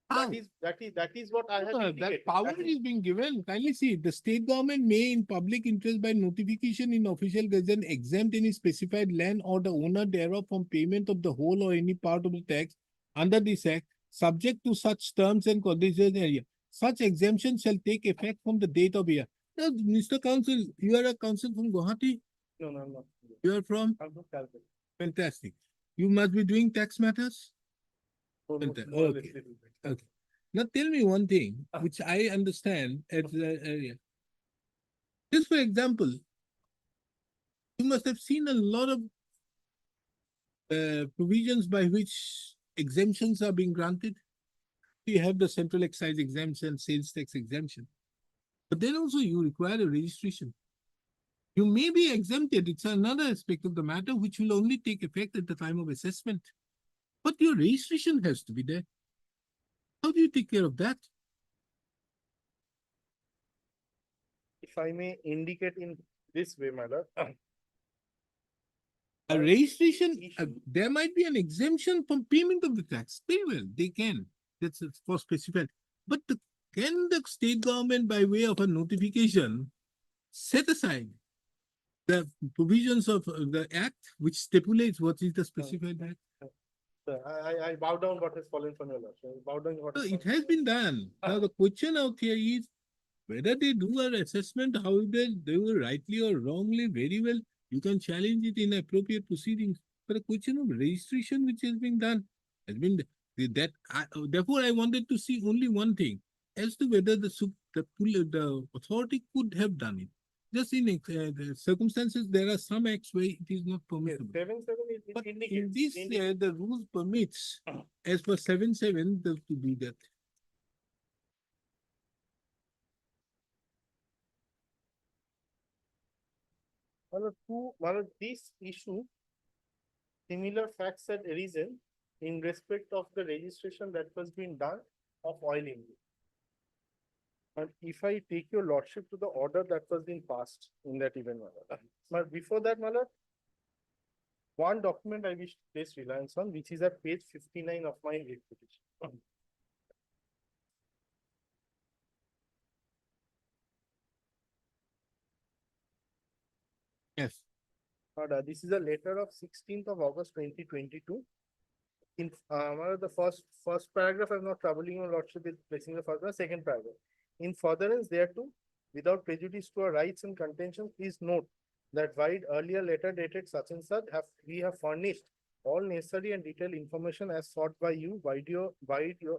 How? That is what I have indicated. That power That is being given. Kindly see, the state government may in public interest by notification in official gazette exempt any specified land or the owner thereof from payment of the whole or any part of the tax under this act, subject to such terms and conditions area. Such exemption shall take effect from the date of year. Now, Mr. Counsel, you are a counsel from Guwahati. No, I'm not. You are from? I'm from Calcutta. Fantastic. You must be doing tax matters. Almost Fantastic. more or less Okay. little bit. Okay. Now tell me one thing, which I understand as the area. Just for example, you must have seen a lot of provisions by which exemptions are being granted. You have the central excise exemption, sales tax exemption. But then also you require a registration. You may be exempted. It's another aspect of the matter which will only take effect at the time of assessment. But your registration has to be there. How do you take care of that? If I may indicate in this way, my lord. A registration, there might be an exemption from payment of the tax. Very well, they can. That's for specified. But can the state government, by way of a notification, set aside the provisions of the act which stipulates what is the specified act? Sir, I bow down what has fallen from your lordship. I bow down what No, has it fallen has been done. Now the question out here is whether they do an assessment, how they were rightly or wrongly, very well. You can challenge it in appropriate proceedings. But the question of registration which has been done has been that. Therefore, I wanted to see only one thing as to whether the authority could have done it. Just in the circumstances, there are some acts where it is not permissible. 7-7 is But in indicates. this, the rules permits, as per 7-7, to do that. One of this issue, similar facts had arisen in respect of the registration that was being done of oil engine. And if I take your lordship to the order that was being passed in that event, my lord. But before that, my lord, one document I wish to place reliance on, which is at page 59 of my rate petition. Yes. This is a letter of 16th of August 2022. In the first paragraph, I'm not troubling your lordship with placing the first one, second paragraph. In furtherance thereto, without prejudice to our rights and contention, please note that while earlier letter dated such and such we have furnished all necessary and detailed information as sought by you by your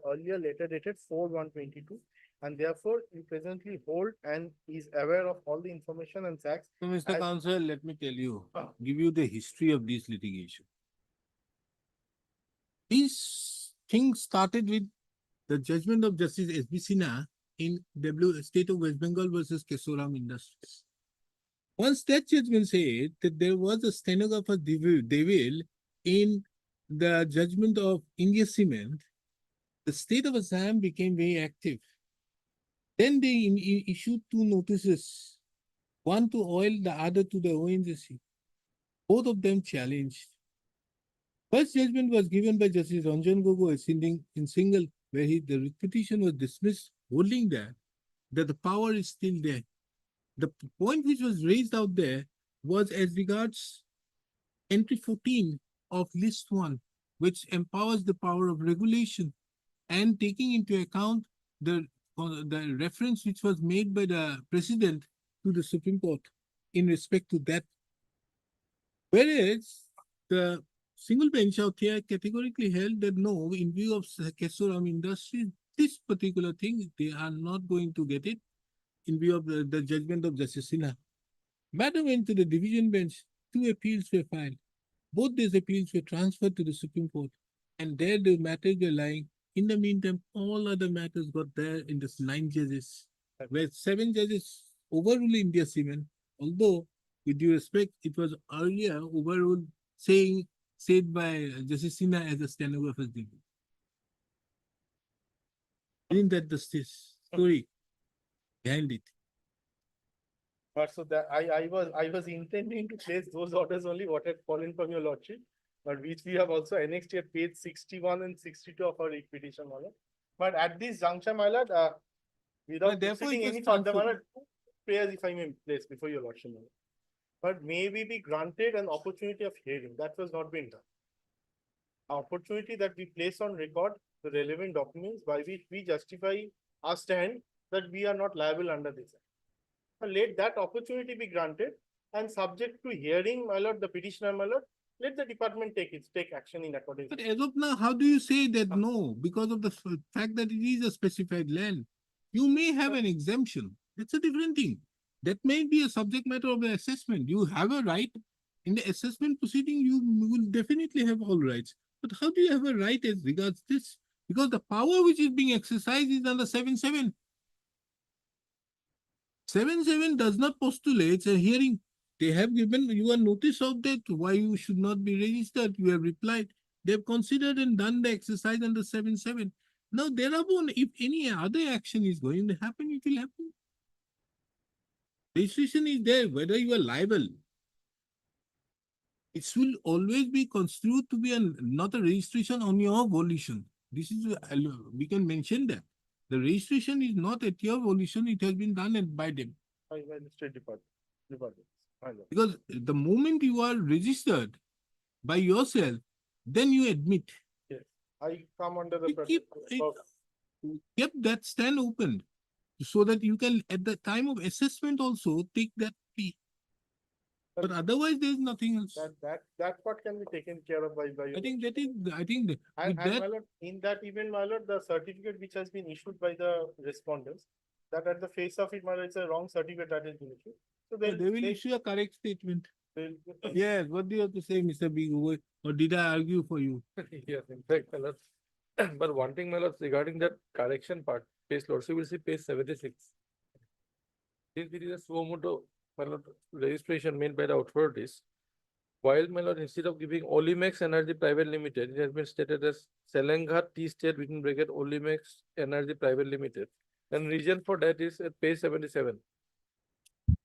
earlier letter dated 4/1/22, and therefore you presently hold and is aware of all the information and facts. So, Mr. Counsel, let me tell you, give you the history of this litigation. These things started with the judgment of Justice S.B. Sinha in State of West Bengal versus Kesoram Industries. Once that judgment said that there was a stenographer devil in the judgment of India Cement, the state of Assam became very active. Then they issued two notices, one to oil, the other to the ONGC. Both of them challenged. First judgment was given by Justice Ranjan Gogoi in single, where the petition was dismissed, holding that the power is still there. The point which was raised out there was as regards entry 14 of list 1, which empowers the power of regulation and taking into account the reference which was made by the president to the Supreme Court in respect to that. Whereas the single bench out here categorically held that no, in view of Kesoram Industries, this particular thing, they are not going to get it in view of the judgment of Justice Sinha. Matter went to the division bench, 2 appeals were filed. Both these appeals were transferred to the Supreme Court, and there the matters were lying. In the meantime, all other matters got there in the 9 judges, where 7 judges overruled India Cement, although, with due respect, it was earlier overruled, said by Justice Sinha as a stenographer's duty. Isn't that the story behind it? But so that I was intending to place those orders only what had fallen from your lordship, but which we have also annexed here page 61 and 62 of our petition, my lord. But at this juncture, my lord, without therefore proceeding it was any further, my transferred. lord, prayers if I may place before your lordship, my lord. But may we be granted an opportunity of hearing, that was not been done. Opportunity that we place on record the relevant documents by which we justify our stand that we are not liable under this act. Let that opportunity be granted, and subject to hearing, my lord, the petitioner, my lord, let the department take action in accordance. But as of now, how do you say that no? Because of the fact that it is a specified land, you may have an exemption. That's a different thing. That may be a subject matter of the assessment. You have a right. In the assessment proceeding, you will definitely have all rights. But how do you have a right as regards this? Because the power which is being exercised is under 7.7. 7.7 does not postulate a hearing. They have given you a notice of that, why you should not be registered. You have replied. They have considered and done the exercise under 7.7. Now, thereupon, if any other action is going to happen, it will happen. Registration is there, whether you are liable. It will always be construed to be not a registration on your volition. This is, we can mention that. The registration is not at your volition, it has been done by them. By the State Department. My lord. Because the moment you are registered by yourself, then you admit. Yes, I come under the. Keep that stand open so that you can, at the time of assessment also, take that plea. But otherwise, there is nothing else. That part can be taken care of by. I think that is, I think that And, with that, my lord, in that event, my lord, the certificate which has been issued by the respondents, that at the face of it, my lord, it's a wrong certificate that has been issued. So they will issue a correct statement. they'll- Yes, what do you have to say, Mr. Big? Or did I argue for you? Yes, in fact, my lord. But one thing, my lord, regarding that correction part, page lordship will see page 76. Since it is a suo motu, my lord, registration made by the authorities, while, my lord, instead of giving Olimex Energy Private Limited, it has been stated as Selanghat Tea State within bracket Olimex Energy Private Limited. And reason for that is at page 77.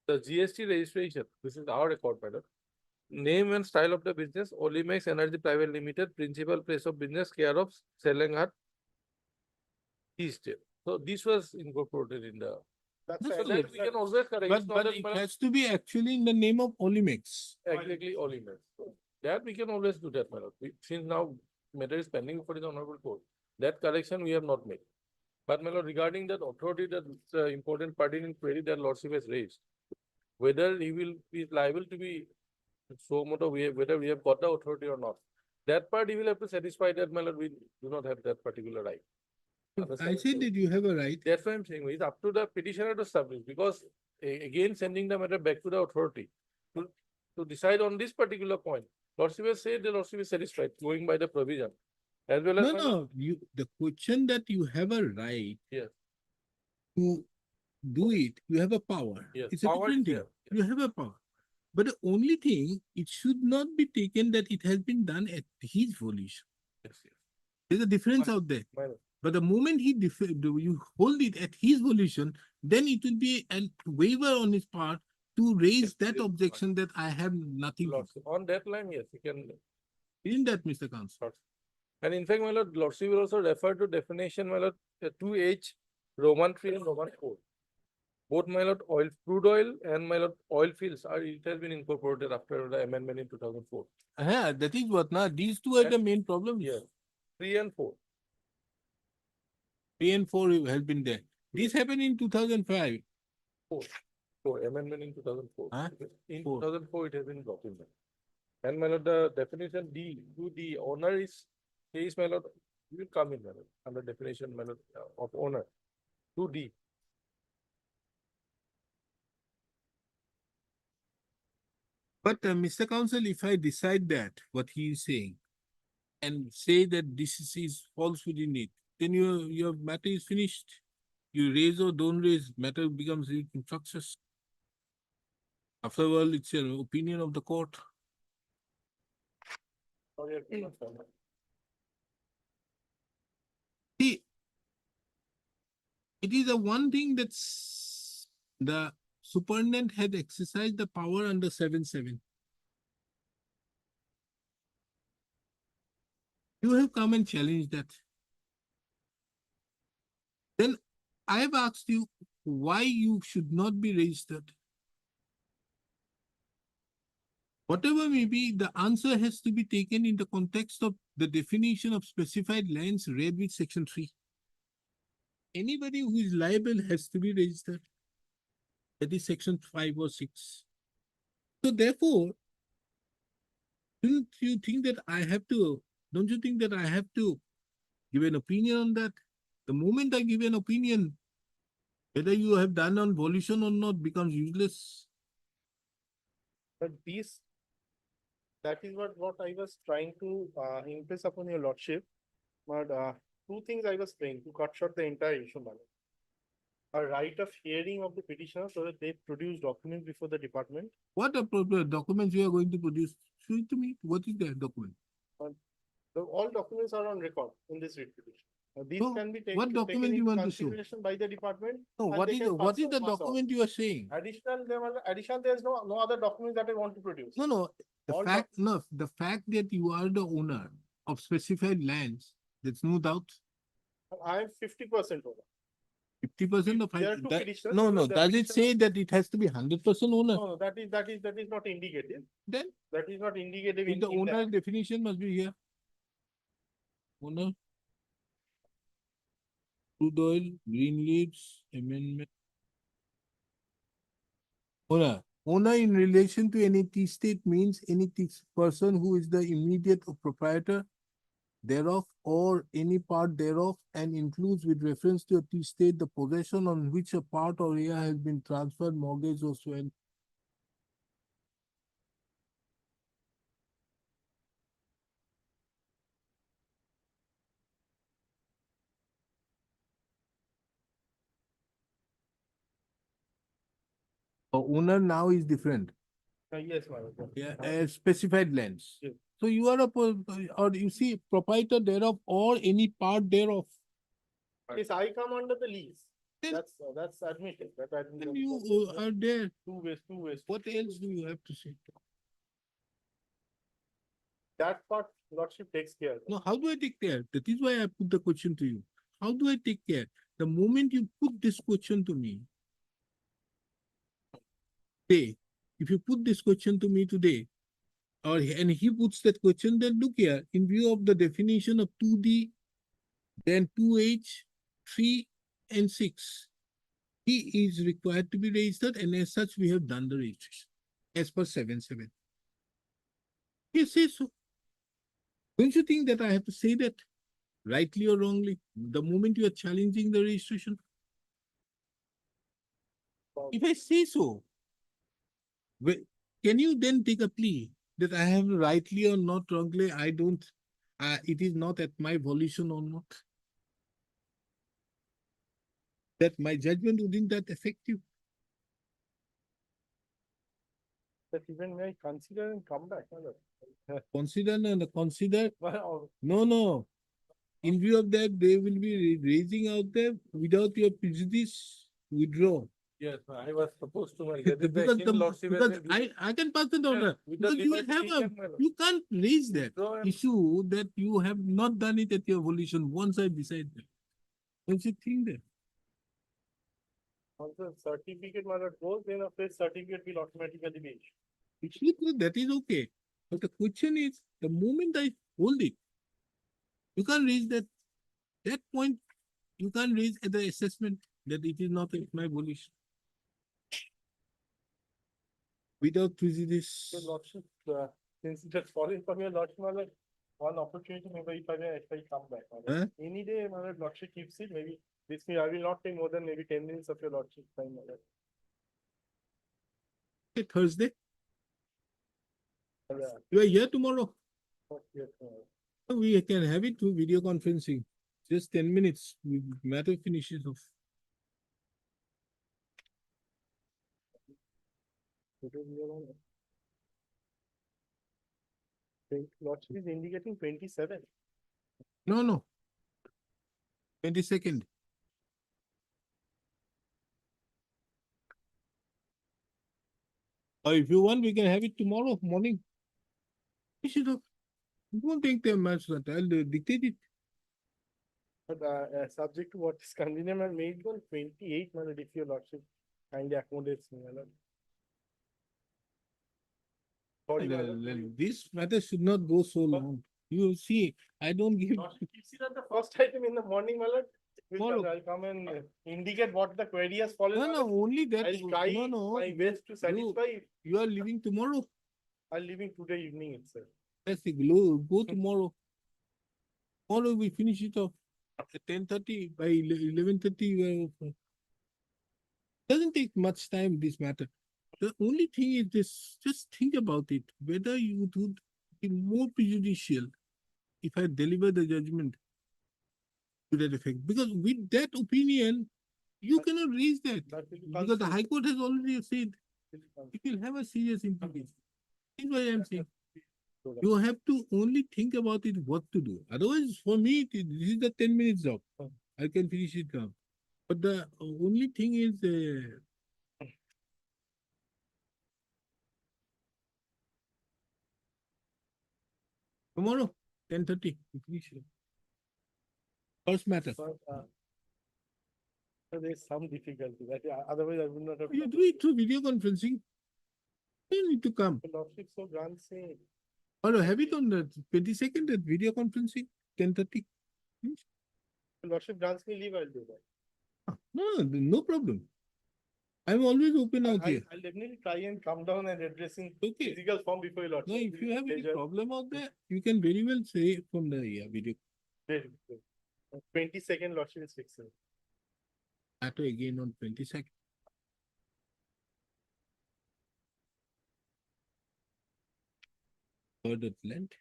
The GST registration, this is our record, my lord. Name and style of the business, Olimex Energy Private Limited, principal place of business, care of Selanghat Tea State. So this was incorporated in the. That's So a- that we can always correct. It's not But that, it my lord, has to be actually in the name of Olimex. exactly Olimex. So that we can always do that, my lord. Since now matter is pending for the honorable court, that correction we have not made. But, my lord, regarding that authority, that important pertinent query that lordship has raised, whether he will be liable to be so moto, whether we have got the authority or not, that part he will have to satisfy that, my lord, we do not have that particular right. I said that you have a right. That's why I'm saying it's up to the petitioner to establish, because again, sending the matter back to the authority to decide on this particular point. Lordship has said the lordship is satisfied, going by the provision. As well as. No, my lord, no, the question that you have a right. Yes. To do it, you have a power. Yes, It's a power is different thing. there. You have a power. But the only thing, it should not be taken that it has been done at his volition. Yes, yes. There's a difference out there. My lord. But the moment you hold it at his volition, then it will be a waiver on his part to raise Yes, that yes, objection that I have nothing. to do. Lordship. On that line, yes, you can. Isn't that, Mr. Counsel? And in fact, my lord, lordship will also refer to definition, my lord, 2H, Roman 3 and Roman 4. Both, my lord, crude oil and, my lord, oil fields it has been incorporated after the amendment in 2004. Yeah, that is what now. These two are the main problems. Yes. 3 and 4. 3 and 4 has been there. This happened in 2005. 4 amendment in 2004. Huh? In 4. 2004, it has been brought in. And, my lord, the definition D, owner is, my lord, You will come in, my lord, under definition, my lord, of owner, 2D. But Mr. Counsel, if I decide that, what he is saying, and say that this is false within it, then your matter is finished. You raise or don't raise, matter becomes infructuous. After all, it's an opinion of the court. Sorry, I could not find it. See, it is the one thing that's the superintendent had exercised the power under 7(7). You have come and challenged that. Then I have asked you why you should not be registered. Whatever may be, the answer has to be taken in the context of the definition of specified lands read with section 3. Anybody who is liable has to be registered. That is section 5 or 6. So therefore, don't you think that I have to give an opinion on that? The moment I give an opinion, whether you have done on volition or not becomes useless. But that is what I was trying to impress upon your lordship. But two things I was trying to cut short the entire issue, madam. A right of hearing of the petitioner so that they produce documents before the department. What appropriate documents you are going to produce? Show it to me. What is that document? All documents are on record in this writ petition. These So, can be what document taken you into want to show? consideration by the department. No, and what they is can what is pass the on, pass on. document you are saying? Additional, there's no other documents that I want to produce. No. All The fact that you are the owner of specified lands, there's no doubt. I am 50% owner. 50% of There are two that, petitioners. no. The Does it petitioner- say that it has to be 100% owner? No, that is not indicative. Then That is not indicative the in owner that. definition must be here. Owner. Crude oil, green leaves, amendment. Owner in relation to any tea state means any person who is the immediate proprietor thereof or any part thereof and includes with reference to a tea state the possession on which a part or area has been transferred, mortgaged or sold. Owner now is different. Yes, madam. Yeah, specified lands. Yes. So you are or you see proprietor thereof or any part thereof. Yes, I come under the lease. Yes. That's admitted. And you are there. Two ways. What else do you have to say? That part lordship takes care. No, how do I take care? That is why I put the question to you. How do I take care? The moment you put this question to me, say, if you put this question to me today, and he puts that question, then look here, in view of the definition of 2D, then 2H, 3 and 6, he is required to be registered, and as such, we have done the registration as per 7(7). He says so. Don't you think that I have to say that rightly or wrongly the moment you are challenging the registration? If I say so, can you then take a plea that I have rightly or not wrongly, it is not at my volition or not? That my judgment wouldn't that affect you? That even may I consider and come back. Consider. Well, No. In view of that, they will be raising out there without your prejudice, withdraw. Yes, I was supposed to. Because I can pass it on. Because you can't raise that issue that you have not done it at your volition once I decide that. Don't you think that? once the certificate mother goes, then a fresh certificate will automatically be issued. Actually, that is okay. But the question is, the moment I hold it, you can't raise that point, you can't raise at the assessment that it is not at my volition. Without prejudice. Your lordship, since it has fallen from your lordship, mother, one opportunity, maybe if I come back. Huh? Any day, my lordship keeps it, maybe this means I will not take more than maybe 10 minutes of your lordship time. My lord. Okay, Thursday. Yeah. You are here tomorrow. Yes, We can have it through video conferencing. Just 10 minutes. Matter finishes off. Lordship is indicating 27. No. 22nd. Or if you want, we can have it tomorrow morning. Finish it off. It won't take them much. I'll dictate it. But subject to what is convenient, and made on 28, my lord, if your lordship kindly accommodates me, my lord. Sorry, my lord. This matter should not go so long. You see, I don't give. Lordship keeps it at the first item in the morning, my lord. Tomorrow. I'll come and indicate what the query has fallen. No, my no, lord. only that. I'll try No. my best to satisfy. You are leaving tomorrow. I'm leaving today evening itself. That's the go tomorrow. Tomorrow we finish it off at 10:30. By 11:30. Doesn't take much time, this matter. The only thing is this, just think about it, whether you would be more prejudicial if I deliver the judgment to that effect. Because with that opinion, you cannot raise that. That will be Because the considered. High Court has already said it will have a serious implication. That's why I'm saying. You have to only think about it, what to do. Otherwise, for me, this is the 10 minutes job. I can finish it now. But the only thing is, tomorrow, 10:30, we finish it. First matter. So, there's some difficulty. Otherwise, I would not have. You do it through video conferencing. You need to come. The lordship so grants say. Or have it on the 22nd at video conferencing, 10:30. The lordship grants me leave, I'll do that. No problem. I'm always open out here. I'll definitely try and come down and address in Okay. physical form before your lordship. No, if you have any Pleasure. problem out there, you can very well say from the video. Very good. 22nd lordship is fixed. Matter again on 22nd. Third at length.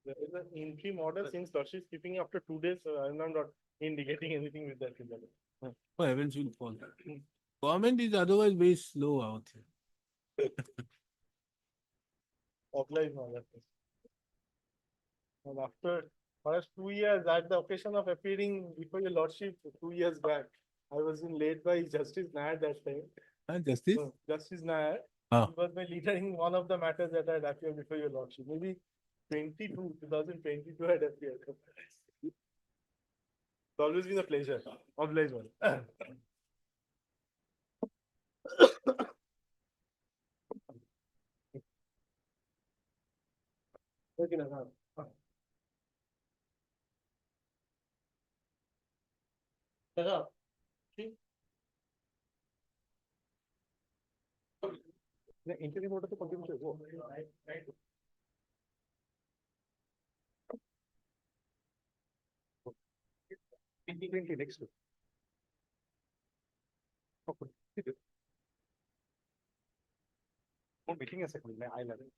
There is an interim order since lordship is keeping after 2 days, so I'm not indicating anything with that. Oh, heavens will fall. Government is otherwise very slow out here. Oblige my lord. And after perhaps 2 years, at the occasion of appearing before your lordship 2 years back, I was in led by Justice Nair that time. Justice? Justice Nair. Ah. He was my leader in one of the matters that had appeared before your lordship. Maybe 2022 had appeared. It's always been a pleasure. Oblige one. Okay, now. Interim order to continue. Next. Okay. Meeting a second. I love it.